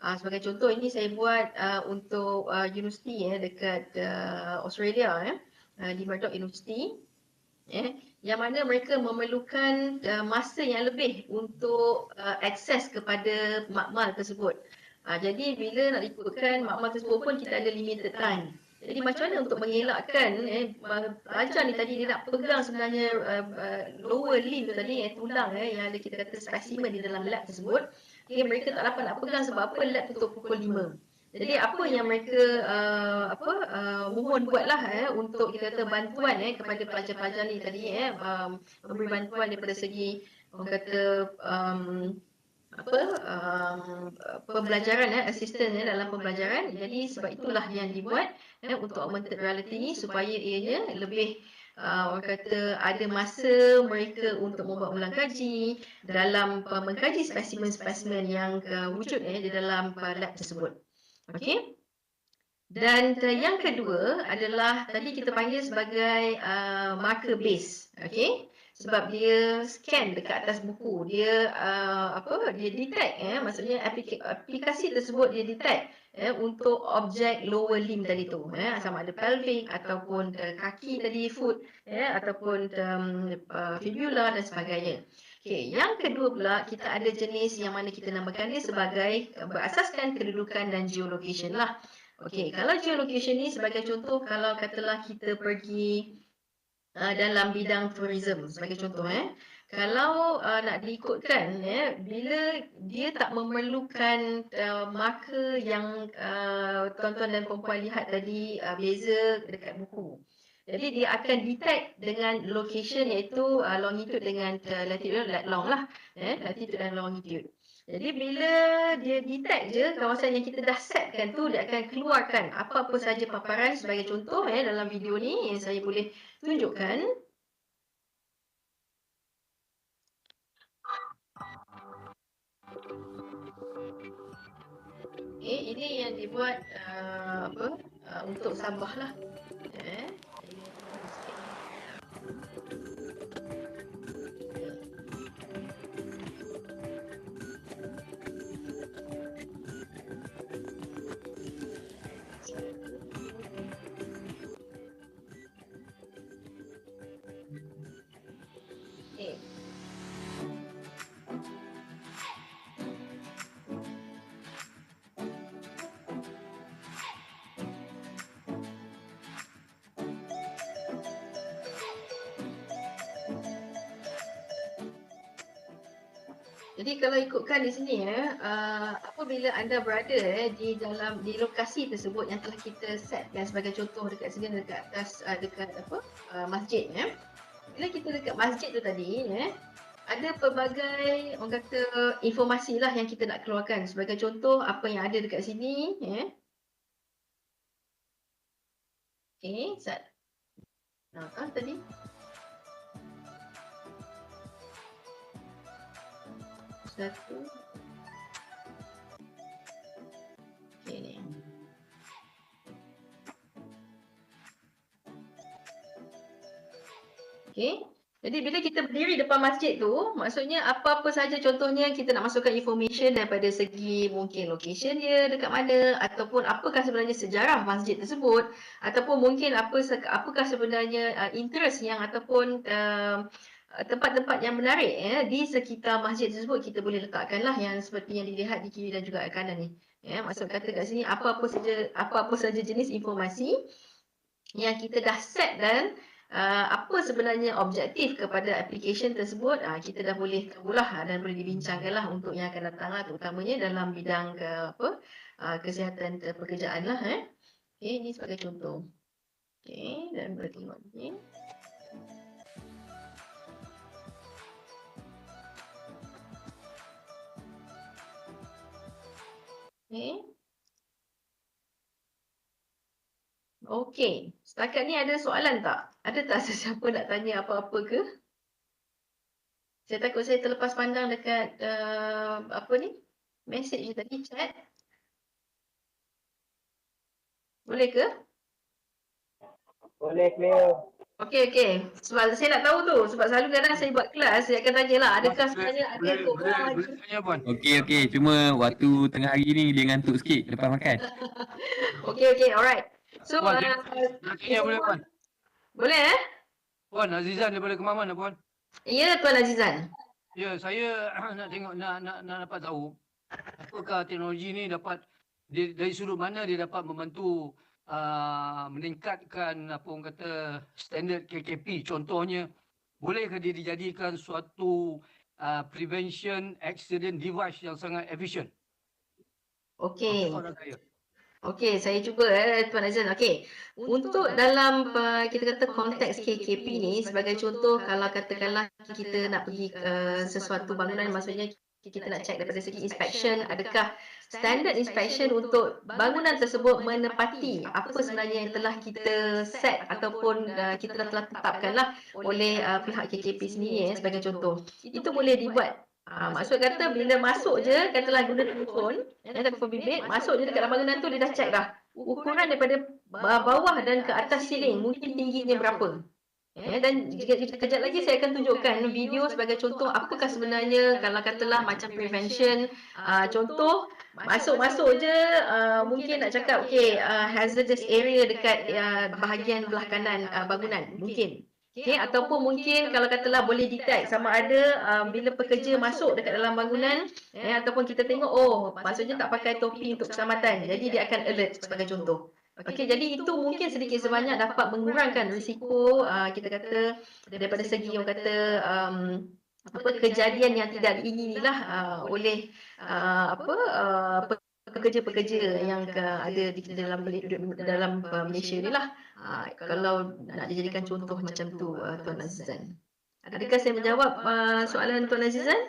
Sebagai contoh ini saya buat untuk universiti dekat Australia di Murdoch University yang mana mereka memerlukan masa yang lebih untuk akses kepada makmal tersebut. Jadi bila nak ikutkan makmal tersebut pun kita ada limited time. Jadi macam mana untuk mengelakkan pelajar ni tadi dia nak pegang sebenarnya lower limb tu tadi tulang yang ada kita kata spesimen di dalam lab tersebut. Mereka tak dapat nak pegang sebab apa lab tutup pukul 5. Jadi apa yang mereka mohon buatlah untuk kita kata bantuan kepada pelajar-pelajar ni tadi memberi bantuan daripada segi orang kata pembelajaran assistant dalam pembelajaran. Jadi sebab itulah yang dibuat untuk augmented reality ni supaya ianya lebih orang kata ada masa mereka untuk membuat ulang kaji dalam mengkaji spesimen-spesimen yang wujud di dalam lab tersebut. Okey. Dan yang kedua adalah tadi kita panggil sebagai marker base. Okey. Sebab dia scan dekat atas buku, dia dia detect maksudnya aplikasi tersebut dia detect untuk objek lower limb tadi tu sama ada pelvic ataupun kaki tadi foot ataupun fibula dan sebagainya. Okey, yang kedua pula kita ada jenis yang mana kita namakan dia sebagai berasaskan kedudukan dan geolocation lah. Okey, kalau geolocation ni sebagai contoh kalau katalah kita pergi dalam bidang tourism sebagai contoh kalau nak diikutkan bila dia tak memerlukan marker yang tuan-tuan dan puan-puan lihat tadi beza dekat buku. Jadi dia akan detect dengan location iaitu longitude dengan latitude, long lah, latitude dan longitude. Jadi bila dia detect je kawasan yang kita dah setkan tu, dia akan keluarkan apa-apa saja paparan. Sebagai contoh dalam video ni yang saya boleh tunjukkan. Ini yang dibuat untuk Sabah lah. Jadi kalau ikutkan di sini apabila anda berada di lokasi tersebut yang telah kita setkan, sebagai contoh dekat sini dekat atas dekat masjid Bila kita dekat masjid tu tadi ada pelbagai orang kata informasi lah yang kita nak keluarkan. Sebagai contoh apa yang ada dekat sini tadi satu ni. Jadi bila kita berdiri depan masjid tu, maksudnya apa-apa saja contohnya kita nak masukkan information daripada segi mungkin location dia dekat mana, ataupun apakah sebenarnya sejarah masjid tersebut, ataupun mungkin apakah sebenarnya interest yang ataupun tempat-tempat yang menarik di sekitar masjid tersebut, kita boleh letakkanlah yang seperti yang dilihat di kiri dan juga kanan ni. Maksud kata kat sini apa-apa saja jenis informasi yang kita dah set dan apa sebenarnya objektif kepada aplikasi tersebut, kita dah boleh tahulah dan boleh dibincangkanlah untuk yang akan datang lah, terutamanya dalam bidang kesihatan pekerjaan lah. Ini sebagai contoh. Dan boleh tengok ni. Okey, setakat ni ada soalan tak? Ada tak sesiapa nak tanya apa-apa ke? Saya takut saya terlepas pandang dekat message tadi, chat. Boleh ke? Boleh, clear. Okey. Sebab saya nak tahu tu. Sebab selalu kadang saya buat kelas, saya akan tanyalah, adakah sebenarnya ada ke orang? Okey. Cuma waktu tengah hari ni dia ngantuk sikit lepas makan. Okey, alright. So, Puan, nak tanya boleh, Puan? Boleh Puan, Azizan daripada Kemaman, Puan? Ya, Tuan Azizan. Ya, saya nak tengok, nak dapat tahu apakah teknologi ni dapat dari sudut mana dia dapat membantu meningkatkan apa orang kata standard KKP. Contohnya, bolehkah dia dijadikan suatu prevention accident device yang sangat efisien? Okey, saya cuba Tuan Azizan. Okey, untuk dalam kita kata konteks KKP ni, sebagai contoh kalau katakanlah kita nak pergi sesuatu bangunan, maksudnya kita nak check daripada segi inspection, adakah standard inspection untuk bangunan tersebut menepati apa sebenarnya yang telah kita set ataupun kita telah tetapkanlah oleh pihak KKP sendiri sebagai contoh. Itu boleh dibuat. Maksud kata bila masuk je, katalah guna telefon, telefon bimbit, masuk je dekat dalam bangunan tu, dia dah check dah ukuran daripada bawah dan ke atas siling, mungkin tingginya berapa. Dan kejap lagi saya akan tunjukkan video sebagai contoh apakah sebenarnya kalau katalah macam prevention. Contoh, masuk je, mungkin nak cakap hazardous area dekat bahagian belah kanan bangunan, mungkin. Ataupun mungkin kalau katalah boleh detect sama ada bila pekerja masuk dekat dalam bangunan ataupun kita tengok maksudnya tak pakai topi untuk keselamatan, jadi dia akan alert sebagai contoh. Jadi itu mungkin sedikit sebanyak dapat mengurangkan risiko kita kata daripada segi orang kata kejadian yang tidak diingini lah oleh pekerja-pekerja yang ada di dalam Malaysia ni lah. Kalau nak dijadikan contoh macam tu, Tuan Azizan. Adakah saya menjawab soalan Tuan Azizan?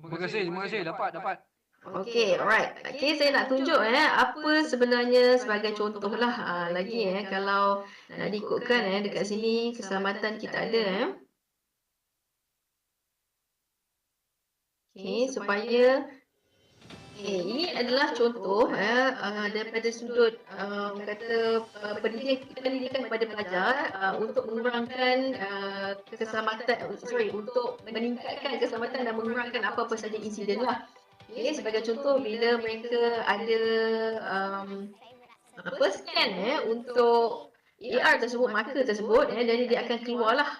Terima kasih. Dapat. Okey, alright. Okey, saya nak tunjuk apa sebenarnya sebagai contoh lah lagi kalau nak diikutkan dekat sini keselamatan kita ada Okey, supaya ini adalah contoh daripada sudut kata pendidikan kepada pelajar untuk mengurangkan keselamatan, untuk meningkatkan keselamatan dan mengurangkan apa-apa saja insiden lah. Okay, sebagai contoh bila mereka ada scan untuk AR tersebut, marker tersebut, jadi dia akan keluarlah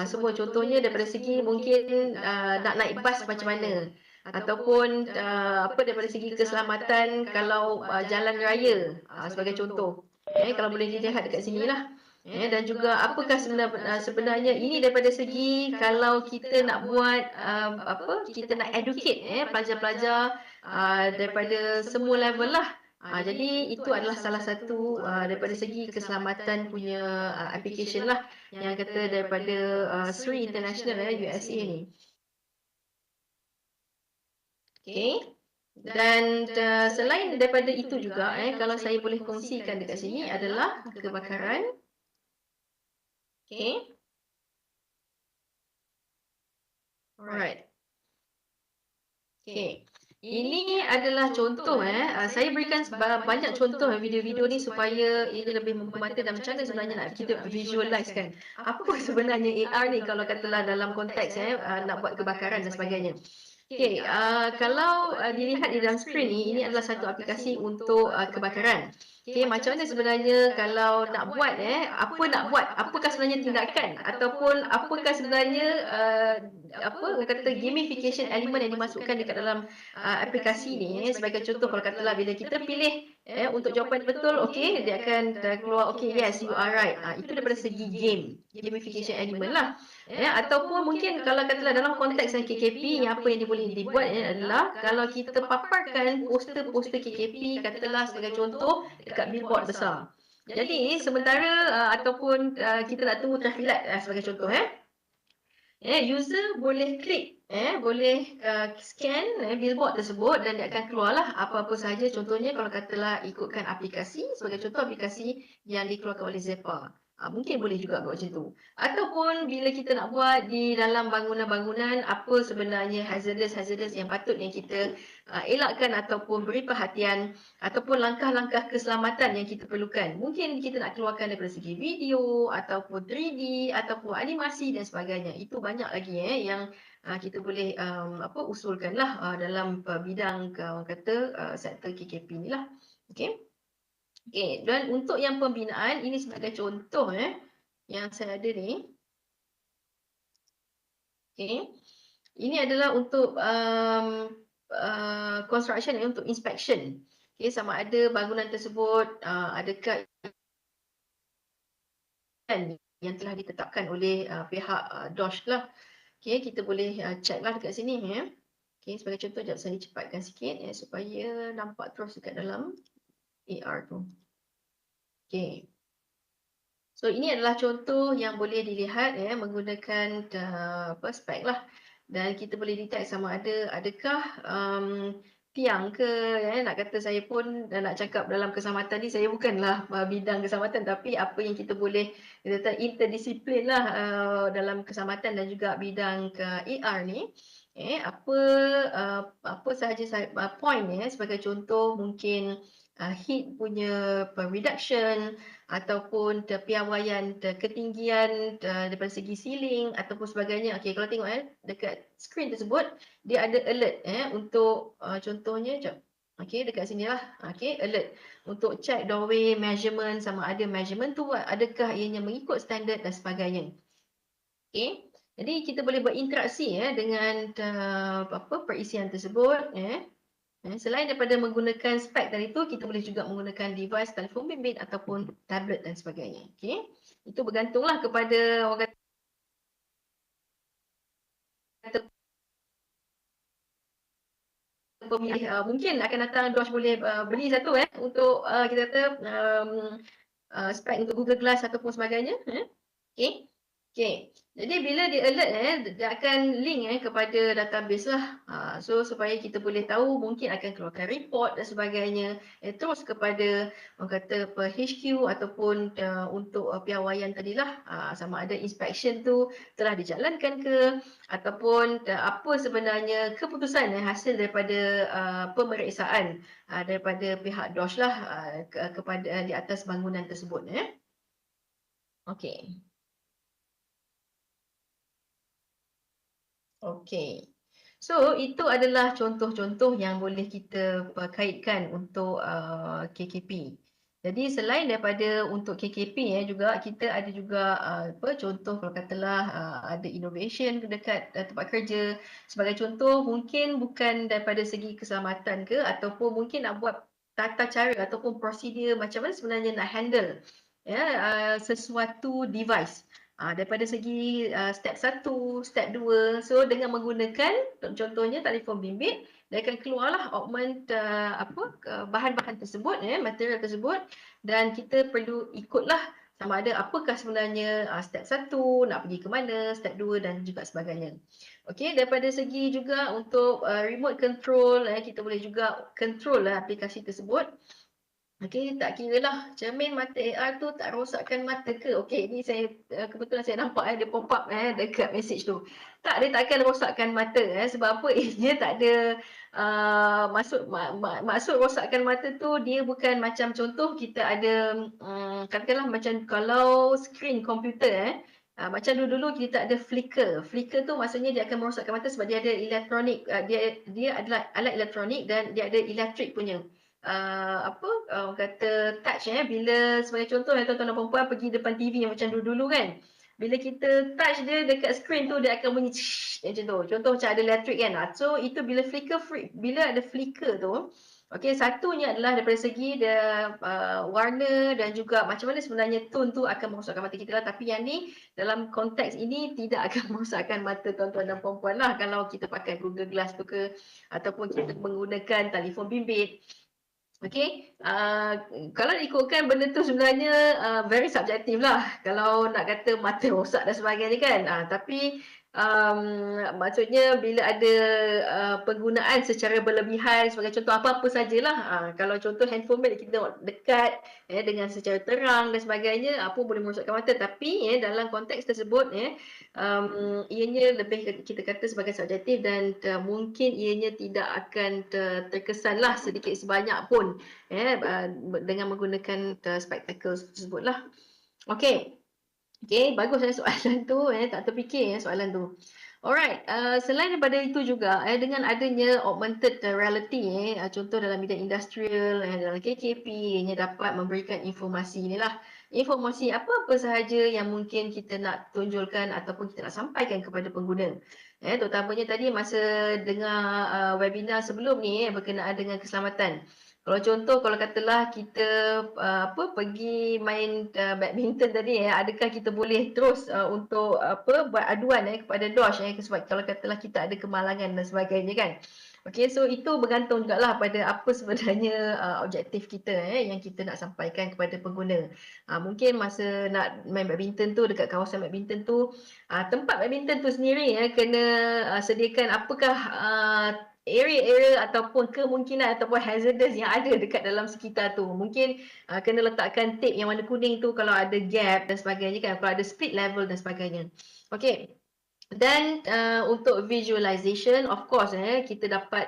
semua contohnya daripada segi mungkin nak naik bas macam mana, ataupun daripada segi keselamatan kalau jalan raya sebagai contoh. Kalau boleh dilihat dekat sini lah. Dan juga apakah sebenarnya ini daripada segi kalau kita nak buat kita nak educate pelajar-pelajar daripada semua level lah. Jadi itu adalah salah satu daripada segi keselamatan punya application lah yang kata daripada SRI International USA ni. Okay. Dan selain daripada itu juga kalau saya boleh kongsikan dekat sini adalah kebakaran. Okay. Alright. Okay. Ini adalah contoh saya berikan banyak contoh video-video ni supaya ini lebih membantu dan macam mana sebenarnya nak kita visualize kan. Apa sebenarnya AR ni kalau katalah dalam konteks nak buat kebakaran dan sebagainya. Okay, kalau dilihat di dalam skrin ni, ini adalah satu aplikasi untuk kebakaran. Okay, macam mana sebenarnya kalau nak buat apa nak buat, apakah sebenarnya tindakan ataupun apakah sebenarnya kata gamification element yang dimasukkan dekat dalam aplikasi ni. Sebagai contoh kalau katalah bila kita pilih untuk jawapan betul, okey, dia akan keluar okey, yes, you are right. Itu daripada segi gamification element lah. Ataupun mungkin kalau katalah dalam konteks yang KKP, yang apa yang boleh dibuat adalah kalau kita paparkan poster-poster KKP katalah sebagai contoh dekat billboard besar. Jadi sementara ataupun kita nak tunggu traffic light sebagai contoh user boleh klik boleh scan billboard tersebut dan dia akan keluarlah apa-apa sahaja, contohnya kalau katalah ikutkan aplikasi, sebagai contoh aplikasi yang dikeluarkan oleh Zepa. Mungkin boleh juga buat macam tu. Ataupun bila kita nak buat di dalam bangunan-bangunan, apa sebenarnya hazardous yang patutnya kita elakkan ataupun beri perhatian, ataupun langkah-langkah keselamatan yang kita perlukan. Mungkin kita nak keluarkan daripada segi video, ataupun 3D, ataupun animasi dan sebagainya. Itu banyak lagi yang kita boleh usulkan lah dalam bidang orang kata sektor KKP ni lah. Okay. Okay, dan untuk yang pembinaan, ini sebagai contoh yang saya ada ni. Okay. Ini adalah untuk construction untuk inspection. Okay, sama ada bangunan tersebut adakah yang telah ditetapkan oleh pihak DOSH lah. Okay, kita boleh check lah dekat sini. Okay, sebagai contoh, sekejap saya cepatkan sikit supaya nampak terus dekat dalam AR tu. Okay. So ini adalah contoh yang boleh dilihat menggunakan spek lah. Dan kita boleh detect sama ada adakah tiang ke, nak kata saya pun nak cakap dalam keselamatan ni, saya bukanlah bidang keselamatan, tapi apa yang kita boleh kata interdisiplin lah dalam keselamatan dan juga bidang AR ni. Apa sahaja point sebagai contoh mungkin heat punya reduction ataupun piawaian ketinggian daripada segi ceiling ataupun sebagainya. Okey, kalau tengok dekat skrin tersebut dia ada alert untuk contohnya jap. Okey, dekat sinilah. Okey, alert untuk check doorway measurement, sama ada measurement tu adakah ianya mengikut standard dan sebagainya. Okey. Jadi kita boleh berinteraksi dengan perisian tersebut. Selain daripada menggunakan spek tadi tu, kita boleh juga menggunakan device telefon bimbit ataupun tablet dan sebagainya. Okay. Itu bergantunglah kepada orang kata pemilih mungkin akan datang Dosh boleh beli satu untuk kita kata spek untuk Google Glass ataupun sebagainya. Okey. Okey. Jadi bila dia alert dia akan link kepada database lah. So supaya kita boleh tahu mungkin akan keluarkan report dan sebagainya terus kepada orang kata HQ ataupun untuk piawaian tadilah sama ada inspection tu telah dijalankan ke ataupun apa sebenarnya keputusan hasil daripada pemeriksaan daripada pihak DOSH lah kepada di atas bangunan tersebut Okey. Okey. So itu adalah contoh-contoh yang boleh kita kaitkan untuk KKP. Jadi selain daripada untuk KKP juga kita ada juga contoh kalau katalah ada innovation dekat tempat kerja. Sebagai contoh mungkin bukan daripada segi keselamatan ke ataupun mungkin nak buat tata cara ataupun prosedur macam mana sebenarnya nak handle sesuatu device. Daripada segi step 1, step 2. So dengan menggunakan contohnya telefon bimbit, dia akan keluarlah augment bahan-bahan tersebut material tersebut dan kita perlu ikutlah sama ada apakah sebenarnya step 1 nak pergi ke mana, step 2 dan juga sebagainya. Okey, daripada segi juga untuk remote control kita boleh juga control aplikasi tersebut. Okey, tak kira lah cermin mata AR tu tak rosakkan mata ke. Okey, ni saya kebetulan saya nampak dia pop up dekat message tu. Tak, dia tak akan rosakkan mata sebab apa? Dia tak ada maksud rosakkan mata tu dia bukan macam contoh kita ada katakanlah macam kalau skrin komputer macam dulu-dulu kita ada flicker. Flicker tu maksudnya dia akan merosakkan mata sebab dia ada elektronik, dia adalah alat elektronik dan dia ada elektrik punya. Kata touch bila sebagai contoh tuan-tuan dan puan-puan pergi depan TV yang macam dulu-dulu kan. Bila kita touch dia dekat skrin tu dia akan bunyi macam tu. Contoh macam ada elektrik kan. So itu bila ada flicker tu, okey, satunya adalah daripada segi dia warna dan juga macam mana sebenarnya tone tu akan merosakkan mata kita lah. Tapi yang ni dalam konteks ini tidak akan merosakkan mata tuan-tuan dan puan-puan lah kalau kita pakai Google Glass tu ke ataupun kita menggunakan telefon bimbit. Okey, kalau ikutkan benda tu sebenarnya very subjektif lah kalau nak kata mata rosak dan sebagainya kan. Tapi maksudnya bila ada penggunaan secara berlebihan sebagai contoh apa-apa sajalah. Kalau contoh handphone bila kita tengok dekat dengan secara terang dan sebagainya apa boleh merosakkan mata. Tapi dalam konteks tersebut ianya lebih kita kata sebagai subjektif dan mungkin ianya tidak akan terkesanlah sedikit sebanyak pun dengan menggunakan spectacle tersebut lah. Okey. Okey, bagus soalan tu tak terfikir soalan tu. Alright, selain daripada itu juga dengan adanya augmented reality contoh dalam bidang industrial dalam KKP ianya dapat memberikan informasi inilah. Informasi apa-apa sahaja yang mungkin kita nak tunjulkan ataupun kita nak sampaikan kepada pengguna. Terutamanya tadi masa dengar webinar sebelum ni berkenaan dengan keselamatan. Kalau contoh kalau katalah kita pergi main badminton tadi adakah kita boleh terus untuk buat aduan kepada DOSH sebab kalau katalah kita ada kemalangan dan sebagainya kan. Okey, so itu bergantung jugalah pada apa sebenarnya objektif kita yang kita nak sampaikan kepada pengguna. Mungkin masa nak main badminton tu dekat kawasan badminton tu tempat badminton tu sendiri kena sediakan apakah area-area ataupun kemungkinan ataupun hazardous yang ada dekat dalam sekitar tu. Mungkin kena letakkan tape yang warna kuning tu kalau ada gap dan sebagainya kan, kalau ada split level dan sebagainya. Okey. Dan untuk visualization of course kita dapat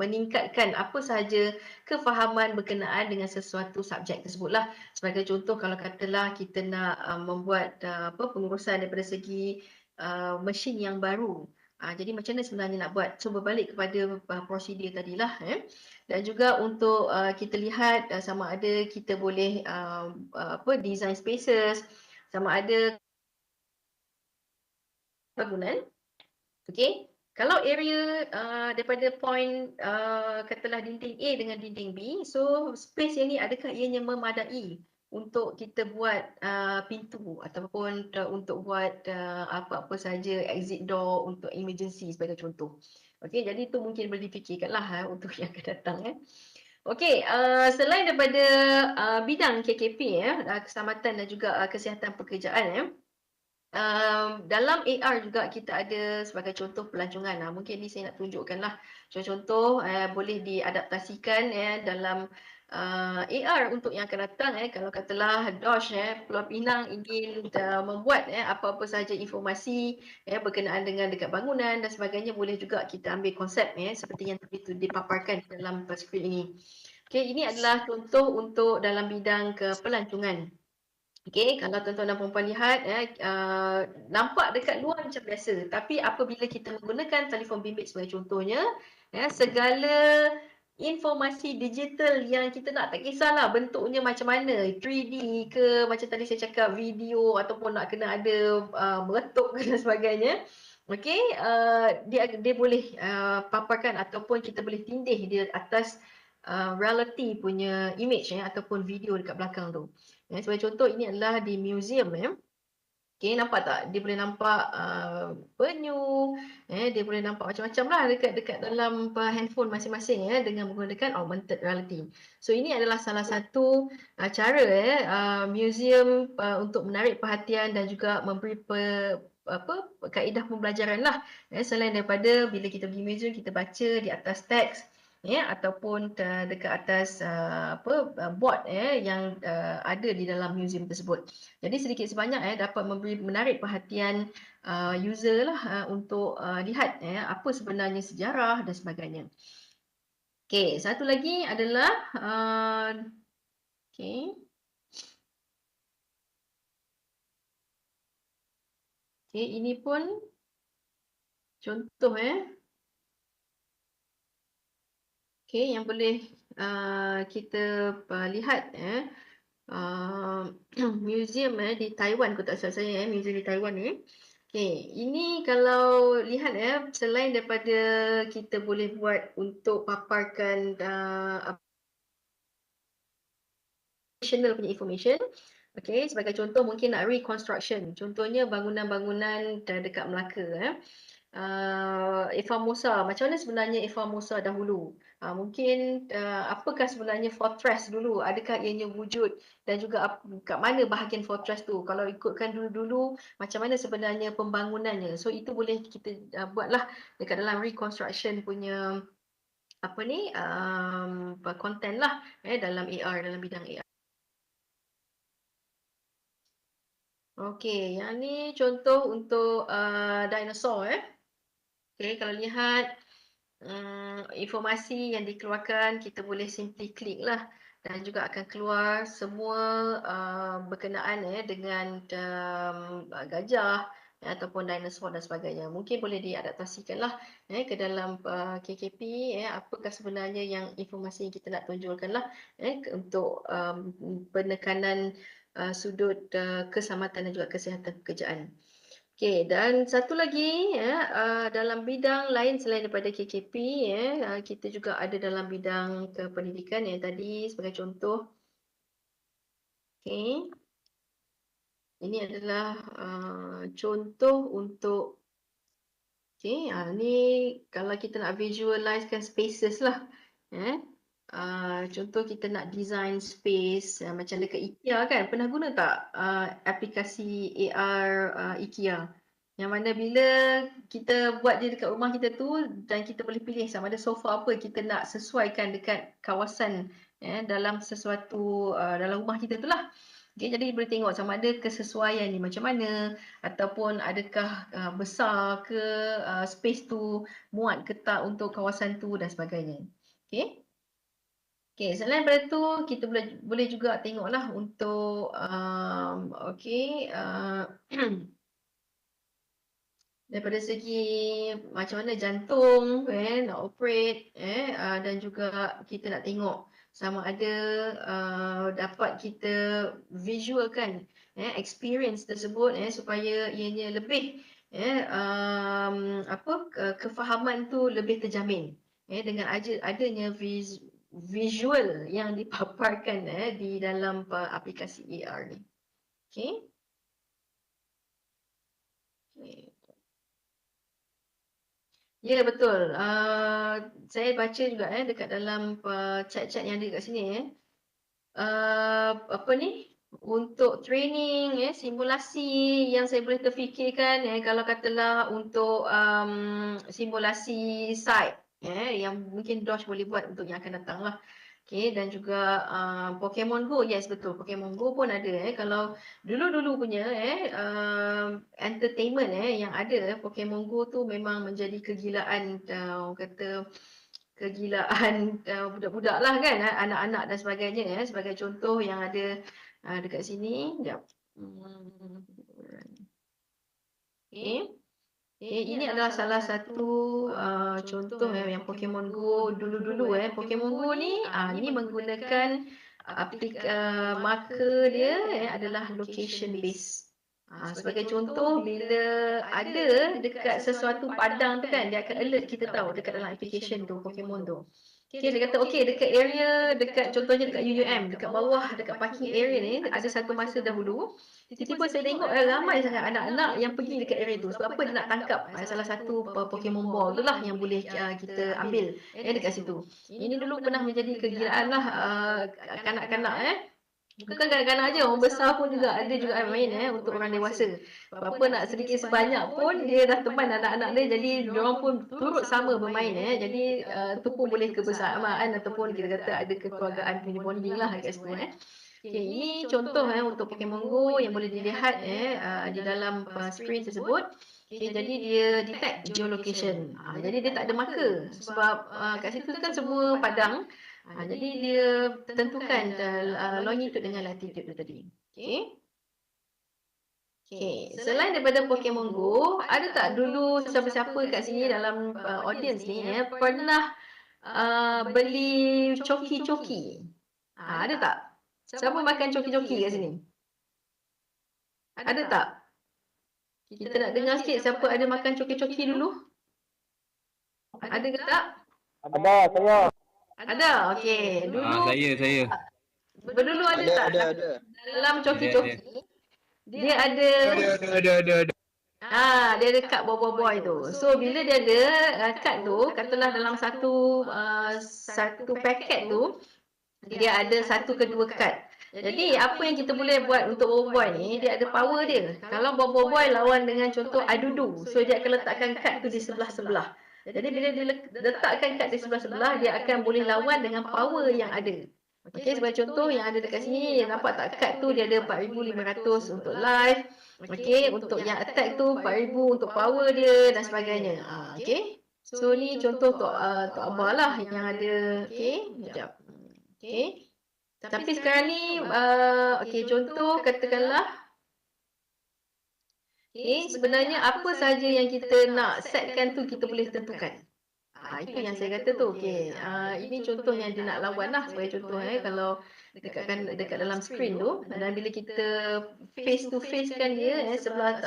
meningkatkan apa sahaja kefahaman berkenaan dengan sesuatu subjek tersebutlah. Sebagai contoh kalau katalah kita nak membuat pengurusan daripada segi mesin yang baru. Jadi macam mana sebenarnya nak buat? So berbalik kepada prosedur tadilah dan juga untuk kita lihat sama ada kita boleh design spaces, sama ada bangunan. Okey, kalau area daripada point katalah dinding A dengan dinding B, so space yang ni adakah ianya memadai untuk kita buat pintu ataupun untuk buat apa-apa saja exit door untuk emergency sebagai contoh. Okey, jadi itu mungkin boleh difikirkanlah untuk yang akan datang. Okey, selain daripada bidang KKP Keselamatan dan juga Kesihatan Pekerjaan dalam AR juga kita ada sebagai contoh pelancongan. Mungkin ni saya nak tunjukkanlah contoh-contoh boleh diadaptasikan dalam AR untuk yang akan datang. Kalau katalah DOSH Pulau Pinang ingin membuat apa-apa sahaja informasi berkenaan dengan dekat bangunan dan sebagainya, boleh juga kita ambil konsep seperti yang tadi dipaparkan dalam skrip ini. Okey, ini adalah contoh untuk dalam bidang pelancongan. Okey, kalau tuan-tuan dan puan-puan lihat nampak dekat luar macam biasa, tapi apabila kita menggunakan telefon bimbit sebagai contohnya, segala informasi digital yang kita nak, tak kisahlah bentuknya macam mana, 3D ke, macam tadi saya cakap video ataupun nak kena ada meletup dan sebagainya. Okey, dia boleh paparkan ataupun kita boleh tindih di atas reality punya image ataupun video dekat belakang tu. Sebagai contoh, ini adalah di museum. Okay, nampak tak? Dia boleh nampak penyu, dia boleh nampak macam-macam lah dekat dalam handphone masing-masing dengan menggunakan augmented reality. So ini adalah salah satu cara museum untuk menarik perhatian dan juga memberi kaedah pembelajaran lah. Selain daripada bila kita pergi museum, kita baca di atas teks, ataupun dekat atas board yang ada di dalam museum tersebut. Jadi sedikit sebanyak dapat menarik perhatian user lah untuk lihat apa sebenarnya sejarah dan sebagainya. Okey, satu lagi adalah okey. Okey, ini pun contoh okey, yang boleh kita lihat museum di Taiwan, kalau tak salah saya museum di Taiwan ni. Okey, ini kalau lihat selain daripada kita boleh buat untuk paparkan additional punya information. Okey, sebagai contoh mungkin nak reconstruction. Contohnya bangunan-bangunan dekat Melaka. Formosa, macam mana sebenarnya Formosa dahulu? Mungkin apakah sebenarnya fortress dulu? Adakah ianya wujud? Dan juga kat mana bahagian fortress tu? Kalau ikutkan dulu-dulu, macam mana sebenarnya pembangunannya? So itu boleh kita buatlah dekat dalam reconstruction punya content lah dalam AR, dalam bidang AR. Okey, yang ni contoh untuk dinosaur Okay, kalau lihat informasi yang dikeluarkan, kita boleh simply klik lah dan juga akan keluar semua berkenaan dengan gajah ataupun dinosaur dan sebagainya. Mungkin boleh diadaptasikan lah ke dalam KKP apakah sebenarnya yang informasi yang kita nak tunjukkan lah untuk penekanan sudut keselamatan dan juga kesihatan pekerjaan. Okey, dan satu lagi dalam bidang lain selain daripada KKP kita juga ada dalam bidang kependidikan yang tadi sebagai contoh. Okey. Ini adalah contoh untuk ni kalau kita nak visualizekan spaces lah. Contoh kita nak design space macam dekat IKEA kan, pernah guna tak aplikasi AR IKEA? Yang mana bila kita buat dia dekat rumah kita tu dan kita boleh pilih sama ada sofa apa kita nak sesuaikan dekat kawasan dalam sesuatu dalam rumah kita tu lah. Okay, jadi boleh tengok sama ada kesesuaian ni macam mana ataupun adakah besar ke space tu, muat ke tak untuk kawasan tu dan sebagainya. Okay. Okay, selain daripada tu kita boleh juga tengoklah untuk daripada segi macam mana jantung nak operate dan juga kita nak tengok sama ada dapat kita visualkan experience tersebut supaya ianya lebih kefahaman tu lebih terjamin dengan adanya visual yang dipaparkan di dalam aplikasi AR ni. Okey. Ya, betul. Saya baca juga dekat dalam chat-chat yang ada kat sini apa ni, untuk training simulasi yang saya boleh terfikirkan kalau katalah untuk simulasi site yang mungkin Dosh boleh buat untuk yang akan datang lah. Okay, dan juga Pokemon Go, yes betul, Pokemon Go pun ada kalau dulu-dulu punya entertainment yang ada Pokemon Go tu memang menjadi kegilaan, kata kegilaan budak-budak lah kan, anak-anak dan sebagainya sebagai contoh yang ada dekat sini. Sekejap. Okay. Ini adalah salah satu contoh yang Pokemon Go dulu-dulu Pokemon Go ni ini menggunakan marker dia adalah location based. Sebagai contoh, bila ada dekat sesuatu padang tu kan, dia akan alert kita tahu dekat dalam application tu, Pokemon tu. Okay, dia kata okay, dekat area, dekat contohnya dekat UUM, dekat bawah, dekat parking area ni, ada satu masa dahulu, tiba-tiba saya tengok ramai sangat anak-anak yang pergi dekat area tu. Sebab apa? Dia nak tangkap salah satu Pokemon Ball tu lah yang boleh kita ambil dekat situ. Ini dulu pernah menjadi kegilaan lah kanak-kanak Bukan kanak-kanak aja, orang besar pun juga ada juga main untuk orang dewasa. Apa nak sedikit sebanyak pun dia dah teman anak-anak dia, jadi diorang pun turut sama bermain jadi tu pun boleh kebersamaan ataupun kita kata ada kekeluargaan punya bonding lah kat situ Okay, ini contoh untuk Pokemon Go yang boleh dilihat di dalam screen tersebut. Okay, jadi dia detect geolocation. Jadi dia tak ada marker sebab kat situ kan semua padang. Jadi dia tentukan longitude dengan latitude tu tadi. Okay. Okay. Selain daripada Pokemon Go, ada tak dulu siapa-siapa kat sini dalam audience ni pernah beli coki-coki? Ada tak? Siapa makan coki-coki kat sini? Ada tak? Kita nak dengar sikit siapa ada makan coki-coki dulu? Ada ke tak? Ada, saya. Ada, okey. Dulu Saya. Dulu ada tak? Ada. Dalam coki-coki dia ada. Dia ada kad boy tu. So bila dia ada kad tu, katalah dalam satu paket tu dia ada 1 ke 2 kad. Jadi apa yang kita boleh buat untuk boy ni, dia ada power dia. Kalau boy lawan dengan contoh adudu, so dia akan letakkan kad tu di sebelah-sebelah. Jadi bila dia letakkan kad di sebelah-sebelah, dia akan boleh lawan dengan power yang ada. Okey, sebagai contoh yang ada dekat sini, nampak tak kad tu dia ada 4,500 untuk live. Okey, untuk yang attack tu 4,000 untuk power dia dan sebagainya. Okey. So ni contoh Tok Abah lah yang ada. Okey, sekejap. Okey. Tapi sekarang ni okey, contoh katakanlah sebenarnya apa sahaja yang kita nak setkan tu kita boleh tentukan. Itu yang saya kata tu. Okey, ini contoh yang dia nak lawan lah sebagai contoh kalau dekat dalam screen tu, dan bila kita face to face kan dia sebelah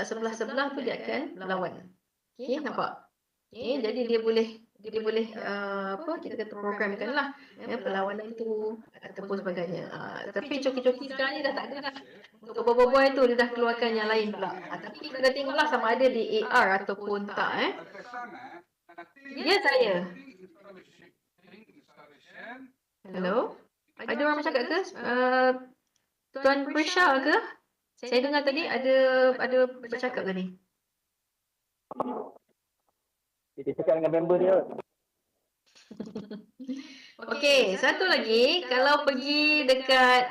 tu dia akan lawan. Okey, nampak? Jadi dia boleh kita kata programkan lah perlawanan tu ataupun sebagainya. Tapi coki-coki sekarang ni dah tak ada dah. Untuk boy tu dia dah keluarkan yang lain pula. Tapi kita dah tengoklah sama ada di AR ataupun tak Ya, saya. Hello? Ada orang bercakap ke? Tuan Prisha ke? Saya dengar tadi ada bercakap ke ni? Dia cakap dengan member dia. Okey, satu lagi, kalau pergi dekat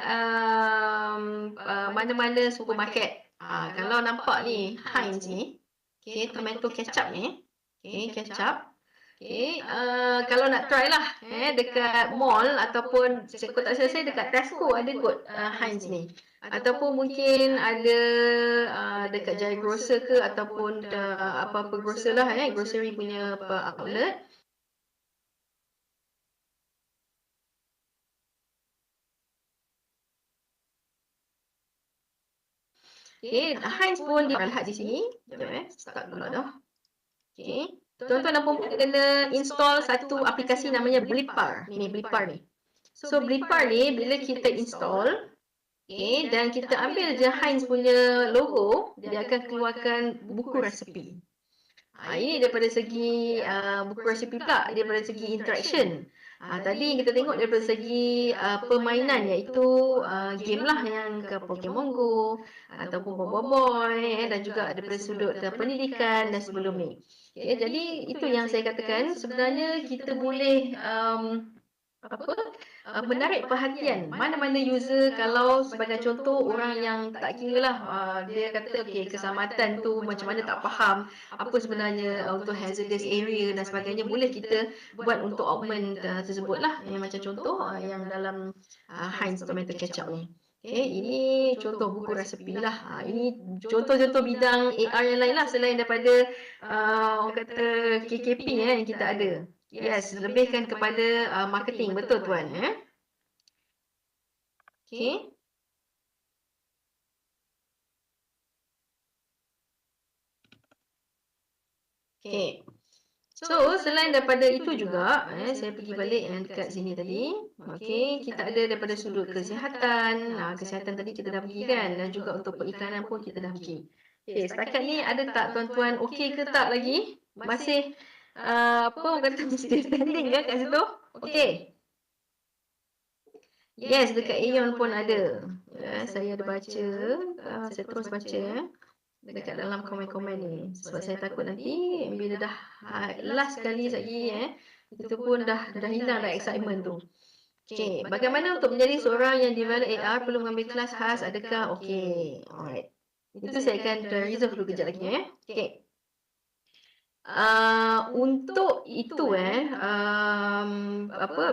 mana-mana supermarket, kalau nampak ni Heinz ni, tomato ketchup ni, ketchup. Kalau nak try lah dekat mall ataupun kot tak selesai dekat Tesco ada kot Heinz ni. Ataupun mungkin ada dekat Jaya Grocer ke ataupun apa-apa grocer lah grocery punya outlet. Heinz pun dilihat di sini. Start dulu dah. Tuan-tuan dan puan kena install satu aplikasi namanya Blipar. Ni Blipar ni. So Blipar ni bila kita install, okay, dan kita ambil je Heinz punya logo, dia akan keluarkan buku resepi. Ini daripada segi buku resepi pula, daripada segi interaction. Tadi kita tengok daripada segi permainan, iaitu game lah yang ke Pokemon Go ataupun Boboiboy, dan juga daripada sudut pendidikan dan sebelum ni. Okay, jadi itu yang saya katakan, sebenarnya kita boleh menarik perhatian mana-mana user. Kalau sebagai contoh orang yang tak kira lah, dia kata okey, keselamatan tu macam mana tak faham apa sebenarnya untuk hazardous area dan sebagainya, boleh kita buat untuk augment tersebut lah, yang macam contoh yang dalam Heinz Tomato Ketchup ni. Okay, ini contoh buku resepi lah. Ini contoh-contoh bidang AR yang lain lah selain daripada orang kata KKP yang kita ada. Yes, lebihkan kepada marketing, betul tuan. Okay. Okay. So, selain daripada itu juga, saya pergi balik yang dekat sini tadi. Okay, kita ada daripada sudut kesihatan. Kesihatan tadi kita dah pergi kan, dan juga untuk periklanan pun kita dah pergi. Okay, setakat ni ada tak tuan-tuan okey ke tak lagi? Masih apa orang kata mesti standing kan kat situ? Okey. Yes, dekat Aeon pun ada. Saya ada baca, saya terus baca dekat dalam komen-komen ni. Sebab saya takut nanti bila dah last sekali lagi itu pun dah hilang dah excitement tu. Okey, bagaimana untuk menjadi seorang yang develop AR perlu mengambil kelas khas, adakah? Okey, alright. Itu saya akan reserve dulu kejap lagi Okey. Untuk itu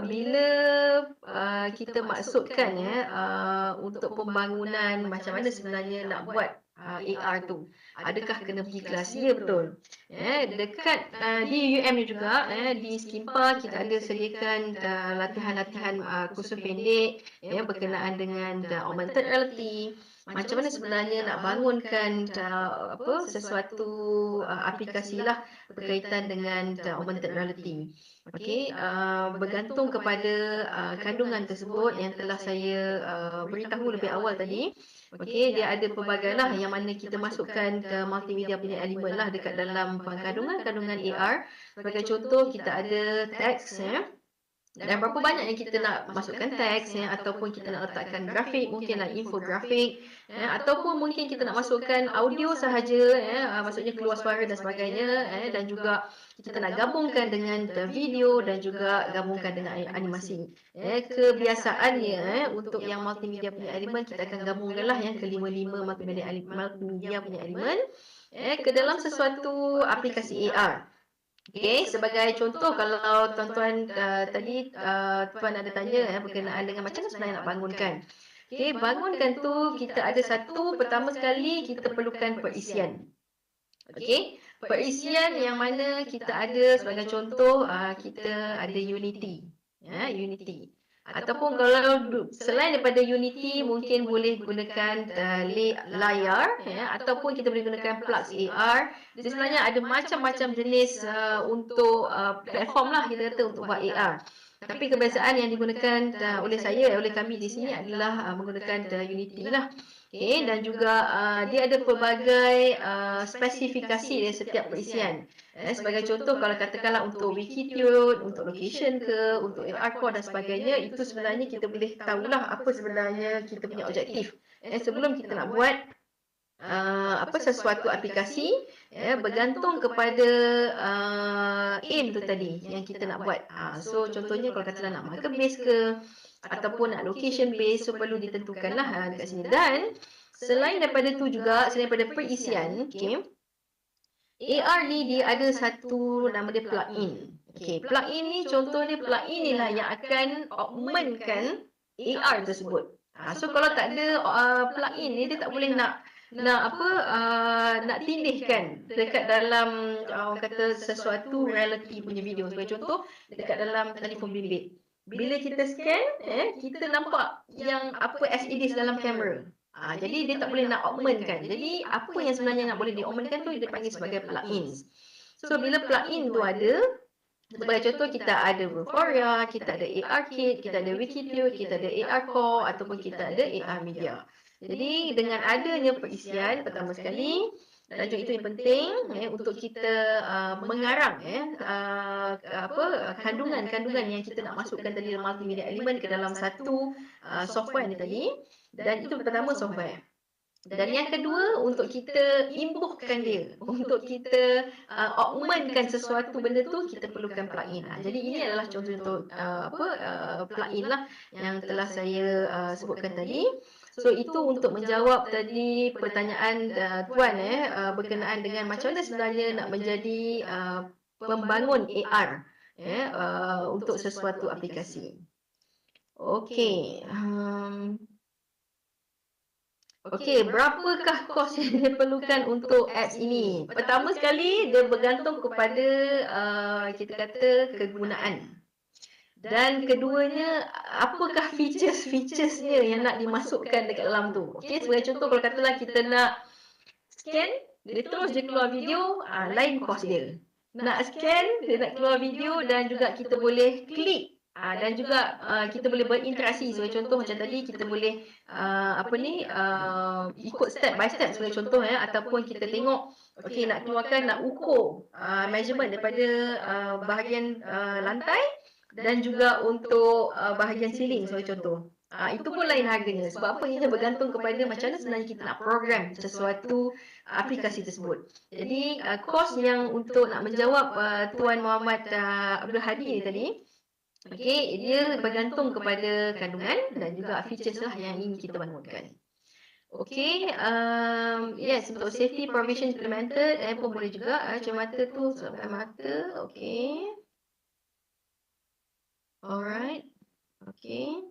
bila kita maksudkan untuk pembangunan macam mana sebenarnya nak buat AR tu, adakah kena pergi kelas? Ya, betul. Dekat di UM ni juga di Skimpa kita ada sediakan latihan-latihan kursus pendek berkenaan dengan augmented reality. Macam mana sebenarnya nak bangunkan sesuatu aplikasi lah berkaitan dengan augmented reality. Okey, bergantung kepada kandungan tersebut yang telah saya beritahu lebih awal tadi. Okey, dia ada pelbagai lah yang mana kita masukkan ke multimedia punya elemen lah dekat dalam kandungan AR. Sebagai contoh, kita ada teks dan berapa banyak yang kita nak masukkan teks ataupun kita nak letakkan grafik, mungkinlah infografik, ataupun mungkin kita nak masukkan audio sahaja, maksudnya keluar suara dan sebagainya, dan juga kita nak gabungkan dengan video dan juga gabungkan dengan animasi. Kebiasaannya untuk yang multimedia punya elemen kita akan gabungkanlah yang kelima-lima multimedia punya elemen ke dalam sesuatu aplikasi AR. Okey, sebagai contoh, kalau tuan-tuan tadi tuan ada tanya berkenaan dengan macam mana sebenarnya nak bangunkan. Okey, bangunkan tu kita ada satu, pertama sekali kita perlukan perisian. Okey, perisian yang mana kita ada sebagai contoh kita ada Unity. Unity. Ataupun kalau selain daripada Unity mungkin boleh gunakan layar ataupun kita boleh gunakan plugs AR. Jadi sebenarnya ada macam-macam jenis untuk platform lah kita kata untuk buat AR. Tapi kebiasaan yang digunakan oleh saya, oleh kami di sini adalah menggunakan Unity lah. Okay, dan juga dia ada pelbagai spesifikasi dari setiap perisian. Sebagai contoh, kalau katakanlah untuk Wikitude, untuk location ke, untuk AR core dan sebagainya, itu sebenarnya kita boleh tahulah apa sebenarnya kita punya objektif. Sebelum kita nak buat sesuatu aplikasi, bergantung kepada aim tu tadi yang kita nak buat. So contohnya kalau katalah nak market base ke, ataupun nak location base, so perlu ditentukanlah dekat sini. Dan selain daripada tu juga, selain daripada perisian, okay, AR ni dia ada satu nama dia plugin. Okay, plugin ni contohnya plugin ni lah yang akan augmentkan AR tersebut. So kalau tak ada plugin ni, dia tak boleh nak tindihkan dekat dalam orang kata sesuatu reality punya video. Sebagai contoh, dekat dalam telefon bimbit. Bila kita scan, kita nampak yang apa as it is dalam kamera. Jadi dia tak boleh nak augmentkan. Jadi apa yang sebenarnya nak boleh di-augmentkan tu dia panggil sebagai plugin. So bila plugin tu ada, Sebagai contoh, kita ada Vuforia, kita ada AR Kit, kita ada Wikitude, kita ada AR Core ataupun kita ada AR Media. Jadi dengan adanya perisian pertama sekali, dan juga itu yang penting untuk kita mengarang kandungan-kandungan yang kita nak masukkan tadi dalam multimedia element ke dalam satu software ni tadi. Dan itu pertama software. Dan yang kedua, untuk kita imbuhkan dia, untuk kita augmentkan sesuatu benda tu, kita perlukan plugin. Jadi ini adalah contoh-contoh plugin lah yang telah saya sebutkan tadi. So itu untuk menjawab tadi pertanyaan Tuan berkenaan dengan macam mana sebenarnya nak menjadi pembangun AR untuk sesuatu aplikasi. Okey. Okey, berapakah kos yang diperlukan untuk apps ini? Pertama sekali, dia bergantung kepada kita kata kegunaan. Dan keduanya, apakah features-featuresnya yang nak dimasukkan dekat dalam tu. Okey, sebagai contoh, kalau katalah kita nak scan, dia terus je keluar video, lain kos dia. Nak scan, dia nak keluar video dan juga kita boleh klik. Dan juga kita boleh berinteraksi. Sebagai contoh macam tadi, kita boleh ikut step by step sebagai contoh ataupun kita tengok okey, nak keluarkan, nak ukur measurement daripada bahagian lantai dan juga untuk bahagian ceiling sebagai contoh. Itu pun lain harganya. Sebab apa? Ia bergantung kepada macam mana sebenarnya kita nak program sesuatu aplikasi tersebut. Jadi kos yang untuk nak menjawab Tuan Muhammad Abdul Hadi ni tadi, okey, dia bergantung kepada kandungan dan juga features lah yang ingin kita bangunkan. Okey, yes, untuk safety provision implemented pun boleh juga. Cermata tu sampai mata, okey. Alright, okey.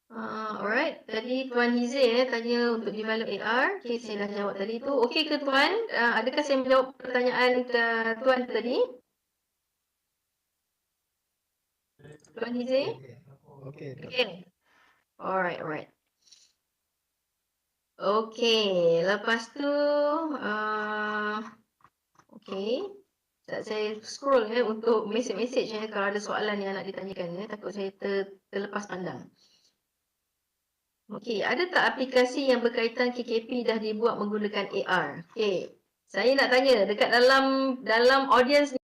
Alright, tadi Tuan Hizil tanya untuk develop AR. Okey, saya dah jawab tadi tu. Okey ke Tuan? Adakah saya menjawab pertanyaan Tuan tadi? Tuan Hizil? Okey. Alright. Okey, lepas tu okey. Saya scroll untuk mesej-mesej kalau ada soalan yang nak ditanyakan takut saya terlepas pandang. Okey, ada tak aplikasi yang berkaitan KKP dah dibuat menggunakan AR? Okey. Saya nak tanya dekat dalam audience ni,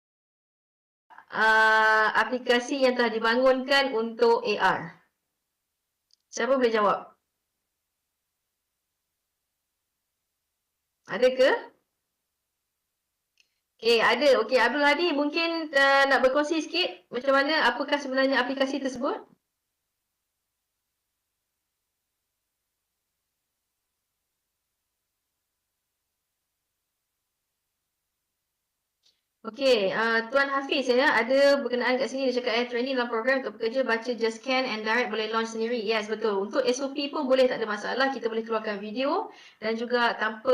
aplikasi yang telah dibangunkan untuk AR. Siapa boleh jawab? Ada ke? Okey, ada. Okey, Abdul Hadi mungkin nak berkongsi sikit macam mana, apakah sebenarnya aplikasi tersebut? Okey, Tuan Hafiz ada berkenaan kat sini, dia cakap training dalam program untuk pekerja baca just scan and direct boleh launch sendiri. Yes, betul. Untuk SOP pun boleh, tak ada masalah. Kita boleh keluarkan video dan juga tanpa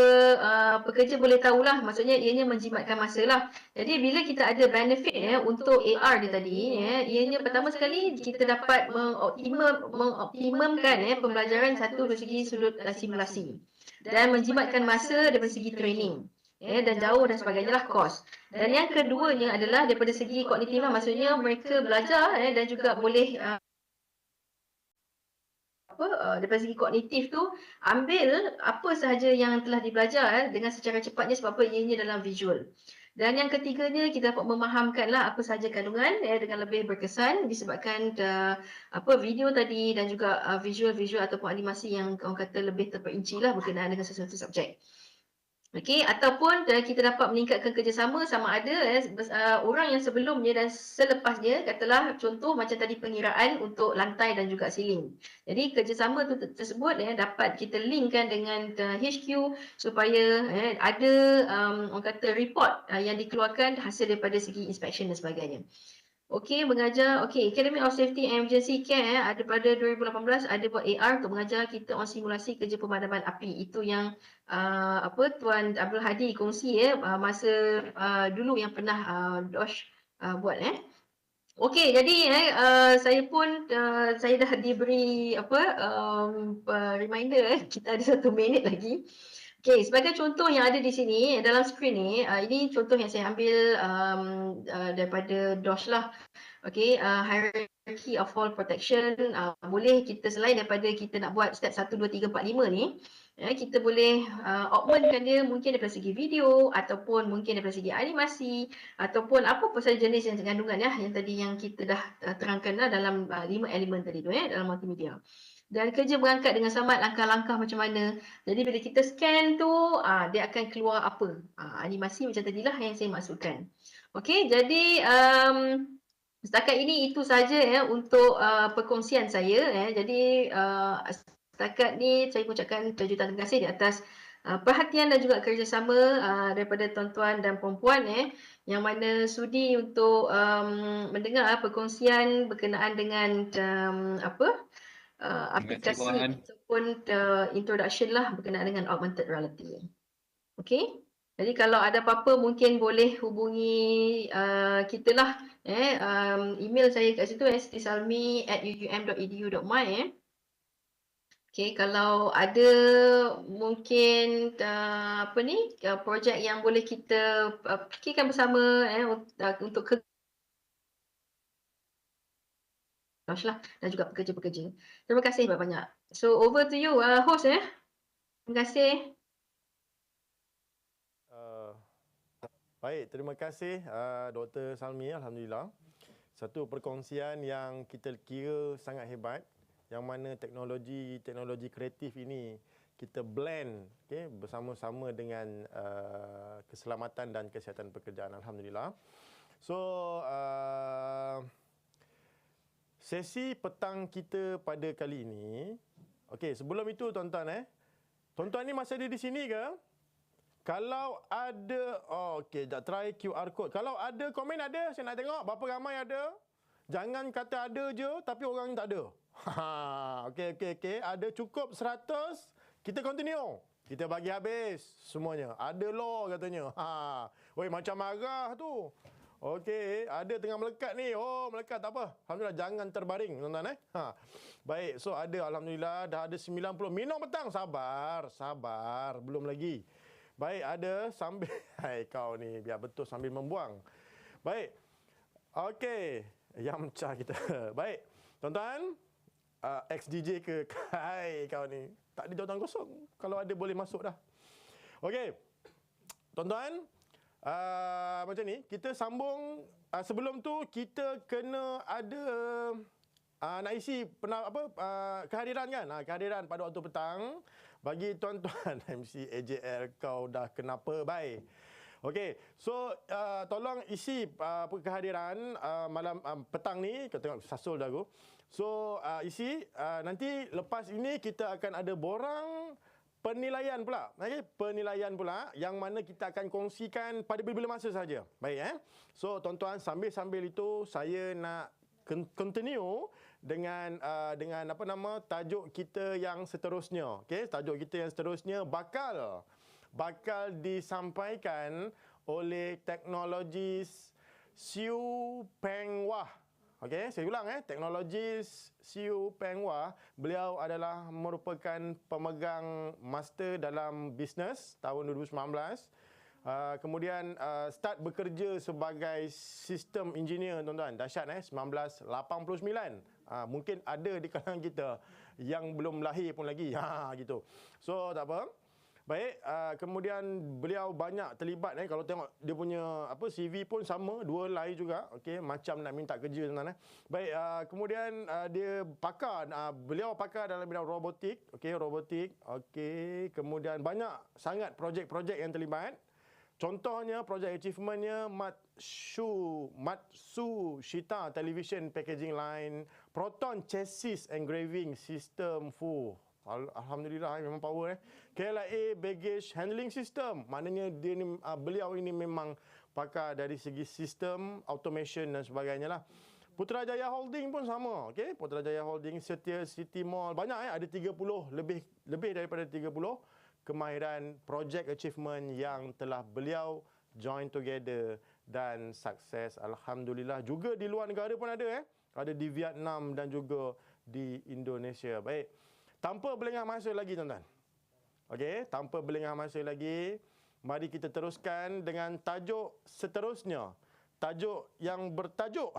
pekerja boleh tahulah. Maksudnya ianya menjimatkan masa lah. Jadi bila kita ada benefit untuk AR dia tadi, ianya pertama sekali kita dapat mengoptimumkan pembelajaran satu dari segi sudut simulasi dan menjimatkan masa dari segi training. Dan jauh dan sebagainya lah kos. Dan yang keduanya adalah daripada segi kognitif lah, maksudnya mereka belajar dan juga boleh daripada segi kognitif tu ambil apa sahaja yang telah dibelajar dengan secara cepatnya sebab apa ianya dalam visual. Dan yang ketiganya kita dapat memahamkanlah apa sahaja kandungan dengan lebih berkesan disebabkan video tadi dan juga visual ataupun animasi yang orang kata lebih terperinci lah berkenaan dengan sesuatu subjek. Okey, ataupun kita dapat meningkatkan kerjasama sama ada orang yang sebelumnya dan selepasnya, katalah contoh macam tadi pengiraan untuk lantai dan juga ceiling. Jadi kerjasama tersebut dapat kita linkkan dengan HQ supaya ada orang kata report yang dikeluarkan hasil daripada segi inspection dan sebagainya. Okey, mengajar, Academy of Safety and Emergency Care ada pada 2018 ada buat AR untuk mengajar kita on simulasi kerja pemadaman api. Itu yang Tuan Abdul Hadi kongsi masa dulu yang pernah Dosh buat Okey, jadi saya pun saya dah diberi reminder kita ada 1 minit lagi. Okey, sebagai contoh yang ada di sini dalam skrin ni, ini contoh yang saya ambil daripada DOSH lah. Okey, hierarchy of fall protection, boleh kita selain daripada kita nak buat step 1, 2, 3, 4, 5 ni, kita boleh augmentkan dia mungkin daripada segi video ataupun mungkin daripada segi animasi ataupun apa sahaja jenis yang kandungan yang tadi yang kita dah terangkan dalam 5 elemen tadi tu dalam multimedia. Dan kerja berangkat dengan selamat langkah-langkah macam mana. Jadi bila kita scan tu, dia akan keluar apa. Animasi macam tadilah yang saya maksudkan. Okey, jadi setakat ini itu saja untuk perkongsian saya. Jadi setakat ni saya ucapkan jutaan terima kasih di atas perhatian dan juga kerjasama daripada tuan-tuan dan puan-puan yang mana sudi untuk mendengar perkongsian berkenaan dengan aplikasi ataupun introduction lah berkenaan dengan augmented reality. Okey. Jadi kalau ada apa-apa mungkin boleh hubungi kita lah. Email saya kat situ sitisalmi@uum.edu.my. Okey, kalau ada mungkin projek yang boleh kita fikirkan bersama untuk lah dan juga pekerja-pekerja. Terima kasih banyak-banyak. So over to you host Terima kasih. Baik, terima kasih Dr. Salmi. Alhamdulillah. Satu perkongsian yang kita kira sangat hebat, yang mana teknologi kreatif ini kita blend bersama-sama dengan keselamatan dan kesihatan pekerjaan. Alhamdulillah. So sesi petang kita pada kali ini, okey, sebelum itu tuan-tuan tuan-tuan ni masih ada di sini ke? Kalau ada, okey, jap try QR code. Kalau ada komen ada, saya nak tengok berapa ramai ada. Jangan kata ada je tapi orang tak ada. Okey. Ada cukup 100, kita continue. Kita bagi habis semuanya. Ada law katanya. Oi, macam marah tu. Okey, ada tengah melekat ni. Oh, melekat tak apa. Alhamdulillah, jangan terbaring tuan-tuan Baik, so ada alhamdulillah dah ada 90. Minum petang, sabar. Belum lagi. Baik, ada sambil hai kau ni biar betul sambil membuang. Baik. Okey, yang mecah kita. Baik. Tuan-tuan, ex-DJ ke? Hai kau ni. Tak ada jawatan kosong. Kalau ada boleh masuk dah. Okey. Tuan-tuan, macam ni, kita sambung. Sebelum tu kita kena ada nak isi kehadiran kan? Kehadiran pada waktu petang bagi tuan-tuan. MC AJL, kau dah kenapa bye? Okey, so tolong isi kehadiran malam petang ni. Kau tengok sasul dah aku. So isi, nanti lepas ini kita akan ada borang penilaian pula. Okay? Penilaian pula yang mana kita akan kongsikan pada bila-bila masa saja. Baik So tuan-tuan, sambil-sambil itu saya nak continue dengan tajuk kita yang seterusnya. Okey, tajuk kita yang seterusnya bakal disampaikan oleh teknologis Siu Peng Wah. Okey, saya ulang teknologis Siu Peng Wah. Beliau adalah merupakan pemegang master dalam bisnes tahun 2019. Kemudian start bekerja sebagai sistem engineer tuan-tuan. Dahsyat 1989. Mungkin ada di kalangan kita yang belum lahir pun lagi. Gitu. So tak apa. Baik, kemudian beliau banyak terlibat kalau tengok dia punya CV pun sama, 2 line juga. Okey, macam nak minta kerja tuan-tuan Baik, kemudian dia pakar, beliau pakar dalam bidang robotik. Okey, robotik. Okey, kemudian banyak sangat projek-projek yang terlibat. Contohnya projek achievementnya Matsushita Television Packaging Line, Proton Chassis Engraving System. Alhamdulillah, memang power KLA Baggage Handling System. Maknanya dia ni, beliau ini memang pakar dari segi sistem, automation dan sebagainya lah. Putrajaya Holding pun sama. Okey, Putrajaya Holding, Setia City Mall, banyak ada 30 lebih daripada 30 kemahiran project achievement yang telah beliau join together dan sukses. Alhamdulillah. Juga di luar negara pun ada ada di Vietnam dan juga di Indonesia. Baik. Tanpa berlengah masa lagi tuan-tuan. Okey, tanpa berlengah masa lagi, mari kita teruskan dengan tajuk seterusnya. Tajuk yang bertajuk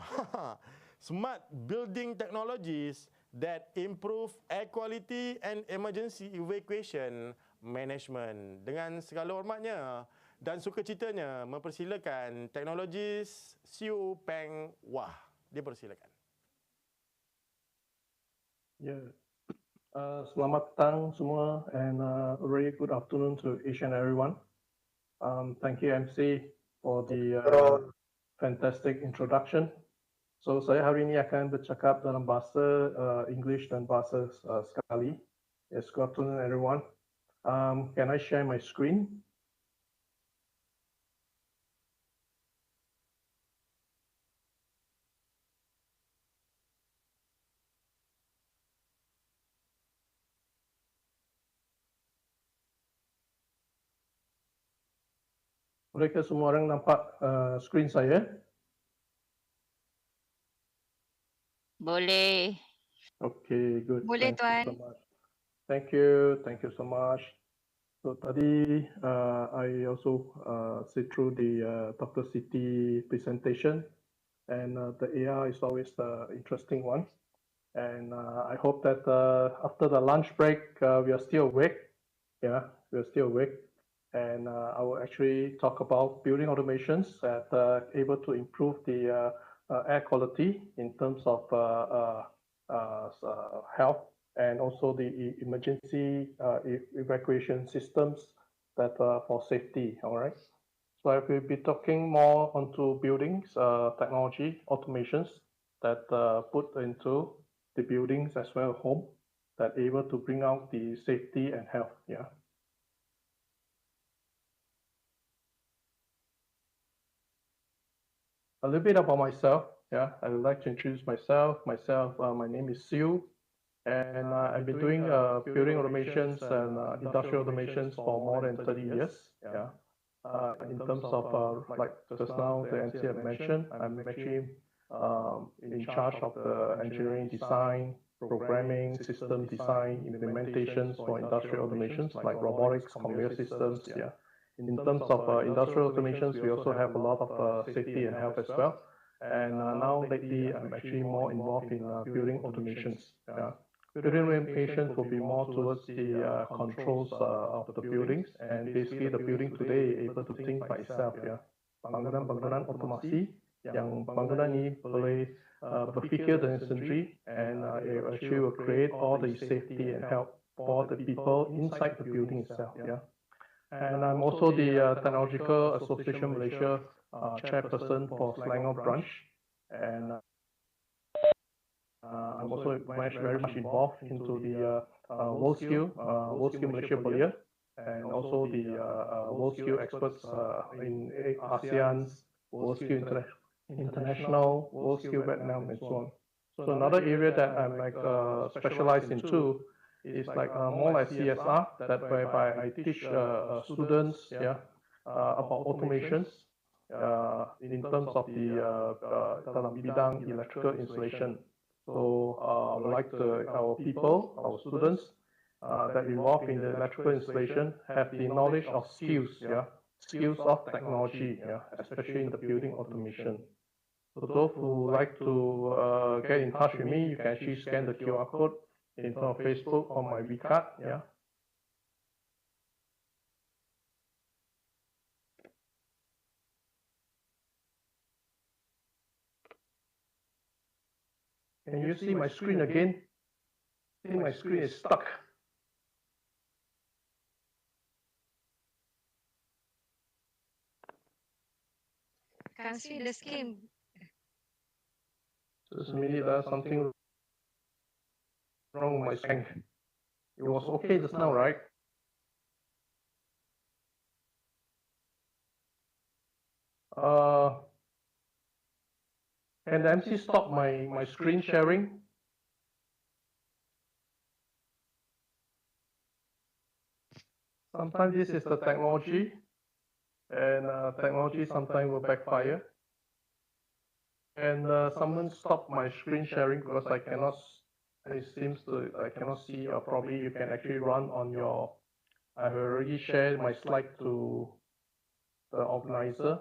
Smart Building Technologies that Improve Air Quality and Emergency Evacuation Management. Dengan segala hormatnya dan sukacitanya mempersilakan teknologis Siu Peng Wah. Dipersilakan. Ya, selamat petang semua and a very good afternoon to each and everyone. Thank you MC for the fantastic introduction. So saya hari ini akan bercakap dalam bahasa English dan bahasa sekali. Yes, good afternoon everyone. Can I share my screen? Mereka semua orang nampak screen saya? Boleh. Okay, good. Boleh, Thank you Tuan. so much. Thank you so much. So tadi I also sit through the Dr. Siti presentation, and the AR is always the interesting one. And I hope that after the lunch break, we are still awake. Yeah, we are still awake. And I will actually talk about building automations that able to improve the air quality in terms of health and also the emergency evacuation systems that for safety. All right. So I will be talking more onto buildings technology automations that put into the buildings as well as home that able to bring out the safety and health. Yeah. A little bit about myself. Yeah, I would like to introduce myself. My name is Siu, and I've been doing building automations and industrial automations for more than 30 years. Yeah. In terms of like just now the MC had mentioned, I'm actually in charge of the engineering design, programming, system design, implementations for industrial automations like robotics, conveyor systems. Yeah. In terms of industrial automations, we also have a lot of safety and health as well. And now lately, I'm actually more involved in building automations. Yeah. Building automations will be more towards the controls of the buildings, and basically the building today able to think by itself. Yeah. Bangunan-bangunan otomasi yang bangunan ini boleh berfikir dengan sendiri, and it actually will create all the safety and health for the people inside the building itself. Yeah. And I'm also the Technological Association Malaysia chairperson for Selangor branch, and I'm also very much involved into the World Skill Malaysia Belia, and also the World Skill experts in ASEAN's World Skill International, World Skill Vietnam, and so on. So another area that I'm like specialized into is like more like CSR, that whereby I teach students about automations in terms of the dalam bidang electrical installation. So I would like our people, our students that involved in the electrical installation have the knowledge of skills, skills of technology, especially in the building automation. So those who like to get in touch with me, you can actually scan the QR code in front of Facebook or my WeChat. Yeah. Can you see my screen again? I think my screen is stuck. Can't see the skin. Just a minute, there's something wrong with my screen. It was okay just now, right? Can the MC stop my screen sharing? Sometimes this is the technology, and technology sometimes will backfire. And someone stopped my screen sharing because I cannot. It seems to I cannot see, or probably you can actually run on your I've already shared my slide to the organizer.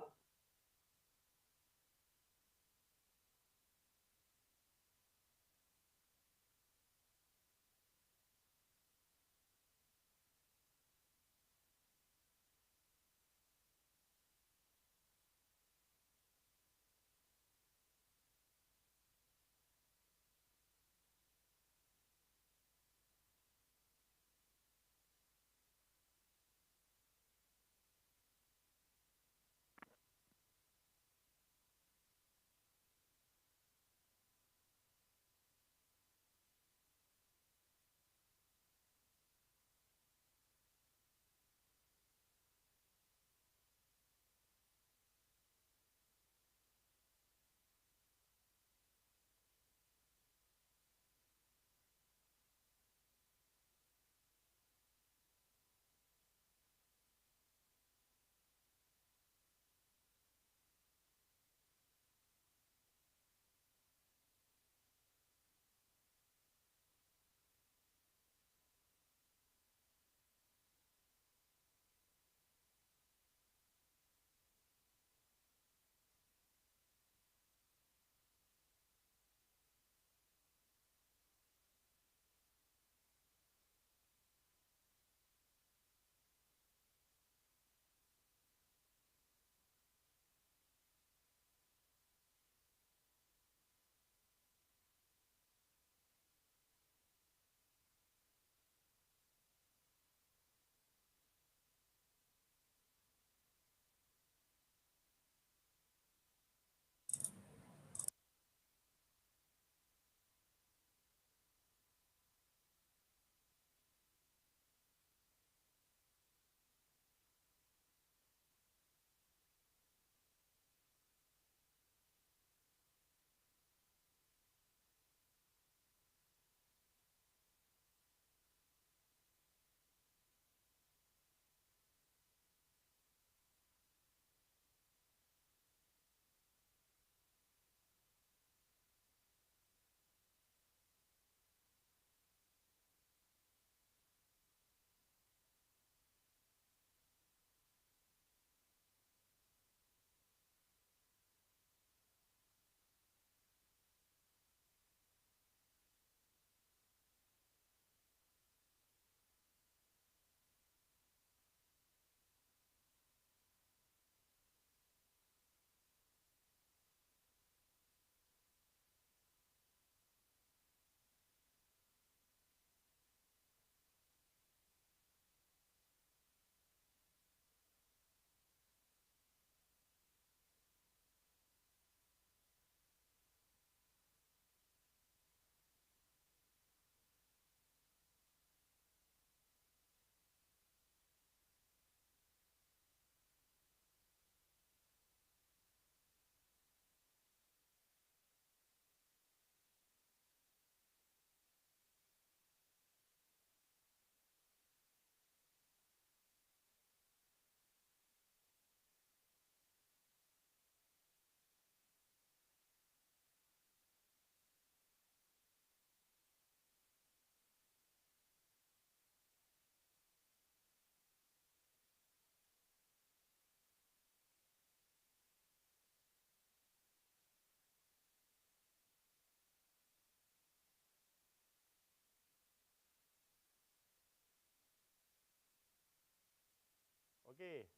Okey.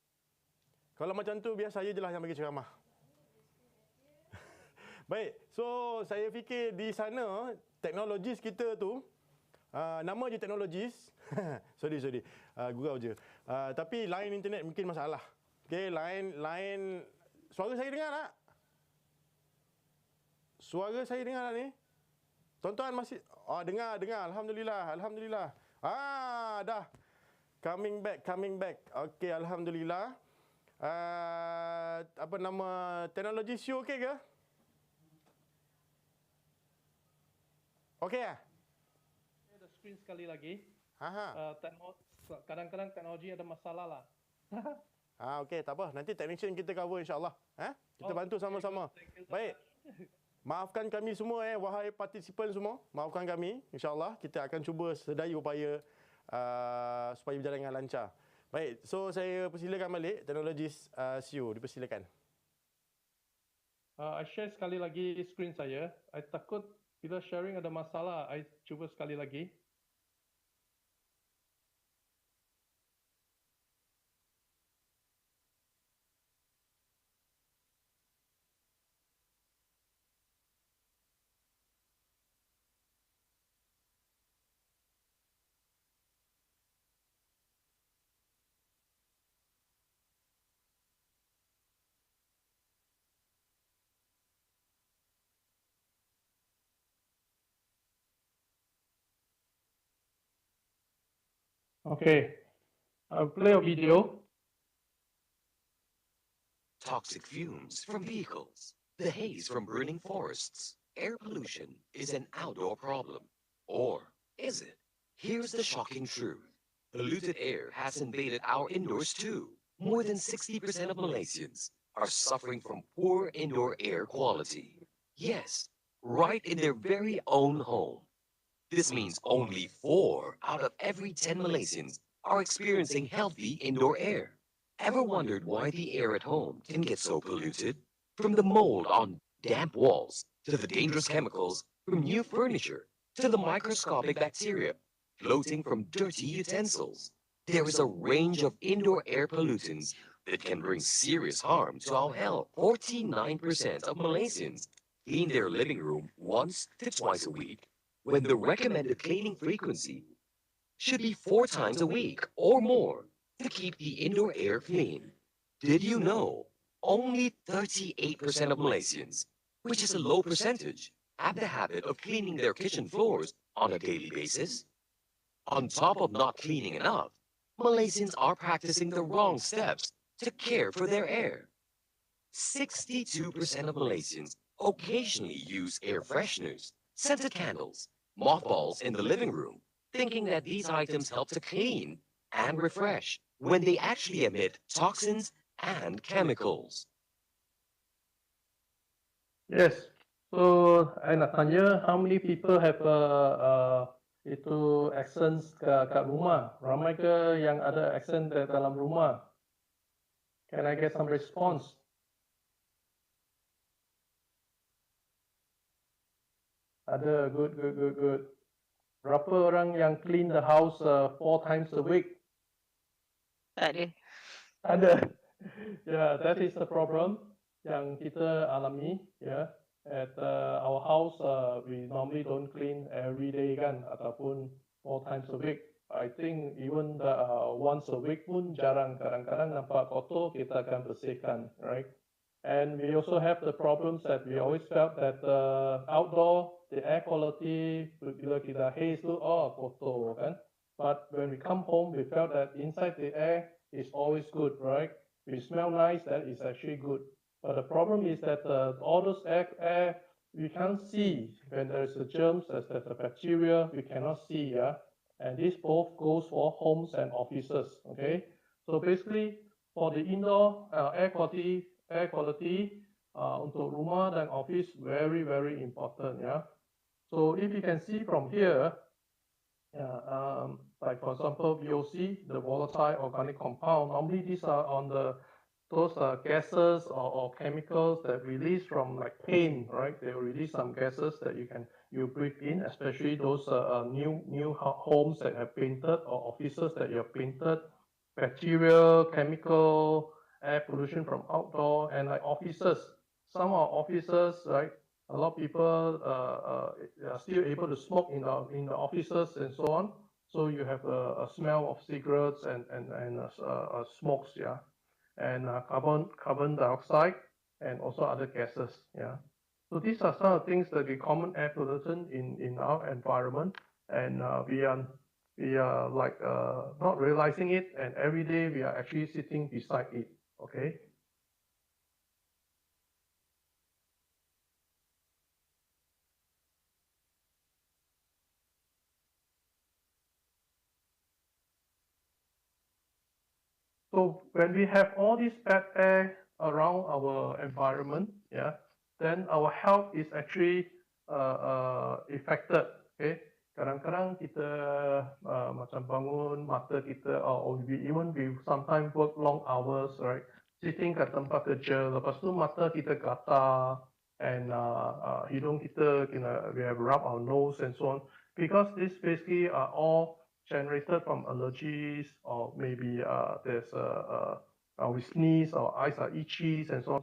Kalau macam tu biar saya je lah yang bagi ceramah. Baik, so saya fikir di sana teknologis kita tu nama je teknologis. sorry. Gurau je. Tapi line internet mungkin masalah. Okey, line suara saya dengar tak? Suara saya dengar tak ni? Tuan-tuan masih dengar. Alhamdulillah. Dah. Coming back. Okey, alhamdulillah. Apa nama teknologi show okey ke? Okey ah? Ada screen sekali lagi. Ha. Kadang-kadang teknologi ada masalah lah. Okey, tak apa. Nanti technician kita cover insya-Allah. Kita bantu sama-sama. Baik. Maafkan kami semua wahai partisipan semua. Maafkan kami. Insya-Allah kita akan cuba sedaya upaya supaya berjalan dengan lancar. Baik, so saya persilakan balik teknologis Siu, dipersilakan. I share sekali lagi screen saya. I takut bila sharing ada masalah. I cuba sekali lagi. Okay, I'll play a video. Toxic fumes from vehicles, the haze from burning forests. Air pollution is an outdoor problem. Or is it? Here's the shocking truth. Polluted air has invaded our indoors too. More than 60% of Malaysians are suffering from poor indoor air quality. Yes, right in their very own home. This means only 4 out of every 10 Malaysians are experiencing healthy indoor air. Ever wondered why the air at home can get so polluted? From the mold on damp walls, to the dangerous chemicals from new furniture, to the microscopic bacteria floating from dirty utensils. There is a range of indoor air pollutants that can bring serious harm to our health. 49% of Malaysians clean their living room once to twice a week, when the recommended cleaning frequency should be 4 times a week or more to keep the indoor air clean. Did you know only 38% of Malaysians, which is a low percentage, have the habit of cleaning their kitchen floors on a daily basis? On top of not cleaning enough, Malaysians are practicing the wrong steps to care for their air. 62% of Malaysians occasionally use air fresheners, scented candles, mothballs in the living room, thinking that these items help to clean and refresh when they actually emit toxins and chemicals. Yes. So, I nak tanya, how many people have itu accents kat rumah? Ramai ke yang ada accent dalam rumah? Can I get some response? Ada, good. Berapa orang yang clean the house 4 times a week? Tak ada. Ada. Yeah, that is the problem yang kita alami. Yeah, at our house we normally don't clean every day kan, ataupun 4 times a week. I think even once a week pun jarang. Kadang-kadang nampak kotor, kita akan bersihkan, right? And we also have the problems that we always felt that outdoor, the air quality, bila kita haze tu, kotor kan. But when we come home, we felt that inside the air is always good, right? We smell nice, that is actually good. But the problem is that all those air we can't see. When there's the germs, there's the bacteria, we cannot see, yeah? And this both goes for homes and offices, okay? So basically, for the indoor air quality untuk rumah dan office, very, very important, yeah? So if you can see from here, like for example, VOC, the volatile organic compound, normally these are on those gases or chemicals that release from like paint, right? They release some gases that you breathe in, especially those new homes that have painted or offices that you have painted, bacterial, chemical, air pollution from outdoor, and like offices. Some are offices, right? A lot of people are still able to smoke in the offices and so on. So you have a smell of cigarettes and smokes, yeah, and carbon dioxide and also other gases, yeah. So these are some of the things that the common air pollutant in our environment, and we are like not realizing it, and every day we are actually sitting beside it, okay. So when we have all this bad air around our environment, yeah, then our health is actually affected. Okay, kadang-kadang kita macam bangun mata kita, or we sometimes work long hours, right? Sitting kat tempat kerja, lepas tu mata kita gatal, and hidung kita we have rub our nose and so on, because this basically are all generated from allergies, or maybe there's we sneeze, our eyes are itchy and so on.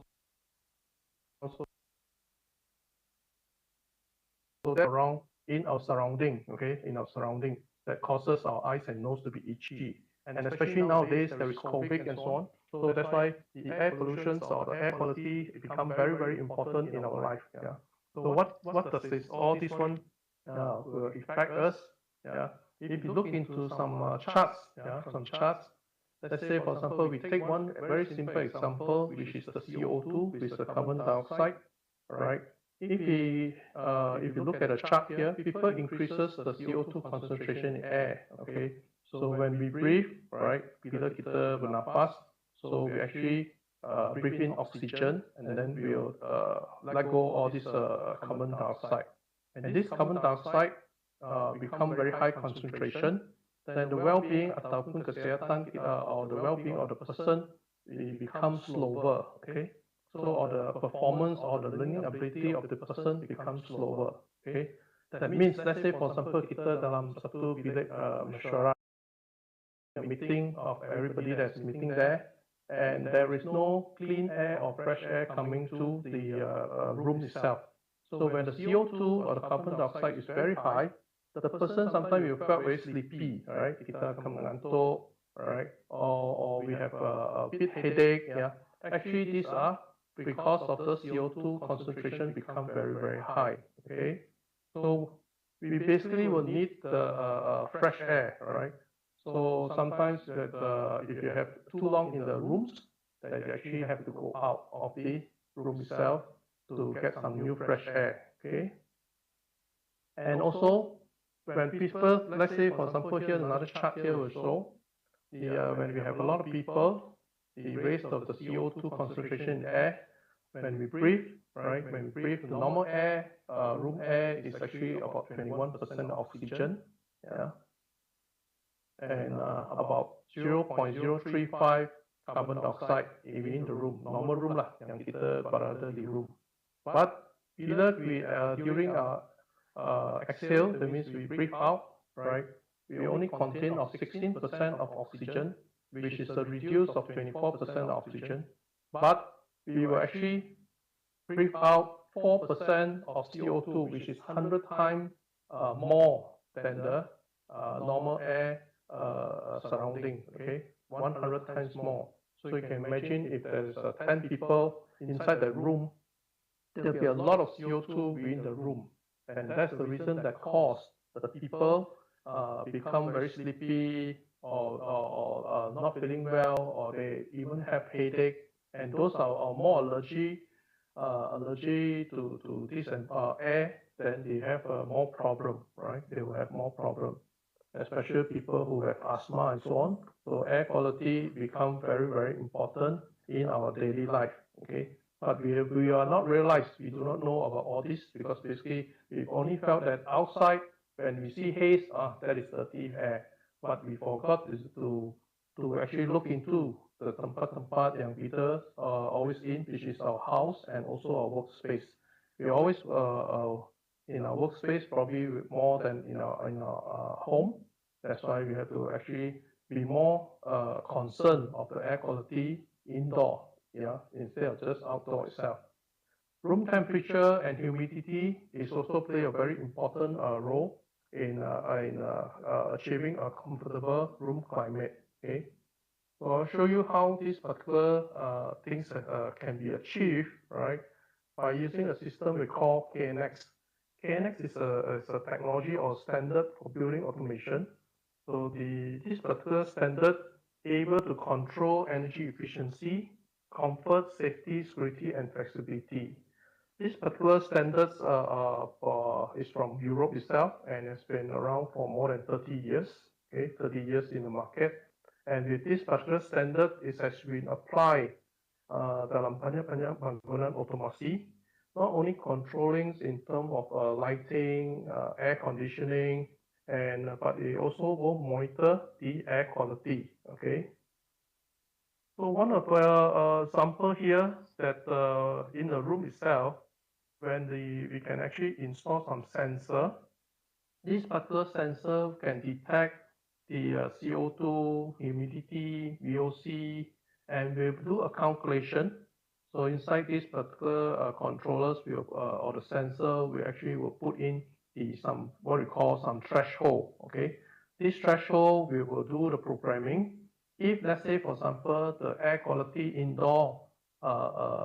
So that around in our surrounding, okay, in our surrounding, that causes our eyes and nose to be itchy. And especially nowadays, there is COVID and so on. So that's why the air pollution or the air quality become very, very important in our life. Yeah. So what does this, all this one will affect us? Yeah. If you look into some charts, yeah, some charts, let's say, for example, we take one very simple example, which is the CO2, which is the carbon dioxide, right? If you look at the chart here, people increases the CO2 concentration in air, okay? So when we breathe, right, bila kita bernafas, so we actually breathe in oxygen, and then we'll let go all this carbon dioxide. And this carbon dioxide become very high concentration, then the well-being ataupun kesihatan or the well-being of the person becomes slower, okay? So or the performance or the learning ability of the person becomes slower, okay? That means, let's say for example, kita dalam satu bilik mesyuarat, meeting of everybody that's meeting there, and there is no clean air or fresh air coming to the room itself. So when the CO2 or the carbon dioxide is very high, the person sometimes will feel very sleepy, right? Kita akan mengantuk, right? Or we have a bit headache, yeah. Actually, these are because of the CO2 concentration become very, very high, okay? So we basically will need the fresh air, right? So sometimes that if you have too long in the rooms, that you actually have to go out of the room itself to get some new fresh air, okay? And also, when people, let's say for example here, another chart here will show, when we have a lot of people, the rate of the CO2 concentration in air, when we breathe, right, when we breathe, the normal air, room air is actually about 21% oxygen, yeah, and about 0.035 carbon dioxide in the room, normal room lah, yang kita berada di room. But bila we, during our exhale, that means we breathe out, right, we only contain of 16% of oxygen, which is a reduce of 24% oxygen, but we will actually breathe out 4% of CO2, which is 100 times more than the normal air surrounding, okay, 100 times more. So you can imagine if there's 10 people inside the room, there'll be a lot of CO2 in the room. And that's the reason that cause the people become very sleepy, or not feeling well, or they even have headache. And those are more allergy to this air, then they have more problem, right? They will have more problem, especially people who have asthma and so on. So air quality become very, very important in our daily life, okay? But we are not realized, we do not know about all this, because basically we only felt that outside, when we see haze, that is dirty air. But we forgot is to actually look into the tempat-tempat yang kita always in, which is our house and also our workspace. We always in our workspace probably more than in our home. That's why we have to actually be more concerned of the air quality indoor, yeah, instead of just outdoor itself. Room temperature and humidity is also play a very important role in achieving a comfortable room climate. Okay, so I'll show you how these particular things can be achieved, right, by using a system we call KNX. KNX is a technology or standard for building automation. So this particular standard able to control energy efficiency, comfort, safety, security, and flexibility. This particular standards is from Europe itself, and it's been around for more than 30 years. Okay, 30 years in the market. And with this particular standard, it has been applied dalam banyak-banyak bangunan otomasi, not only controlling in terms of lighting, air conditioning, and but it also will monitor the air quality. Okay. So one of the example here that in the room itself, when we can actually install some sensor. This particular sensor can detect the CO2, humidity, VOC, and we'll do a calculation. So inside this particular controllers, or the sensor, we actually will put in some what we call some threshold. Okay, this threshold we will do the programming. If let's say, for example, the air quality indoor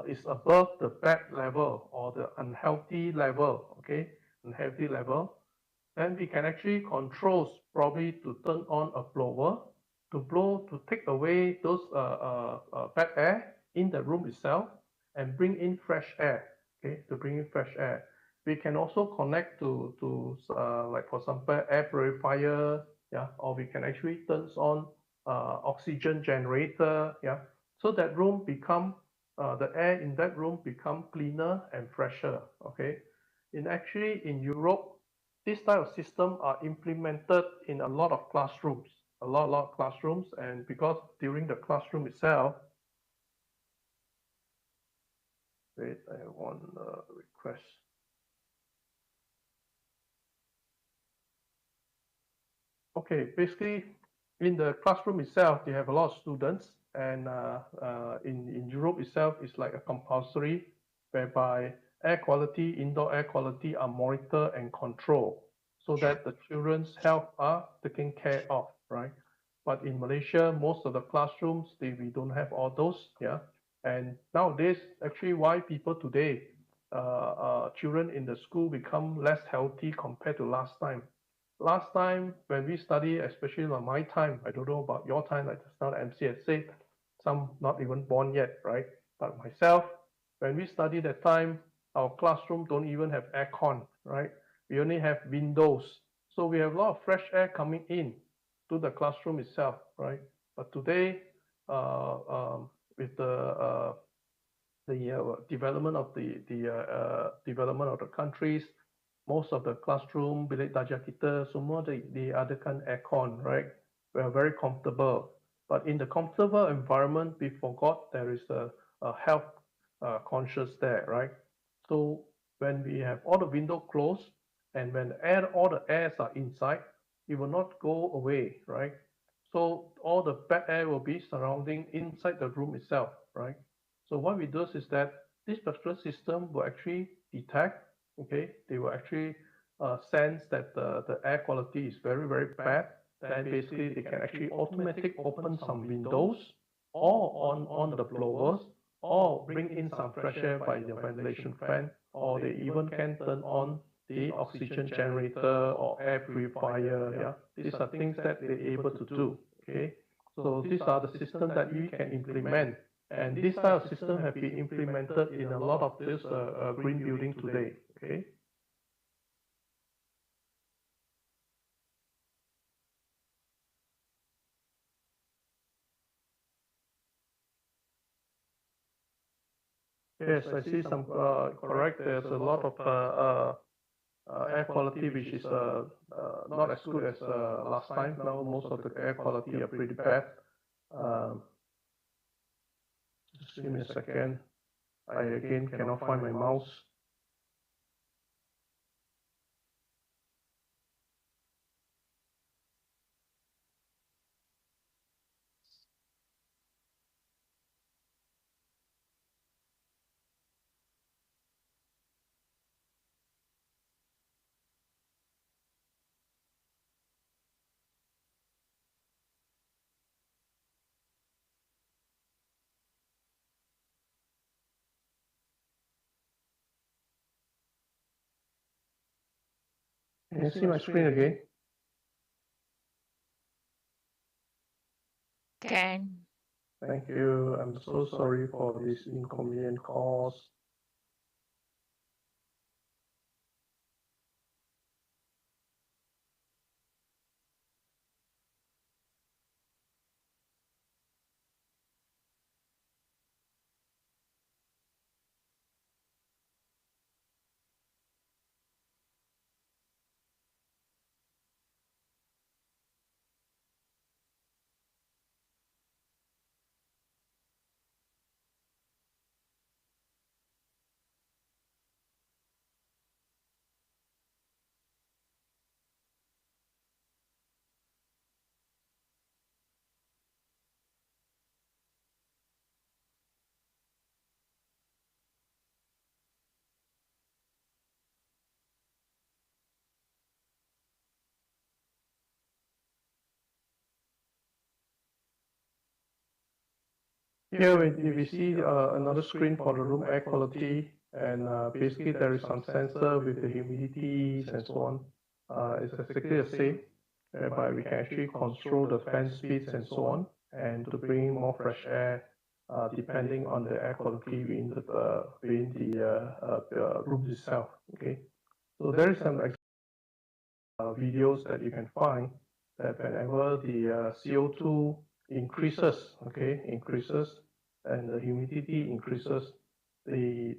is above the bad level or the unhealthy level, okay, unhealthy level, then we can actually control probably to turn on a blower to blow to take away those bad air in the room itself and bring in fresh air. Okay, to bring in fresh air. We can also connect to like for example air purifier, yeah, or we can actually turn on oxygen generator, yeah, so that room become the air in that room become cleaner and fresher. Okay, in Europe, this type of system are implemented in a lot of classrooms, a lot of classrooms, and because during the classroom itself, wait, I want a request. Okay, basically, in the classroom itself, they have a lot of students, and in Europe itself, it's like a compulsory, whereby indoor air quality are monitored and controlled, so that the children's health are taken care of, right? But in Malaysia, most of the classrooms, we don't have all those, yeah. And nowadays, actually, why people today, children in the school become less healthy compared to last time. Last time when we study, especially on my time, I don't know about your time, like just now MC has said, some not even born yet, right? But myself, when we study that time, our classroom don't even have aircon, right? We only have windows. So we have a lot of fresh air coming in to the classroom itself, right? But today, with the development of the development of the countries, most of the classroom bilik darjah kita semua diadakan aircon, right? We are very comfortable. But in the comfortable environment, we forgot there is a health conscious there, right? So when we have all the window closed and when all the airs are inside, it will not go away, right? So all the bad air will be surrounding inside the room itself, right? So what we do is that this particular system will actually detect, okay, they will actually sense that the air quality is very, very bad. Then basically they can actually automatically open some windows or on the blowers or bring in some fresh air by the ventilation fan, or they even can turn on the oxygen generator or air purifier. Yeah, these are things that they're able to do. Okay, so these are the systems that we can implement, and this type of system have been implemented in a lot of this green building today. Okay. Yes, I see some correct. There's a lot of air quality which is not as good as last time. Now most of the air quality are pretty bad. Just give me a second. I again cannot find my mouse. Can you see my screen again? Can. Thank you. I'm so sorry for this inconvenient cause. Here we see another screen for the room air quality, and basically there is some sensor with the humidities and so on. It's exactly the same, whereby we can actually control the fan speeds and so on, and to bring in more fresh air depending on the air quality within the room itself. Okay, so there is some videos that you can find that whenever the CO2 increases, and the humidity increases, the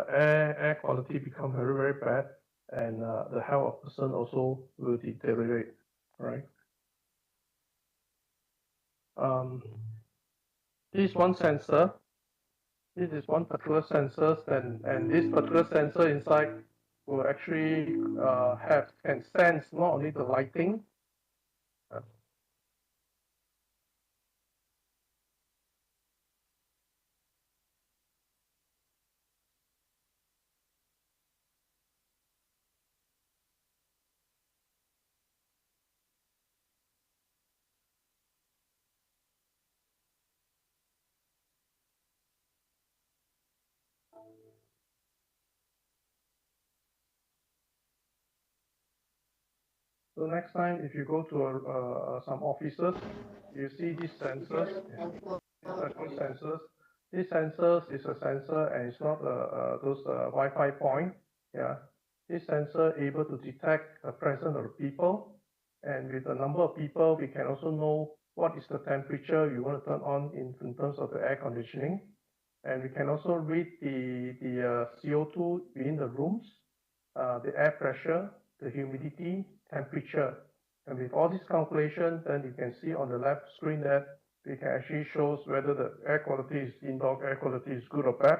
air quality become very bad, and the health of person also will deteriorate, right? This is one sensor. This is one particular sensor, and this particular sensor inside will actually can sense not only the lighting. So next time, if you go to some offices, you see these sensors. These sensors is a sensor, and it's not those Wi-Fi point. Yeah, this sensor able to detect the presence of people, and with the number of people, we can also know what is the temperature you want to turn on in terms of the air conditioning, and we can also read the CO2 within the rooms, the air pressure, the humidity, temperature. And with all these calculations, then you can see on the left screen that we can actually show whether the air quality is indoor air quality is good or bad.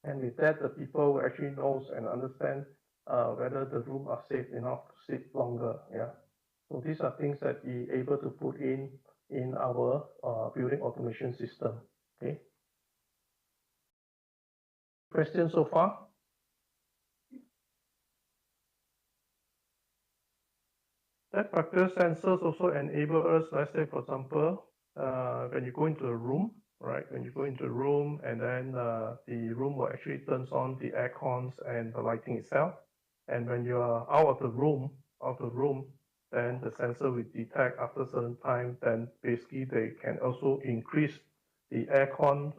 And with that, the people will actually knows and understand whether the room are safe enough to sit longer. Yeah. So these are things that we able to put in our building automation system. Okay. Questions so far? That particular sensors also enable us, let's say, for example, when you go into a room, right? When you go into a room, and then the room will actually turns on the air cons and the lighting itself. And when you are out of the room, then the sensor will detect after a certain time. Then basically they can also increase the aircon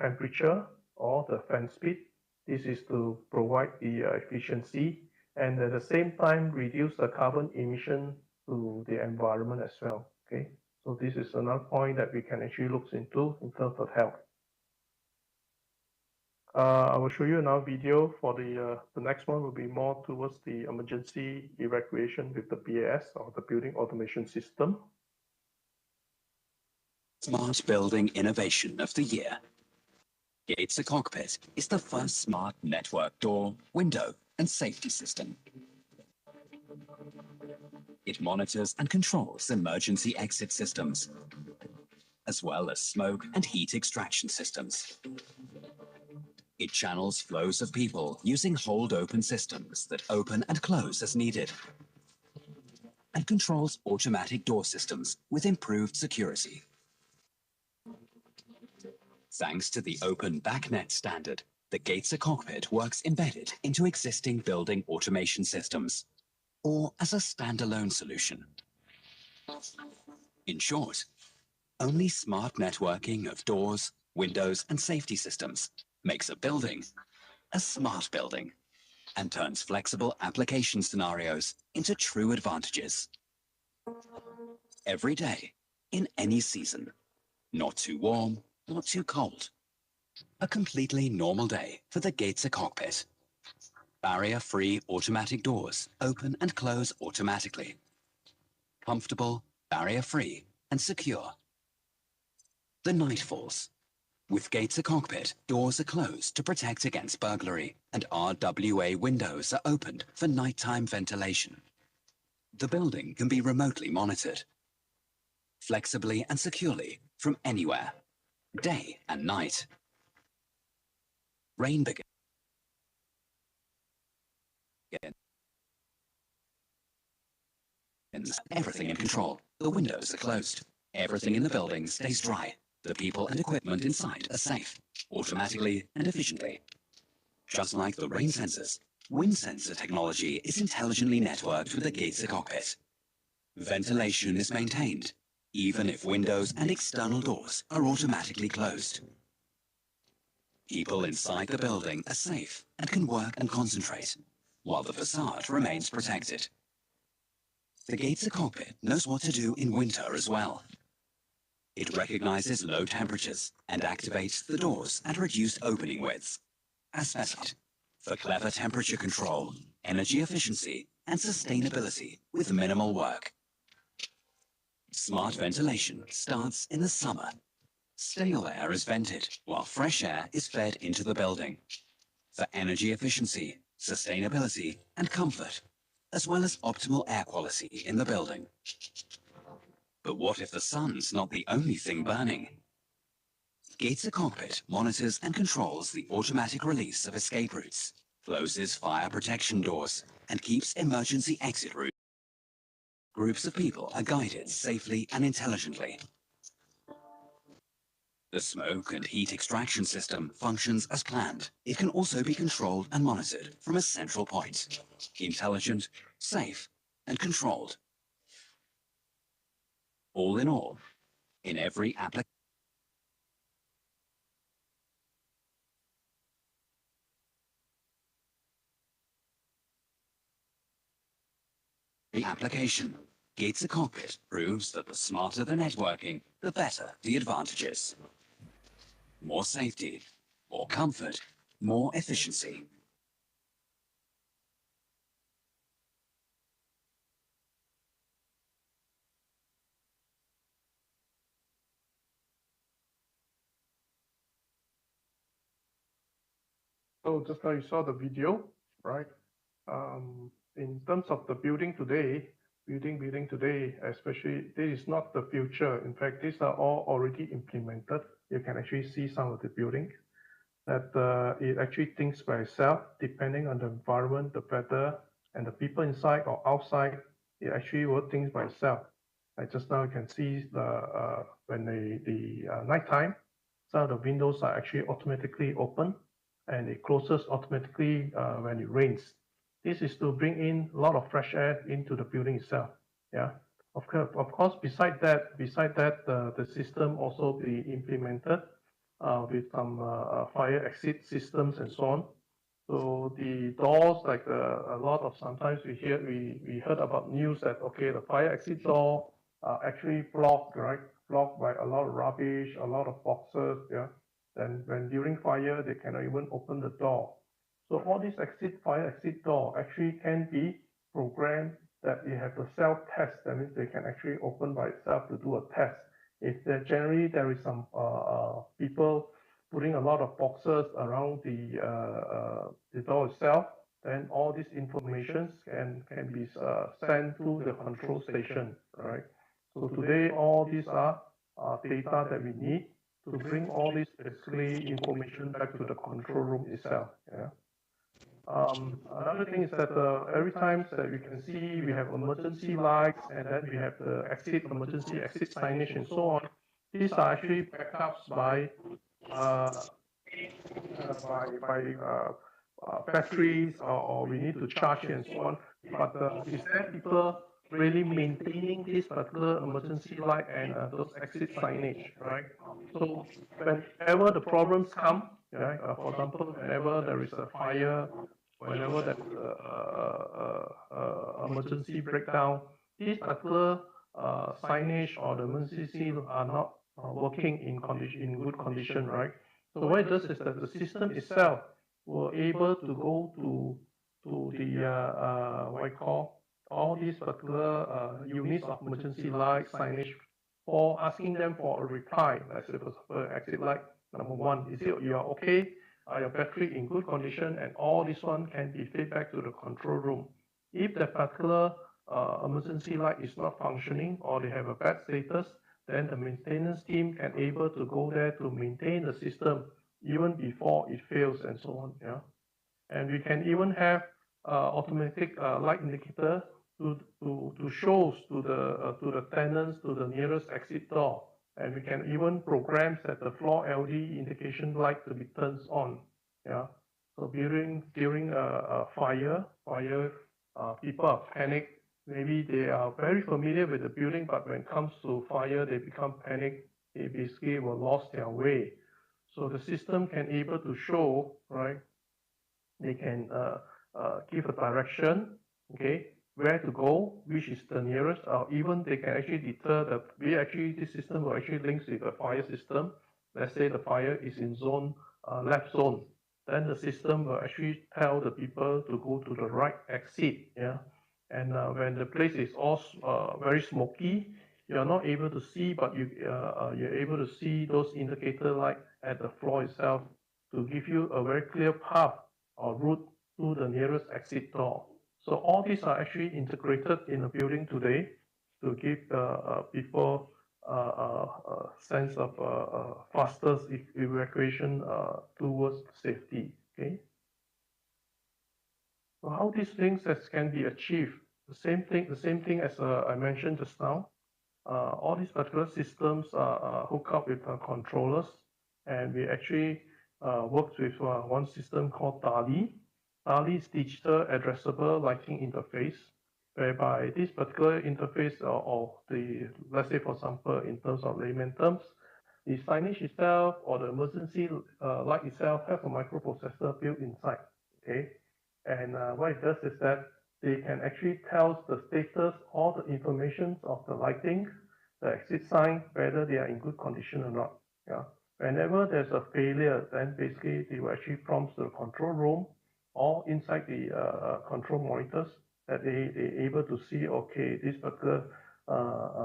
temperature or the fan speed. This is to provide the efficiency, and at the same time reduce the carbon emission to the environment as well. Okay, so this is another point that we can actually look into in terms of health. I will show you another video for the next one will be more towards the emergency evacuation with the BAS or the building automation system. Smart Building Innovation of the Year. Gates Cockpit is the first smart network door, window, and safety system. It monitors and controls emergency exit systems, as well as smoke and heat extraction systems. It channels flows of people using hold-open systems that open and close as needed, and controls automatic door systems with improved security. Thanks to the open BACnet standard, the Gates Cockpit works embedded into existing building automation systems, or as a standalone solution. In short, only smart networking of doors, windows, and safety systems makes a building a smart building and turns flexible application scenarios into true advantages. Every day, in any season. Not too warm, not too cold. A completely normal day for the Gates Cockpit. Barrier-free automatic doors open and close automatically. Comfortable, barrier-free, and secure. The night falls. With Gates Cockpit, doors are closed to protect against burglary, and RWA windows are opened for nighttime ventilation. The building can be remotely monitored, flexibly and securely from anywhere, day and night. Rain begins. Everything in control. The windows are closed. Everything in the building stays dry. The people and equipment inside are safe, automatically and efficiently. Just like the rain sensors, wind sensor technology is intelligently networked with the gates cockpit. Ventilation is maintained, even if windows and external doors are automatically closed. People inside the building are safe and can work and concentrate, while the facade remains protected. The gates cockpit knows what to do in winter as well. It recognizes low temperatures and activates the doors at reduced opening widths, as specified, for clever temperature control, energy efficiency, and sustainability with minimal work. Smart ventilation starts in the summer. Stale air is vented, while fresh air is fed into the building. For energy efficiency, sustainability, and comfort, as well as optimal air quality in the building. But what if the sun's not the only thing burning? Gates Cockpit monitors and controls the automatic release of escape routes, closes fire protection doors, and keeps emergency exit routes. Groups of people are guided safely and intelligently. The smoke and heat extraction system functions as planned. It can also be controlled and monitored from a central point. Intelligent, safe, and controlled. All in all, in every application, Gates Cockpit proves that the smarter the networking, the better the advantages. More safety, more comfort, more efficiency. So just now you saw the video, right? In terms of the building today, especially, this is not the future. In fact, these are all already implemented. You can actually see some of the building that it actually thinks by itself, depending on the environment, the weather, and the people inside or outside. It actually will think by itself. Like just now, you can see the when the nighttime, some of the windows are actually automatically open, and it closes automatically when it rains. This is to bring in a lot of fresh air into the building itself. Yeah, of course. Beside that, the system also be implemented with some fire exit systems and so on. So the doors, like a lot of sometimes we heard about news that okay, the fire exit door actually blocked, right? Blocked by a lot of rubbish, a lot of boxes. Yeah. Then when during fire, they cannot even open the door. So all these fire exit door actually can be programmed that you have to self-test. That means they can actually open by itself to do a test. If generally there is some people putting a lot of boxes around the door itself, then all these informations can be sent to the control station, right? So today all these are data that we need to bring all this basically information back to the control room itself. Yeah. Another thing is that every time that we can see we have emergency lights, and then we have the emergency exit signage and so on. These are actually backups by batteries, or we need to charge and so on. But is there people really maintaining this particular emergency light and those exit signage, right? So whenever the problems come, right, for example, whenever there is a fire, whenever there is a emergency breakdown, this particular signage or the emergency are not working in good condition, right? So what it does is that the system itself will able to go to the what I call all these particular units of emergency light signage for asking them for a reply. Let's say for example, exit light number 1, is it you're okay? Are your battery in good condition? And all this one can be fed back to the control room. If the particular emergency light is not functioning or they have a bad status, then the maintenance team can able to go there to maintain the system even before it fails and so on. Yeah, and we can even have automatic light indicator to show to the tenants to the nearest exit door And we can even program that the floor LED indication light to be turned on. Yeah. So during a fire, people are panicked. Maybe they are very familiar with the building, but when it comes to fire, they become panicked. They basically will lost their way. So the system can able to show, right? They can give a direction, okay, where to go, which is the nearest, or even they can actually deter this system will actually link with the fire system. Let's say the fire is in zone, left zone, then the system will actually tell the people to go to the right exit, yeah. And when the place is all very smoky, you're not able to see, but you're able to see those indicator light at the floor itself to give you a very clear path or route to the nearest exit door. So all these are actually integrated in a building today to give people a sense of faster evacuation towards safety. Okay. So how these things can be achieved? The same thing as I mentioned just now. All these particular systems are hooked up with controllers, and we actually worked with one system called DALI. DALI is Digital Addressable Lighting Interface, whereby this particular interface, let's say for example, in terms of layman terms, the signage itself or the emergency light itself have a microprocessor built inside. Okay, and what it does is that they can actually tell the status, all the information of the lighting, the exit sign, whether they are in good condition or not. Yeah. Whenever there's a failure, then basically they will actually prompt the control room or inside the control monitors that they able to see, okay, this particular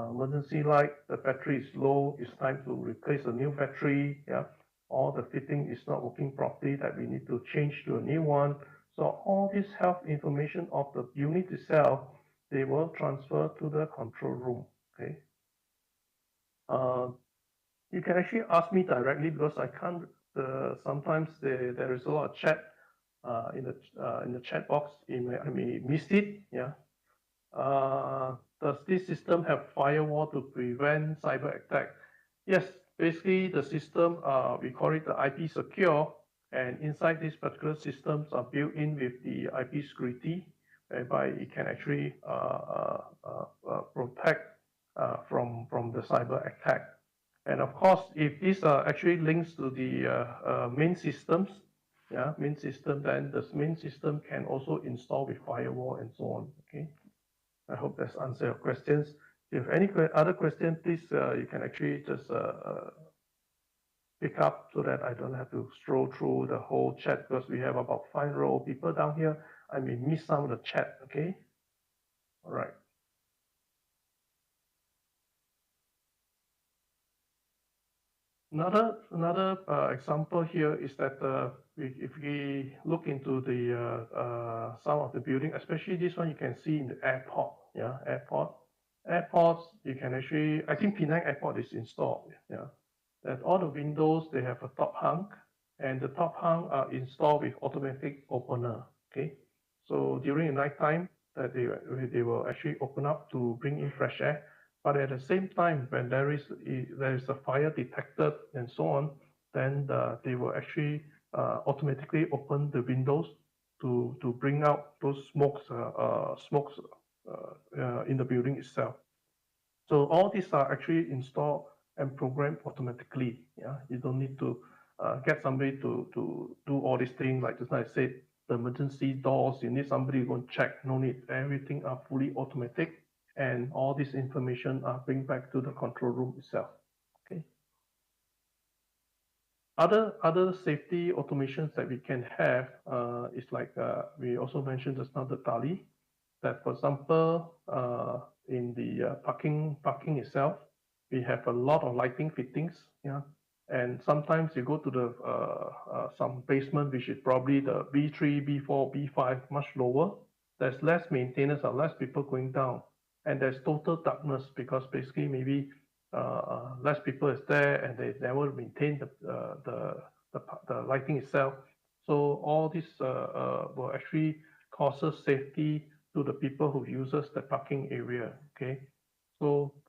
emergency light, the battery is low, it's time to replace a new battery. Yeah. Or the fitting is not working properly, that we need to change to a new one. So all this health information of the unit itself, they will transfer to the control room. Okay. You can actually ask me directly because I can't. Sometimes there is a lot of chat in the chat box. I may miss it. Yeah. Does this system have firewall to prevent cyber attack? Yes. Basically, the system we call it the IP secure. And inside these particular systems are built in with the IP security, whereby it can actually protect from the cyber attack. And of course, if these are actually links to the main systems, main system, then the main system can also install with firewall and so on. Okay, I hope that's answered your questions. If any other question, please you can actually just pick up so that I don't have to scroll through the whole chat because we have about 5 row of people down here. I may miss some of the chat, okay? All right. Another example here is that if we look into the some of the building, especially this one, you can see in the airport, yeah, airports, you can actually, I think Penang Airport is installed, yeah. That all the windows, they have a top hung, and the top hung are installed with automatic opener. Okay, so during the night time, that they will actually open up to bring in fresh air. But at the same time, when there is a fire detected and so on, then they will actually automatically open the windows to bring out those smokes in the building itself. So all these are actually installed and programmed automatically. Yeah, you don't need to get somebody to do all these things. Like just like I said, the emergency doors, you need somebody to go and check. No need. Everything are fully automatic, and all this information are bring back to the control room itself. Okay. Other safety automations that we can have is like we also mentioned just now the DALI. That for example, in the parking itself, we have a lot of lighting fittings, yeah. And sometimes you go to the some basement, which is probably the B3, B4, B5, much lower. There's less maintenance or less people going down, and there's total darkness because basically maybe less people is there and they never maintain the lighting itself. So all this will actually causes safety to the people who uses the parking area. Okay, so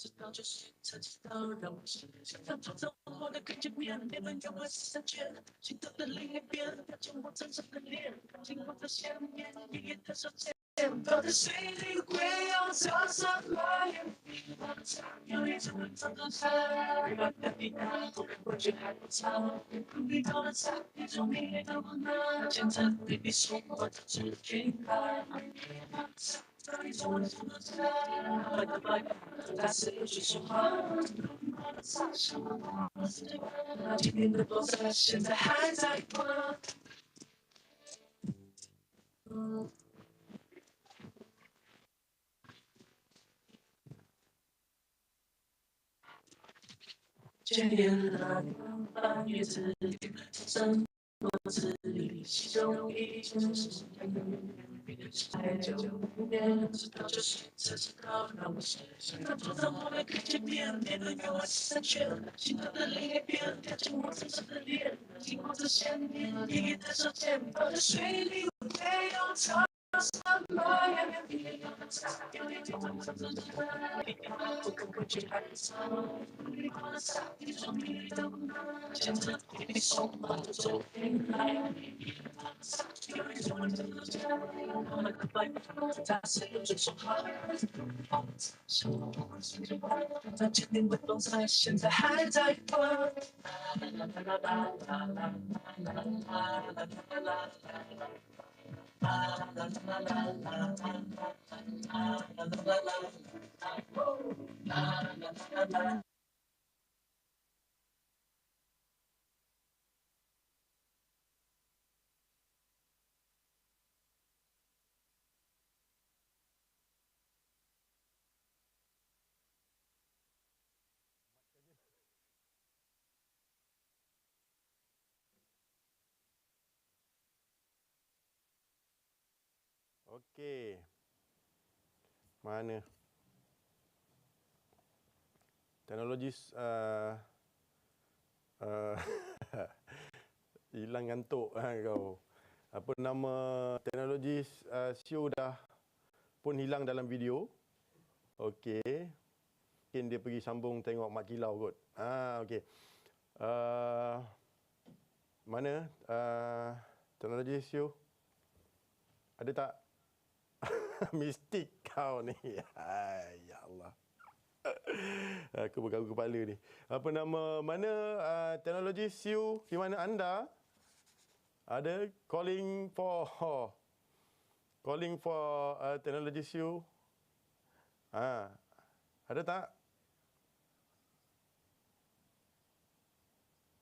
知道就是才知道，让我想象中的我的看见面，别人用我三圈，心头的另一边，看见我真实的脸，紧握着想念，爷爷的手牵，泡在水里会有潮什么眼？有一种温暖的爱，让你难过，我却还不长，你到了茶，一种迷恋的温暖，现在对你说我的只听爱。到底做了什么菜？但是又是说话，今天的比赛现在还在玩。见面了，半夜自己生活自理，其中一件事太久远，直到就是才知道，让我想到坐在我们看见面，面对面我三圈，心头的另一边，看见我真实的脸，紧握着想念，爷爷的手牵，泡在水里会有潮什么样？有一天我真的爱，不可回去还早，你过了茶，一种迷离的温暖，现在你送我走进来。有一种温暖的家，我那个白发，他是有着说话，他今天的比赛现在还在玩。Okey. Mana? Teknologi hilang ngantuk kau. Apa nama teknologi SEO dah pun hilang dalam video. Okey. Mungkin dia pergi sambung tengok mak kilau kot. Okey. Mana teknologi SEO? Ada tak? Mistik kau ni. Ya Allah. Aku bergaul kepala ni. Apa nama, mana teknologi SEO di mana anda ada calling for teknologi SEO? Ada tak?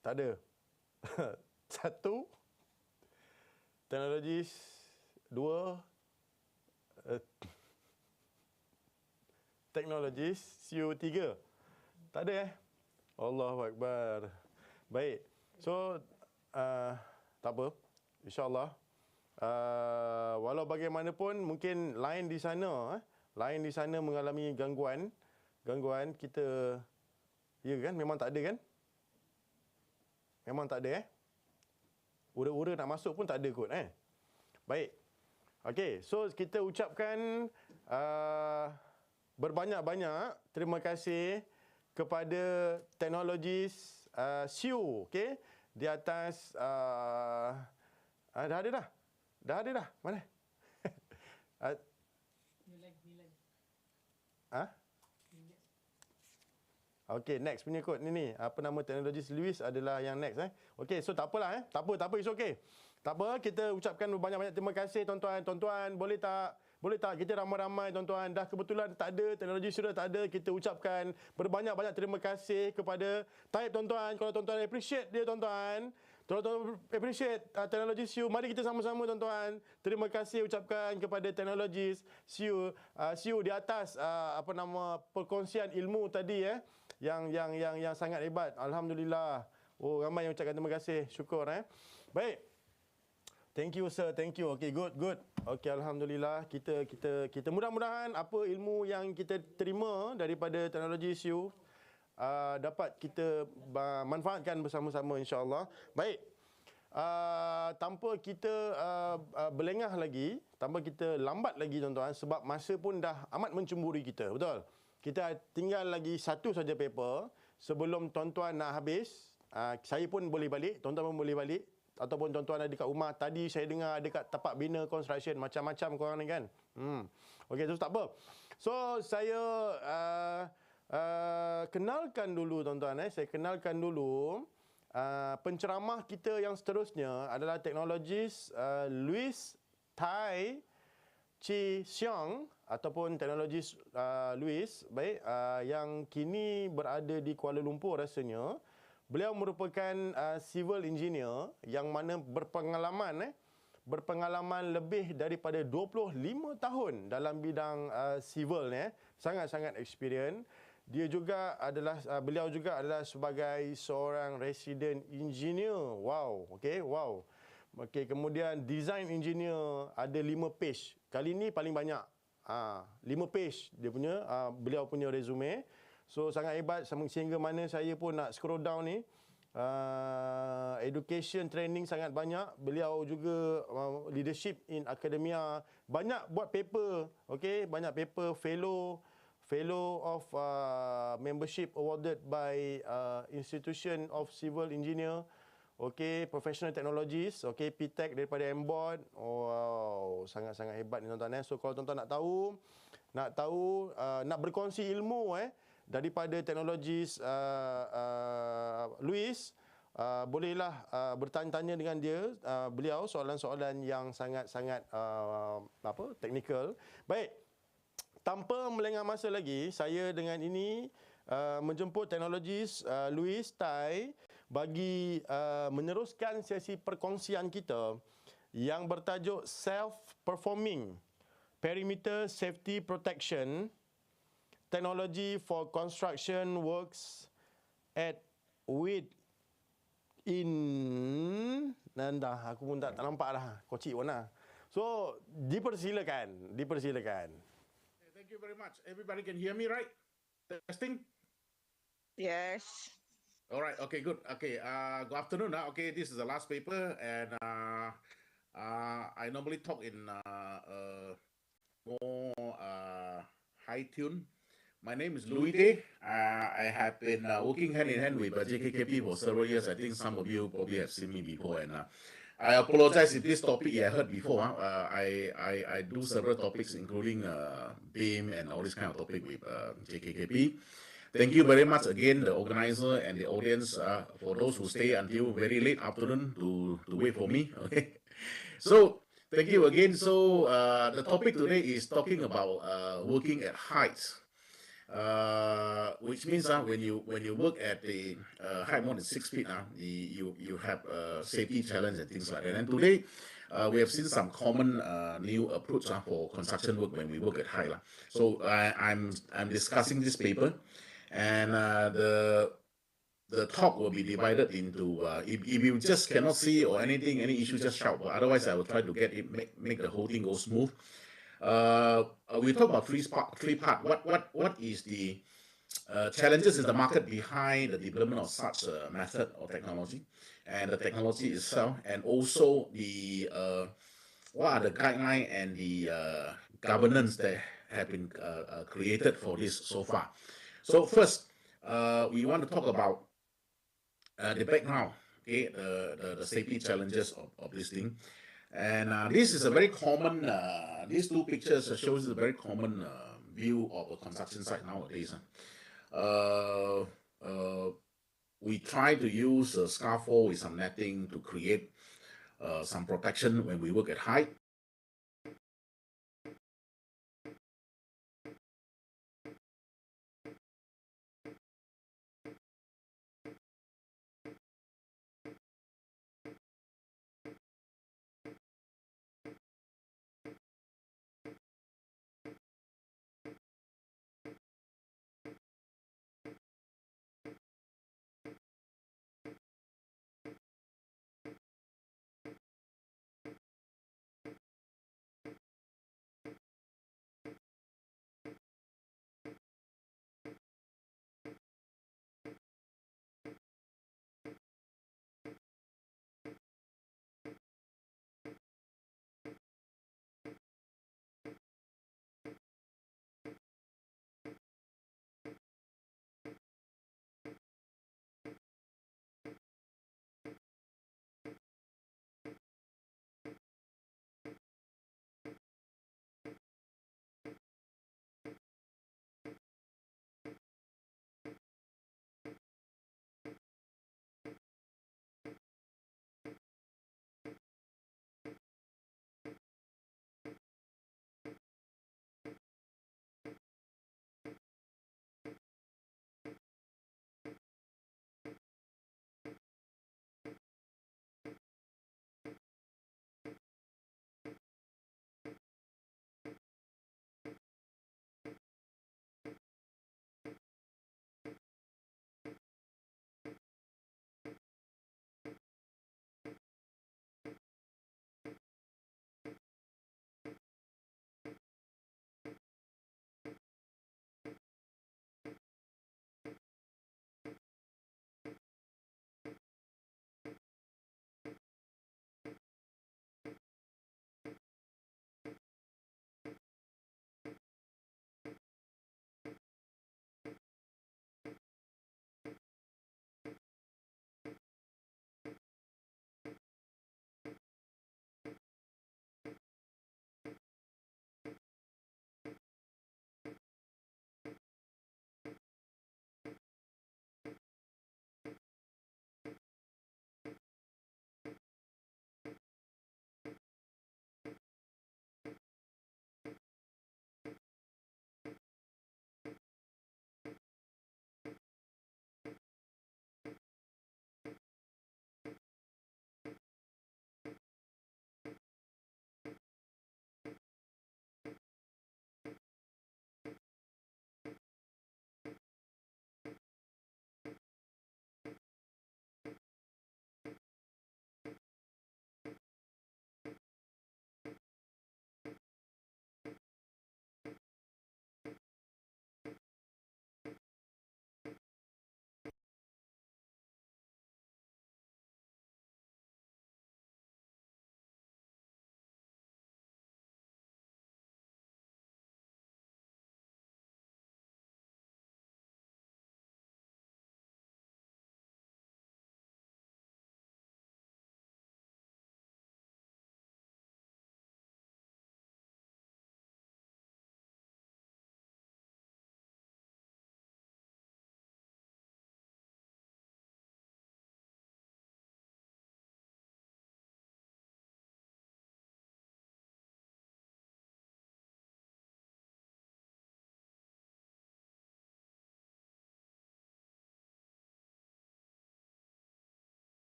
Tak ada. Satu. Teknologi. Dua. Teknologi SEO 3. Tak ada Allahu Akbar. Baik. So tak apa. InsyaAllah. Walau bagaimanapun mungkin line di sana mengalami gangguan kita. Ya kan? Memang tak ada kan? Memang tak ada Ura-ura nak masuk pun tak ada kot Baik. Okey, so kita ucapkan berbanyak-banyak terima kasih kepada teknologi SEO, okey, di atas dah ada dah. Mana? Okey, next punya kod ni. Apa nama teknologi Lewis adalah yang next Okey, so tak apalah Tak apa, it's okay. Tak apa, kita ucapkan banyak-banyak terima kasih tuan-tuan. Tuan-tuan, boleh tak kita ramai-ramai tuan-tuan. Dah kebetulan tak ada, teknologi sudah tak ada. Kita ucapkan berbanyak-banyak terima kasih kepada Taib tuan-tuan. Kalau tuan-tuan appreciate dia tuan-tuan. Tuan-tuan appreciate teknologi SEO. Mari kita sama-sama tuan-tuan. Terima kasih ucapkan kepada teknologi SEO di atas perkongsian ilmu tadi yang sangat hebat. Alhamdulillah. Oh, ramai yang ucapkan terima kasih. Syukur Baik. Thank you sir, thank you. Okay, good. Okay, alhamdulillah. Kita mudah-mudahan apa ilmu yang kita terima daripada teknologi SEO dapat kita manfaatkan bersama-sama insya-Allah. Baik. tanpa kita berlengah lagi, tanpa kita lambat lagi tuan-tuan, sebab masa pun dah amat mencemburi kita, betul? Kita tinggal lagi satu saja paper sebelum tuan-tuan nak habis. Saya pun boleh balik, tuan-tuan pun boleh balik, ataupun tuan-tuan ada dekat rumah. Tadi saya dengar ada kat tapak bina construction, macam-macam korang ni kan. Okey, terus tak apa. So saya kenalkan dulu tuan-tuan. Saya kenalkan dulu penceramah kita yang seterusnya adalah teknologis Louis Tai Chi Siong ataupun teknologis Louis, baik, yang kini berada di Kuala Lumpur rasanya. Beliau merupakan civil engineer yang mana berpengalaman lebih daripada 25 tahun dalam bidang civil ni, sangat-sangat experience. Beliau juga adalah sebagai seorang resident engineer. Wow, okey, wow. Okey, kemudian design engineer ada 5 page. Kali ni paling banyak. 5 page dia punya beliau punya resume. So sangat hebat sehingga mana saya pun nak scroll down ni. Education training sangat banyak. Beliau juga leadership in academia, banyak buat paper, okey, banyak paper, fellow of membership awarded by Institution of Civil Engineer, okey, professional technologies, okey, PTech daripada MBOD. Wow, sangat-sangat hebat ni tuan-tuan. So kalau tuan-tuan nak berkongsi ilmu daripada teknologis Louis, bolehlah bertanya-tanya dengan dia, beliau soalan-soalan yang sangat-sangat teknikal. Baik, tanpa melengah masa lagi, saya dengan ini menjemput teknologis Louis Tai bagi meneruskan sesi perkongsian kita yang bertajuk Self-Performing Perimeter Safety Protection Technology for Construction Works at aku pun tak nampak dah. Kocik warna. So, dipersilakan. Thank you very much. Everybody can hear me, right? Testing? Yes. All right. Okay, good. Okay. Good afternoon. Okay, this is the last paper, and I normally talk in more high tune. My name is Louis Day. I have been working hand in hand with JKKP for several years. I think some of you probably have seen me before, and I apologize if this topic you heard before. I do several topics, including BIM and all this kind of topic with JKKP. Thank you very much again, the organizer and the audience, for those who stay until very late afternoon to wait for me. Okay, so thank you again. So the topic today is talking about working at heights. Which means when you work at the height more than 6 feet, you have safety challenge and things like that. And today we have seen some common new approach for construction work when we work at height. So I'm discussing this paper, and the talk will be divided into if you just cannot see or any issue, just shout. But otherwise, I will try to make the whole thing go smooth. We talk about three part. What is the challenges in the market behind the development of such a method or technology, and the technology itself, and also the what are the guidelines and the governance that have been created for this so far. So first, we want to talk about the background, okay, the safety challenges of this thing. And this is a very common, these two pictures shows a very common view of a construction site nowadays. We try to use a scaffold with some netting to create some protection when we work at height.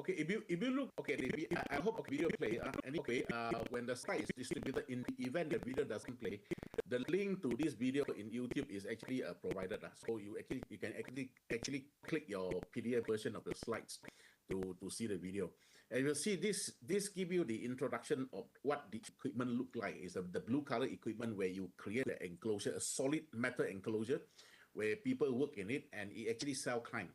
Okay, if you look, okay, I hope video play. Anyway, when the slide is distributed, in the event the video doesn't play, the link to this video in YouTube is actually provided. So you can actually click your PDF version of the slides to see the video. And you'll see this give you the introduction of what the equipment look like. Is the blue color equipment where you create an enclosure, a solid metal enclosure, where people work in it, and it actually self-climb.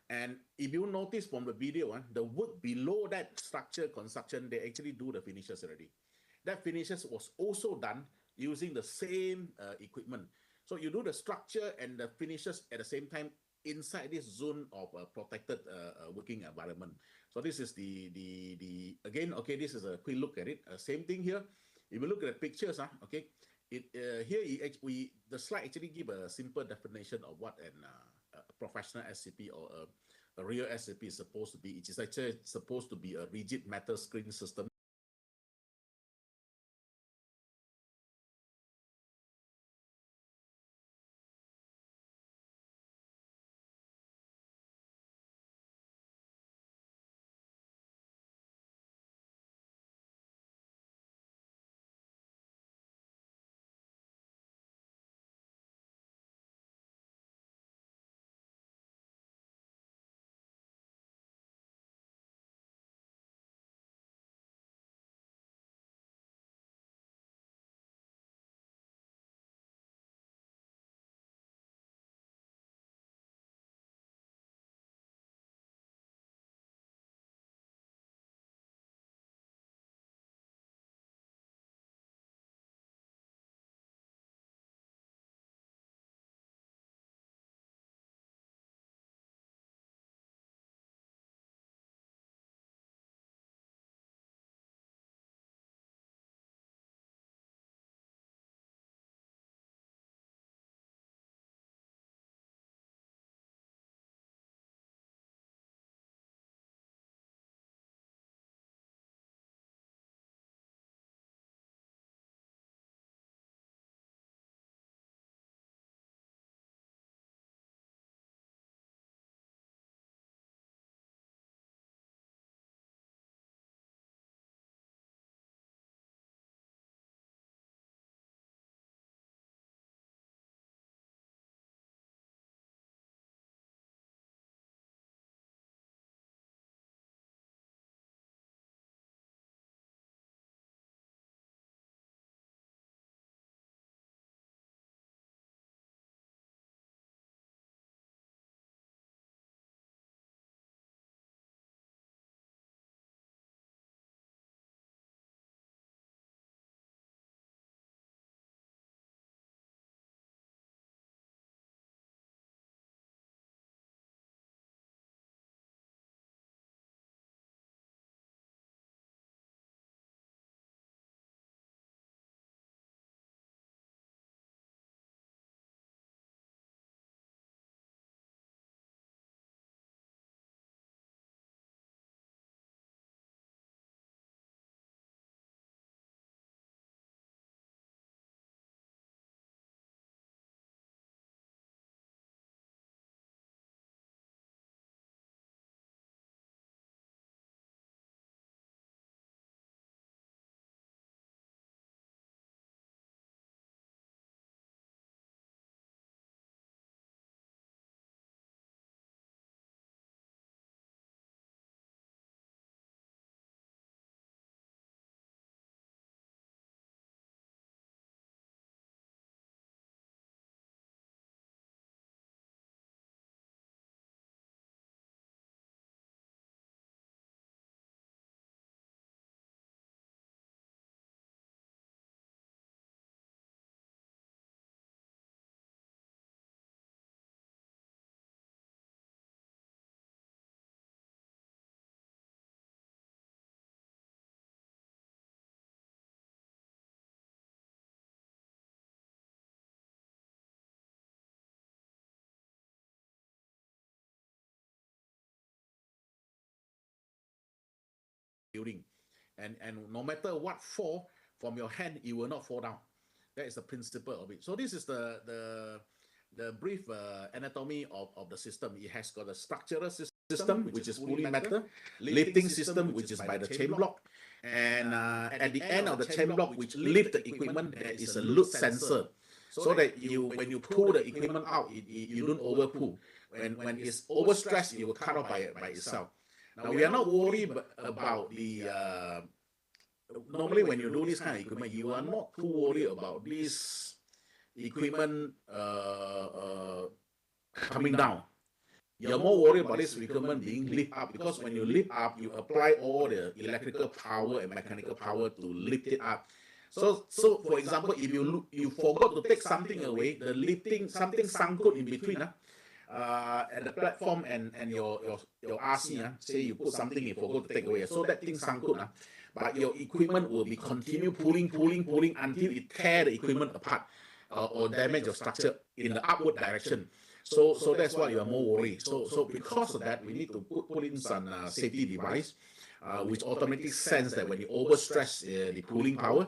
And if you notice from the video, the work below that structure construction, they actually do the finishes already. That finishes was also done using the same equipment. So you do the structure and the finishes at the same time inside this zone of protected working environment. So this is the again, okay, this is a quick look at it. Same thing here. If you look at the pictures, okay, here the slide actually give a simple definition of what a professional SCP or a real SCP is supposed to be. It is actually supposed to be a rigid metal screen system. Building, and no matter what fall from your hand, it will not fall down. That is the principle of it. So this is the brief anatomy of the system. It has got a structural system. system, which is fully metal, lifting system, which is by the chain block, and at the end of the chain block, which lift the equipment, there is a load sensor, so that when you pull the equipment out, you don't over pull. When it's overstressed, it will cut off by itself. Now we are not worried about the normally when you do this kind of equipment, you are not too worried about this equipment coming down. You're more worried about this equipment being lift up, because when you lift up, you apply all the electrical power and mechanical power to lift it up. So for example, if you forgot to take something away, the lifting, something sangkut in between, at the platform and your RC, say you put something you forgot to take away, so that thing sangkut, but your equipment will be continue pulling until it tear the equipment apart or damage your structure in the upward direction. So that's why you are more worried. So because of that, we need to put in some safety device which automatically sense that when you overstress the pulling power,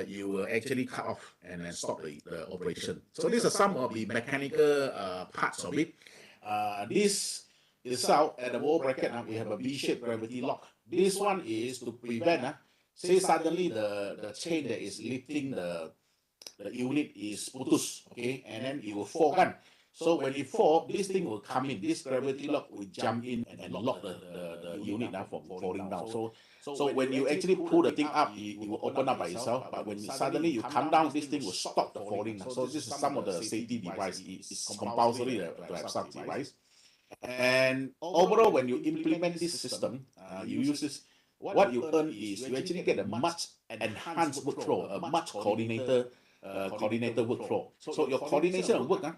you will actually cut off and then stop the operation. So these are some of the mechanical parts of it. This is out at the wall bracket. We have a V-shaped gravity lock. This one is to prevent, say suddenly the chain that is lifting the unit is putus, okay, and then it will fall, kan? So when it fall, this thing will come in. This gravity lock will jump in and lock the unit now from falling down. So when you actually pull the thing up, it will open up by itself. But when suddenly you come down, this thing will stop the falling. So this is some of the safety device. It's compulsory to have such device. And overall, when you implement this system, you use this. What you earn is you actually get a much enhanced workflow, a much coordinated workflow. So your coordination of work,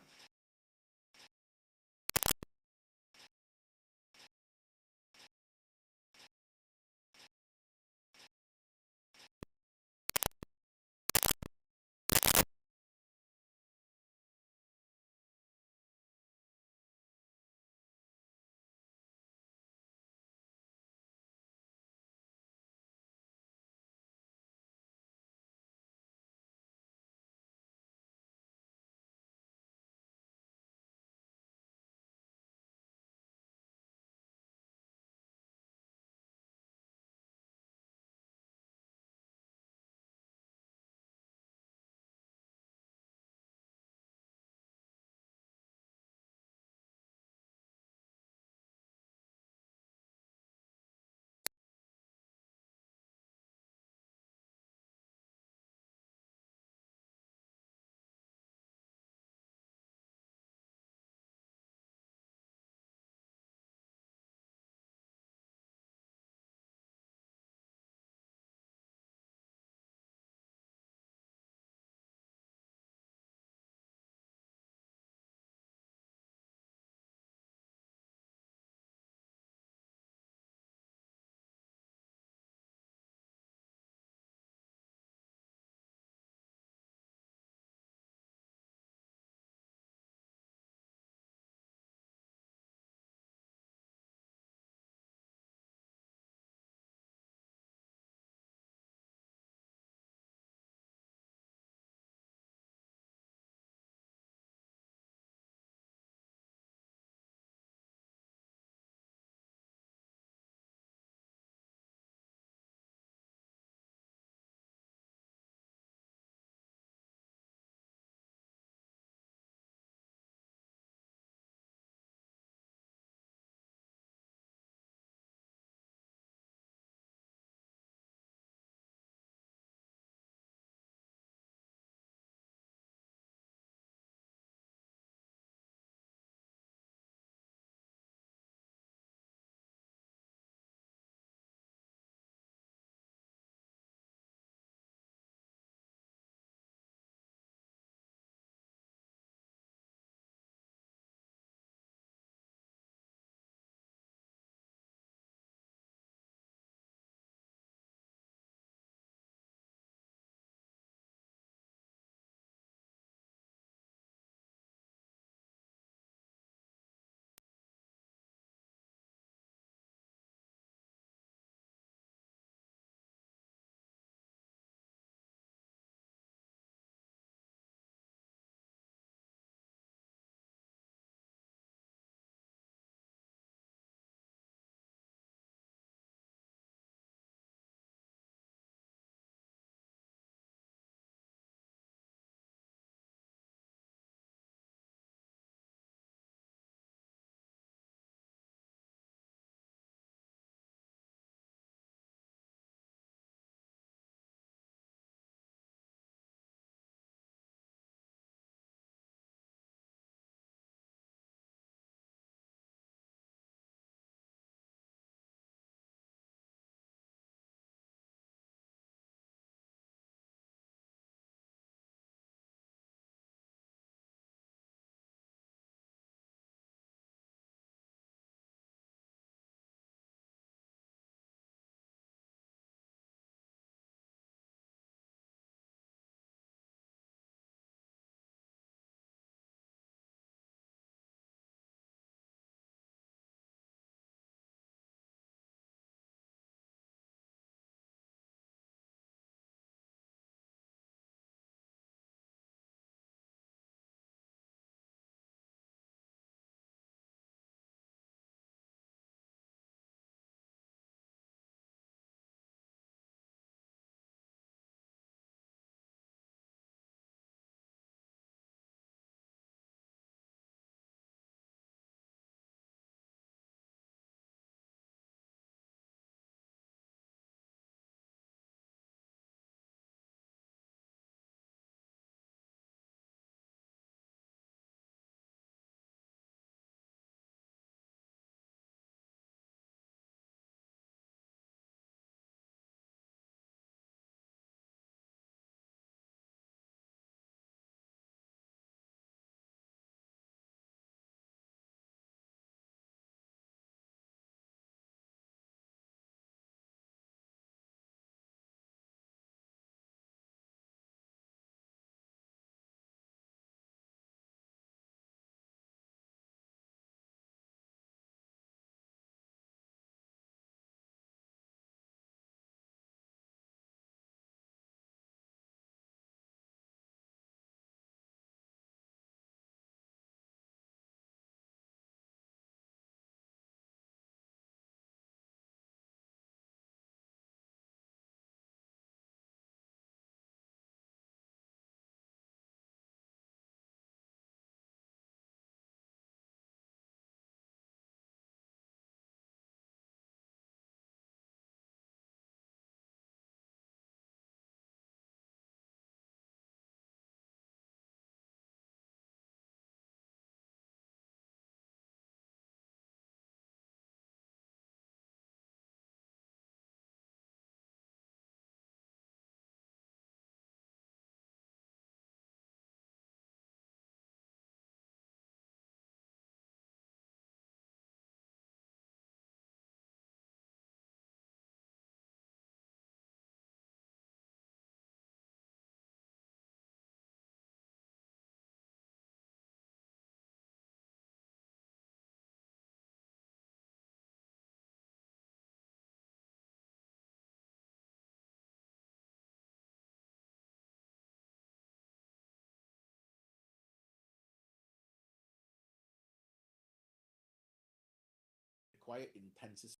require intensive.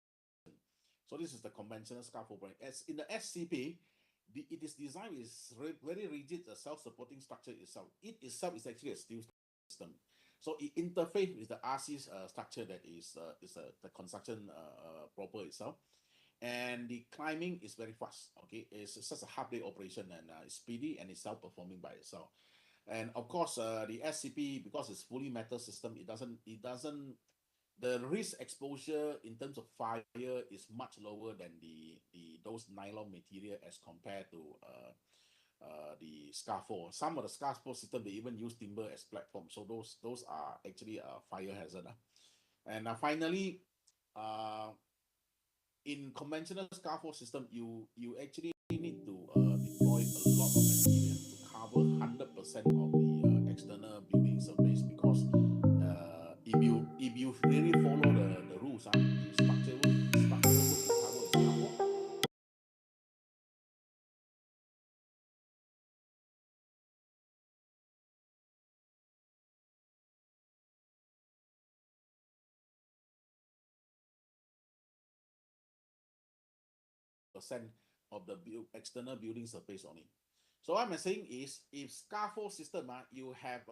So this is the conventional scaffolding. As in the SCP, it is designed is very rigid, a self-supporting structure itself. It itself is actually a steel system. So it interface with the RC structure that is the construction proper itself. And the climbing is very fast. Okay, it's just a half-day operation, and it's speedy and it's self-performing by itself. And of course, the SCP, because it's fully metal system, it doesn't the risk exposure in terms of fire is much lower than those nylon material as compared to the scaffold. Some of the scaffold system they even use timber as platform, so those are actually a fire hazard. And finally, in conventional scaffold system, you actually need to deploy a lot of material to cover 100% of the external building surface, because if you really follow the rules, the structure would be covered with scaffold. Percent of the external building surface on it. So what I'm saying is, if scaffold system, you have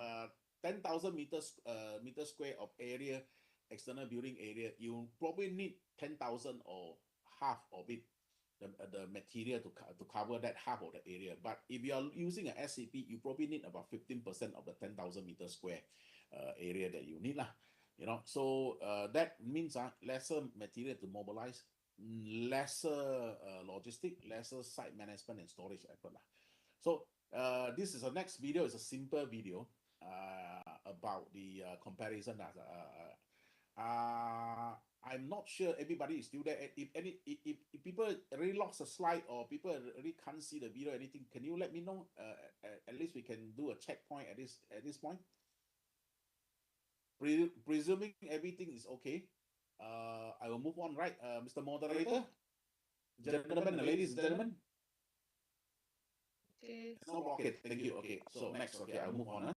10,000 meter square of area, external building area, you probably need 10,000 or half of it, the material to cover that half of the area. But if you are using an SCP, you probably need about 15% of the 10,000 meter square area that you need lah. You know, so that means lesser material to mobilize, lesser logistic, lesser site management and storage effort lah. So this is the next video. It's a simple video about the comparison. I'm not sure everybody is still there. If people really lost a slide or people really can't see the video or anything, can you let me know? At least we can do a checkpoint at this point. Presuming everything is okay, I will move on, right, Mr. Moderator, gentlemen and ladies and gentlemen. Okay. No, okay, thank you. Okay, so next, okay, I'll move on.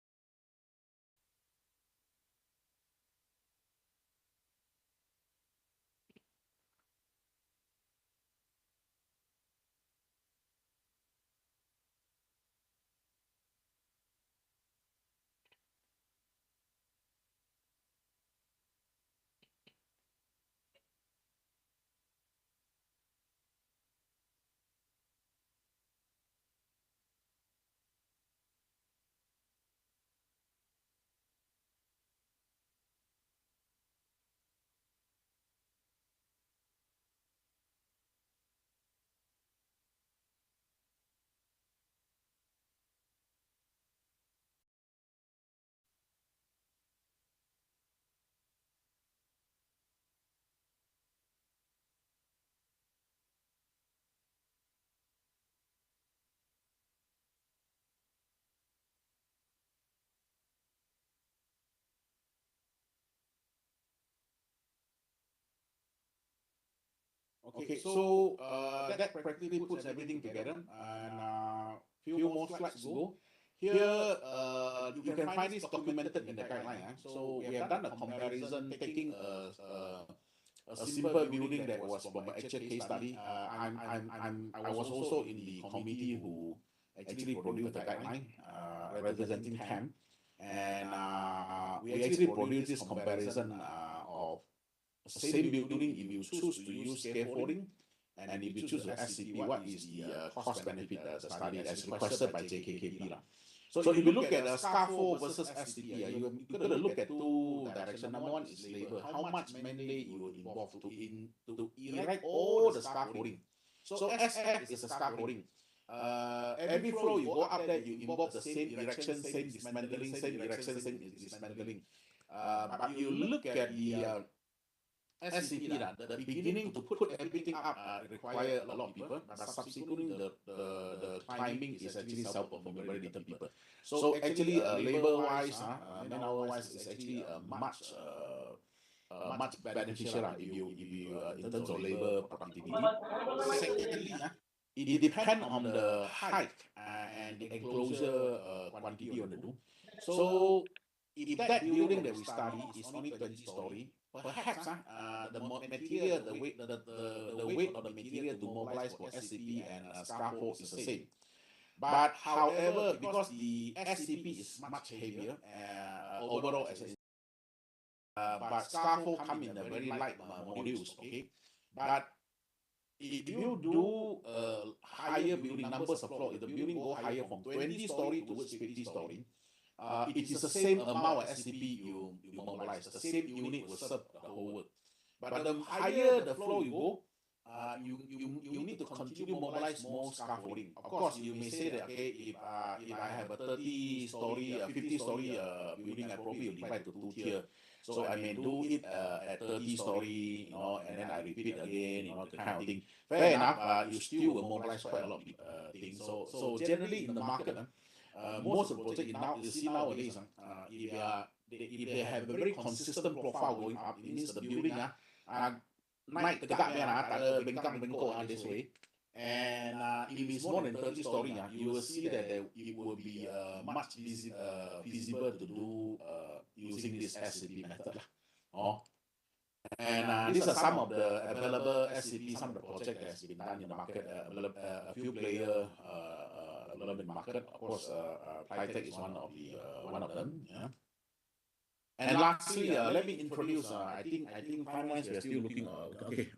Okay, so that practically puts everything together, and few more slides to go. Here, you can find this documented in the guideline. So we have done a comparison, taking a simple building that was from an actual case study. I was also in the committee who actually produced the guideline, representing CAM, and we actually produced this comparison of same building. If you choose to use scaffolding, and if you choose the SCP, what is the cost benefit the study as requested by JKKP. So if you look at the scaffold versus SCP, you got to look at two directions. Number one is labor. How much man-day you will involve to erect all the scaffolding. So SF is a scaffolding. Every floor you go up there, you involve the same erection, same dismantling, same erection, same dismantling. But you look at the SCP, the beginning to put everything up require a lot of people, but subsequently the climbing is actually self-performing, very little people. So actually, labor-wise, man-hour-wise, it's actually much beneficial if you in terms of labor productivity. Secondly, it depends on the height and the enclosure quantity you want to do. So if that building that we study is only 20 story, perhaps material, the weight of the material to mobilize for SCP and scaffold is the same. But however, because the SCP is much heavier overall as a but scaffold come in a very light modules, okay? But if you do higher building numbers of floor, if the building go higher from 20 story towards 50 story, it is the same amount of SCP you mobilize. The same unit will serve the whole work. But the higher the floor you go, you need to continue mobilize more scaffolding. Of course, you may say that okay, if I have a 30 story, 50 story building, I probably will divide to 2 tier. So I may do it at 30 story, you know, and then I repeat again, you know, the kind of thing. Fair enough, you still will mobilize quite a lot of things. So generally in the market, most of the project now you see nowadays, if they have a very consistent profile going up, it means the building naik tegak tak ada bengkang-bengkok this way. And if it's more than 30 story, you will see that it will be much feasible to do using this SCP method. And these are some of the available SCP, some of the projects that has been done in the market. A few players available in the market. Of course, Plytech is one of them. Yeah. And lastly, let me introduce. I think timelines we are still looking. Okay.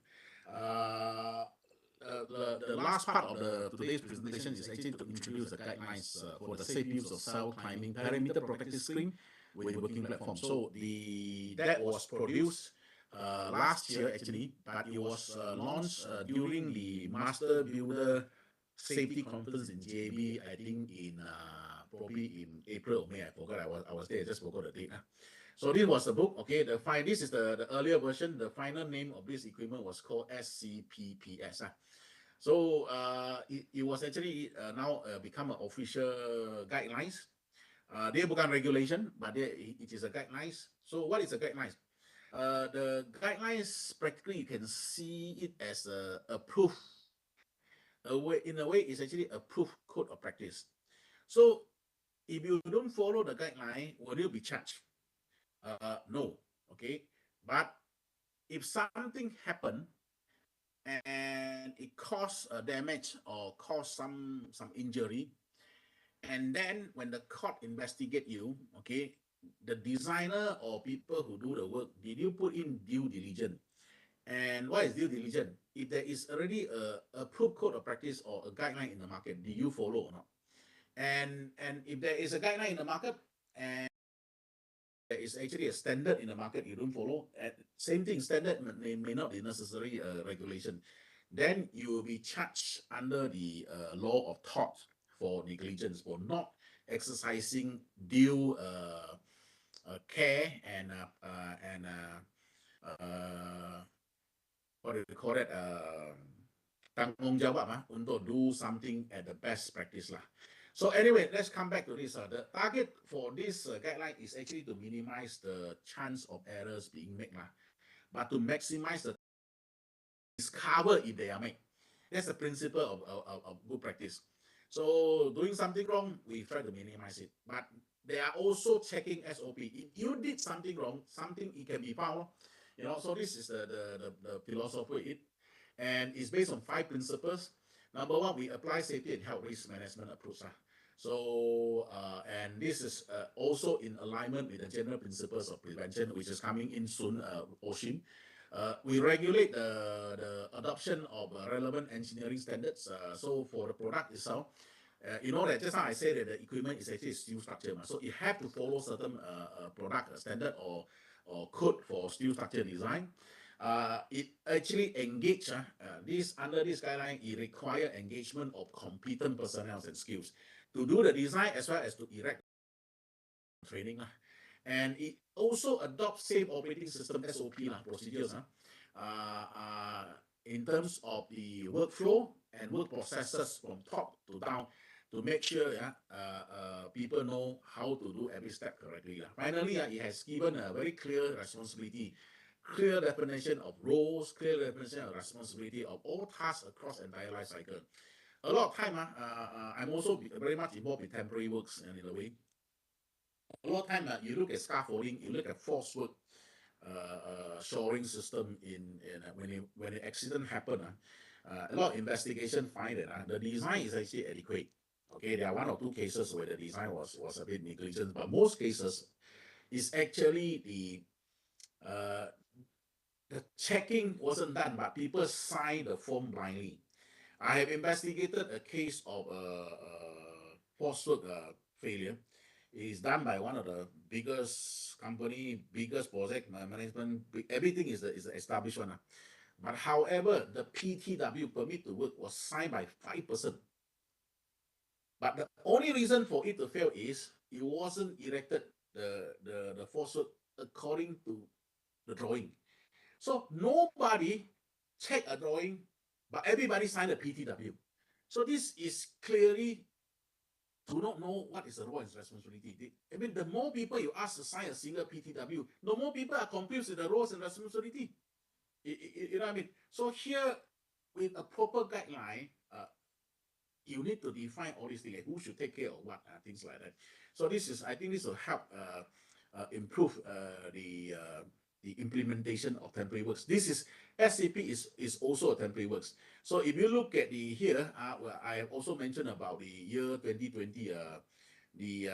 The last part of today's presentation is actually to introduce the guidelines for the safe use of cell climbing parameter protected screen with working platform. So that was produced last year actually, but it was launched during the Master Builder Safety Conference in JB. I think in probably in April or May. I forgot. I was there. I just forgot the date. So this was the book. Okay, this is the earlier version. The final name of this equipment was called SCPPS. So it was actually now become an official guidelines. Dia bukan regulation, but it is a guidelines. So what is a guidelines? The guidelines practically you can see it as a proof. In a way, it's actually a proof code of practice. So if you don't follow the guideline, will you be charged? No. Okay. But if something happened and it caused damage or caused some injury, and then when the court investigate you, okay, the designer or people who do the work, did you put in due diligence? And what is due diligence? If there is already a approved code of practice or a guideline in the market, do you follow or not? And if there is a guideline in the market and there is actually a standard in the market you don't follow, same thing, standard may not be necessary regulation, then you will be charged under the law of tort for negligence, for not exercising due care and what do you call it, tanggung jawab untuk do something at the best practice lah. So anyway, let's come back to this. The target for this guideline is actually to minimize the chance of errors being made, but to maximize the discover if they are made. That's the principle of good practice. So doing something wrong, we try to minimize it. But they are also checking SOP. If you did something wrong, something it can be found. You know, so this is the philosophy. And it's based on 5 principles. Number 1, we apply safety and health risk management approach. So, and this is also in alignment with the general principles of prevention, which is coming in soon, OSHIM. We regulate the adoption of relevant engineering standards. So for the product itself, you know that just now I said that the equipment is actually steel structure. So you have to follow certain product standard or code for steel structure design. It actually engage under this guideline, it require engagement of competent personnel and skills to do the design as well as to erect training. And it also adopts safe operating system SOP procedures in terms of the workflow and work processes from top to down to make sure people know how to do every step correctly. Finally, it has given a very clear responsibility, clear definition of roles, clear definition of responsibility of all tasks across the entire life cycle. A lot of time, I'm also very much involved in temporary works and in a way. A lot of time, you look at scaffolding, you look at force work. shoring system when an accident happened, a lot of investigation find that the design is actually adequate. Okay, there are one or two cases where the design was a bit negligent, but most cases is actually the checking wasn't done, but people signed the form blindly. I have investigated a case of forcework failure. It is done by one of the biggest company, biggest project management. Everything is the established one. But however, the PTW permit to work was signed by 5%. But the only reason for it to fail is it wasn't erected the forcework according to the drawing. So nobody checked a drawing, but everybody signed a PTW. So this is clearly do not know what is the role and responsibility. I mean, the more people you ask to sign a single PTW, the more people are confused with the roles and responsibility. You know what I mean? So here, with a proper guideline, you need to define all these things, like who should take care of what, things like that. So this is, I think this will help improve the implementation of temporary works. This is SAP is also a temporary works. So if you look at the here, well, I have also mentioned about the year 2020, the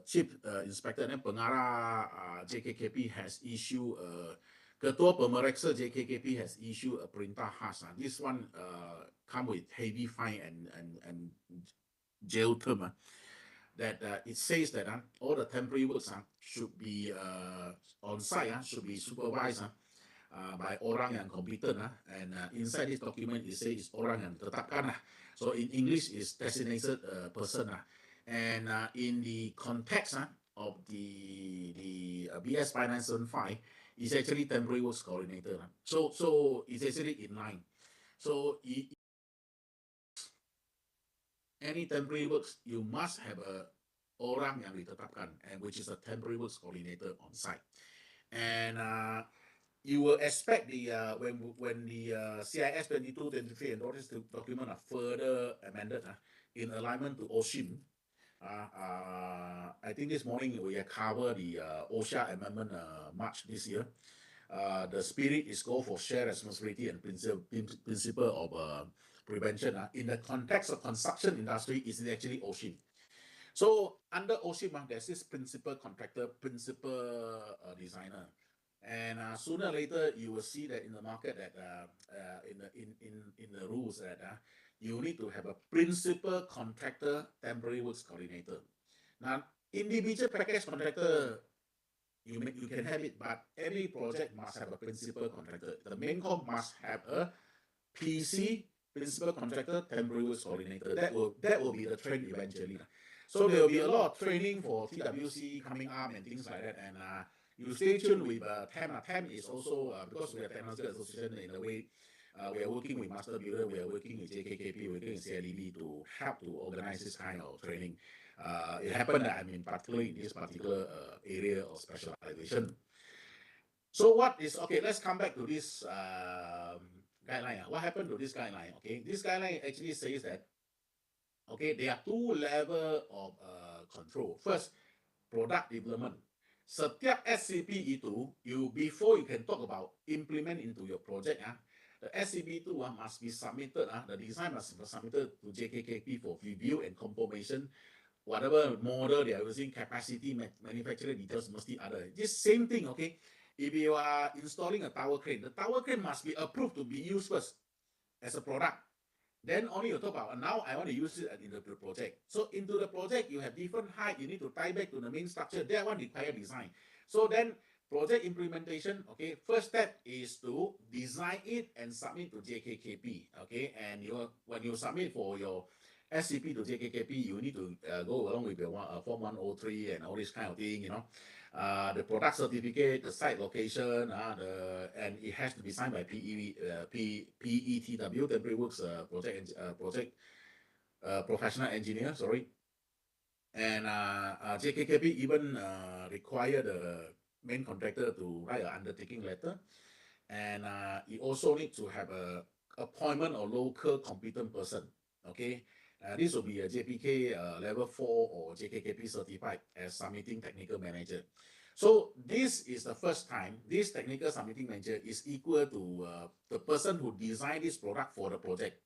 chief inspector and pengarah JKKP has issued Ketua Pemeriksa JKKP has issued a perintah khas. This one come with heavy fine and jail term. That it says that all the temporary works should be on site, should be supervised by orang yang competent. And inside this document, it says orang yang tetapkan. So in English, it's designated person. And in the context of the BS 5975, it's actually temporary works coordinator. So it's actually in line. So any temporary works, you must have a orang yang ditetapkan, and which is a temporary works coordinator on site. And you will expect the when the CIS 22, 23 and all this document are further amended in alignment to OSHIM. I think this morning we have covered the OSHA amendment March this year. The spirit is go for shared responsibility and principle of prevention. In the context of construction industry, is actually OSHIM. So under OSHIM, there's this principal contractor, principal designer. And sooner or later, you will see that in the market that in the rules that you need to have a principal contractor, temporary works coordinator. Now, individual package contractor, you can have it, but every project must have a principal contractor. The main com must have a PC, principal contractor, temporary works coordinator. That will be the trend eventually. So there will be a lot of training for TWC coming up and things like that. And you stay tuned with TAM. TAM is also, because we are Technological Association in a way, we are working with Master Builder, we are working with JKKP, we're working with CLEB to help to organize this kind of training. It happened that I'm in particularly in this particular area of specialization. So what is, okay, let's come back to this guideline. What happened to this guideline? Okay, this guideline actually says that, okay, there are two levels of control. First, product development. Setiap SCP itu, before you can talk about implement into your project, the SCP itu must be submitted, the design must be submitted to JKKP for review and confirmation. Whatever model they are using, capacity, manufacturer details must be other. This same thing, okay? If you are installing a tower crane, the tower crane must be approved to be used first as a product. Then only you talk about, now I want to use it in the project. So into the project, you have different height, you need to tie back to the main structure. That one require design. So then project implementation, okay, first step is to design it and submit to JKKP, okay? And when you submit for your SCP to JKKP, you need to go along with your Form 103 and all this kind of thing, you know. The product certificate, the site location, and it has to be signed by PETW, Temporary Works Project Professional Engineer, sorry. And JKKP even require the main contractor to write an undertaking letter. And it also needs to have a appointment of local competent person, okay? This will be a JPK level 4 or JKKP certified as submitting technical manager. So this is the first time this technical submitting manager is equal to the person who designed this product for the project.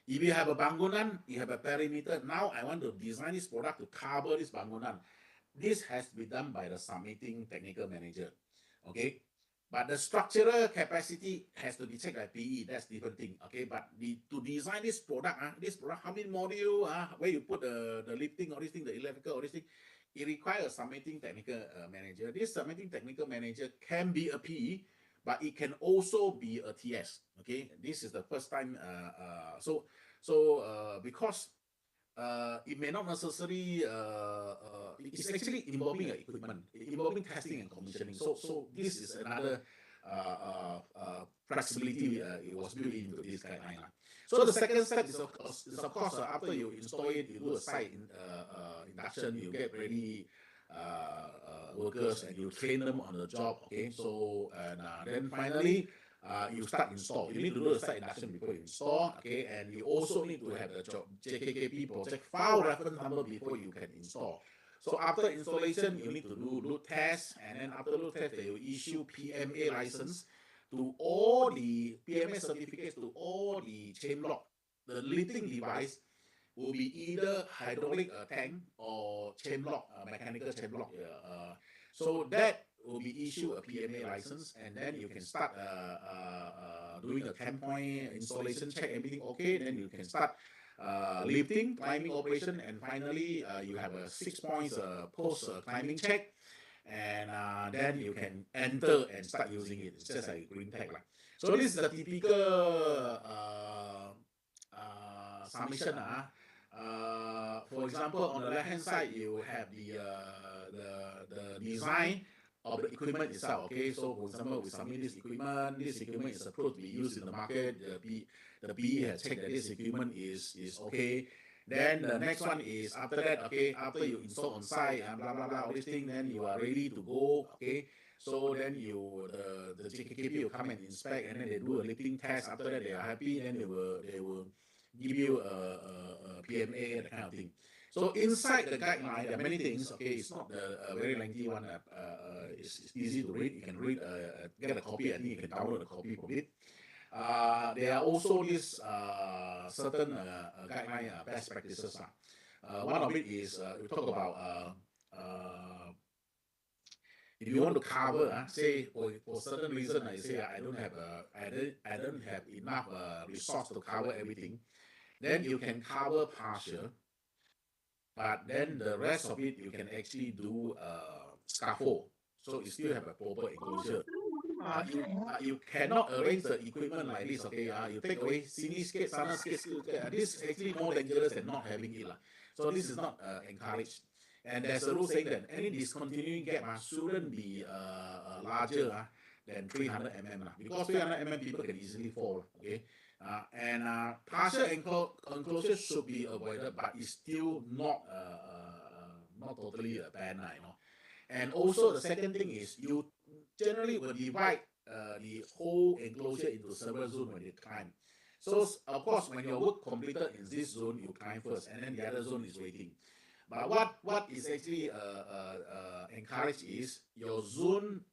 If you have a bangunan, you have a perimeter. Now I want to design this product to cover this bangunan. This has to be done by the submitting technical manager. Okay. But the structural capacity has to be checked by PE. That's different thing. Okay. But to design this product, how many module, where you put the lifting or this thing, the electrical or this thing, it requires a submitting technical manager. This submitting technical manager can be a PE, but it can also be a TS. Okay. This is the first time. Because it may not necessarily, it's actually involving equipment, involving testing and commissioning. So this is another flexibility it was built into this guideline. So the second step is of course after you install it, you do a site induction, you get ready workers and you train them on the job. Okay, so and then finally you start install. You need to do the site induction before you install. Okay, and you also need to have the JKKP project file reference number before you can install. So after installation, you need to do load test, and then after load test, they will issue PMA license to all the PMA certificates to all the chain block. The lifting device will be either hydraulic tank or chain block, mechanical chain block. So that will be issued a PMA license, and then you can start doing a 10-point installation check, everything okay, then you can start lifting, climbing operation, and finally you have a 6 points post climbing check, and then you can enter and start using it. It's just like green tag. So this is the typical submission. For example, on the left hand side, you have the design of the equipment itself. Okay, so for example, we submit this equipment. This equipment is approved to be used in the market. The PE has checked that this equipment is okay. Then the next one is after that. Okay, after you install on site and blah blah blah all these things, then you are ready to go. Okay, so then the JKKP will come and inspect, and then they do a lifting test. After that, they are happy. Then they will give you a PMA, that kind of thing. So inside the guideline, there are many things. Okay, it's not a very lengthy one. It's easy to read. You can read, get a copy. I think you can download a copy of it. There are also these certain guideline best practices. One of it is we talk about if you want to cover, say for certain reason, I say I don't have enough resource to cover everything. Then you can cover partial, but then the rest of it you can actually do scaffold, so you still have a proper enclosure. You cannot arrange the equipment like this. Okay, you take away sini sikit, sana sikit. This is actually more dangerous than not having it. So this is not encouraged. And there's a rule saying that any discontinuing gap shouldn't be larger than 300 mm, because 300 mm people can easily fall. Okay. And partial enclosure should be avoided, but it's still not totally banned, And also the second thing is you generally will divide the whole enclosure into several zones when you climb. So of course, when your work completed in this zone, you climb first, and then the other zone is waiting. But what is actually encouraged is your zone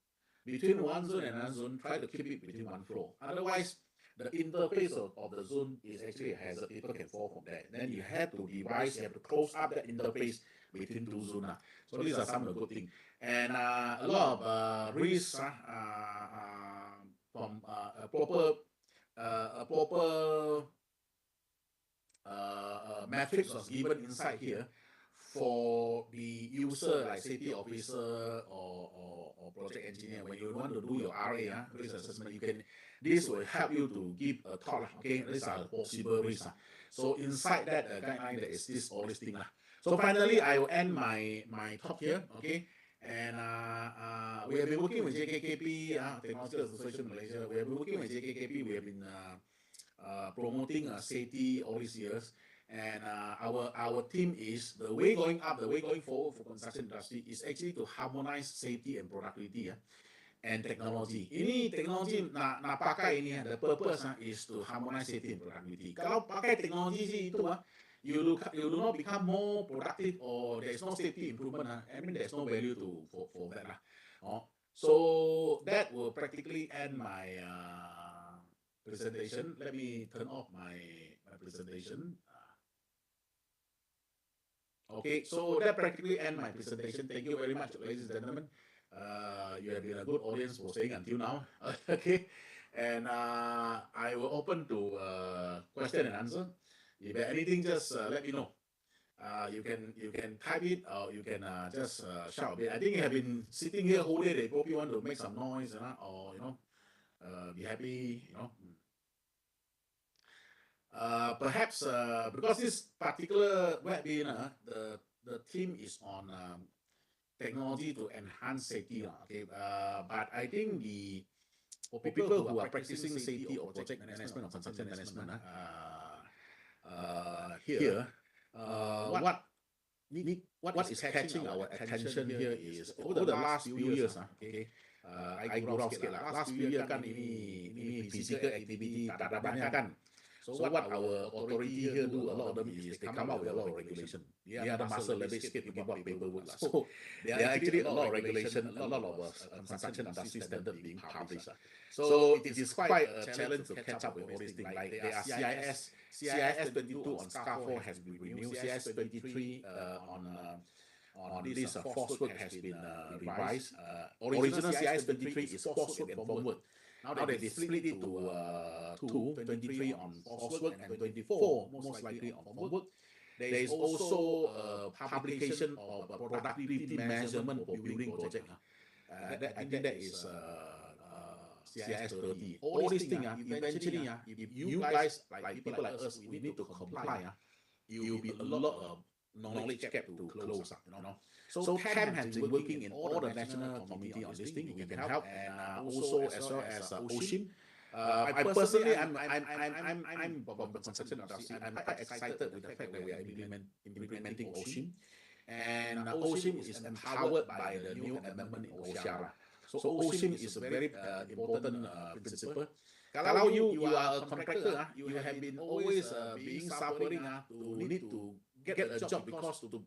between one zone and another zone, try to keep it between one floor. Otherwise, the interface of the zone is actually a hazard. People can fall from there. Then you have to devise, you have to close up that interface between two zones. So these are some of the good things. And a lot of risks from a proper metrics was given inside here for the user, like safety officer or project engineer. When you want to do your RA, risk assessment, this will help you to give a thought. Okay, these are the possible risks. So inside that guideline, there is all this thing. So finally, I will end my talk here. Okay, and we have been working with JKKP, Technological Association Malaysia. We have been working with JKKP. We have been promoting safety all these years. And our team is the way going forward for construction industry is actually to harmonize safety and productivity and technology. Ini technology nak pakai ini, the purpose is to harmonize safety and productivity. Kalau pakai teknologi sih itu you do not become more productive, or there is no safety improvement. I mean, there's no value for that. So that will practically end my presentation. Let me turn off my presentation. Okay, so that practically end my presentation. Thank you very much, ladies and gentlemen. You have been a good audience for staying until now. Okay, and I will open to question and answer. If there anything, just let me know. You can type it or you can just shout a bit. I think you have been sitting here whole day. They probably want to make some noise, or be happy, perhaps because this particular webinar, the theme is on technology to enhance safety. Okay, but I think for people who are practicing safety or project management or construction management, here, what is catching our attention here is over the last few years, okay, I gurau sikit lah. Last few years kan ini physical activity tak ada banyak kan. So what our authority here do, a lot of them is they come up with a lot of regulation. Dia ada masa lebih sikit to give up paperwork lah. So there are actually a lot of regulation, a lot of construction industry standard being published. So it is quite a challenge to catch up with all these things. Like there are CIS 22 on SCAR 4 has been renewed. CIS 23 on this force work has been revised. Original CIS 23 is force work and formwork. Now they split it to 23 on force work and 24 most likely on formwork. There is also a publication of a productivity measurement for building project. I think that is CIS 30. All these things, eventually, if you guys, like people like us, we need to comply, it will be a lot of knowledge gap to close up, So TAM has been working in all the national committee on this thing. We can help, and also as well as OSHIM. I personally, I'm from the construction industry. I'm quite excited with the fact that we are implementing OSHIM, and OSHIM is empowered by the new amendment in OSHA. So OSHIM is a very important principle. Kalau you are a contractor, you have been always being suffering to need to get a job because to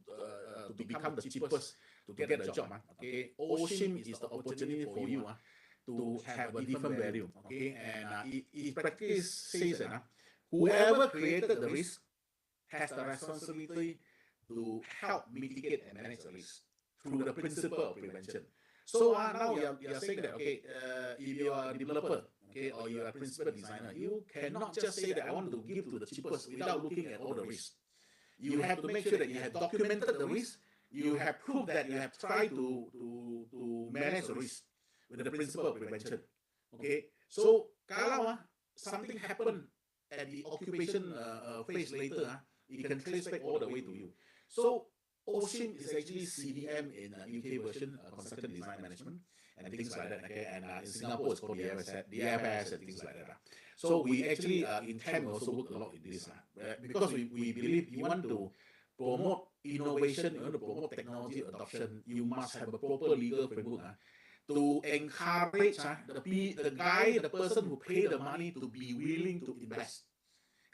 become the cheapest to get a job. Okay, OSHIM is the opportunity for you to have a different value. Okay, and it practically says that whoever created the risk has the responsibility to help mitigate and manage the risk through the principle of prevention. So now you're saying that, okay, if you are a developer, okay, or you are a principal designer, you cannot just say that I want to give to the cheapest without looking at all the risks. You have to make sure that you have documented the risk, you have proved that you have tried to manage the risk with the principle of prevention. Okay, so kalau something happened at the occupation phase later, it can trace back all the way to you. So OSHIM is actually CDM in UK version, construction design management, and things like that. Okay, and in Singapore it's called DFS and things like that. So we actually intend also work a lot in this because we believe you want to promote innovation, you want to promote technology adoption, you must have a proper legal framework to encourage the person who pay the money to be willing to invest.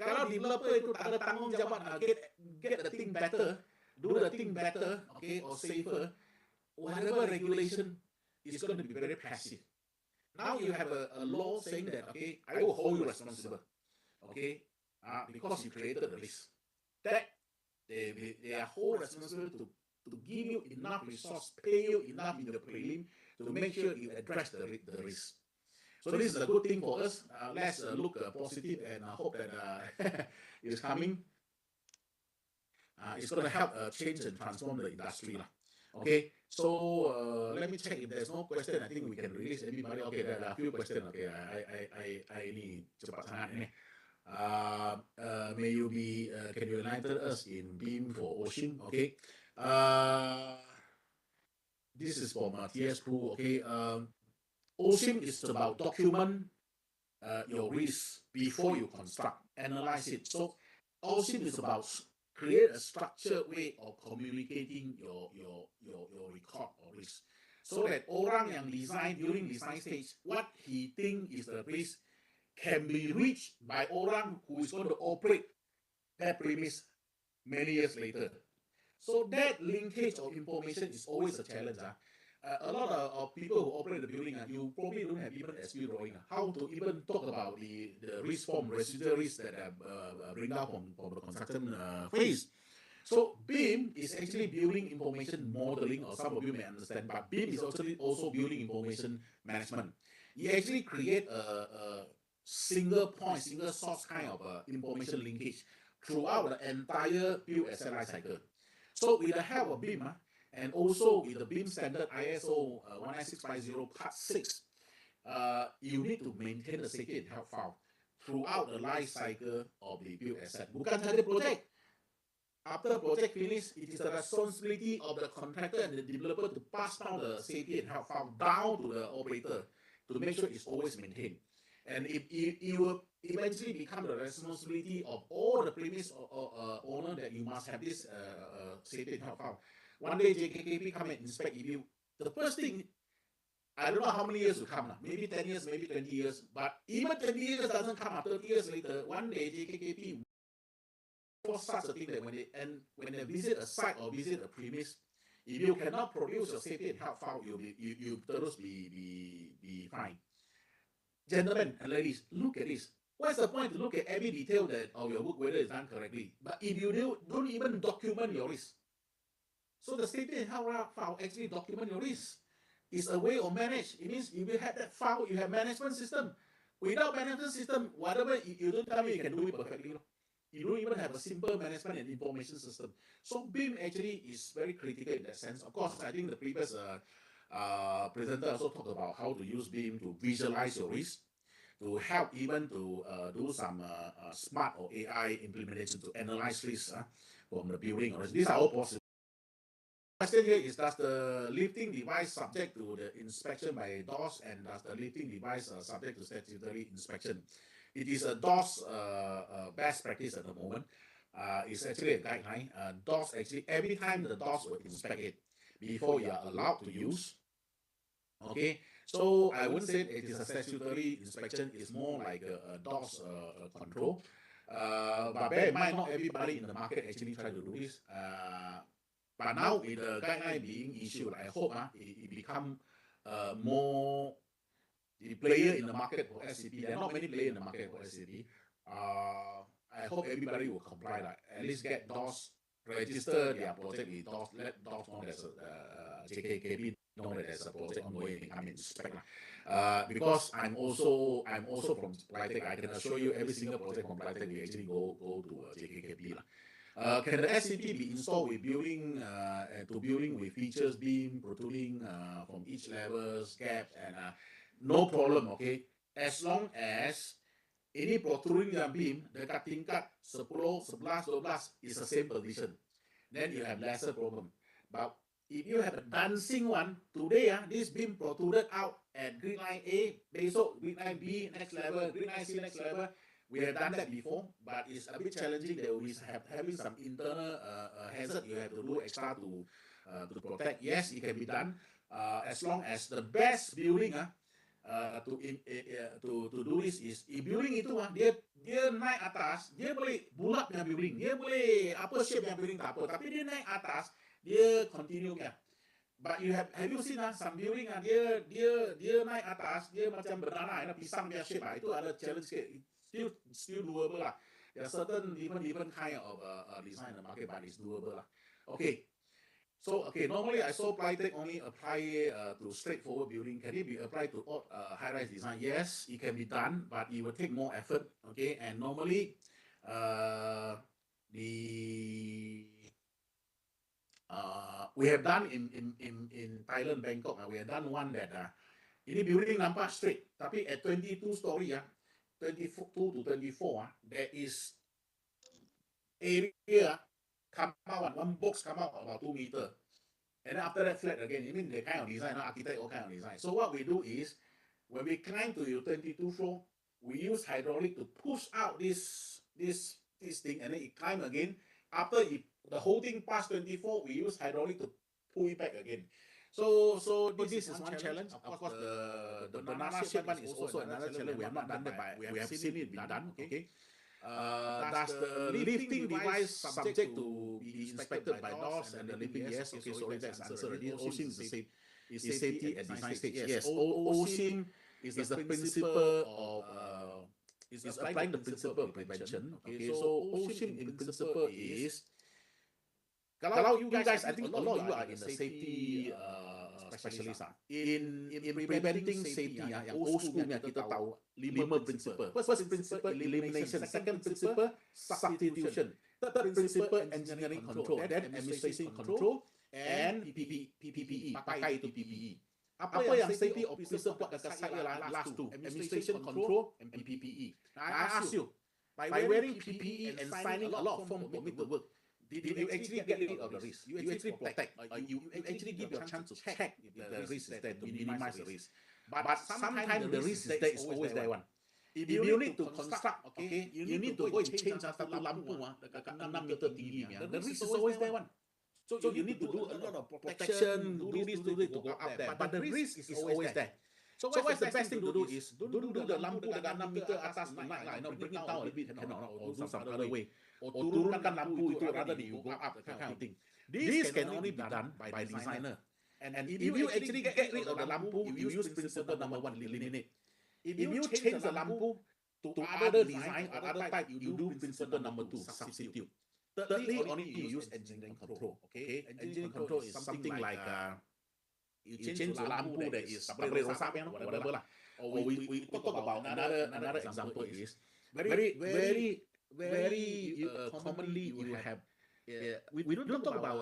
Kalau developer itu tak ada tanggungjawab get the thing better, do the thing better, okay, or safer, whatever regulation is going to be very passive. Now you have a law saying that, okay, I will hold you responsible, okay, because you created the risk. That they are whole responsible to give you enough resource, pay you enough in the prelim to make sure you address the risk. So this is a good thing for us. Let's look positive and hope that it's coming. It's going to help change and transform the industry. Okay, so let me check if there's no question. I think we can release everybody. Okay, there are a few questions. Okay, I ini cepat sangat ini. May you be, can you enlighten us in BIM for OSHIM? Okay, this is from TS Poo. Okay, OSHIM is about document your risk before you construct, analyze it. So OSHIM is about create a structured way of communicating your record or risk, so that orang yang design during design stage, what he think is the risk can be reached by orang who is going to operate that premise many years later. So that linkage of information is always a challenge. a lot of people who operate the building, you probably don't have even SQ drawing. How to even talk about the risk form, residual risk that bring down from the construction phase. So BIM is actually building information modeling, or some of you may understand, but BIM is actually also building information management. You actually create a single point, single source kind of information linkage throughout the entire build asset life cycle. So with the help of BIM, and also with the BIM standard ISO 19650 Part 6, you need to maintain the safety and health file throughout the life cycle of the build asset. Bukan saja project. After project finish, it is the responsibility of the contractor and the developer to pass down the safety and health file down to the operator to make sure it's always maintained. And it will eventually become the responsibility of all the premise owner that you must have this safety and health file. One day JKKP come and inspect you. The first thing, I don't know how many years will come now. Maybe 10 years, maybe 20 years. But even 20 years doesn't come. 30 years later, one day JKKP for such a thing that when they visit a site or visit a premise, if you cannot produce your safety and health file, you those be fined. Gentlemen and ladies, look at this. What's the point to look at every detail that of your work, whether it's done correctly? But if you don't even document your risk, so the safety and health file actually document your risk. It's a way of manage. It means if you have that file, you have management system. Without management system, whatever you don't tell me, you can do it perfectly. You don't even have a simple management and information system. So BIM actually is very critical in that sense. Of course, I think the previous presenter also talked about how to use BIM to visualize your risk, to help even to do some smart or AI implementation to analyze risks from the building. These are all possible. The question here is, does the lifting device subject to the inspection by DOS, and does the lifting device subject to statutory inspection? It is a DOS best practice at the moment. It's actually a guideline. DOS actually, every time the DOS will inspect it before you are allowed to use. Okay, so I wouldn't say it is a statutory inspection. It's more like a DOS control. But bear in mind, not everybody in the market actually try to do this. But now with the guideline being issued, I hope it become more the player in the market for SCP. There are not many players in the market for SCP. I hope everybody will comply. At least get DOS, register their project with DOS, let DOS know there's a JKKP know that there's a project ongoing and come and inspect. Because I'm also from Plytech, I can assure you every single project from Plytech we actually go to JKKP. Can the SCP be installed with building to building with features, beam, protruding from each levels, gaps, and no problem, okay? As long as any protruding beam dekat tingkat 10, 11, 12 is the same position, then you have lesser problem. But if you have a dancing one, today this beam protruded out at grid line A, besok grid line B, next level, grid line C, next level. We have done that before, but it's a bit challenging. That we have having some internal hazard. You have to do extra to protect. Yes, it can be done as long as the best building to do this is, if building itu dia naik atas, dia boleh bulat punya building, dia boleh apa shape yang building tak apa, tapi dia naik atas, dia continue kan. But have you seen some building dia naik atas, dia macam banana, pisang punya shape itu ada challenge sikit. Still doable lah. There are certain different kind of design in the market, but it's doable lah. Okay. So normally I saw Plytech only apply to straightforward building. Can it be applied to high-rise design? Yes, it can be done, but it will take more effort. Okay, and normally we have done in Thailand, Bangkok. We have done one that ini building nampak straight, tapi at 22 story 22 to 24 there is area come out, one box come out about 2 meters. And then after that flat again. I mean the kind of design, architect all kind of design. So what we do is, when we climb to your 22 floor, we use hydraulic to push out this thing, and then it climb again. After the whole thing past 24, we use hydraulic to pull it back again. So this is one challenge. Of course, the banana shape one is also another challenge. We have not done that, but we have seen it be done. Okay. Does the lifting device subject to be inspected by DOS and the lifting? Yes. Okay, sorry, that's answered already. All seems the same. is safety at design stage. Yes, OSIM is the principle of is applying the principle of prevention. Okay, so OSIM in principle is kalau you guys, I think a lot of you are in the safety specialist in preventing safety yang old schoolnya kita tahu 5 principle. First principle elimination, second principle substitution, third principle engineering control, then administration control, and PPE, pakai itu PPE. Apa yang safety officer buat dekat saya last two, administration control and PPE. Now I ask you, by wearing PPE and signing a lot of form permit to work, did you actually get rid of the risk? You actually protect, you actually give your chance to check if the risk is there to minimize the risk. But sometimes the risk is there is always there one. If you need to construct, okay, you need to go and change satu lampu dekat 6 meter tinggi, the risk is always there one. So you need to do a lot of protection, do this to go up there. But the risk is always there. So what's the best thing to do is don't do the lampu dekat 6 meter atas naik, bring it down a bit, cannot, or do some other way. Or turunkan lampu itu rather than you go up, that kind of thing. This can only be done by designer. And if you actually get rid of the lampu, you use principle number 1, eliminate. If you change the lampu to other design or other type, you do principle number 2, substitute. Thirdly, only you use engineering control. Okay, engineering control is something like you change the lampu that is tak boleh rosak whatever lah. Or we talk about another example is very commonly you have. We don't talk about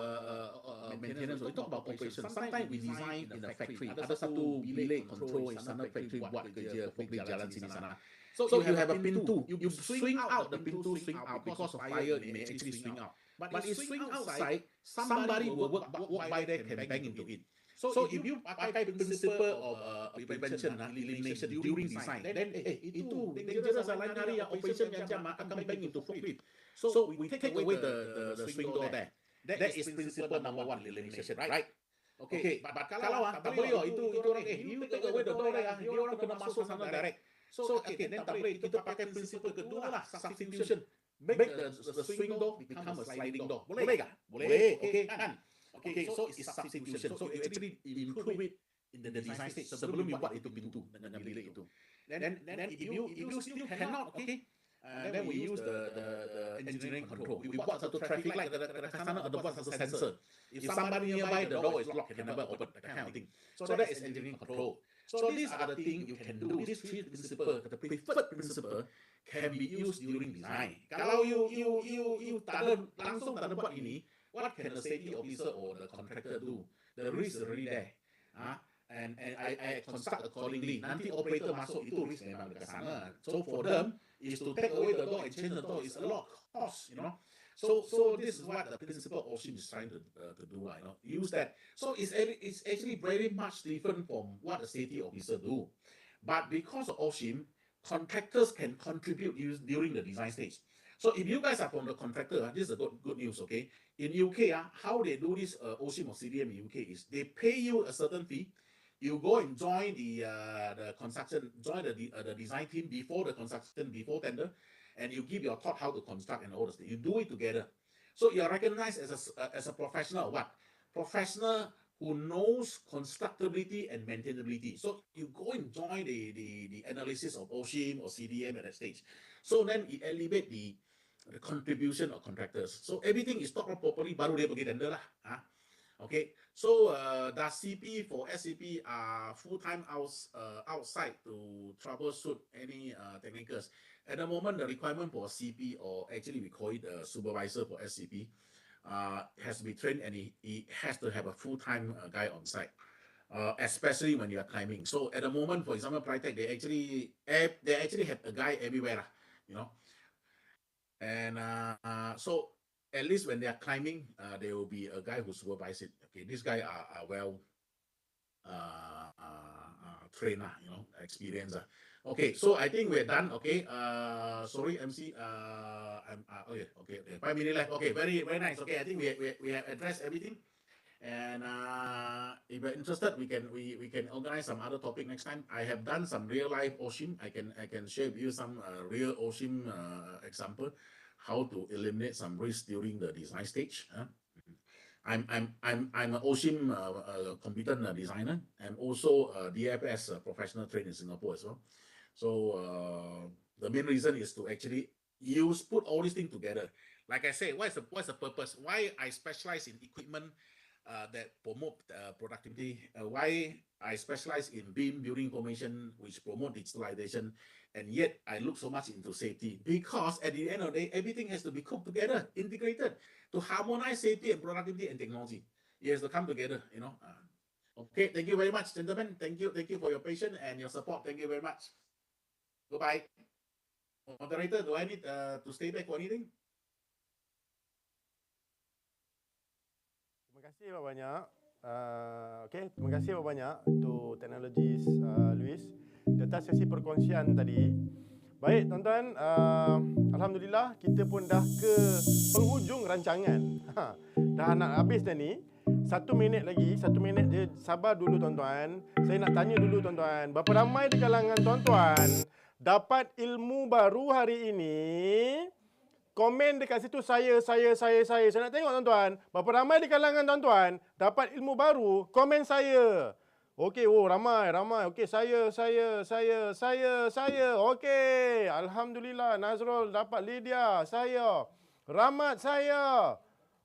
maintenance, we talk about operation. Sometimes we design in a factory. Ada satu bilik control in sana factory buat kerja, forklift jalan sini sana. So you have a pintu. You swing out the pintu, swing out because of fire. It may actually swing out. But it swing outside, somebody will walk by there can bang into it. So if you pakai principle of prevention, elimination during design, then itu dangerous lain hari yang operation yang jam akan bang into forklift. So we take away the swing door there. That is principle number 1, elimination, right? Okay, but kalau tak boleh itu orang you take away the door there, dia orang kena masuk sana direct. So okay, then tak boleh, kita pakai principle kedua lah, substitution. Make the swing door become a sliding door. Boleh tak? Boleh, okay kan? Okay, so it's substitution. So you actually improve it in the design stage sebelum you buat itu pintu dengan bilik itu. Then if you still cannot, okay, then we use the engineering control. We buat satu traffic light dekat sana, ada buat satu sensor. If somebody nearby, the door is locked, can never open, that kind of thing. So that is engineering control. So these are the things you can do. These 3 principles, the preferred principle, can be used during design. Kalau you langsung tak ada buat ini, what can the safety officer or the contractor do? The risk is already there. And I construct accordingly. Nanti operator masuk itu risk memang dekat sana. So for them is to take away the door and change the door is a lot of cost, you know. So this is what the principle of OSIM is trying to do, you know. Use that. So it's actually very much different from what the safety officer do. But because of OSIM, contractors can contribute during the design stage. So if you guys are from the contractor, this is a good news, okay? In UK, how they do this OSIM or CDM in UK is they pay you a certain fee. You go and join the construction, join the design team before the construction, before tender, and you give your thought how to construct and all this. You do it together. So you are recognized as a professional. What? Professional who knows constructability and maintainability. So you go and join the analysis of OSIM or CDM at that stage. So then it elevate the contribution of contractors. So everything is thought of properly, baru dia pergi tender lah. Okay, so does CP for SCP are full-time outside to troubleshoot any technicals? At the moment, the requirement for CP, or actually we call it a supervisor for SCP, has to be trained, and he has to have a full-time guy on site, especially when you are climbing. So at the moment, for example, Prytech, they actually have a guy everywhere, you know, and so at least when they are climbing, there will be a guy who supervises it. Okay, this guy are well trained, you know, experienced. Okay, so I think we're done. Okay, sorry, MC. Okay, 5 minutes left. Okay, very nice. Okay, I think we have addressed everything. And if you're interested, we can organize some other topic next time. I have done some real life OSIM. I can share with you some real OSIM example, how to eliminate some risk during the design stage. I'm an OSHIM competent designer and also DFS professional trained in Singapore as well. So the main reason is to actually put all these things together. Like I say, what's the purpose? Why I specialize in equipment that promote productivity? Why I specialize in BIM, building information, which promote digitalization, and yet I look so much into safety? Because at the end of the day, everything has to be cooked together, integrated to harmonize safety and productivity and technology. It has to come together, you know. Okay, thank you very much, gentlemen. Thank you for your patience and your support. Thank you very much. Goodbye. Moderator, do I need to stay back for anything? Terima kasih banyak. Okey, terima kasih banyak untuk teknologis Luis di atas sesi perkongsian tadi. Baik tuan-tuan, alhamdulillah kita pun dah ke penghujung rancangan. Dah nak habis dah ni. 1 minit lagi, 1 minit je, sabar dulu tuan-tuan. Saya nak tanya dulu tuan-tuan, berapa ramai di kalangan tuan-tuan dapat ilmu baru hari ini? Komen dekat situ saya. Saya nak tengok tuan-tuan, berapa ramai di kalangan tuan-tuan dapat ilmu baru? Komen saya. Okey, oh ramai. Okey, saya. Okey, alhamdulillah. Nazrul dapat, Lydia, saya. Rahmat, saya.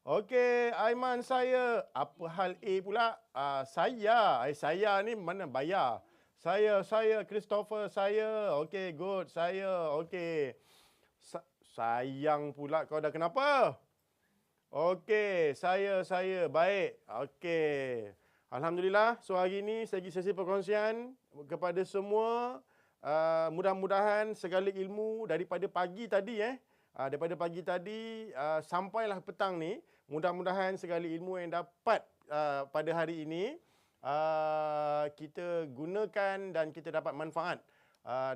Okey, Aiman, saya. Apa hal A pula? Saya. Saya ni mana bayar? Saya. Christopher, saya. Okey, good. Saya. Okey. Sayang pula kau dah kenapa? Okey, saya. Baik. Okey. Alhamdulillah, so hari ini segi sesi perkongsian kepada semua. Mudah-mudahan segala ilmu daripada pagi tadi sampailah petang ni, mudah-mudahan segala ilmu yang dapat pada hari ini kita gunakan dan kita dapat manfaat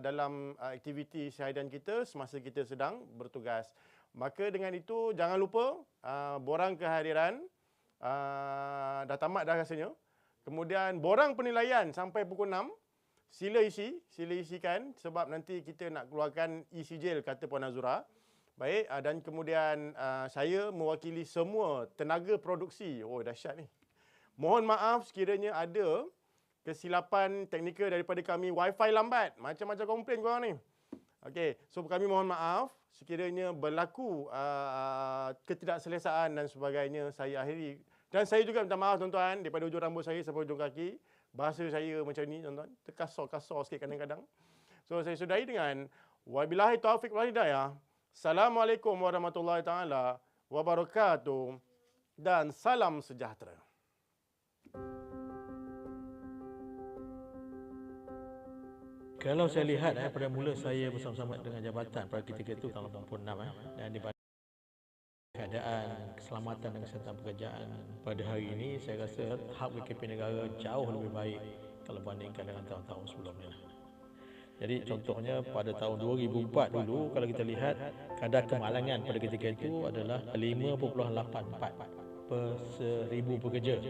dalam aktiviti seharian kita semasa kita sedang bertugas. Maka dengan itu jangan lupa borang kehadiran dah tamat dah rasanya. Kemudian borang penilaian sampai pukul 6. Sila isikan sebab nanti kita nak keluarkan e-sijil, kata Puan Azura. Baik, dan kemudian saya mewakili semua tenaga produksi. Oh, dahsyat ni. Mohon maaf sekiranya ada kesilapan teknikal daripada kami, wifi lambat, macam-macam komplain korang ni. Okey, so kami mohon maaf sekiranya berlaku ketidakselesaan dan sebagainya. Saya akhiri. Dan saya juga minta maaf tuan-tuan daripada hujung rambut saya sampai hujung kaki. Bahasa saya macam ni tuan-tuan, terkasar-kasar sikit kadang-kadang. So saya sudahi dengan wabillahi taufiq wal hidayah. Assalamualaikum warahmatullahi taala wabarakatuh dan salam sejahtera. Kalau saya lihat pada mula saya bersama-sama dengan jabatan pada ketika itu tahun 86 dan di keadaan keselamatan dan kesihatan pekerjaan pada hari ini, saya rasa hak KKP negara jauh lebih baik kalau bandingkan dengan tahun-tahun sebelumnya. Jadi contohnya pada tahun 2004 dulu, kalau kita lihat kadar kemalangan pada ketika itu adalah 5.84 per 1000 pekerja.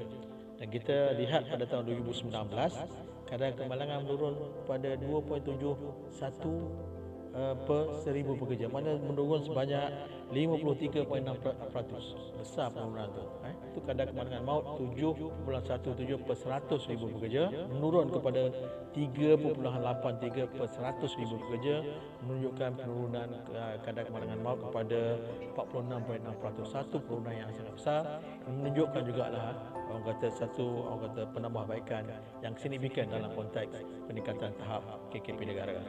Dan kita lihat pada tahun 2019, kadar kemalangan menurun pada 2.71 per 1000 pekerja, mana menurun sebanyak 53.6%. Besar penurunan tu. Itu kadar kemalangan maut 7.17 per 100,000 pekerja, menurun kepada 3.83 per 100,000 pekerja, menunjukkan penurunan kadar kemalangan maut kepada 46.6%. Satu penurunan yang sangat besar, menunjukkan jugalah orang kata penambahbaikan yang signifikan dalam konteks peningkatan tahap KKP negara.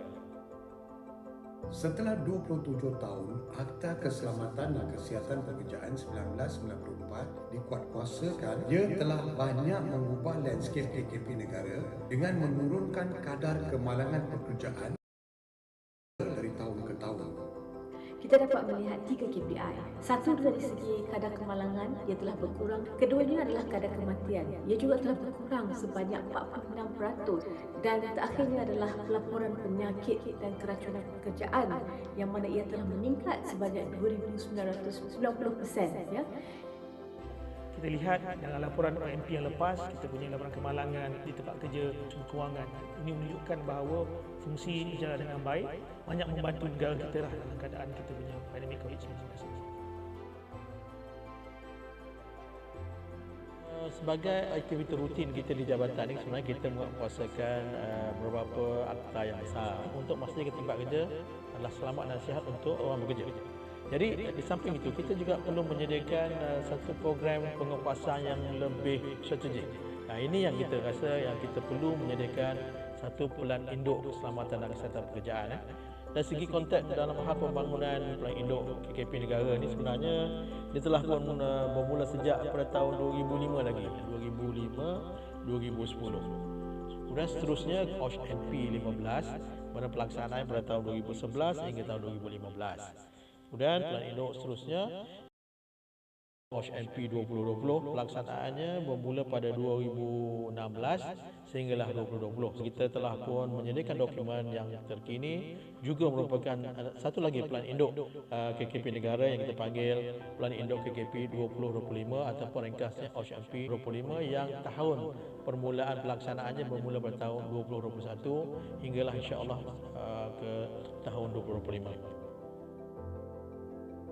Setelah 27 tahun, Akta Keselamatan dan Kesihatan Pekerjaan 1994 dikuatkuasakan, ia telah banyak mengubah landscape KKP negara dengan menurunkan kadar kemalangan pekerjaan dari tahun ke tahun. Kita dapat melihat 3 KPI. Satu dari segi kadar kemalangan, ia telah berkurang. Keduanya adalah kadar kematian. Ia juga telah berkurang sebanyak 46%. Dan terakhirnya adalah pelaporan penyakit dan keracunan pekerjaan yang mana ia telah meningkat sebanyak 2,990%. Ya. Kita lihat dalam laporan OMP yang lepas, kita punya laporan kemalangan di tempat kerja kewangan. Ini menunjukkan bahawa fungsi berjalan dengan baik, banyak membantu negara kita lah dalam keadaan kita punya pandemik COVID-19. Sebagai aktiviti rutin kita di jabatan ini, sebenarnya kita menguasakan beberapa akta yang besar untuk memastikan tempat kerja adalah selamat dan sihat untuk orang bekerja. Jadi di samping itu kita juga perlu menyediakan satu program penguasaan yang lebih strategik. Nah, ini yang kita rasa yang kita perlu menyediakan satu pelan induk keselamatan dan kesihatan pekerjaan. Dari segi konteks dalam hal pembangunan pelan induk KKP negara ni sebenarnya dia telah pun bermula sejak pada tahun 2005 lagi, 2005-2010. Kemudian seterusnya OSH MP 15 pada pelaksanaan pada tahun 2011 hingga tahun 2015. Kemudian pelan induk seterusnya OSH MP 2020 pelaksanaannya bermula pada 2016 sehinggalah 2020. Kita telah pun menyediakan dokumen yang terkini, juga merupakan satu lagi pelan induk KKP negara yang kita panggil pelan induk KKP 2025 ataupun ringkasnya OSH MP 25 yang tahun permulaan pelaksanaannya bermula pada tahun 2021 hinggalah insya-Allah ke tahun 2025.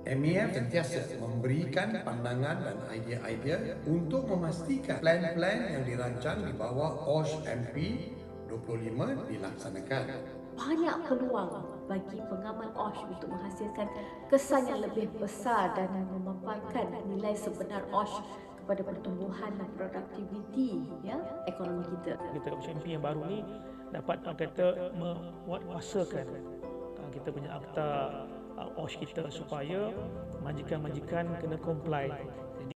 MAF sentiasa memberikan pandangan dan idea-idea untuk memastikan plan-plan yang dirancang di bawah OSH MP 25 dilaksanakan. Banyak peluang bagi pengamal OSH untuk menghasilkan kesan yang lebih besar dan memaparkan nilai sebenar OSH kepada pertumbuhan dan produktiviti ekonomi kita. Kita OSH MP yang baru ni dapat kata menguasakan kita punya akta OSH kita supaya majikan-majikan kena comply. Jadi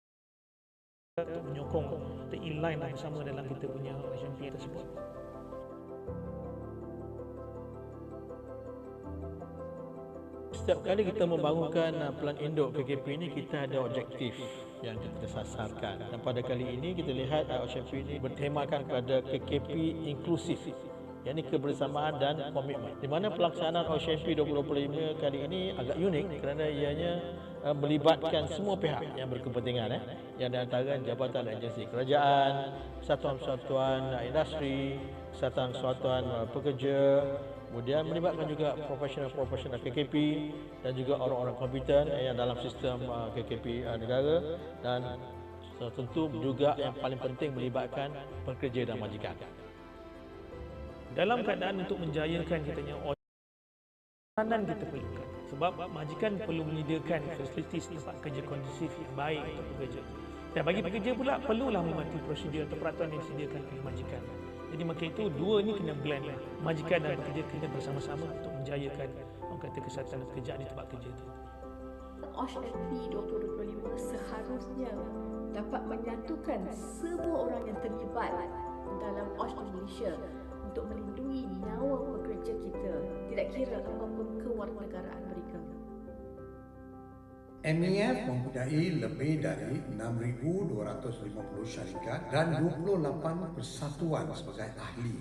untuk menyokong kita inline bersama dalam kita punya OSH MP tersebut. Setiap kali kita membangunkan pelan induk KKP ini, kita ada objektif yang kita sasarkan. Dan pada kali ini kita lihat OSH MP ini bertemakan kepada KKP inklusif, yakni kebersamaan dan komitmen. Di mana pelaksanaan OSH MP 2025 kali ini agak unik kerana ianya melibatkan semua pihak yang berkepentingan, yang di antara jabatan dan agensi kerajaan, persatuan-persatuan industri, persatuan-persatuan pekerja, kemudian melibatkan juga profesional-profesional KKP dan juga orang-orang kompeten yang dalam sistem KKP negara, dan tentu juga yang paling penting melibatkan pekerja dan majikan. Dalam keadaan untuk menjayakan kitanya peranan kita perlukan, sebab majikan perlu menyediakan fasilitis tempat kerja kondusif yang baik untuk pekerja, dan bagi pekerja pula perlulah mematuhi prosedur atau peraturan yang disediakan oleh majikan. Jadi maka itu dua ni kena blend lah. Majikan dan pekerja kena bersama-sama untuk menjayakan orang kata kesihatan pekerjaan di tempat kerja itu. OSH MP 2025 seharusnya dapat menyatukan semua orang yang terlibat dalam OSH di Malaysia untuk melindungi nyawa pekerja kita, tidak kira apapun kewarganegaraan mereka. MAF mempunyai lebih dari 6,250 syarikat dan 28 persatuan sebagai ahli.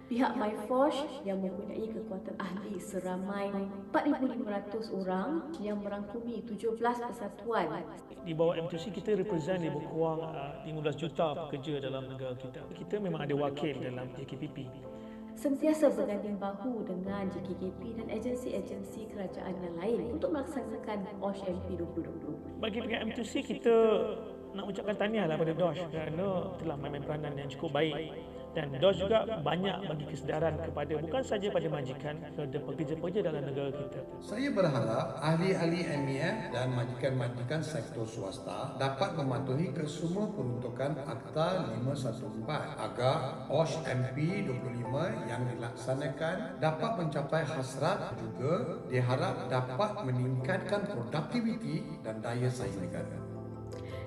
Pihak MyForce yang mempunyai kekuatan ahli seramai 4,500 orang yang merangkumi 17 persatuan. Di bawah M2C kita represent lebih kurang 15 juta pekerja dalam negara kita. Kita memang ada wakil dalam JKPP. Sentiasa berganding bahu dengan JKKP dan agensi-agensi kerajaan yang lain untuk melaksanakan OSH MP 2020. Bagi pihak M2C, kita nak ucapkan tahniahlah pada DOSH kerana telah memain peranan yang cukup baik, dan DOSH juga banyak bagi kesedaran kepada bukan saja pada majikan, kepada pekerja-pekerja dalam negara kita. Saya berharap ahli-ahli MAF dan majikan-majikan sektor swasta dapat mematuhi kesemua peruntukan Akta 514 agar OSH MP 25 yang dilaksanakan dapat mencapai hasrat, juga diharap dapat meningkatkan produktiviti dan daya saing negara.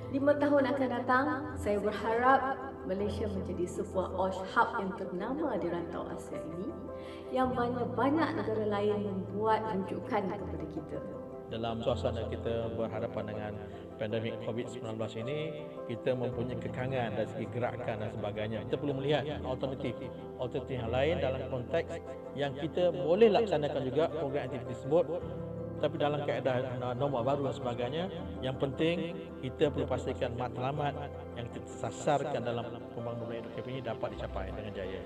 5 tahun akan datang, saya berharap Malaysia menjadi sebuah OSH hub yang ternama di rantau Asia ini, yang banyak negara lain membuat rujukan kepada kita. Dalam suasana kita berhadapan dengan pandemik COVID-19 ini, kita mempunyai kekangan dari segi gerakan dan sebagainya. Kita perlu melihat alternatif yang lain dalam konteks yang kita boleh laksanakan juga program aktiviti tersebut, tapi dalam keadaan norma baru dan sebagainya. Yang penting kita perlu pastikan matlamat yang kita sasarkan dalam pembangunan hidup ini dapat dicapai dengan jaya.